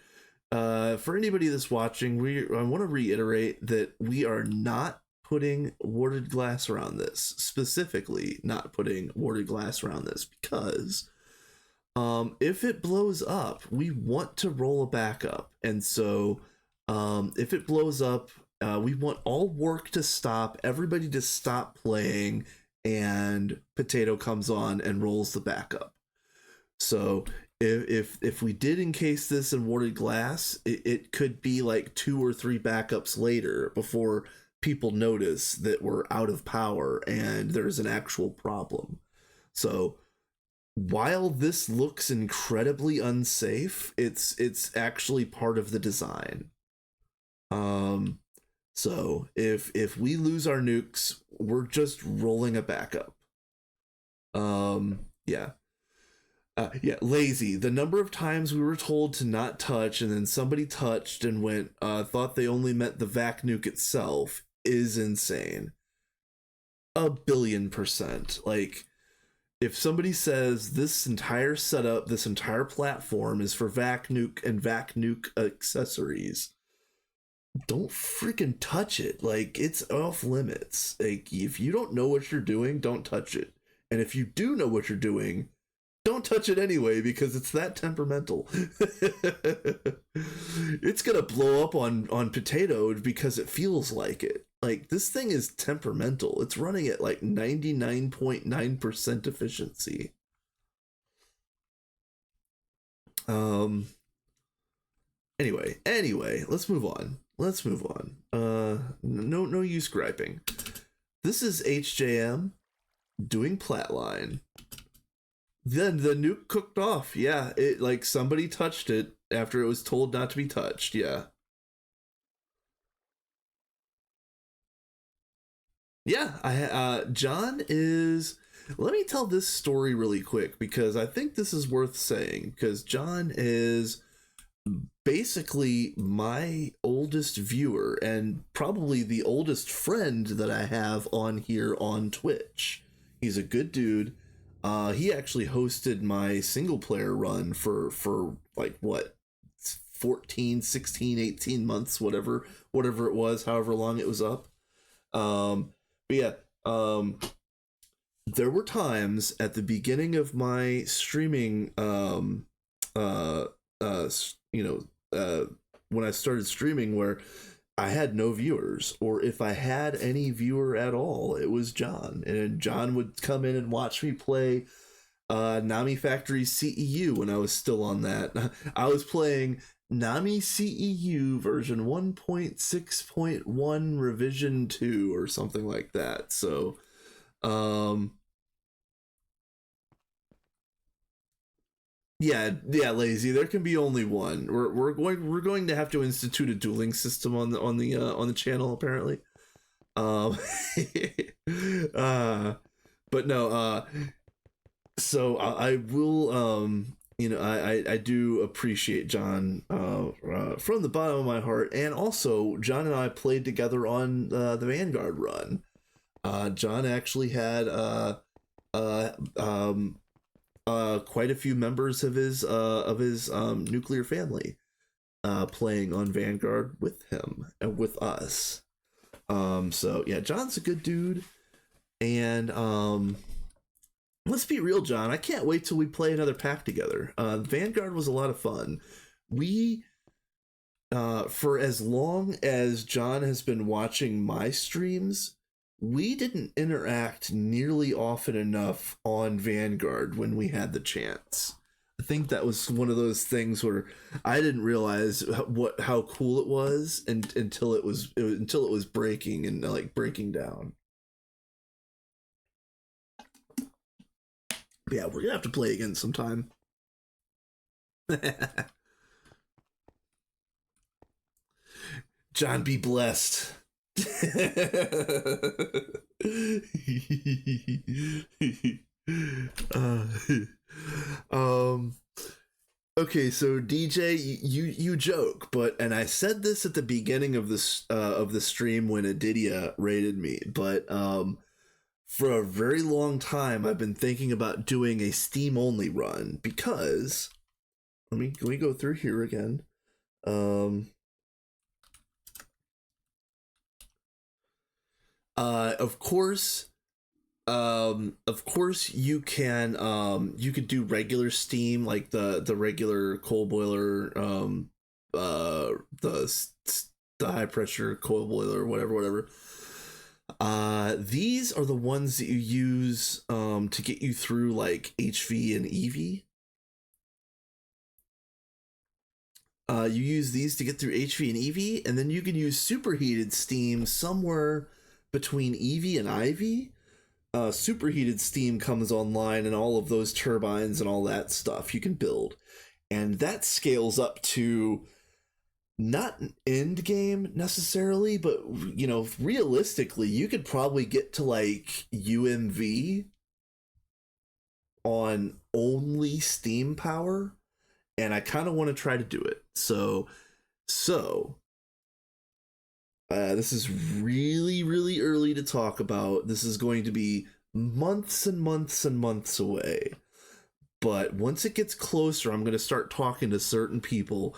A: for anybody that's watching, I want to reiterate that we are not putting warded glass around this, specifically not putting warded glass around this, because if it blows up, we want to roll a backup. And so if it blows up, we want all work to stop, everybody to stop playing, and Potato comes on and rolls the backup. So if we did encase this in warded glass, it could be like 2 or 3 backups later before people notice that we're out of power and there's an actual problem. So while this looks incredibly unsafe, it's actually part of the design. So if we lose our nukes, we're just rolling a backup. Yeah. Yeah, lazy. The number of times we were told to not touch, and then somebody touched and went, thought they only meant the vac nuke itself, is insane. 1,000,000,000%. Like, if somebody says this entire setup, this entire platform is for vac nuke and vac nuke accessories, don't freaking touch it. Like, it's off limits. Like, if you don't know what you're doing, don't touch it. And if you do know what you're doing, don't touch it anyway, because it's that temperamental. It's gonna blow up on potato because it feels like it. Like, this thing is temperamental. It's running at like 99.9% efficiency. Um anyway, let's move on. No use griping. This is HJM doing Platline. Then the nuke cooked off. Yeah, it, like, somebody touched it after it was told not to be touched. Yeah. Yeah, John is, let me tell this story really quick because I think this is worth saying, because John is basically my oldest viewer and probably the oldest friend that I have on here on Twitch. He's a good dude. He actually hosted my single player run for like what, 14, 16, 18 months, whatever it was, however long it was up. But yeah, there were times at the beginning of my streaming, uh, you know, when I started streaming, where I had no viewers, or if I had any viewer at all, it was John, and John would come in and watch me play Nami Factory CEU when I was still on that. I was playing Nami CEU version 1.6.1 revision 2 or something like that. So, yeah, lazy. There can be only one. We're going to have to institute a dueling system on the channel apparently. Um, uh, but no. So I will. I do appreciate John from the bottom of my heart, and also John and I played together on the Vanguard run. John actually had uh, um, quite a few members of his nuclear family playing on Vanguard with him and with us. So yeah, John's a good dude, and let's be real, John. I can't wait till we play another pack together. Vanguard was a lot of fun. We, for as long as John has been watching my streams, we didn't interact nearly often enough on Vanguard when we had the chance. I think that was one of those things where I didn't realize how cool it was until it was breaking and like breaking down. But yeah, we're gonna have to play again sometime. John, be blessed. uh, um okay, so DJ, you joke, but, and I said this at the beginning of the stream when Adidia raided me, but for a very long time I've been thinking about doing a Steam only run, because let me go through here again. um of course, you could do regular Steam, like the regular coal boiler, uh the the high pressure coil boiler, whatever. These are the ones that you use to get you through like HV and EV. You use these to get through HV and EV, and then you can use superheated steam somewhere between EV and IV. Superheated steam comes online, and all of those turbines and all that stuff you can build, and that scales up to not an end game necessarily, but realistically, you could probably get to like UMV on only steam power, and I kind of want to try to do it. So this is really, really early to talk about. This is going to be months and months and months away. But once it gets closer, I'm going to start talking to certain people,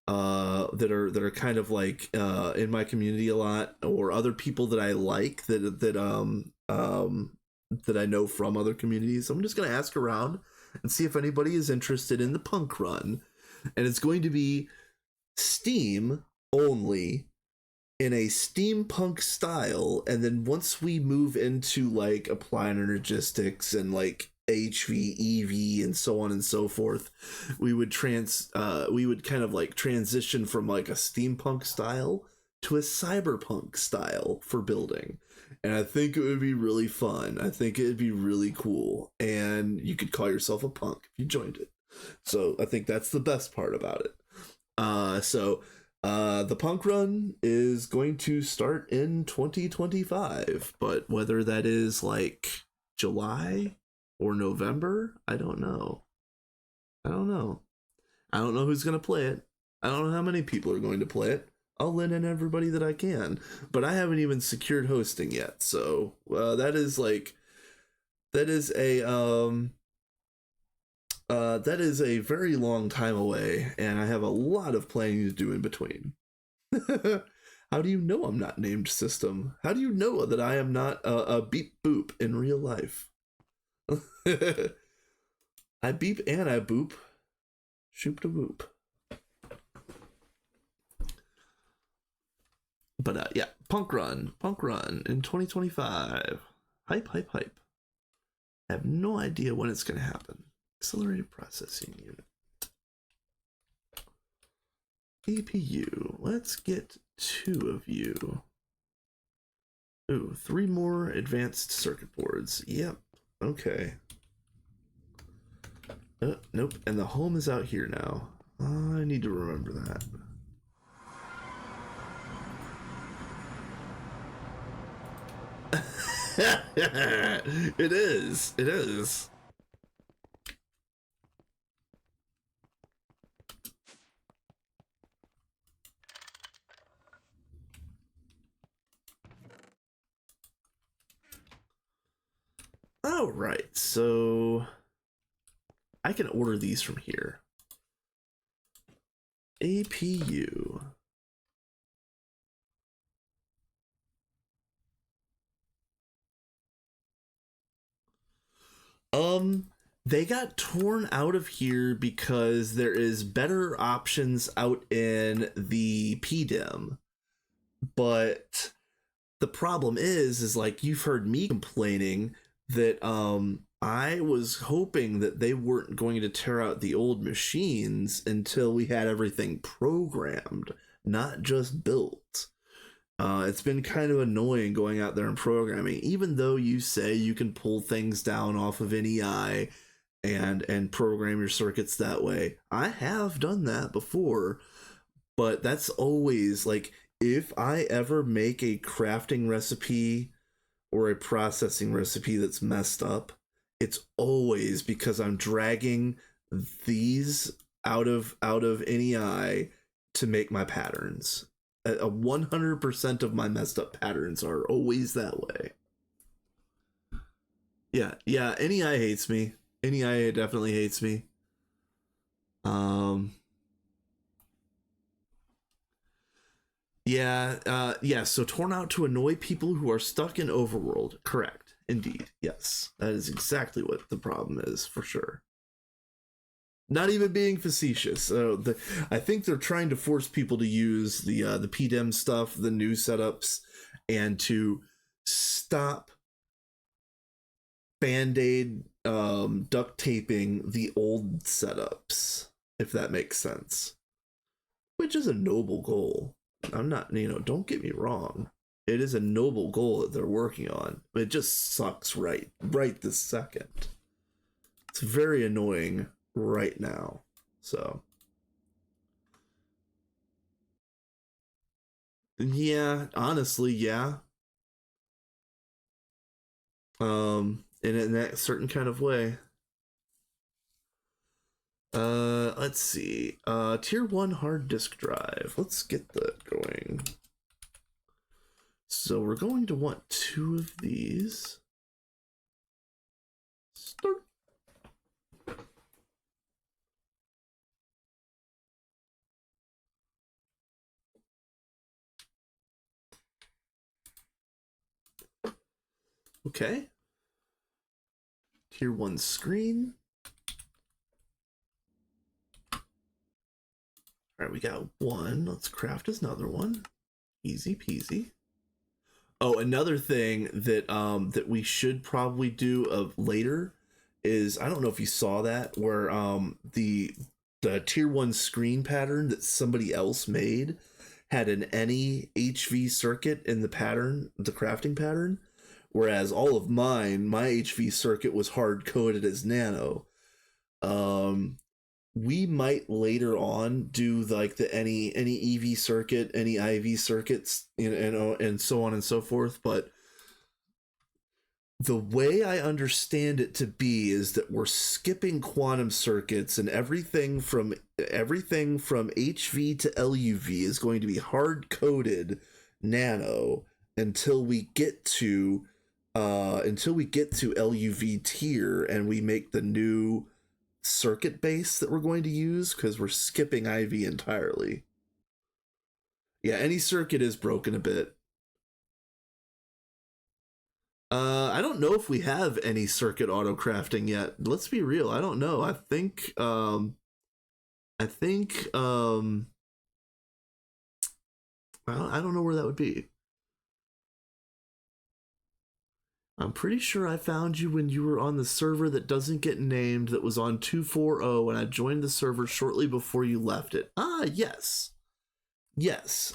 A: that are kind of like in my community a lot, or other people that I like that I know from other communities. I'm just gonna ask around and see if anybody is interested in the punk run, and it's going to be Steam only in a steampunk style, and then once we move into like applied energistics and like HV, EV, and so on and so forth, we would kind of like transition from like a steampunk style to a cyberpunk style for building. And I think it would be really fun. I think it'd be really cool. And you could call yourself a punk if you joined it. So I think that's the best part about it. The punk run is going to start in 2025, but whether that is like July or November, I don't know. I don't know. I don't know who's going to play it. I don't know how many people are going to play it. I'll let in everybody that I can, but I haven't even secured hosting yet. So that is a very long time away, and I have a lot of planning to do in between. How do you know I'm not named system? How do you know that I am not a beep boop in real life? I beep and I boop. Shoop to boop. But yeah, punk run in 2025. Hype. I have no idea when it's gonna happen. Accelerated processing unit. APU. Let's get 2 of you. Ooh, 3 more advanced circuit boards. Yep. Okay. Nope. And the home is out here now. I need to remember that. It is. All right, so I can order these from here. APU. They got torn out of here because there is better options out in the PDEM. But the problem is like you've heard me complaining that I was hoping that they weren't going to tear out the old machines until we had everything programmed, not just built. It's been kind of annoying going out there and programming, even though you say you can pull things down off of NEI and program your circuits that way. I have done that before, but that's always like if I ever make a crafting recipe or a processing recipe that's messed up, it's always because I'm dragging these out of NEI to make my patterns. 100% of my messed up patterns are always that way. Yeah, NEI hates me. NEI definitely hates me. Yeah, so torn out to annoy people who are stuck in overworld. Correct. Indeed. Yes. That is exactly what the problem is, for sure. Not even being facetious. So I think they're trying to force people to use the PDEM stuff, the new setups, and to stop band-aid duct taping the old setups, if that makes sense. Which is a noble goal. I'm not, don't get me wrong. It is a noble goal that they're working on. But it just sucks right this second. It's very annoying right now. So yeah, honestly, yeah. In that certain kind of way. Let's see. Tier 1 hard disk drive. Let's get that going. So we're going to want 2 of these. Start. Okay. Tier 1 screen. All right, we got one. Let's craft another one. Easy peasy. Oh, another thing that we should probably do of later is, I don't know if you saw that, where the tier 1 screen pattern that somebody else made had an any HV circuit in the pattern, the crafting pattern, whereas all of mine, my HV circuit was hard coded as nano. Um, we might later on do like the any EV circuit, any IV circuits, and so on and so forth. But the way I understand it to be is that we're skipping quantum circuits, and everything from HV to LUV is going to be hard coded nano until we get to LUV tier, and we make the new circuit base that we're going to use, because we're skipping IV entirely. Yeah, any circuit is broken a bit. I don't know if we have any circuit auto crafting yet. Let's be real. I don't know. I think I don't know where that would be. I'm pretty sure I found you when you were on the server that doesn't get named, that was on 240, and I joined the server shortly before you left it. Ah, yes. Yes.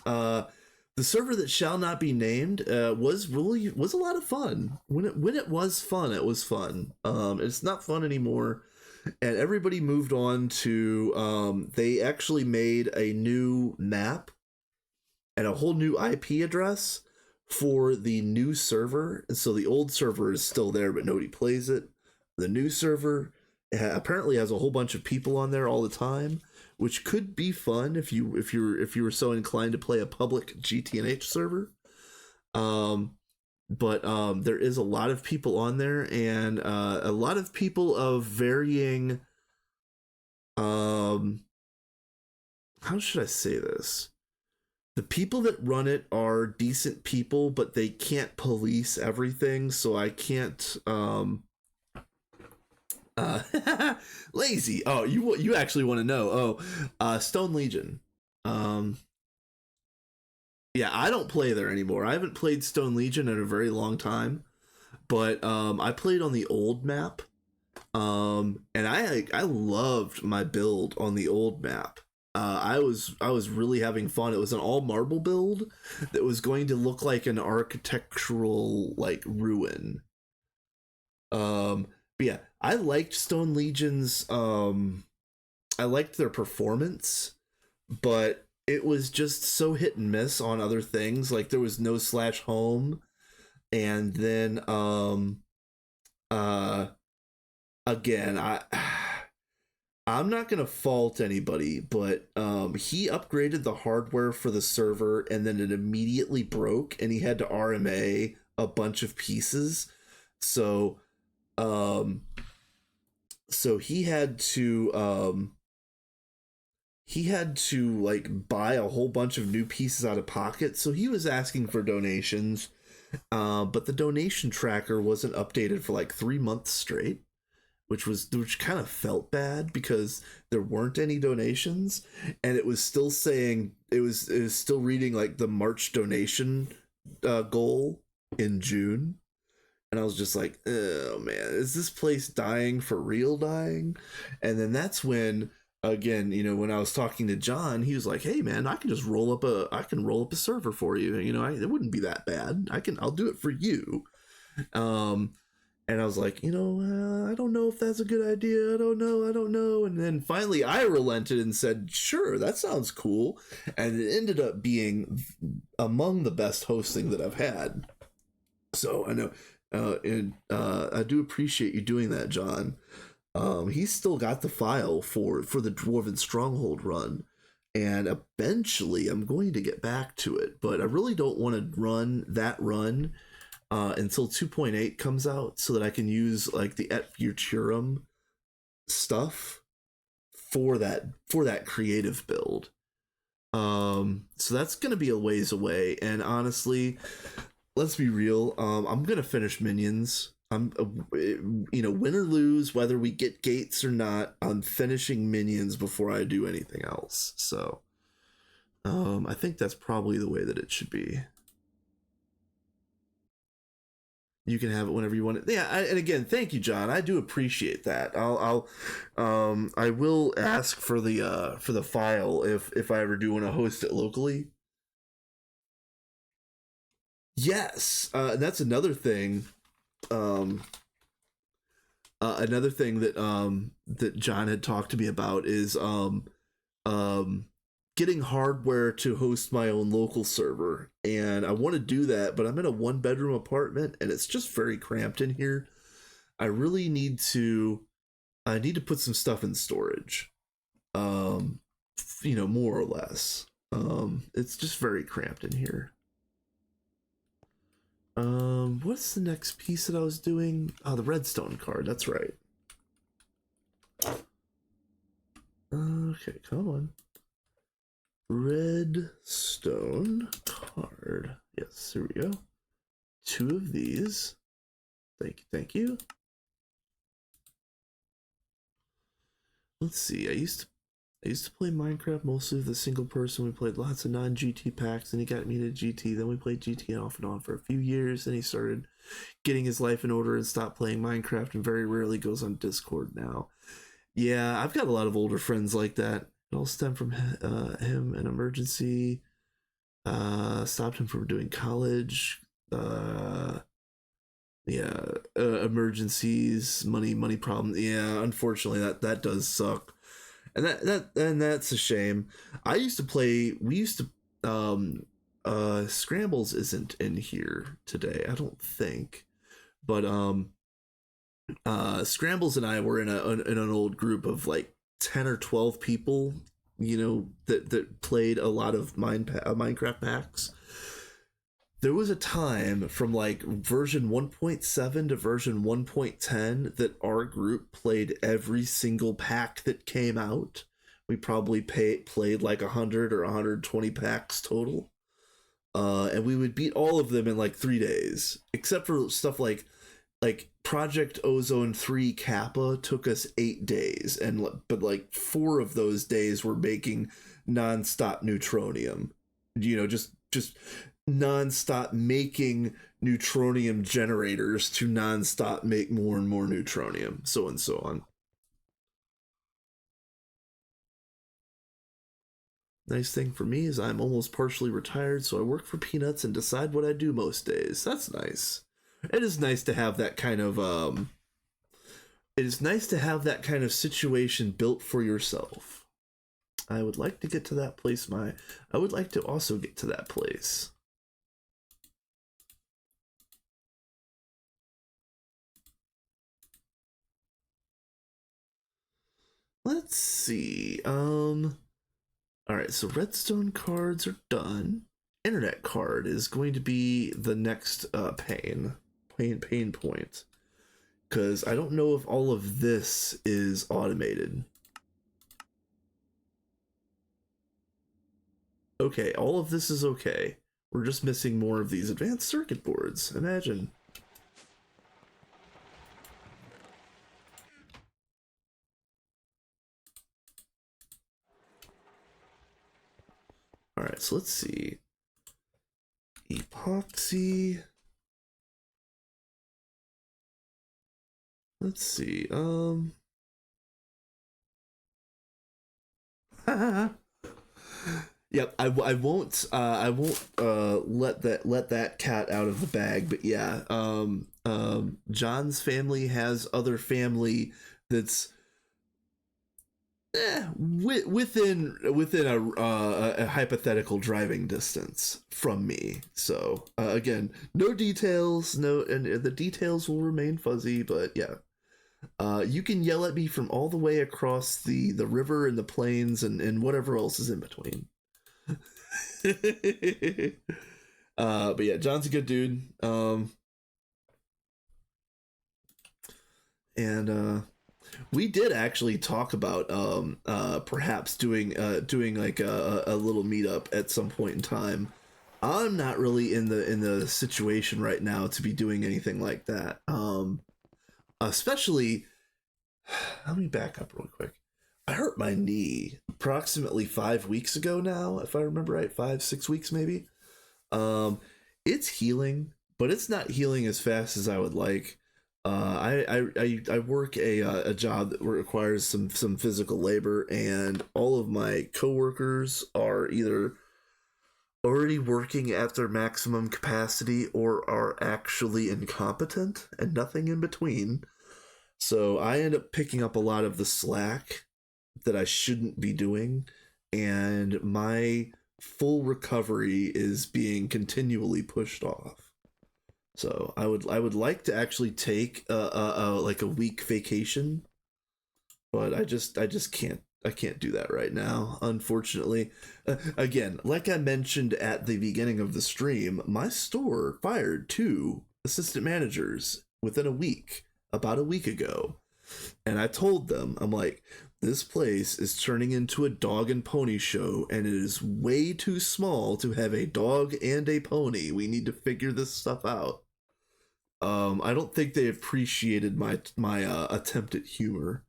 A: The server that shall not be named was a lot of fun. When it was fun, it was fun. It's not fun anymore, and everybody moved on to they actually made a new map and a whole new IP address for the new server. And so the old server is still there, but nobody plays it. The new server apparently has a whole bunch of people on there all the time, which could be fun if you were so inclined to play a public GTNH server. But there is a lot of people on there, and a lot of people of varying how should I say this? The people that run it are decent people, but they can't police everything, so I can't lazy. Oh, you actually want to know. Stone Legion. Yeah, I don't play there anymore. I haven't played Stone Legion in a very long time, but I played on the old map. And I loved my build on the old map. I was really having fun. It was an all marble build that was going to look like an architectural like ruin. But yeah, I liked Stone Legion's I liked their performance, but it was just so hit and miss on other things. Like, there was no slash home, and then uh again, I'm not gonna fault anybody, but he upgraded the hardware for the server, and then it immediately broke, and he had to RMA a bunch of pieces. So so he had to like buy a whole bunch of new pieces out of pocket. So he was asking for donations, but the donation tracker wasn't updated for like 3 months straight, which kind of felt bad because there weren't any donations, and it was still saying it was still reading like the March donation goal in June. And I was just like, oh man, is this place dying for real dying? And then that's when, again, when I was talking to John, he was like, hey man, I can roll up a server for you. It wouldn't be that bad. I'll do it for you. And I was like, I don't know if that's a good idea. I don't know. And then finally I relented and said, sure, that sounds cool. And it ended up being among the best hosting that I've had. So I know, and I do appreciate you doing that, John. He's still got the file for the Dwarven Stronghold run, and eventually I'm going to get back to it, but I really don't want to run that run until 2.8 comes out, so that I can use like the Et Futurum stuff for that creative build. So that's going to be a ways away, and honestly, let's be real. I'm gonna finish Minions. Win or lose, whether we get gates or not, I'm finishing Minions before I do anything else. So, I think that's probably the way that it should be. You can have it whenever you want it. Yeah, and again, thank you, John. I do appreciate that. I will ask for the file if I ever do want to host it locally. Yes, that's another thing. Um, Another thing that John had talked to me about is um, getting hardware to host my own local server, and I want to do that, but I'm in a 1 bedroom apartment, and it's just very cramped in here. I really need to put some stuff in storage, um, more or less. It's just very cramped in here. What's the next piece that I was doing? Oh, the redstone card. That's right. Okay, come on. Redstone card. Yes, here we go. 2 of these. Thank you. Let's see. I used to play Minecraft mostly with a single person. We played lots of non-GT packs, and he got me to GT. Then we played GT off and on for a few years. Then he started getting his life in order and stopped playing Minecraft, and very rarely goes on Discord now. Yeah, I've got a lot of older friends like that. It all stemmed from him, an emergency. Stopped him from doing college. Yeah, emergencies, money problems. Yeah, unfortunately, that does suck, and that's a shame. We used to Scrambles isn't in here today, I don't think, but Scrambles and I were in an old group of like 10 or 12 people, that played a lot of Minecraft packs. There was a time from like version 1.7 to version 1.10 that our group played every single pack that came out. We probably played like 100 or 120 packs total. And we would beat all of them in like 3 days, except for stuff like Project Ozone 3 Kappa took us 8 days, but like 4 of those days were making nonstop neutronium. Just nonstop making neutronium generators to nonstop make more and more neutronium, so and so on. Nice thing for me is I'm almost partially retired, so I work for peanuts and decide what I do most days. That's nice. It is nice to have that kind of it is nice to have that kind of situation built for yourself. I would like to get to that place. I would like to also get to that place. Let's see. All right, so redstone cards are done. Internet card is going to be the next pain point, because I don't know if all of this is automated. Okay, all of this is okay. We're just missing more of these advanced circuit boards. Imagine. All right, so let's see. Epoxy. Let's see. Yep, I won't let that cat out of the bag, but yeah, John's family has other family that's within a hypothetical driving distance from me. So again, no details, and the details will remain fuzzy, but yeah. You can yell at me from all the way across the river and the plains and whatever else is in between. But yeah, John's a good dude. And we did actually talk about perhaps doing like a little meetup at some point in time. I'm not really in the situation right now to be doing anything like that. Especially, let me back up real quick. I hurt my knee approximately 5 weeks ago now, if I remember right, 5, 6 weeks maybe. Um, it's healing, but it's not healing as fast as I would like. I work a job that requires some physical labor, and all of my coworkers are either already working at their maximum capacity or are actually incompetent, and nothing in between. So I end up picking up a lot of the slack that I shouldn't be doing, and my full recovery is being continually pushed off. So I would like to actually take like a week vacation, but I just can't do that right now, unfortunately. Again, like I mentioned at the beginning of the stream, my store fired 2 assistant managers within a week, about a week ago. And I told them, I'm like, this place is turning into a dog and pony show, and it is way too small to have a dog and a pony. We need to figure this stuff out. I don't think they appreciated my attempt at humor,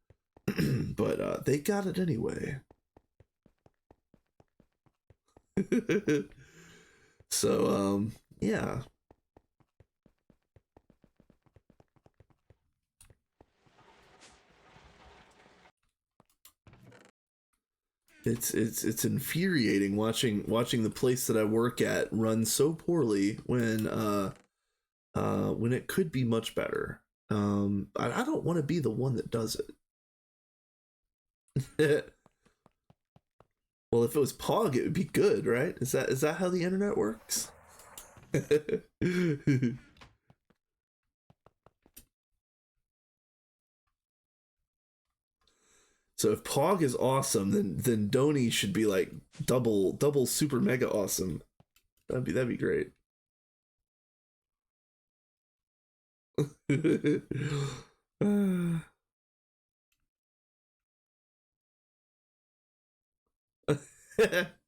A: but they got it anyway. So yeah, it's infuriating watching the place that I work at run so poorly when it could be much better. I don't want to be the one that does it. Well, if it was Pog, it would be good, right? Is that how the internet works? So if Pog is awesome, then Doni should be like double super mega awesome. That'd be great.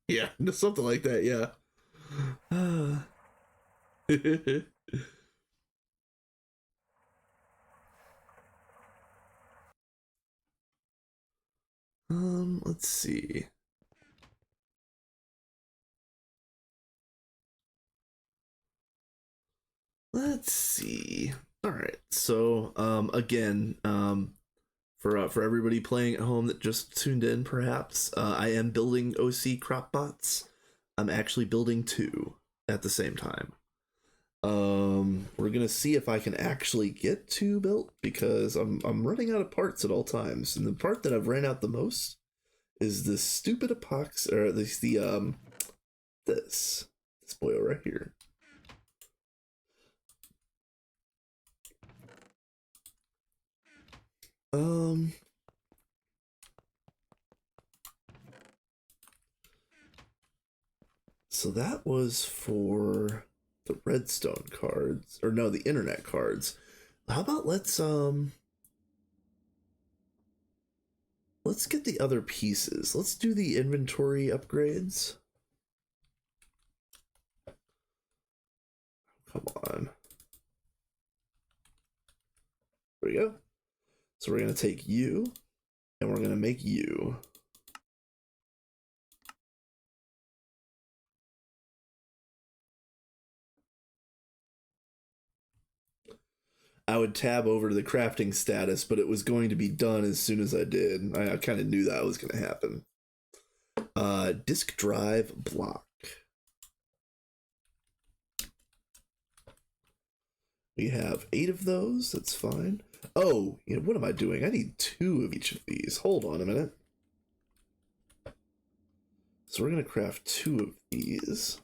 A: Yeah, something like that. Yeah. Let's see. Let's see. All right. So, again, for everybody playing at home that just tuned in, perhaps, I am building OC crop bots. I'm actually building 2 at the same time. We're gonna see if I can actually get 2 built because I'm running out of parts at all times, and the part that I've ran out the most is this stupid epoxy, or at least this boy right here. Um, so that was for the redstone cards, or no, the internet cards. How about let's get the other pieces. Let's do the inventory upgrades. Come on. There we go. So we're gonna take you, and we're gonna make you. I would tab over to the crafting status, but it was going to be done as soon as I did. I kind of knew that was going to happen. Disk drive block. We have 8 of those. That's fine. Oh, what am I doing? I need 2 of each of these. Hold on a minute. So we're going to craft 2 of these.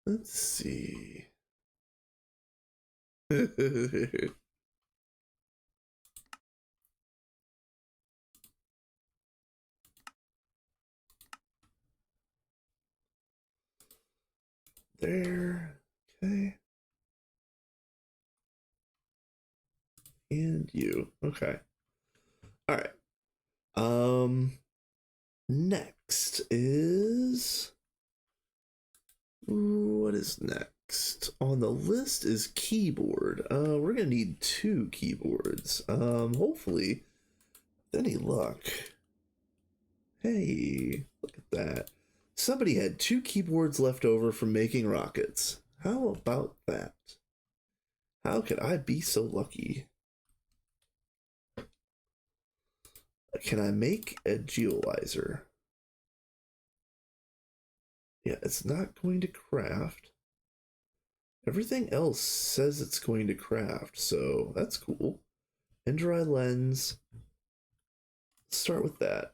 A: Let's see. There. Okay. And you. Okay. All right. Next is what is next on the list is keyboard. We're gonna need two keyboards. Hopefully, with any luck. Hey, look at that. Somebody had two keyboards left over from making rockets. How about that? How could I be so lucky? Can I make a geolyzer? Yeah, it's not going to craft. Everything else says it's going to craft, so that's cool. Indri lens. Let's start with that.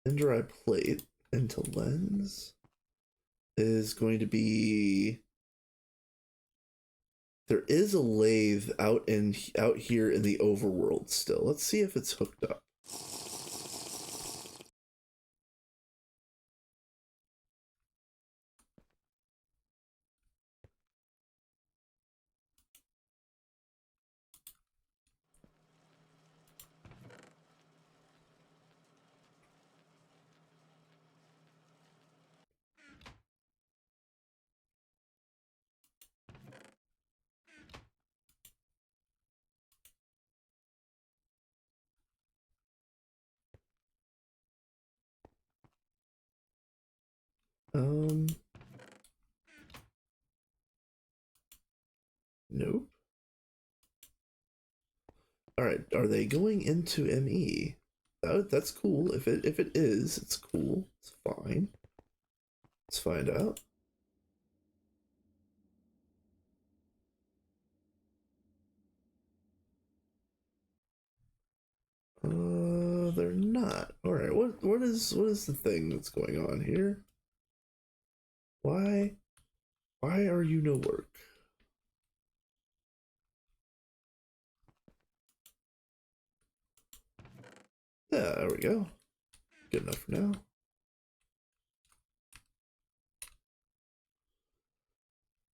A: Indri plate into lens is going to be. There is a lathe out here in the overworld still. Let's see if it's hooked up. Nope. All right, are they going into ME? That's cool. If it is, it's cool. It's fine. Let's find out. They're not. All right. What is the thing that's going on here? Why are you no work? Yeah, there we go. Good enough for now.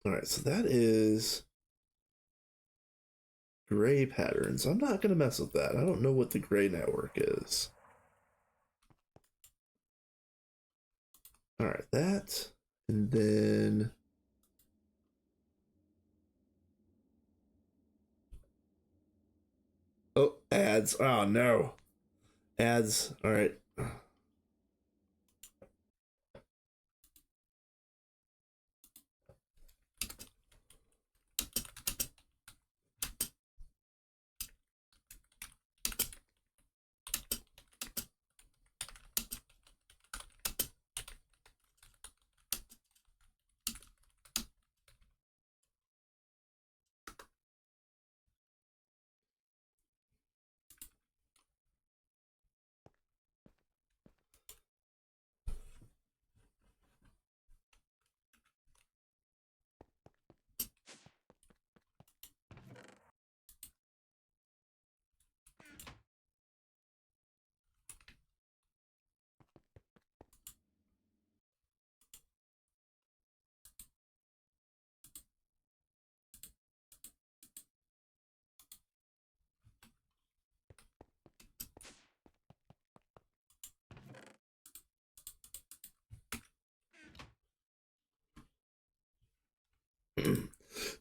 A: All right, so that is gray patterns. I'm not gonna mess with that. I don't know what the gray network is. All right, that, and then oh, ads. Oh no, ads. All right.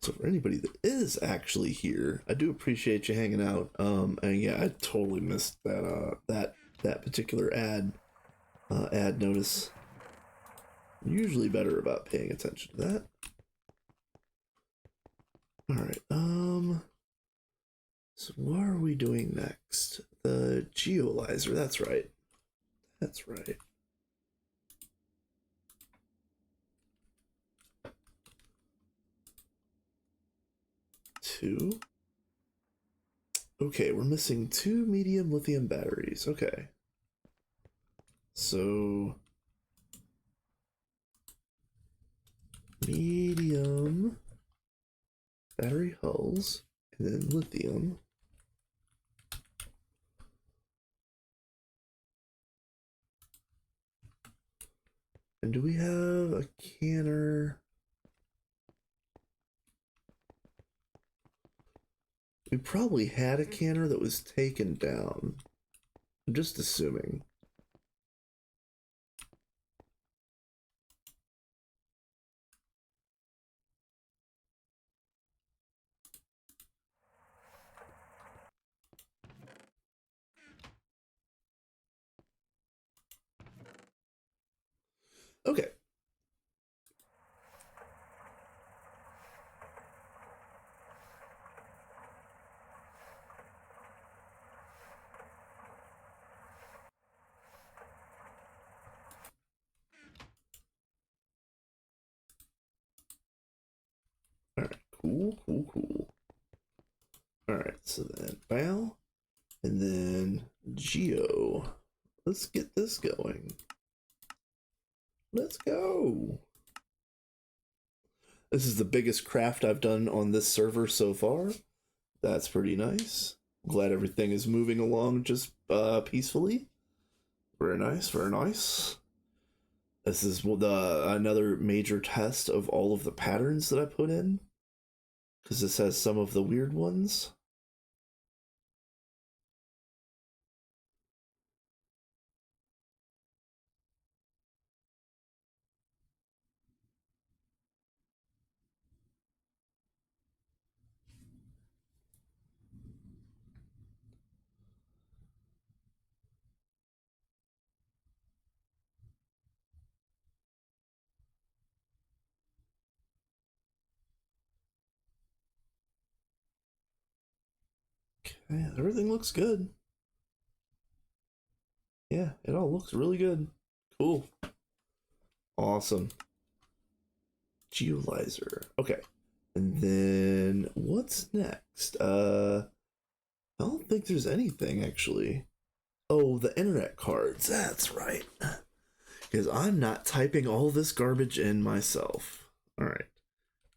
A: So for anybody that is actually here, I do appreciate you hanging out. And yeah, I totally missed that particular ad notice. I'm usually better about paying attention to that. All right. So what are we doing next? The geolyzer. That's right. That's right. Two. Okay, we're missing two medium lithium batteries. Okay. So medium battery hulls and then lithium. And do we have a canner? We probably had a canner that was taken down. I'm just assuming. Okay. Alright, cool, cool, cool. Alright, so then bow, and then geo. Let's get this going. Let's go. This is the biggest craft I've done on this server so far. That's pretty nice. Glad everything is moving along just peacefully. Very nice, very nice. This is another major test of all of the patterns that I put in, because this has some of the weird ones. Okay, everything looks good. Yeah, it all looks really good. Cool. Awesome. Geolizer. Okay. And then what's next? I don't think there's anything actually. Oh, the internet cards. That's right. Because I'm not typing all this garbage in myself. All right.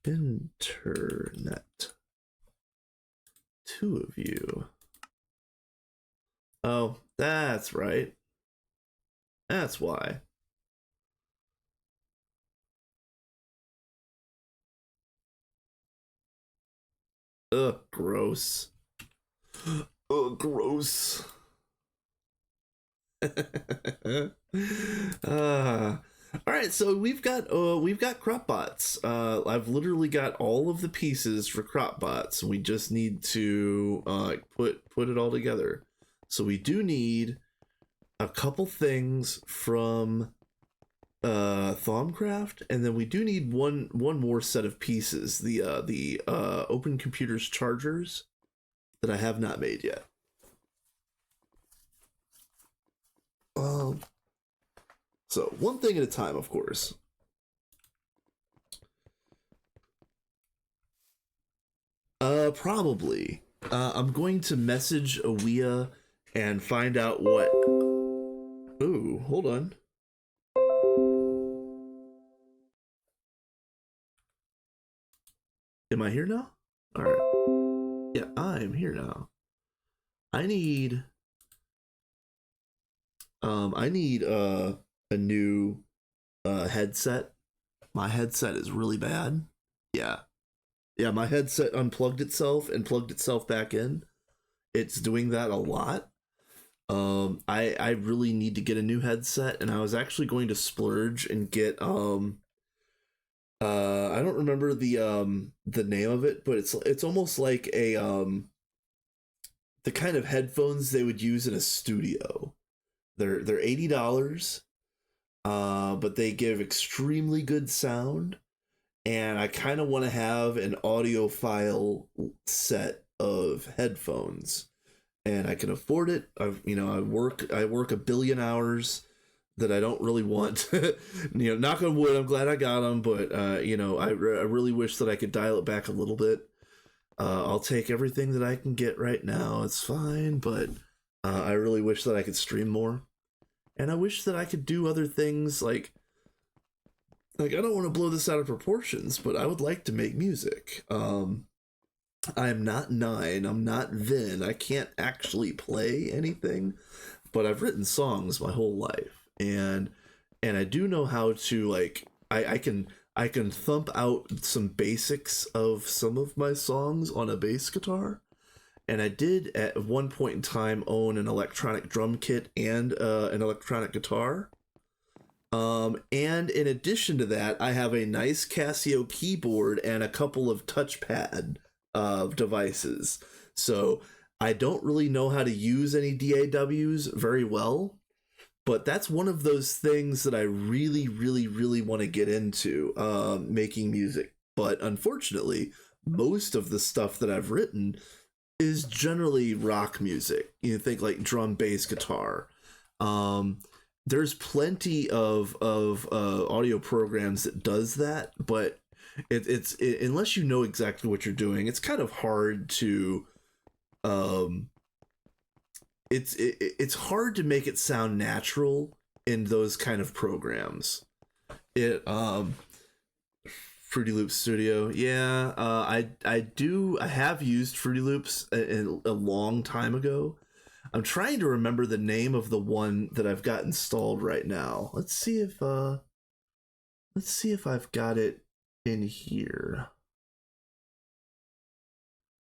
A: Internet. Two of you. Oh, that's right. That's why. Ugh, gross. Ugh, gross. All right, so we've got crop bots. I've literally got all of the pieces for crop bots. We just need to put it all together. So we do need a couple things from Thaumcraft, and then we do need one more set of pieces. The Open Computers chargers that I have not made yet. So one thing at a time, of course. Probably. I'm going to message Awea and find out what. Ooh, hold on. Am I here now? All right. Yeah, I'm here now. I need. I need a new headset. My headset is really bad. Yeah, yeah. My headset unplugged itself and plugged itself back in. It's doing that a lot. I really need to get a new headset, and I was actually going to splurge and get I don't remember the name of it, but it's almost like a the kind of headphones they would use in a studio. They're $80, but they give extremely good sound, and I kind of want to have an audiophile set of headphones, and I can afford it. I work a billion hours that I don't really want. Knock on wood, I'm glad I got them, but I really wish that I could dial it back a little bit. I'll take everything that I can get right now. It's fine, but I really wish that I could stream more, and I wish that I could do other things like I don't want to blow this out of proportions, but I would like to make music. I'm not 9. I'm not Vin. I can't actually play anything, but I've written songs my whole life, and I do know how to I can thump out some basics of some of my songs on a bass guitar, and I did at one point in time own an electronic drum kit and an electronic guitar. And in addition to that, I have a nice Casio keyboard and a couple of touchpad devices. So I don't really know how to use any DAWs very well, but that's one of those things that I really, really, really want to get into, making music. But unfortunately, most of the stuff that I've written is generally rock music. You think like drum, bass, guitar. Um, there's plenty of audio programs that does that, but unless you know exactly what you're doing, it's kind of hard to um, it's hard to make it sound natural in those kind of programs. It Fruity Loops Studio, yeah. I have used Fruity Loops a long time ago. I'm trying to remember the name of the one that I've got installed right now. Let's see if I've got it in here.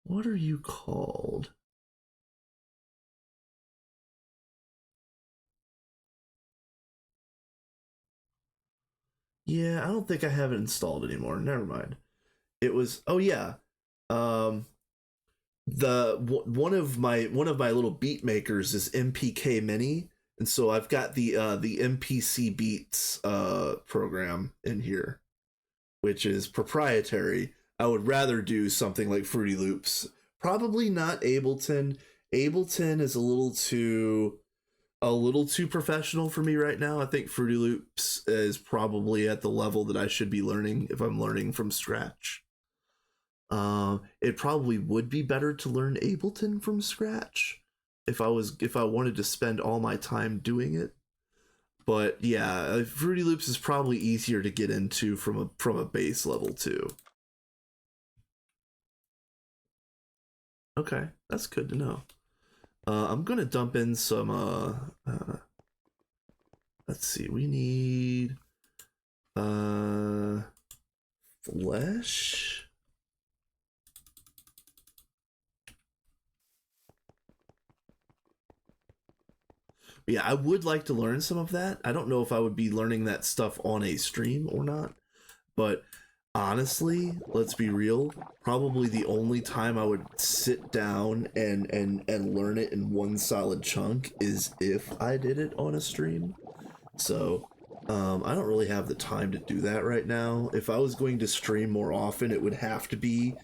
A: What are you called? Yeah, I don't think I have it installed anymore. Never mind. It was, oh yeah. Um one of my little beat makers is MPK Mini, and so I've got the MPC Beats program in here, which is proprietary. I would rather do something like Fruity Loops. Probably not Ableton. Ableton is a little too professional for me right now. I think Fruity Loops is probably at the level that I should be learning if I'm learning from scratch. It probably would be better to learn Ableton from scratch if I wanted to spend all my time doing it. But yeah, Fruity Loops is probably easier to get into from a base level too. Okay, that's good to know. I'm gonna dump in some. Let's see. We need flesh. Yeah, I would like to learn some of that. I don't know if I would be learning that stuff on a stream or not, but honestly, let's be real, probably the only time I would sit down and learn it in one solid chunk is if I did it on a stream. So, I don't really have the time to do that right now. If I was going to stream more often, it would have to be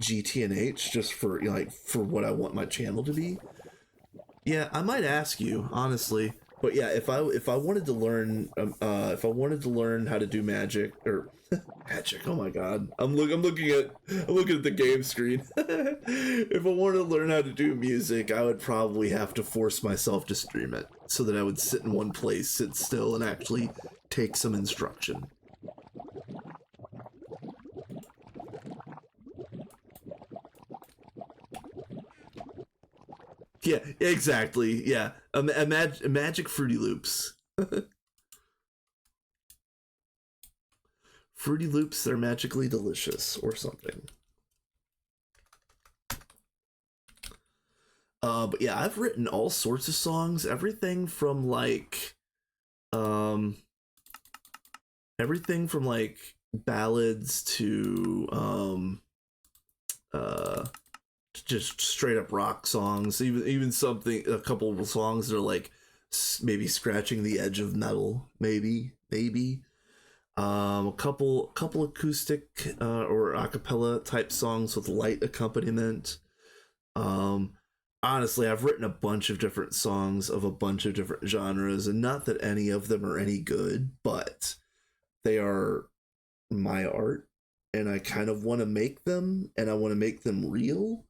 A: GTNH just for, you know, like for what I want my channel to be. Yeah, I might ask you honestly, but yeah, if I wanted to learn if I wanted to learn how to do magic or magic, oh my god, I'm looking at the game screen. If I wanted to learn how to do music, I would probably have to force myself to stream it so that I would sit in one place, sit still, and actually take some instruction. Yeah, exactly. Yeah, a magic Fruity Loops. Fruity Loops, they're magically delicious or something. But yeah, I've written all sorts of songs, um, everything from like ballads to uh, just straight up rock songs. Even something, a couple of songs that are like maybe scratching the edge of metal, maybe. A couple acoustic or acapella type songs with light accompaniment. Um, Honestly, I've written a bunch of different songs of a bunch of different genres, and not that any of them are any good, but they are my art, and I kind of want to make them, and I want to make them real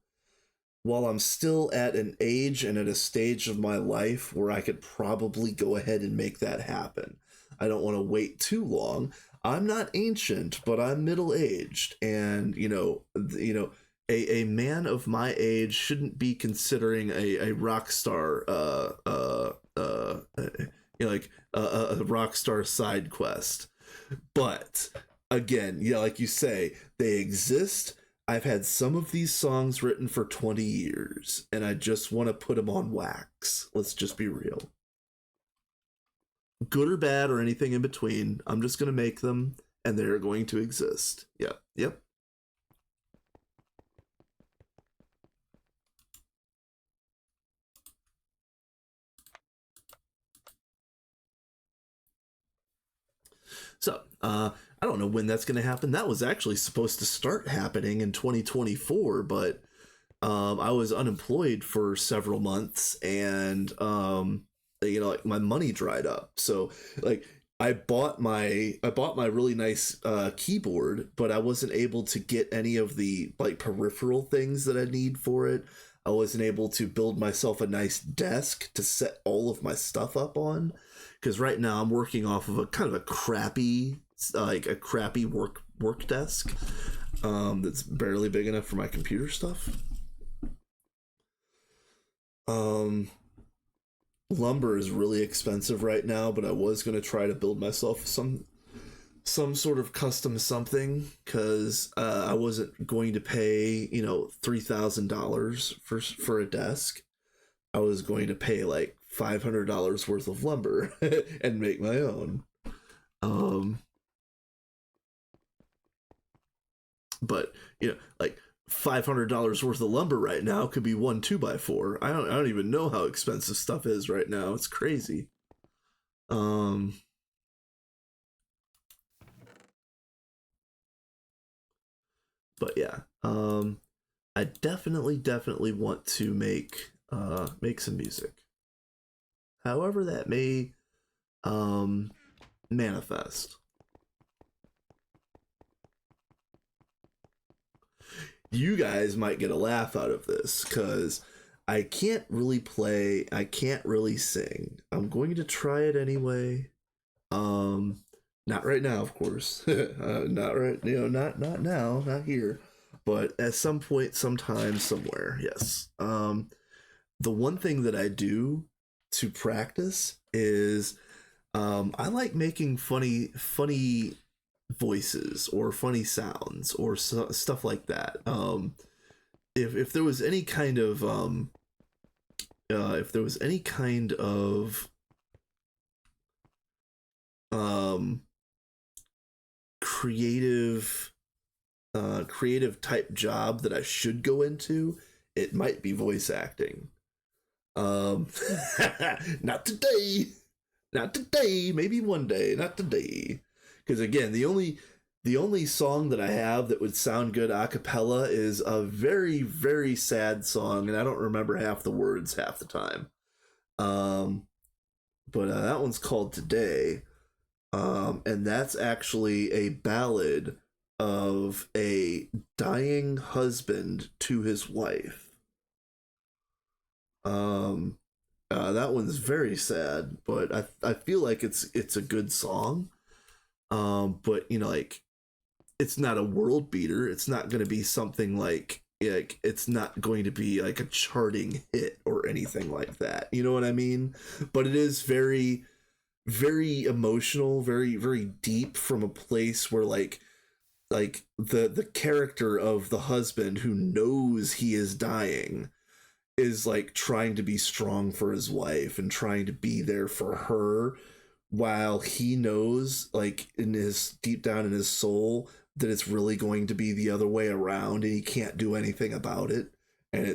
A: while I'm still at an age and at a stage of my life where I could probably go ahead and make that happen. I don't want to wait too long. I'm not ancient, but I'm middle aged, and a man of my age shouldn't be considering a rock star, like a rock star side quest. But again, yeah, like you say, they exist. I've had some of these songs written for 20 years, and I just want to put them on wax. Let's just be real. Good or bad or anything in between, I'm just going to make them, and they're going to exist. Yep, yep. So, I don't know when that's going to happen. That was actually supposed to start happening in 2024, but I was unemployed for several months, and like my money dried up. So like I bought my really nice keyboard, but I wasn't able to get any of the like peripheral things that I need for it. I wasn't able to build myself a nice desk to set all of my stuff up on, because right now I'm working off of a kind of a crappy like a crappy work desk that's barely big enough for my computer stuff. Um, Lumber is really expensive right now, but I was gonna try to build myself some sort of custom something, because I wasn't going to pay $3,000 for a desk. I was going to pay like $500 worth of lumber and make my own. Um, but like $500 worth of lumber right now could be one 2x4. I don't even know how expensive stuff is right now. It's crazy. Um, but yeah, I definitely want to make some music. However that may um manifest. You guys might get a laugh out of this, because I can't really sing. I'm going to try it anyway. Um, Not right now, of course. Not right, not now, not here. But at some point, sometime, somewhere, yes. The one thing that I do to practice is I like making funny voices or funny sounds or stuff like that. If there was any kind of if there was any kind of um, creative creative type job that I should go into, it might be voice acting. Um, Not today. Not today. Maybe one day. Not today. Because again, the only song that I have that would sound good a cappella is a very very sad song, and I don't remember half the words half the time. Um, but that one's called Today, and that's actually a ballad of a dying husband to his wife. Um, that one's very sad, but I feel like it's a good song. But like it's not a world beater. It's not going to be something like it's not going to be like a charting hit or anything like that. You know what I mean? But it is very very emotional, very very deep, from a place where like the character of the husband who knows he is dying is like trying to be strong for his wife and trying to be there for her, while he knows like in his deep down in his soul that it's really going to be the other way around, and he can't do anything about it. And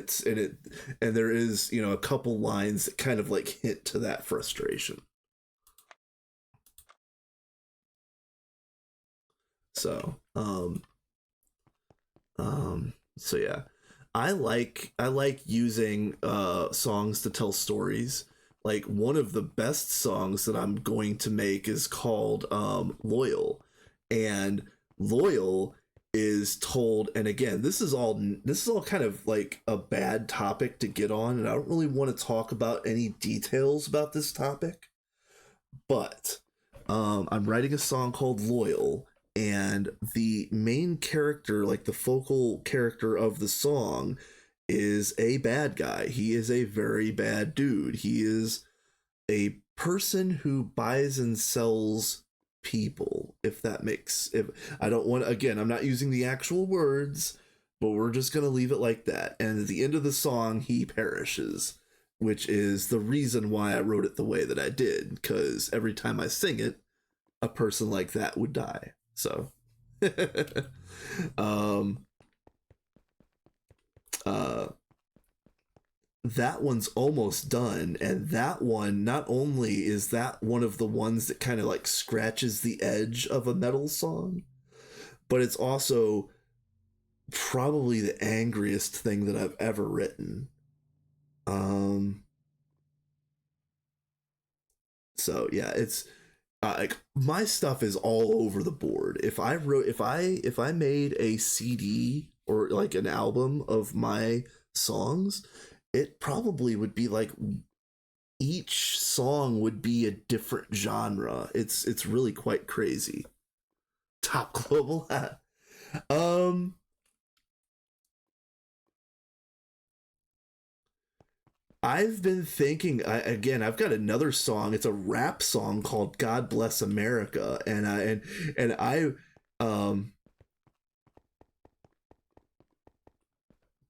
A: there is a couple lines that kind of like hint to that frustration. So so yeah, I like using songs to tell stories. Like one of the best songs that I'm going to make is called Loyal. And Loyal is told, and again, this is all kind of like a bad topic to get on, and I don't really want to talk about any details about this topic, but I'm writing a song called Loyal, and the main character, like the focal character of the song, is a bad guy. He is a very bad dude. He is a person who buys and sells people, if that makes if I don't want, again, I'm not using the actual words, but we're just gonna leave it like that. And at the end of the song, he perishes, which is the reason why I wrote it the way that I did, because every time I sing it, a person like that would die. So um uh that one's almost done, and that one, not only is that one of the ones that kind of like scratches the edge of a metal song, but it's also probably the angriest thing that I've ever written. um so yeah, it's like my stuff is all over the board. If I made a CD or like an album of my songs, it probably would be like each song would be a different genre. It's really quite crazy. Top global hat. Um I've been thinking, I've got another song. It's a rap song called God Bless America, and I um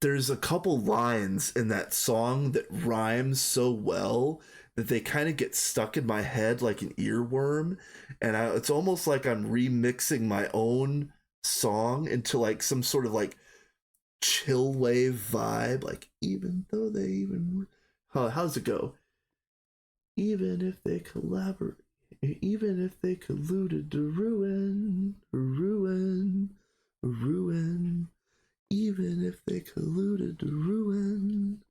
A: there's a couple lines in that song that rhyme so well that they kind of get stuck in my head like an earworm, and it's almost like I'm remixing my own song into like some sort of like chill wave vibe, like even though they even how's it go? Even if they collaborate, even if they colluded to ruin, even if they colluded to ruin.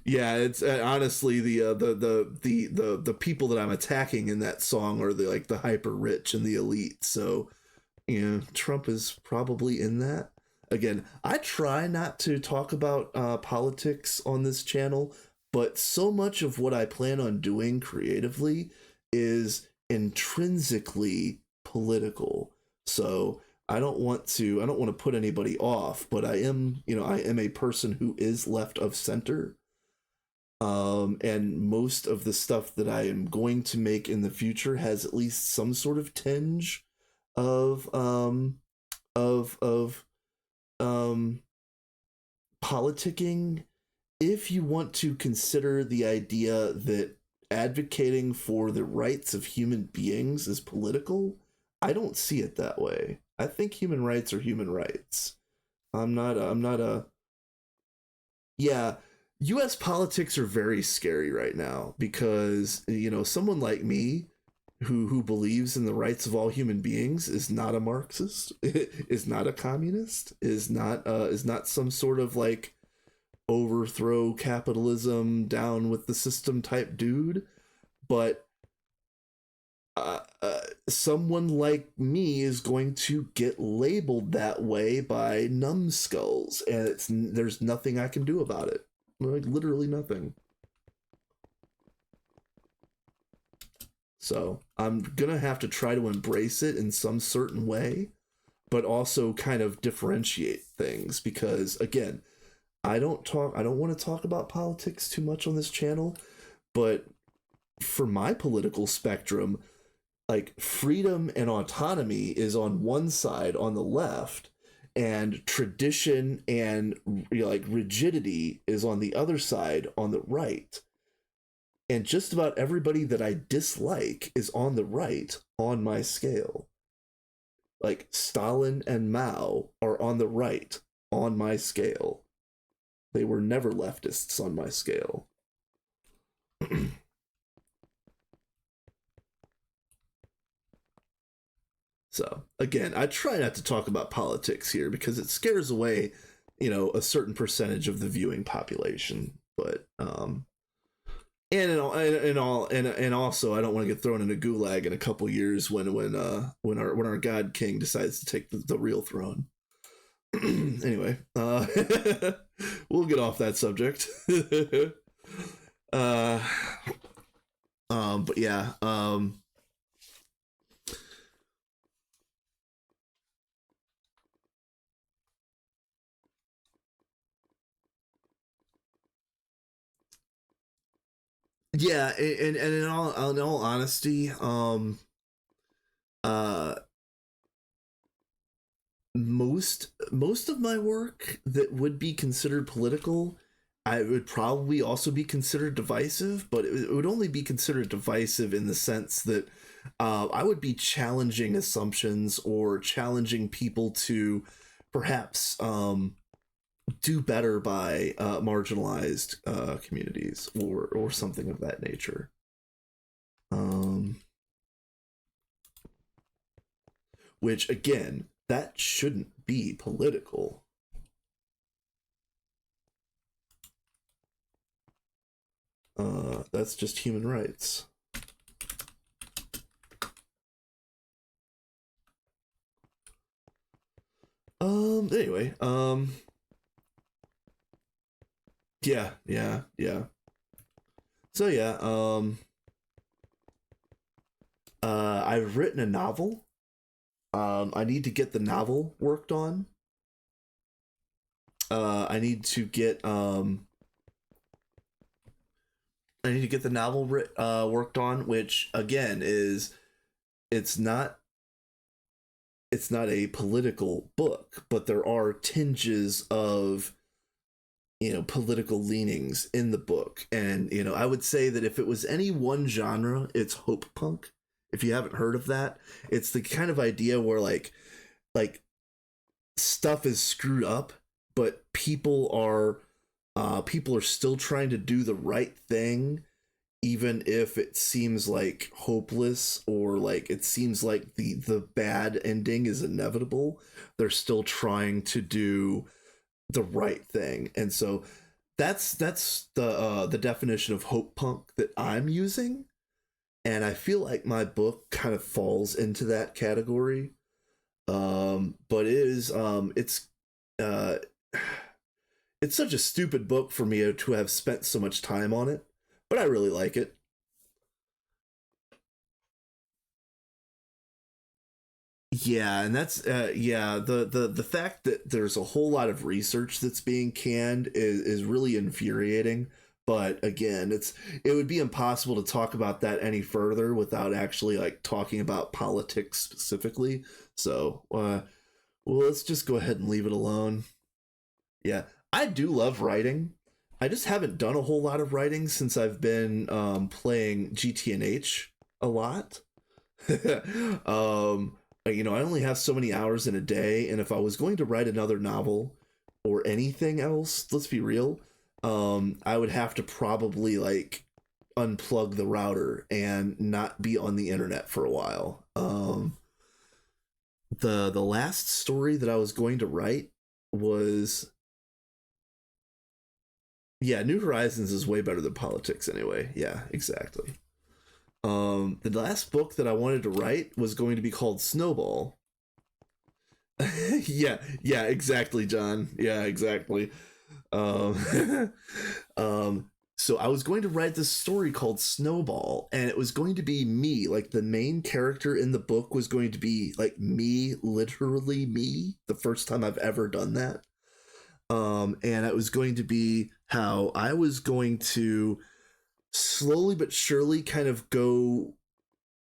A: Yeah, it's honestly the people that I'm attacking in that song are the like the hyper rich and the elite. So Trump is probably in that. Again, I try not to talk about politics on this channel, but so much of what I plan on doing creatively is intrinsically political. So I don't want to put anybody off, but I am a person who is left of center. And most of the stuff that I am going to make in the future has at least some sort of tinge of of um politicking, if you want to consider the idea that advocating for the rights of human beings is political. I don't see it that way. I think human rights are human rights. I'm not a Yeah, US politics are very scary right now because someone like me who believes in the rights of all human beings is not a Marxist, is not a communist, is not some sort of like overthrow capitalism down with the system type dude, but someone like me is going to get labeled that way by numbskulls, and there's nothing I can do about it. Like literally nothing. So I'm gonna have to try to embrace it in some certain way, but also kind of differentiate things because again, I don't want to talk about politics too much on this channel, but for my political spectrum, like freedom and autonomy is on one side on the left, and tradition and like rigidity is on the other side on the right. And just about everybody that I dislike is on the right on my scale. Like Stalin and Mao are on the right on my scale. They were never leftists on my scale. So again, I try not to talk about politics here because it scares away, a certain percentage of the viewing population. But and also I don't want to get thrown in a gulag in a couple years when our God King decides to take the real throne. Anyway, we'll get off that subject. uh, but yeah, yeah, and in all honesty, uh, most of my work that would be considered political, I would probably also be considered divisive, but it would only be considered divisive in the sense that I would be challenging assumptions or challenging people to perhaps do better by marginalized communities or something of that nature. Um, which again, that shouldn't be political. That's just human rights. Anyway, yeah. So yeah, I've written a novel. I need to get the novel worked on. I need to get the novel worked on, which again is it's not a political book, but there are tinges of political leanings in the book. And I would say that if it was any one genre, it's hope punk. If you haven't heard of that, it's the kind of idea where like stuff is screwed up, but people are still trying to do the right thing, even if it seems like hopeless or like it seems like the bad ending is inevitable. They're still trying to do the right thing. And so that's the definition of hope punk that I'm using, and I feel like my book kind of falls into that category. But uh it's such a stupid book for me to have spent so much time on it, but I really like it. Yeah, and that's the fact that there's a whole lot of research that's being canned is really infuriating. But again, it would be impossible to talk about that any further without actually like talking about politics specifically. So, well, let's just go ahead and leave it alone. Yeah, I do love writing. I just haven't done a whole lot of writing since I've been playing GTNH a lot. I only have so many hours in a day, and if I was going to write another novel or anything else, let's be real, I would have to probably like unplug the router and not be on the internet for a while. The last story that I was going to write was, yeah, New Horizons is way better than politics anyway. Yeah, exactly. The last book that I wanted to write was going to be called Snowball. Yeah, exactly, John. Yeah, exactly. Um, so I was going to write this story called Snowball, and it was going to be me. Like the main character in the book was going to be like me, literally me. The first time I've ever done that. And it was going to be how I was going to slowly but surely kind of go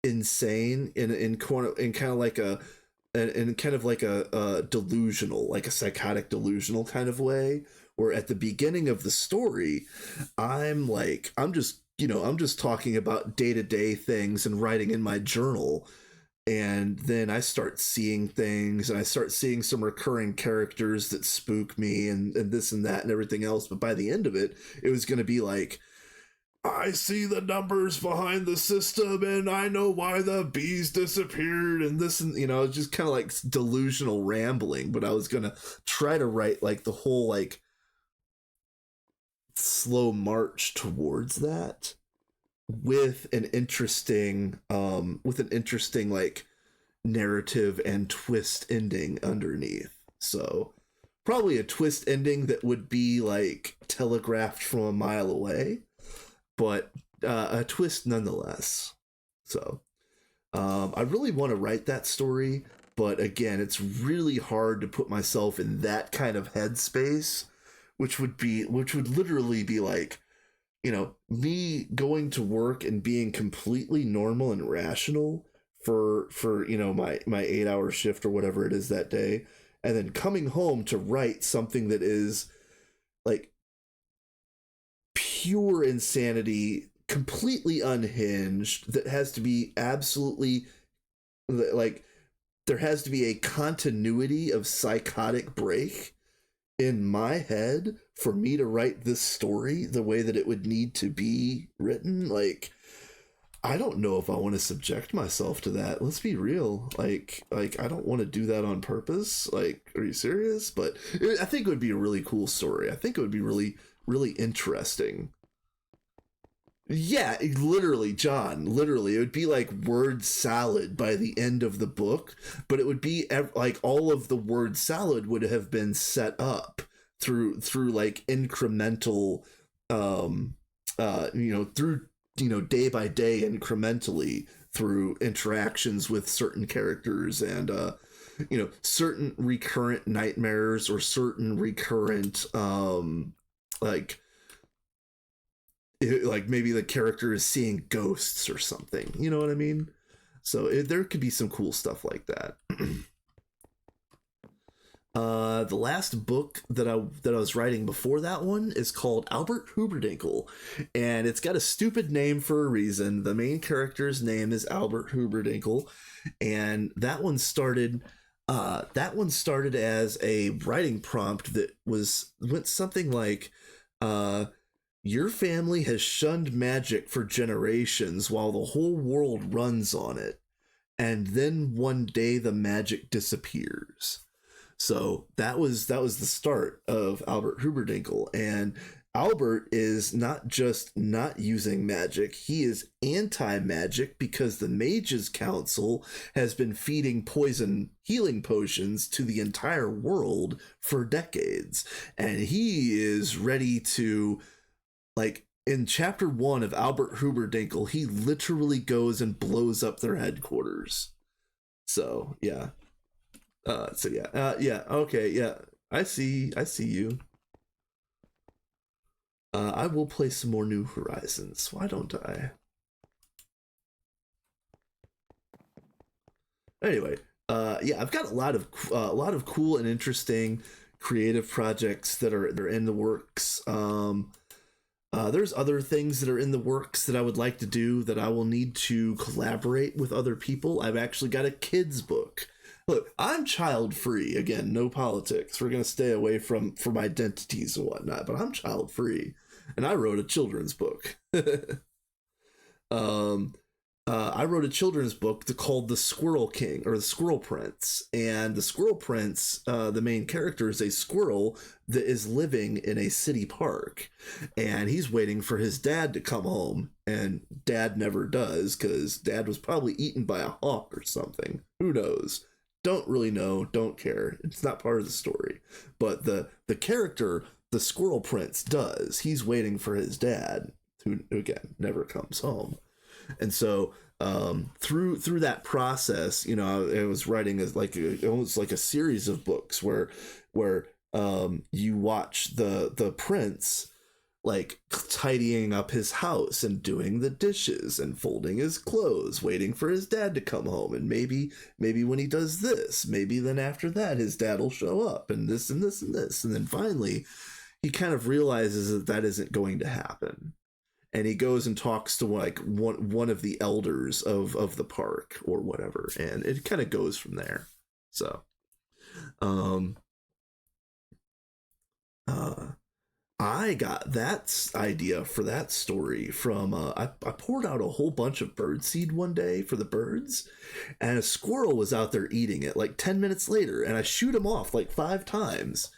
A: insane in kind of like a delusional, like a psychotic delusional kind of way, where at the beginning of the story I'm just talking about day-to-day things and writing in my journal, and then I start seeing things and I start seeing some recurring characters that spook me and this and that and everything else. But by the end of it, it was going to be like, I see the numbers behind the system and I know why the bees disappeared and this, and just kind of like delusional rambling. But I was going to try to write like the whole like slow march towards that with an interesting like narrative and twist ending underneath. So probably a twist ending that would be like telegraphed from a mile away, but a twist nonetheless. So I really want to write that story, but again, it's really hard to put myself in that kind of headspace, which would literally be like, me going to work and being completely normal and rational for my 8-hour shift or whatever it is that day, and then coming home to write something that is like pure insanity, completely unhinged, that has to be absolutely like there has to be a continuity of psychotic break in my head for me to write this story the way that it would need to be written. Like, I don't know if I want to subject myself to that. Let's be real. Like I don't want to do that on purpose. Like, are you serious? But I think it would be a really cool story. I think it would be really, really interesting. Yeah, literally, John. Literally, it would be like word salad by the end of the book, but it would be like all of the word salad would have been set up through like incremental, through day by day incrementally through interactions with certain characters and certain recurrent nightmares or certain recurrent like like maybe the character is seeing ghosts or something, you know what I mean? So there could be some cool stuff like that. The last book that I was writing before that one is called Albert Huberdinkle, and it's got a stupid name for a reason. The main character's name is Albert Huberdinkle, and that one started as a writing prompt that went something like your family has shunned magic for generations while the whole world runs on it, and then one day the magic disappears. So that was the start of Albert Huberdinkle, and Albert is not just not using magic, he is anti-magic because the Mages Council has been feeding poison healing potions to the entire world for decades, and he is ready to, like, in chapter 1 of Albert Huberdinkle, he literally goes and blows up their headquarters. So yeah. Okay, yeah. I see you. I will play some more New Horizons. Why don't I? Anyway, yeah, I've got a lot of cool and interesting creative projects that are in the works. There's other things that are in the works that I would like to do that I will need to collaborate with other people. I've actually got a kids book. Look, I'm child free. Again, no politics. We're gonna stay away from identities and whatnot. But I'm child free, and I wrote a children's book. um, I wrote a children's book called The Squirrel King or The Squirrel Prince. And the Squirrel Prince, the main character, is a squirrel that is living in a city park. And he's waiting for his dad to come home. And dad never does because dad was probably eaten by a hawk or something. Who knows? Don't really know. Don't care. It's not part of the story. But the character, the Squirrel Prince, does. He's waiting for his dad, who, again, never comes home. And so through that process, I was writing as almost like a series of books where you watch the prince like tidying up his house and doing the dishes and folding his clothes, waiting for his dad to come home, and maybe when he does this, maybe then after that his dad will show up, and this and this and this, and then finally he kind of realizes that isn't going to happen. And he goes and talks to like one of the elders of the park or whatever, and it kind of goes from there. So, I got that idea for that story from I poured out a whole bunch of birdseed one day for the birds, and a squirrel was out there eating it like 10 minutes later, and I shoot him off like 5 times.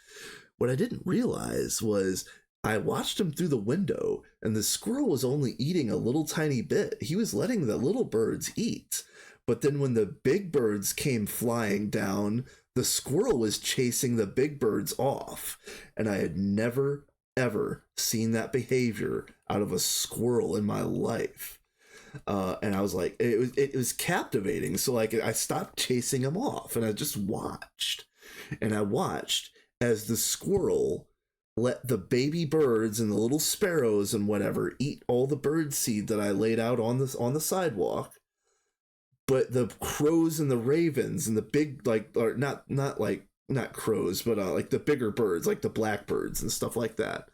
A: What I didn't realize was I watched him through the window, and the squirrel was only eating a little tiny bit. He was letting the little birds eat. But then when the big birds came flying down, the squirrel was chasing the big birds off. And I had never, ever seen that behavior out of a squirrel in my life. And I was like, it was captivating. So like I stopped chasing him off, and I just watched. And I watched as the squirrel let the baby birds and the little sparrows and whatever eat all the bird seed that I laid out on the sidewalk. But the crows and the ravens and the big, like, or not like not crows, but like the bigger birds, like the blackbirds and stuff like that.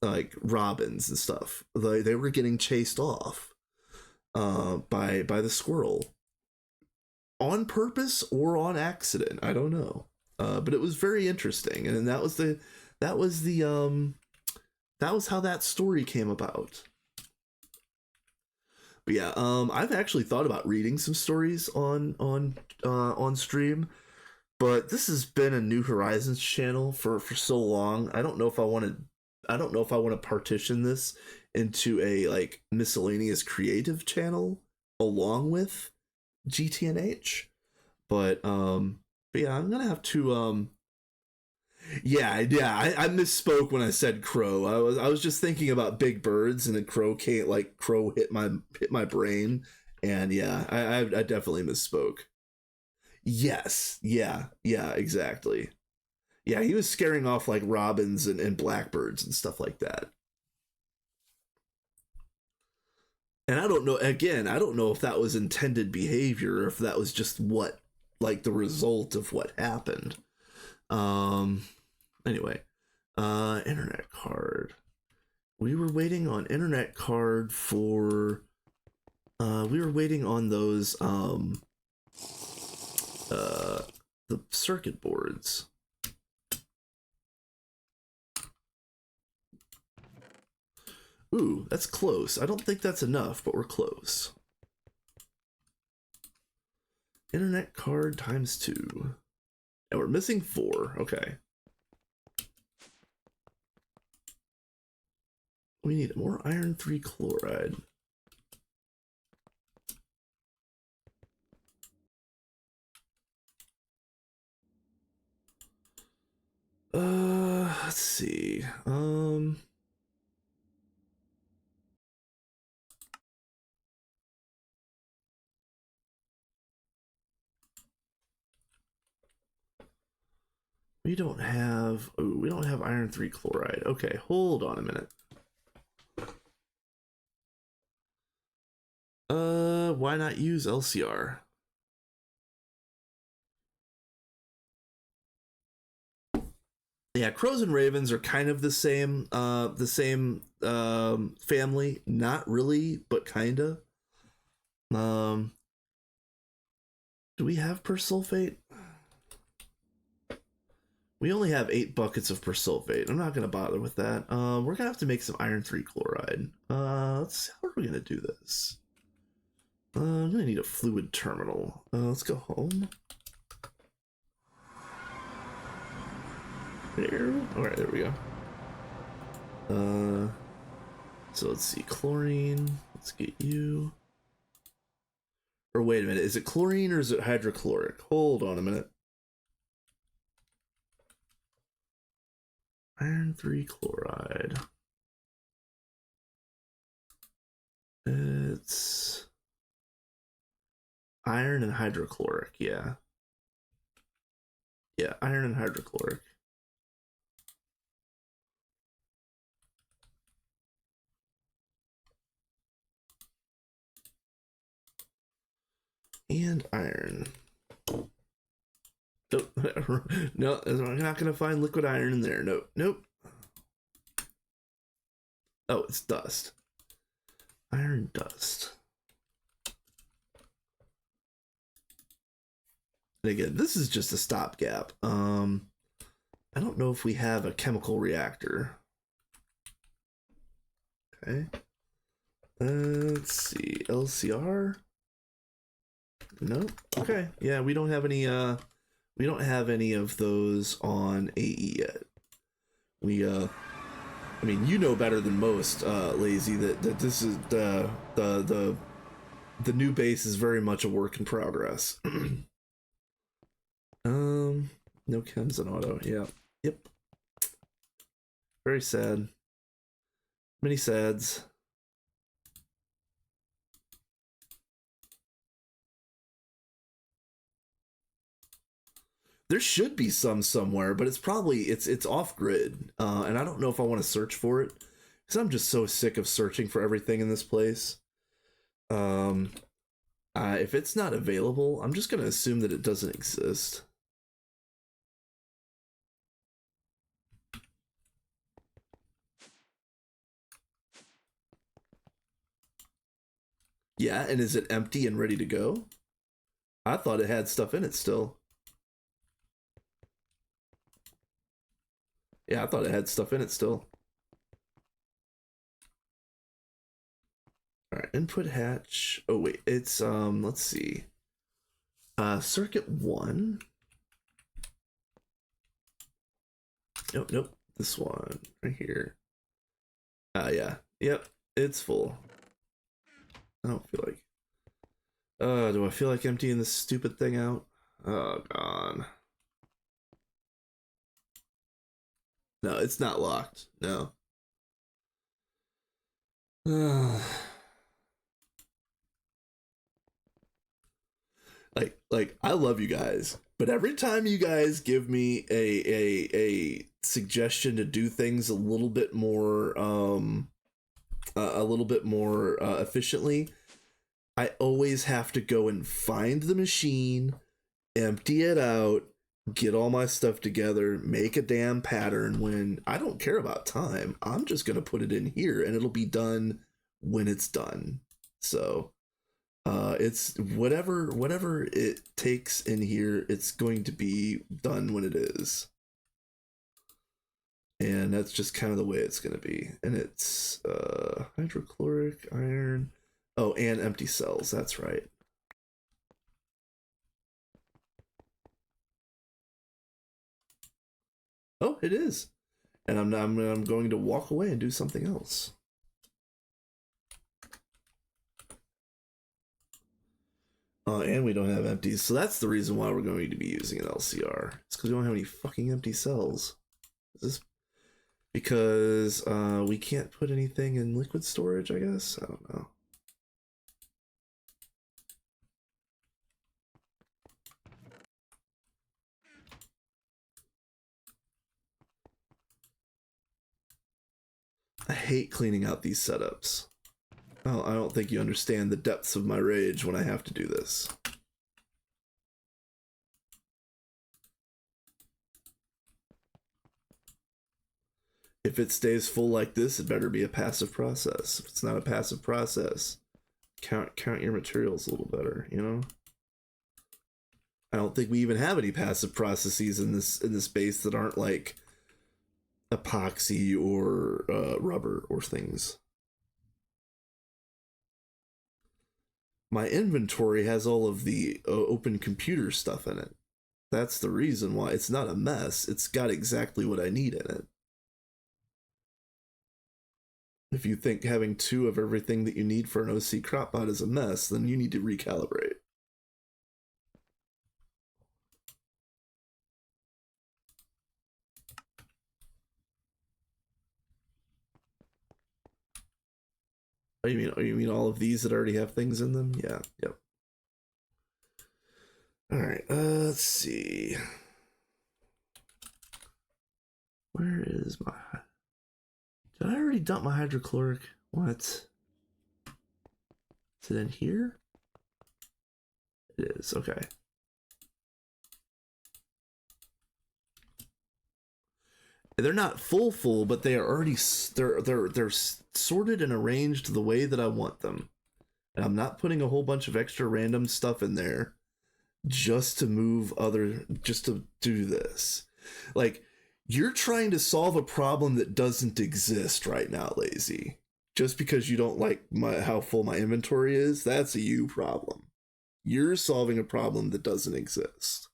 A: Like robins and stuff. They were getting chased off by the squirrel on purpose or on accident. I don't know. But it was very interesting, and that was the that was the that was how that story came about. But yeah, I've actually thought about reading some stories on stream, but this has been a New Horizons channel for so long. I don't know if I want to partition this into a like miscellaneous creative channel along with GTNH. But yeah, I'm gonna have to I misspoke when I said crow. I was just thinking about big birds, and then crow hit my brain, and yeah, I definitely misspoke. Yes, yeah, exactly. Yeah, he was scaring off like robins and blackbirds and stuff like that. And I don't know. Again, I don't know if that was intended behavior or if that was just what like the result of what happened. Um. Anyway, internet card. We were waiting on internet card for. We were waiting on those uh the circuit boards. Ooh, that's close. I don't think that's enough, but we're close. Internet card times 2. And we're missing 4. Okay. We need more iron 3 chloride. Let's see. We don't have iron 3 chloride. Okay, hold on a minute. Why not use LCR? Yeah, crows and ravens are kind of the same family. Not really, but kinda. Um, do we have persulfate? We only have 8 buckets of persulfate. I'm not gonna bother with that. We're gonna have to make some iron 3 chloride. Let's see, how are we gonna do this? I'm gonna need a fluid terminal. Let's go home. There. All right, there we go. So let's see, chlorine. Let's get you. Or wait a minute, is it chlorine or is it hydrochloric? Hold on a minute. Iron 3 chloride. It's iron and hydrochloric, yeah. Yeah, iron and hydrochloric. And iron. Nope. No, I'm not gonna find liquid iron in there. Nope. Oh, it's dust. Iron dust. And again, this is just a stopgap. I don't know if we have a chemical reactor. Okay. Let's see. LCR. Nope. Okay. Yeah, we don't have any of those on AE yet. I mean, you know better than most, Lazy, that this is the new base is very much a work in progress. No chems and auto. Yeah. Yep. Very sad. Many sads. There should be some somewhere, but it's off grid, and I don't know if I want to search for it because I'm just so sick of searching for everything in this place. Um, if it's not available, I'm just gonna assume that it doesn't exist. Yeah, and is it empty and ready to go? I thought it had stuff in it still. Yeah, I thought it had stuff in it still. All right, input hatch. Oh wait, it's let's see. Circuit 1. Nope, nope. This one right here. Yeah. Yep, it's full. I don't feel like. Do I feel like emptying this stupid thing out? Oh god. No, it's not locked. No. Like I love you guys, but every time you guys give me a suggestion to do things a little bit more efficiently, I always have to go and find the machine, empty it out, get all my stuff together, make a damn pattern. When I don't care about time, I'm just gonna put it in here and it'll be done when it's done. So it's whatever it takes in here, it's going to be done when it is. And that's just kind of the way it's going to be. And it's hydrochloric, iron. Oh, and empty cells. That's right. Oh, it is. And I'm going to walk away and do something else. And we don't have empties, so that's the reason why we're going to be using an LCR. It's because we don't have any fucking empty cells. Is this because we can't put anything in liquid storage, I guess? I don't know. I hate cleaning out these setups. Oh, I don't think you understand the depths of my rage when I have to do this. If it stays full like this, it better be a passive process. If it's not a passive process, count your materials a little better, you know? I don't think we even have any passive processes in this base that aren't like epoxy or rubber or things. My inventory has all of the open computer stuff in it. That's the reason why it's not a mess. It's got exactly what I need in it. If you think having 2 of everything that you need for an OC cropbot is a mess, then you need to recalibrate. Oh, you mean all of these that already have things in them? Yeah, yep. All right, let's see. Where is my... Did I already dump my hydrochloric? What? Is it in here? It is, okay. They're not full, but they are already they're sorted and arranged the way that I want them. And I'm not putting a whole bunch of extra random stuff in there just to do this. Like, you're trying to solve a problem that doesn't exist right now, Lazy. Just because you don't like how full my inventory is, that's a you problem. You're solving a problem that doesn't exist.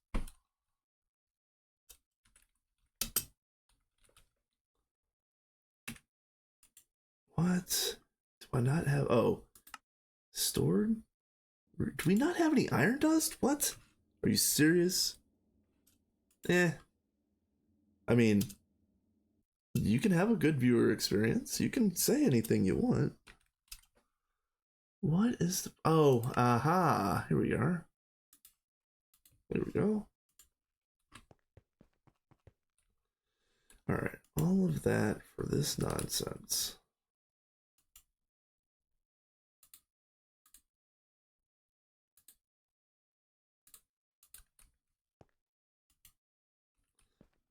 A: What? Do I not have... Oh. Stored? Do we not have any iron dust? What? Are you serious? I mean, you can have a good viewer experience. You can say anything you want. What is the... Oh, aha. Here we are. There we go. Alright, all of that for this nonsense.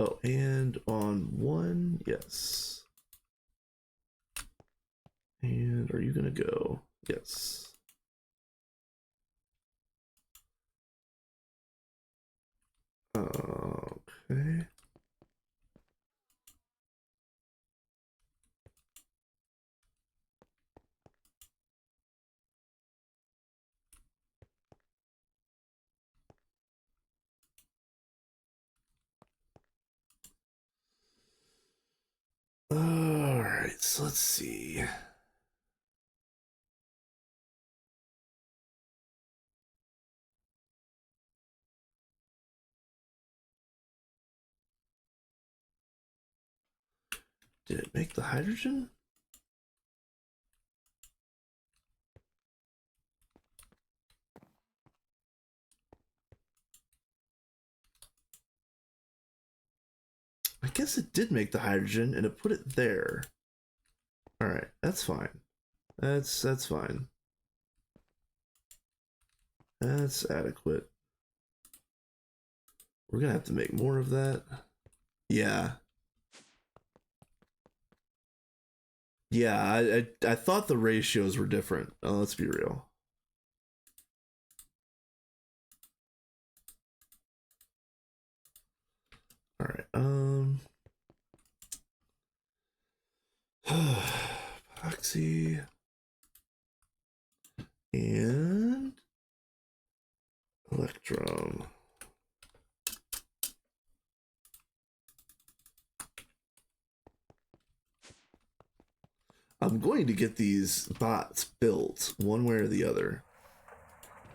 A: Oh, and on 1, yes. And are you gonna go? Yes. Okay. All right, so let's see. Did it make the hydrogen? I guess it did make the hydrogen and it put it there. All right, that's fine. That's fine. That's adequate. We're gonna have to make more of that. Yeah. Yeah, I thought the ratios were different. Let's be real. All right. Epoxy and electrum. I'm going to get these bots built one way or the other.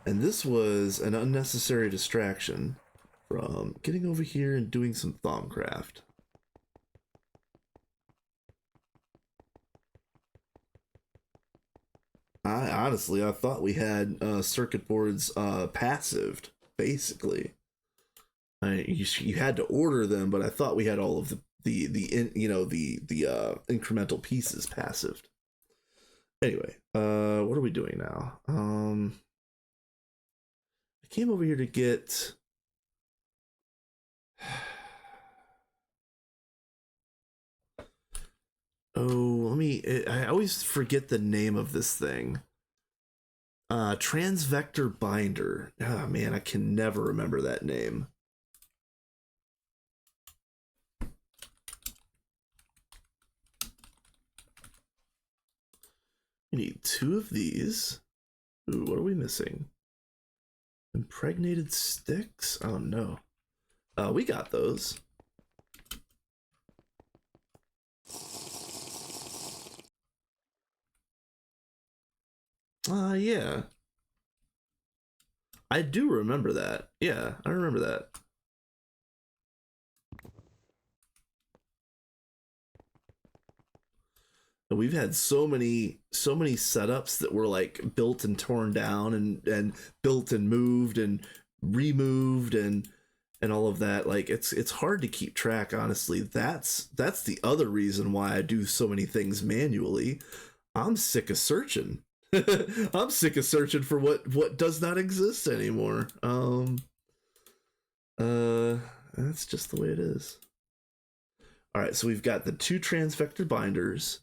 A: And this was an unnecessary distraction from getting over here and doing some Thaumcraft. I thought we had circuit boards passived, basically. You had to order them, but I thought we had all of the incremental pieces passived. Anyway, what are we doing now? I came over here to get. Oh, let me. I always forget the name of this thing. Transvector binder. Oh man, I can never remember that name. We need 2 of these. Ooh, what are we missing? Impregnated sticks? Oh no. We got those. Yeah. I do remember that. Yeah, I remember that. And we've had so many setups that were like built and torn down and built and moved and removed and all of that. Like it's hard to keep track, honestly. That's the other reason why I do so many things manually. I'm sick of searching. I'm sick of searching for what does not exist anymore. That's just the way it is. All right, so we've got the 2 transvector binders,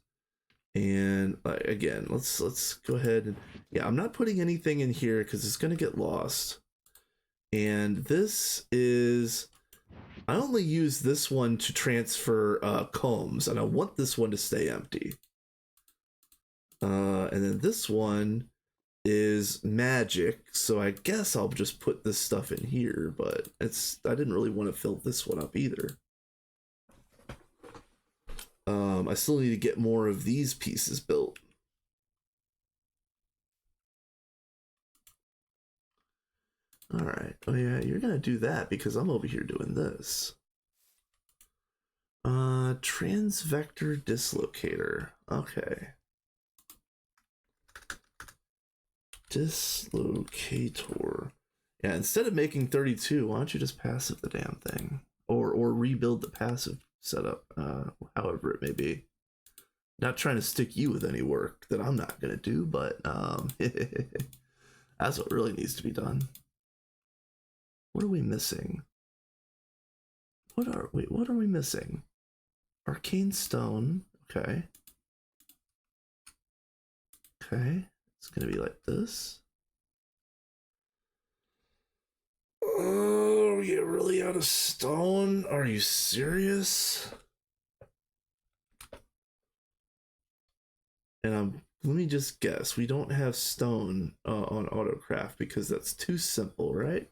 A: and again, let's go ahead and yeah, I'm not putting anything in here because it's gonna get lost. And this is, I only use this one to transfer combs, and I want this one to stay empty. And then this one is magic, so I guess I'll just put this stuff in here, but I didn't really want to fill this one up either. I still need to get more of these pieces built. All right. Oh yeah, you're gonna do that because I'm over here doing this. Transvector dislocator. Okay. Dislocator. Yeah, instead of making 32, why don't you just passive the damn thing? Or rebuild the passive setup, however it may be. Not trying to stick you with any work that I'm not gonna do, but that's what really needs to be done. What are we missing? What are we missing? Arcane stone. Okay. Okay. It's gonna be like this. Oh, we really out of stone? Are you serious? And let me just guess. We don't have stone on AutoCraft because that's too simple, right?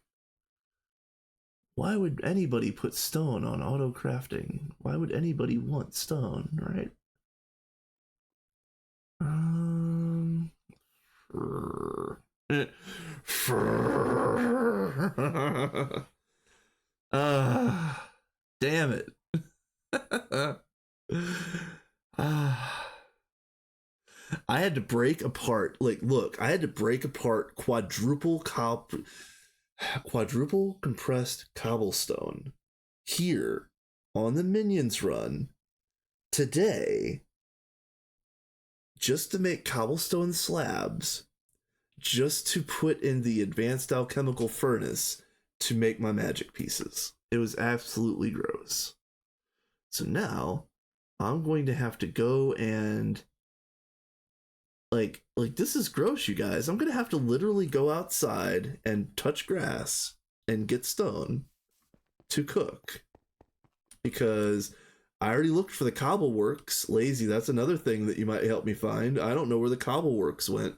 A: Why would anybody put stone on auto crafting? Why would anybody want stone, right? Um. Damn it. I had to break apart. Like, look, I had to break apart quadruple compressed cobblestone here on the Minions run today just to make cobblestone slabs, just to put in the advanced alchemical furnace to make my magic pieces. It was absolutely gross. So now I'm going to have to go and like this is gross, you guys. I'm gonna have to literally go outside and touch grass and get stone to cook because I already looked for the cobble works. Lazy, that's another thing that you might help me find. I don't know where the cobble works went.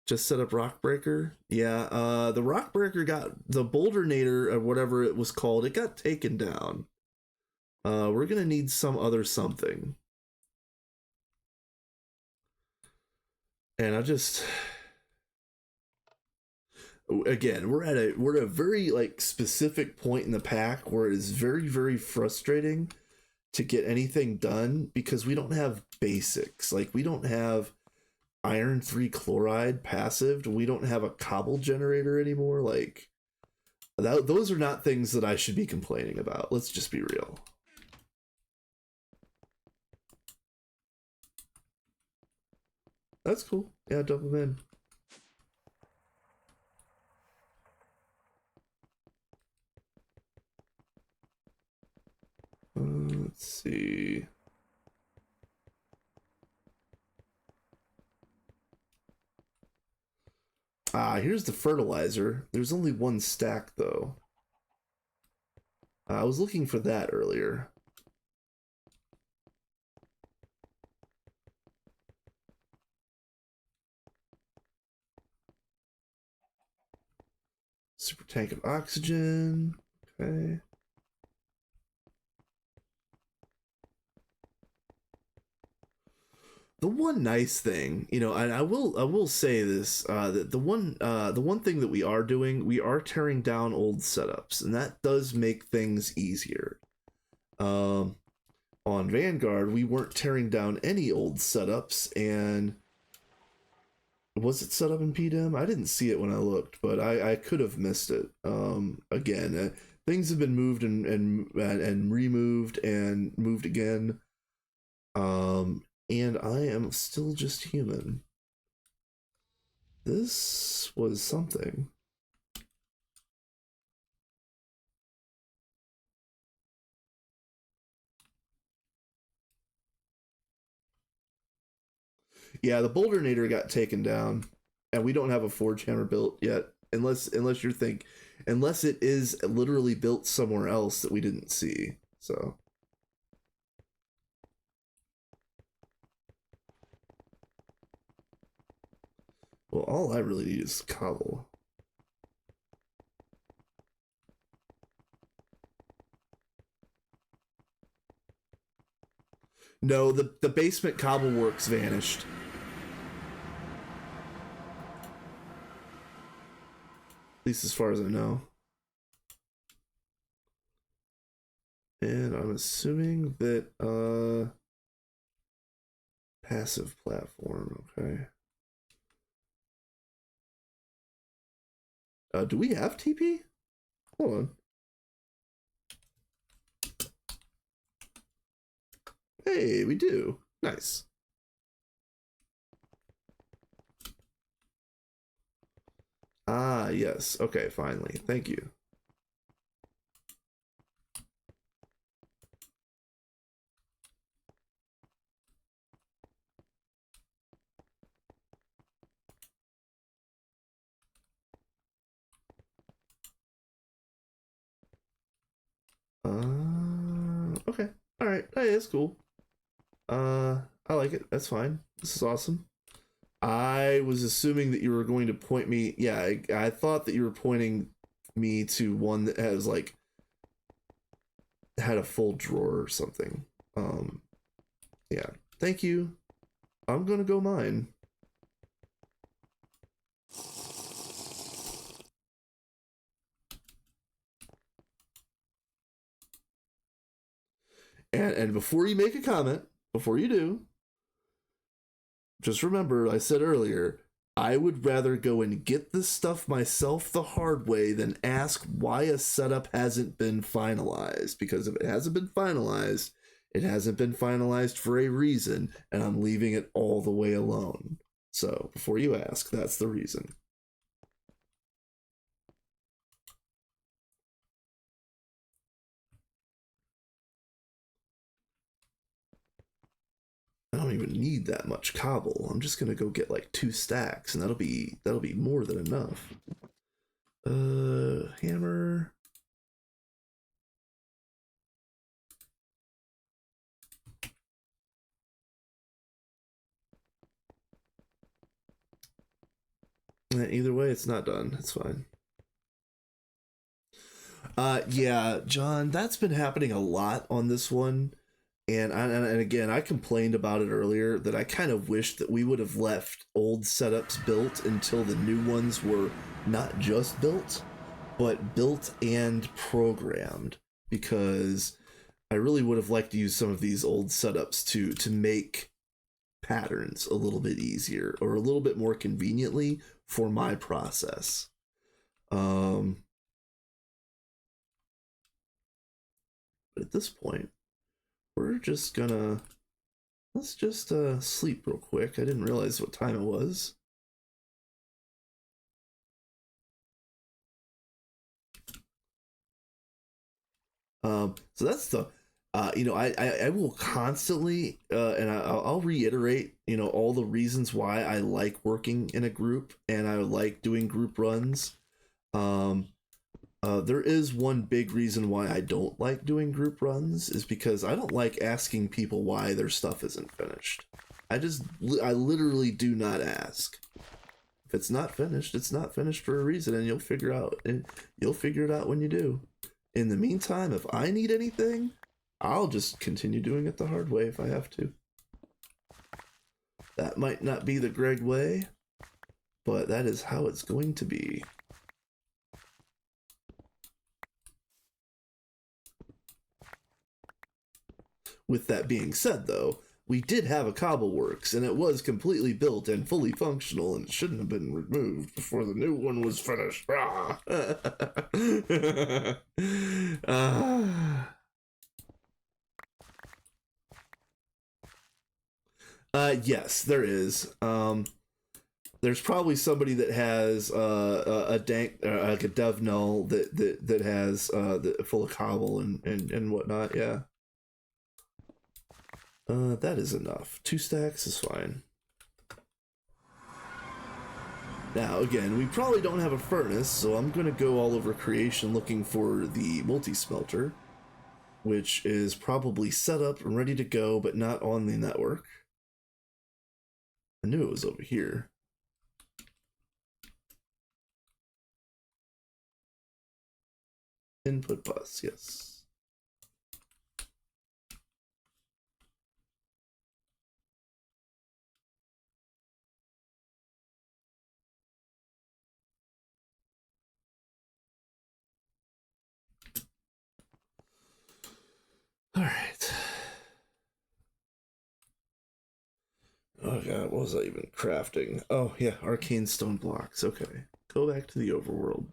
A: Just set up Rockbreaker. Yeah, the Rockbreaker got the Bouldernator or whatever it was called. It got taken down. We're gonna need some other something. And I just again we're at a very like specific point in the pack where it is very very frustrating to get anything done because we don't have basics. Like we don't have iron 3 chloride passive, we don't have a cobble generator anymore. Like those are not things that I should be complaining about. Let's just be real. That's cool. Yeah, dump them in. Let's see. Here's the fertilizer. There's only one stack though. I was looking for that earlier. Super tank of oxygen. Okay. The one nice thing, you know, and I will say this, that the one thing that we are doing, we are tearing down old setups, and that does make things easier. Um, on Vanguard, we weren't tearing down any old setups, and was it set up in PDM? I didn't see it when I looked, but I could have missed it. Again, things have been moved and removed and moved again. And I am still just human. This was something. Yeah, the Bouldernator got taken down, and we don't have a Forge Hammer built yet, unless unless it is literally built somewhere else that we didn't see. So. Well, all I really need is cobble. No, the basement cobble works vanished. At least as far as I know. And I'm assuming that passive platform, okay. Do we have TP? Hold on. Hey, we do. Nice. Ah, yes. Okay, finally. Thank you. Okay. All right. Hey, that's cool. I like it. That's fine. This is awesome. I was assuming that you were going to point me. Yeah, I thought that you were pointing me to one that has like had a full drawer or something. Um, yeah. Thank you. I'm gonna go mine. And before you make a comment, before you do, just remember I said earlier, I would rather go and get this stuff myself the hard way than ask why a setup hasn't been finalized. Because if it hasn't been finalized, it hasn't been finalized for a reason, and I'm leaving it all the way alone. So before you ask, that's the reason. I don't even need that much cobble. I'm just gonna go get like 2 stacks, and that'll be more than enough. Hammer. Either way, it's not done. It's fine. Yeah, John, that's been happening a lot on this one. And again, I complained about it earlier that I kind of wish that we would have left old setups built until the new ones were not just built, but built and programmed. Because I really would have liked to use some of these old setups to make patterns a little bit easier or a little bit more conveniently for my process. Um, but at this point, we're just gonna let's just sleep real quick. I didn't realize what time it was. So that's the I will constantly and I'll reiterate all the reasons why I like working in a group and I like doing group runs. Um, there is one big reason why I don't like doing group runs is because I don't like asking people why their stuff isn't finished. I literally do not ask. If it's not finished, it's not finished for a reason, and you'll figure it out when you do. In the meantime, if I need anything, I'll just continue doing it the hard way if I have to. That might not be the Greg way, but that is how it's going to be. With that being said, though, we did have a Cobbleworks, and it was completely built and fully functional, and it shouldn't have been removed before the new one was finished. Yes, there is. There's probably somebody that has a dank, like a dev null that has full of cobble and whatnot. Yeah. That is enough. 2 stacks is fine. Now, again, we probably don't have a furnace, so I'm going to go all over creation looking for the multi-smelter, which is probably set up and ready to go, but not on the network. I knew it was over here. Input bus, yes. All right. Oh god, what was I even crafting? Oh yeah, arcane stone blocks. Okay. Go back to the overworld.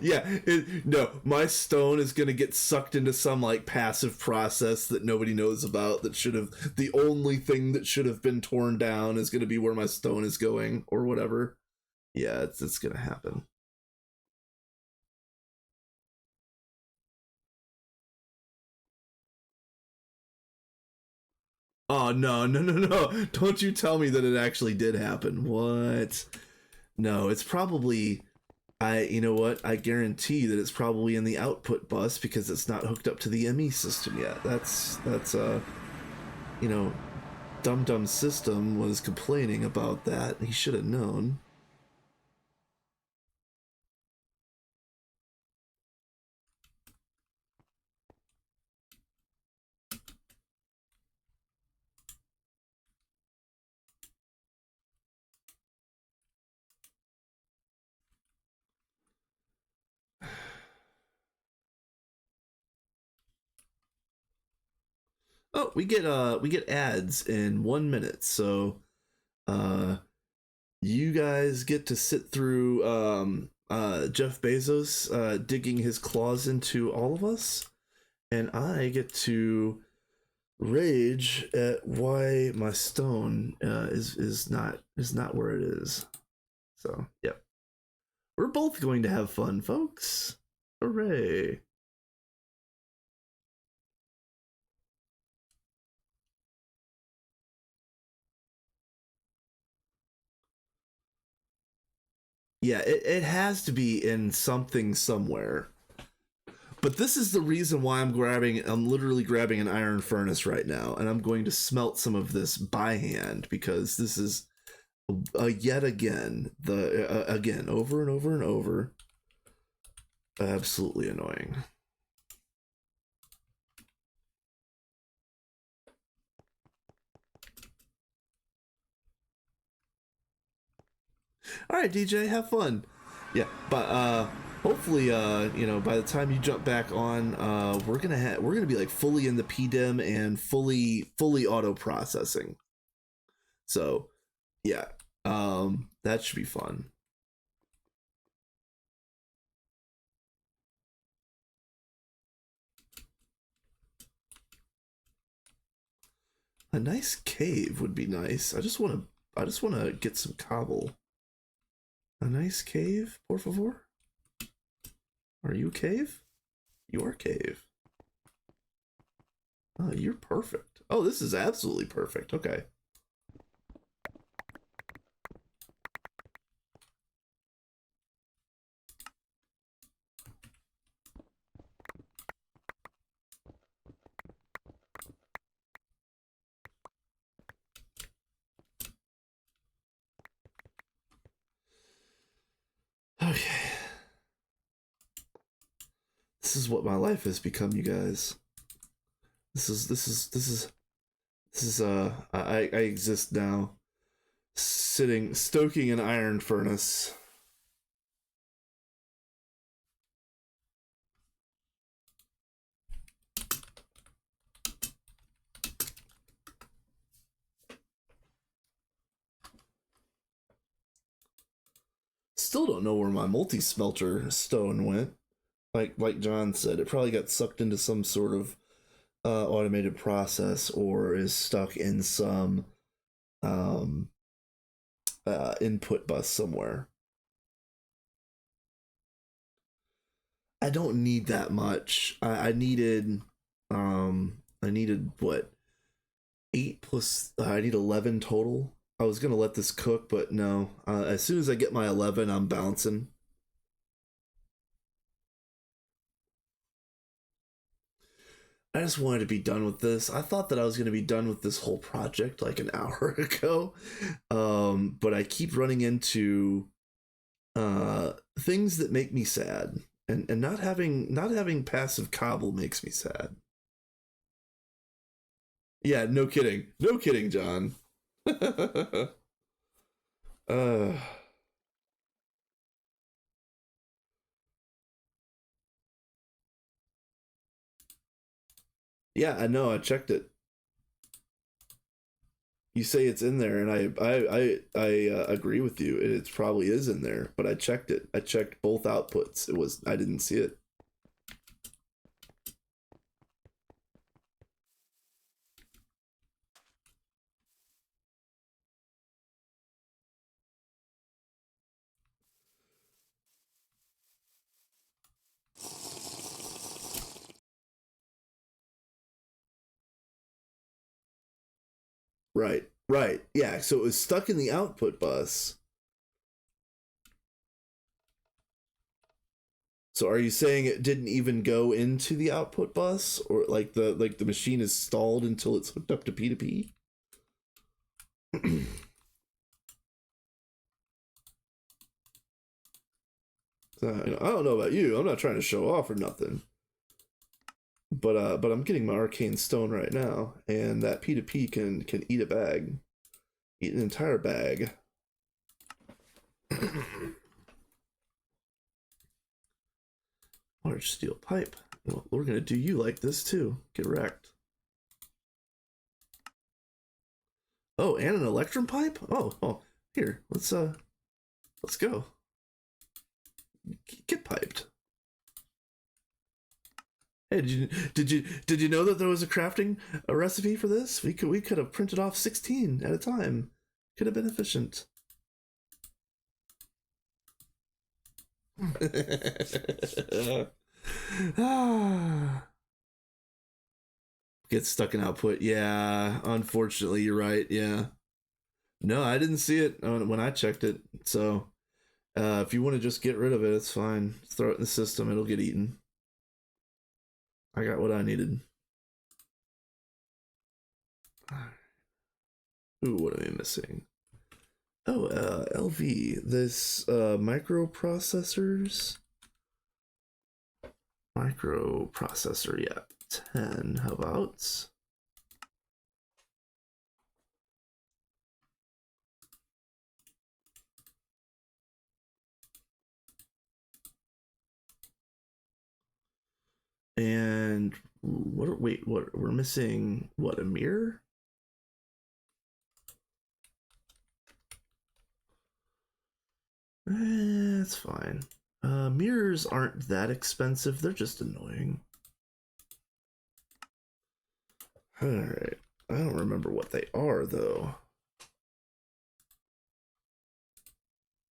A: Yeah, no, my stone is gonna get sucked into some like passive process that nobody knows about. That should have the only thing that should have been torn down is gonna be where my stone is going or whatever. Yeah, it's gonna happen. Oh no, no, no, no. Don't you tell me that it actually did happen. What? No, it's probably you know what? I guarantee that it's probably in the output bus because it's not hooked up to the ME system yet. That's you know, Dum Dum System was complaining about that. He should have known. Oh, we get ads in 1 minute, so uh you guys get to sit through Jeff Bezos digging his claws into all of us, and I get to rage at why my stone is not where it is. So yep, we're both going to have fun, folks. Hooray! Yeah, it has to be in something somewhere. But this is the reason why I'm literally grabbing an iron furnace right now, and I'm going to smelt some of this by hand because this is yet again again over and over and over, absolutely annoying. All right, DJ, have fun. Yeah, but hopefully you know, by the time you jump back on, we're gonna be like fully in the PDEM and fully auto processing. So yeah, that should be fun. A nice cave would be nice. I just want to get some cobble. A nice cave, por favor. Are you cave? You are cave. Oh, you're perfect. Oh, this is absolutely perfect. Okay. Okay. This is what my life has become, you guys. This is I exist now. Sitting stoking an iron furnace. Still don't know where my multi-smelter stone went. Like John said, it probably got sucked into some sort of automated process or is stuck in some um, input bus somewhere. I don't need that much. I needed what 8 plus. I need 11 total. I was gonna let this cook, but no. As soon as I get my 11, I'm bouncing. I just wanted to be done with this. I thought that I was going to be done with this whole project like an hour ago. But I keep running into things that make me sad. And not having passive cobble makes me sad. Yeah, no kidding. No kidding, John. uh yeah, I know, I checked it. You say it's in there, and I agree with you. It probably is in there, but I checked it. I checked both outputs. I didn't see it. Right, right. Yeah, so it was stuck in the output bus. So are you saying it didn't even go into the output bus, or like the machine is stalled until it's hooked up to P2P? I don't know about you. I'm not trying to show off or nothing, but I'm getting my arcane stone right now, and that P2P can eat a bag, eat an entire bag. Large steel pipe. Well, we're gonna do you like this too. Get wrecked. Oh, and an electrum pipe. Oh, here. Let's go. Get piped. Hey, did you know that there was a recipe for this? We could have printed off 16 at a time. Could have been efficient. Get stuck in output. Yeah, unfortunately, you're right. Yeah. No, I didn't see it when I checked it. So, if you want to just get rid of it, it's fine. Throw it in the system. It'll get eaten. I got what I needed. Ooh, what am I missing? Oh, LV. This microprocessors. Microprocessor, yeah. 10. How about? And wait, what we're missing, what, a mirror? It's fine. Mirrors aren't that expensive, they're just annoying. Alright. I don't remember what they are though.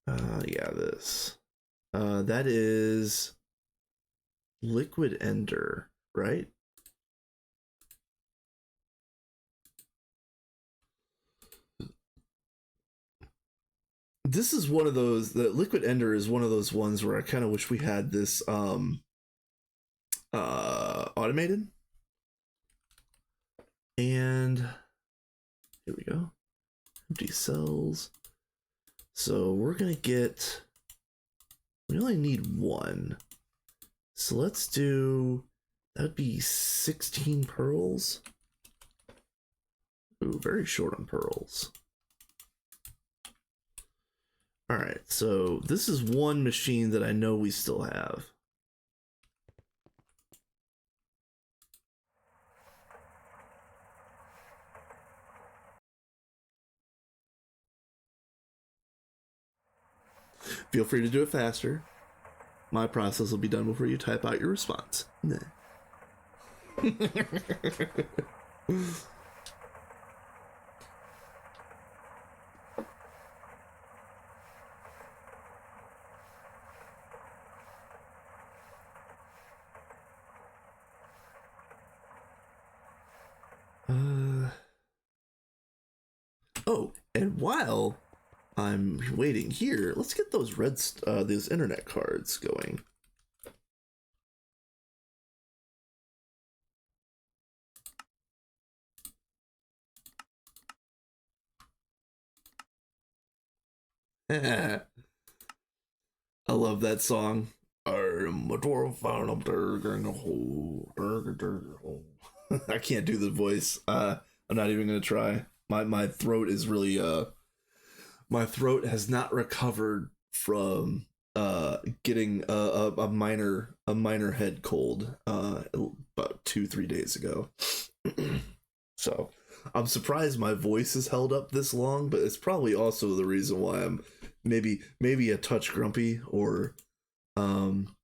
A: Yeah, this. That is liquid ender, right? This is one of those, the liquid ender is one of those ones where I kind of wish we had this automated. And here we go. Empty cells. So we're gonna get, we only need one. So let's do, that'd be 16 pearls. Ooh, very short on pearls. All right, so this is one machine that I know we still have. Feel free to do it faster. My process will be done before you type out your response. Nah. Oh, and while I'm waiting here, let's get those these internet cards going. I love that song. I am a dwarf found up there in a hole. I can't do the voice. I'm not even gonna try. My throat is really my throat has not recovered from getting a minor head cold about 2-3 days ago. So I'm surprised my voice has held up this long, but it's probably also the reason why I'm maybe a touch grumpy or um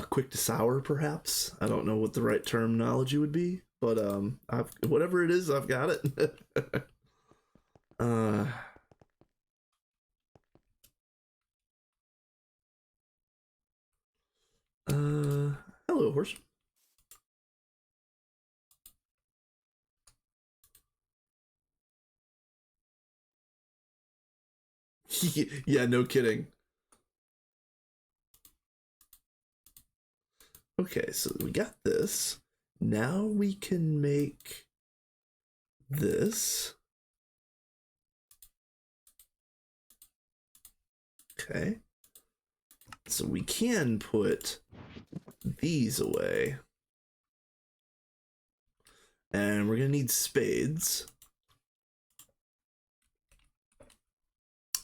A: quick to sour, perhaps. I don't know what the right terminology would be, but whatever it is, I've got it. uh Hello, horse. Yeah, no kidding. Okay, so we got this. Now we can make this. Okay. So we can put these away. And we're going to need spades.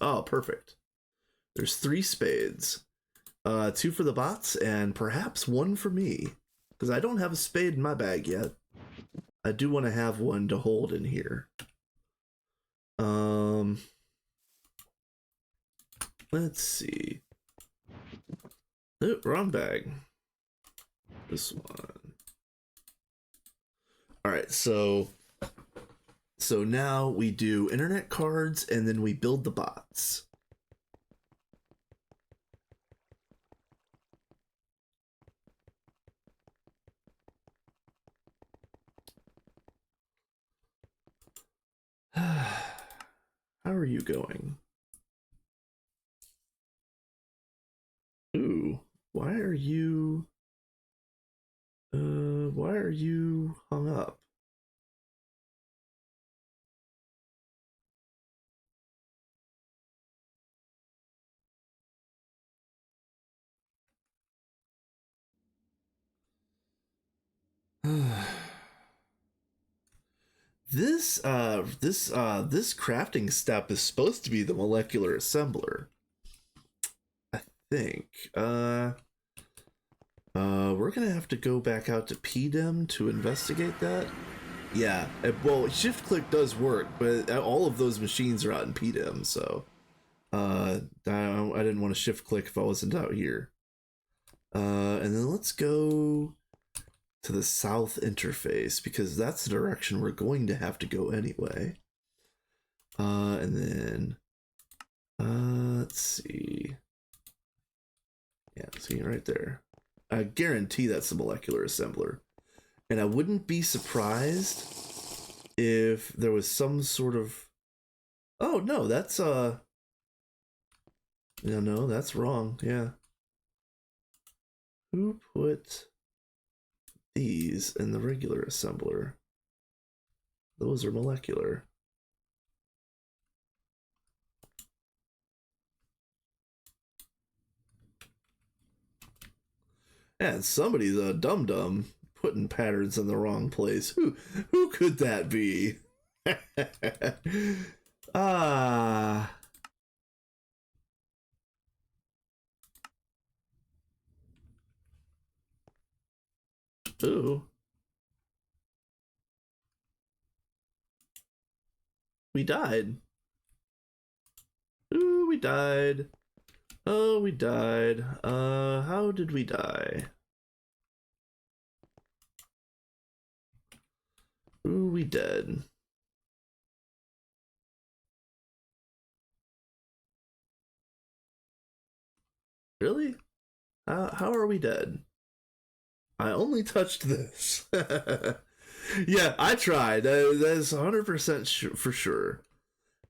A: Oh, perfect. There's 3 spades. 2 for the bots and perhaps 1 for me. Because I don't have a spade in my bag yet. I do want to have one to hold in here. Let's see. Oh, wrong bag. This one. All right, so now we do internet cards and then we build the bots. How are you going? Ooh, why are you hung up? This crafting step is supposed to be the molecular assembler. I think. We're gonna have to go back out to PDEM to investigate that. Yeah, well, shift click does work, but all of those machines are out in PDEM, so I didn't want to shift click if I wasn't out here. And then let's go to the south interface because that's the direction we're going to have to go anyway. And then let's see. Yeah, see right there. I guarantee that's the molecular assembler. And I wouldn't be surprised if there was some sort of... Oh, no, that's... Yeah, no, that's wrong. Yeah. Who put these in the regular assembler? Those are molecular. And somebody's a dum-dum putting patterns in the wrong place. Who could that be? Ah. Ooh. We died. Ooh, we died. Oh, we died. How did we die? Ooh, we dead. Really? How are we dead? I only touched this. Yeah, I tried. That's 100% for sure.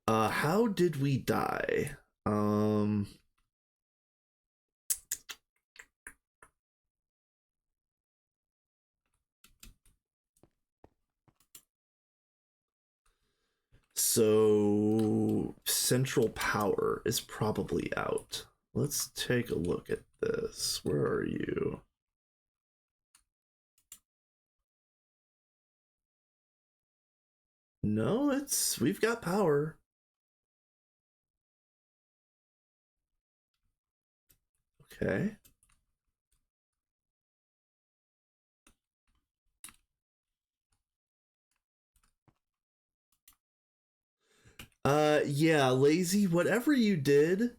A: How did we die? So central power is probably out. Let's take a look at this. Where are you? No, we've got power. Okay. Yeah, lazy, whatever you did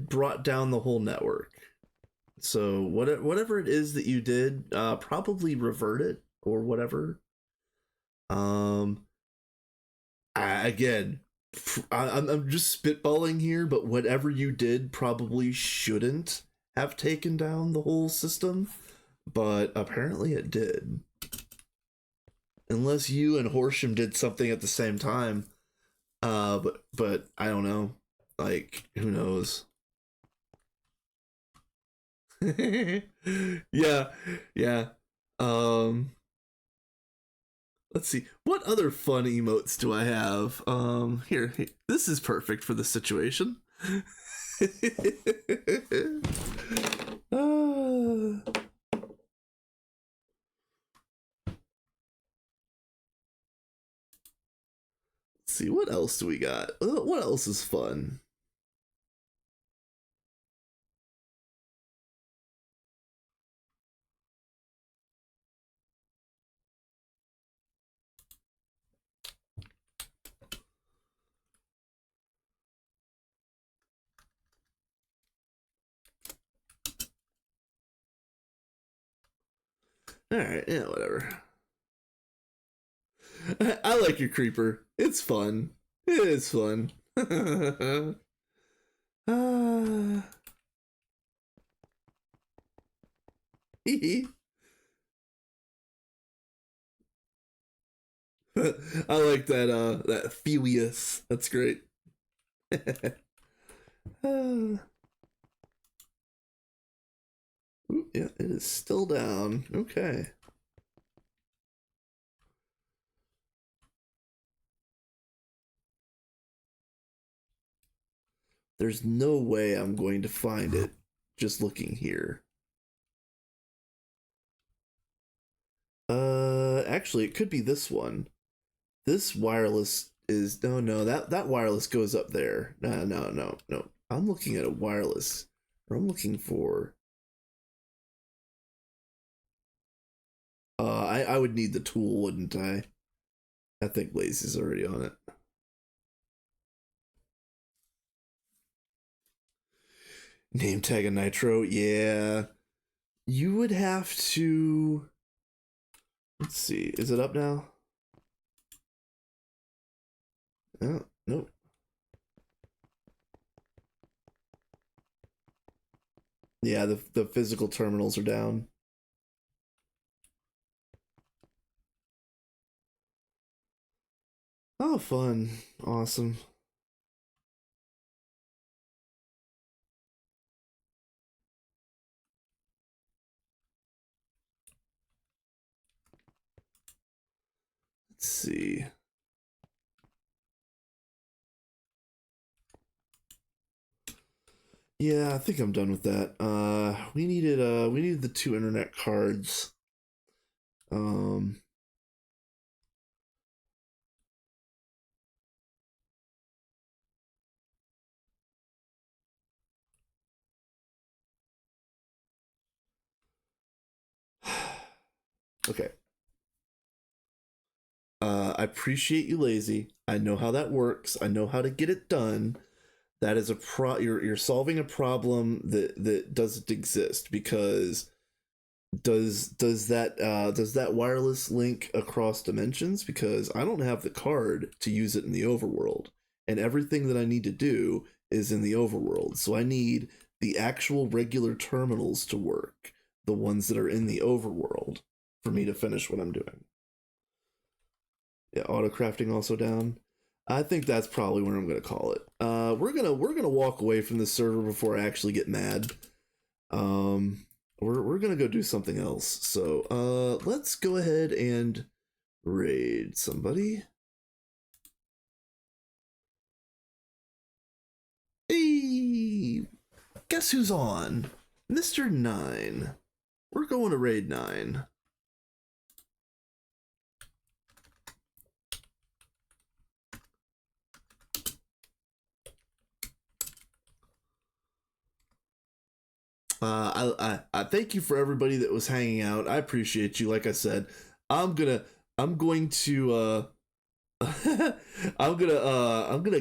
A: brought down the whole network. So whatever it is that you did, probably revert it or whatever. Again, I'm just spitballing here, but whatever you did probably shouldn't have taken down the whole system, but apparently it did. Unless you and Horsham did something at the same time. But I don't know. Like, who knows? Yeah, yeah. Um, let's see. What other fun emotes do I have? Here, this is perfect for the situation. uh, let's see, what else do we got? What else is fun? All right, yeah, whatever. I like your creeper. It's fun. It is fun. Ah. I like that Furious. That's great. Ooh, yeah, it is still down. Okay. There's no way I'm going to find it just looking here. Actually, it could be this one. This wireless is no, that wireless goes up there. No. I'm looking at a wireless. Or I'm looking for. I would need the tool, wouldn't I? I think Lazy's already on it. Name tag a nitro, yeah. You would have to. Let's see. Is it up now? Oh, nope. Yeah, the physical terminals are down. Oh, fun. Awesome. Let's see. Yeah, I think I'm done with that. We needed the 2 internet cards. Um okay. I appreciate you, Lazy. I know how that works. I know how to get it done. That is you're solving a problem that doesn't exist because does that wireless link across dimensions? Because I don't have the card to use it in the overworld, and everything that I need to do is in the overworld. So I need the actual regular terminals to work, the ones that are in the overworld, for me to finish what I'm doing. Yeah, auto crafting also down. I think that's probably where I'm gonna call it. We're gonna walk away from the server before I actually get mad. Um, we're gonna go do something else. So let's go ahead and raid somebody. Hey, guess who's on? Mr. 9. We're going to raid 9. I thank you for everybody that was hanging out. I appreciate you. Like I said, I'm going to I'm gonna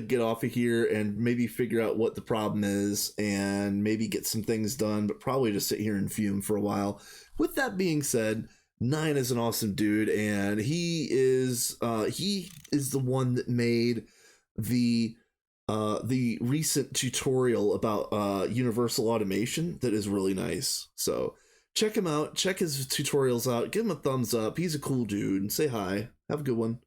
A: get off of here and maybe figure out what the problem is and maybe get some things done, but probably just sit here and fume for a while. With that being said, 9 is an awesome dude, and he is the one that made the recent tutorial about universal automation that is really nice. So check him out, check his tutorials out, give him a thumbs up. He's a cool dude, and say hi. Have a good one.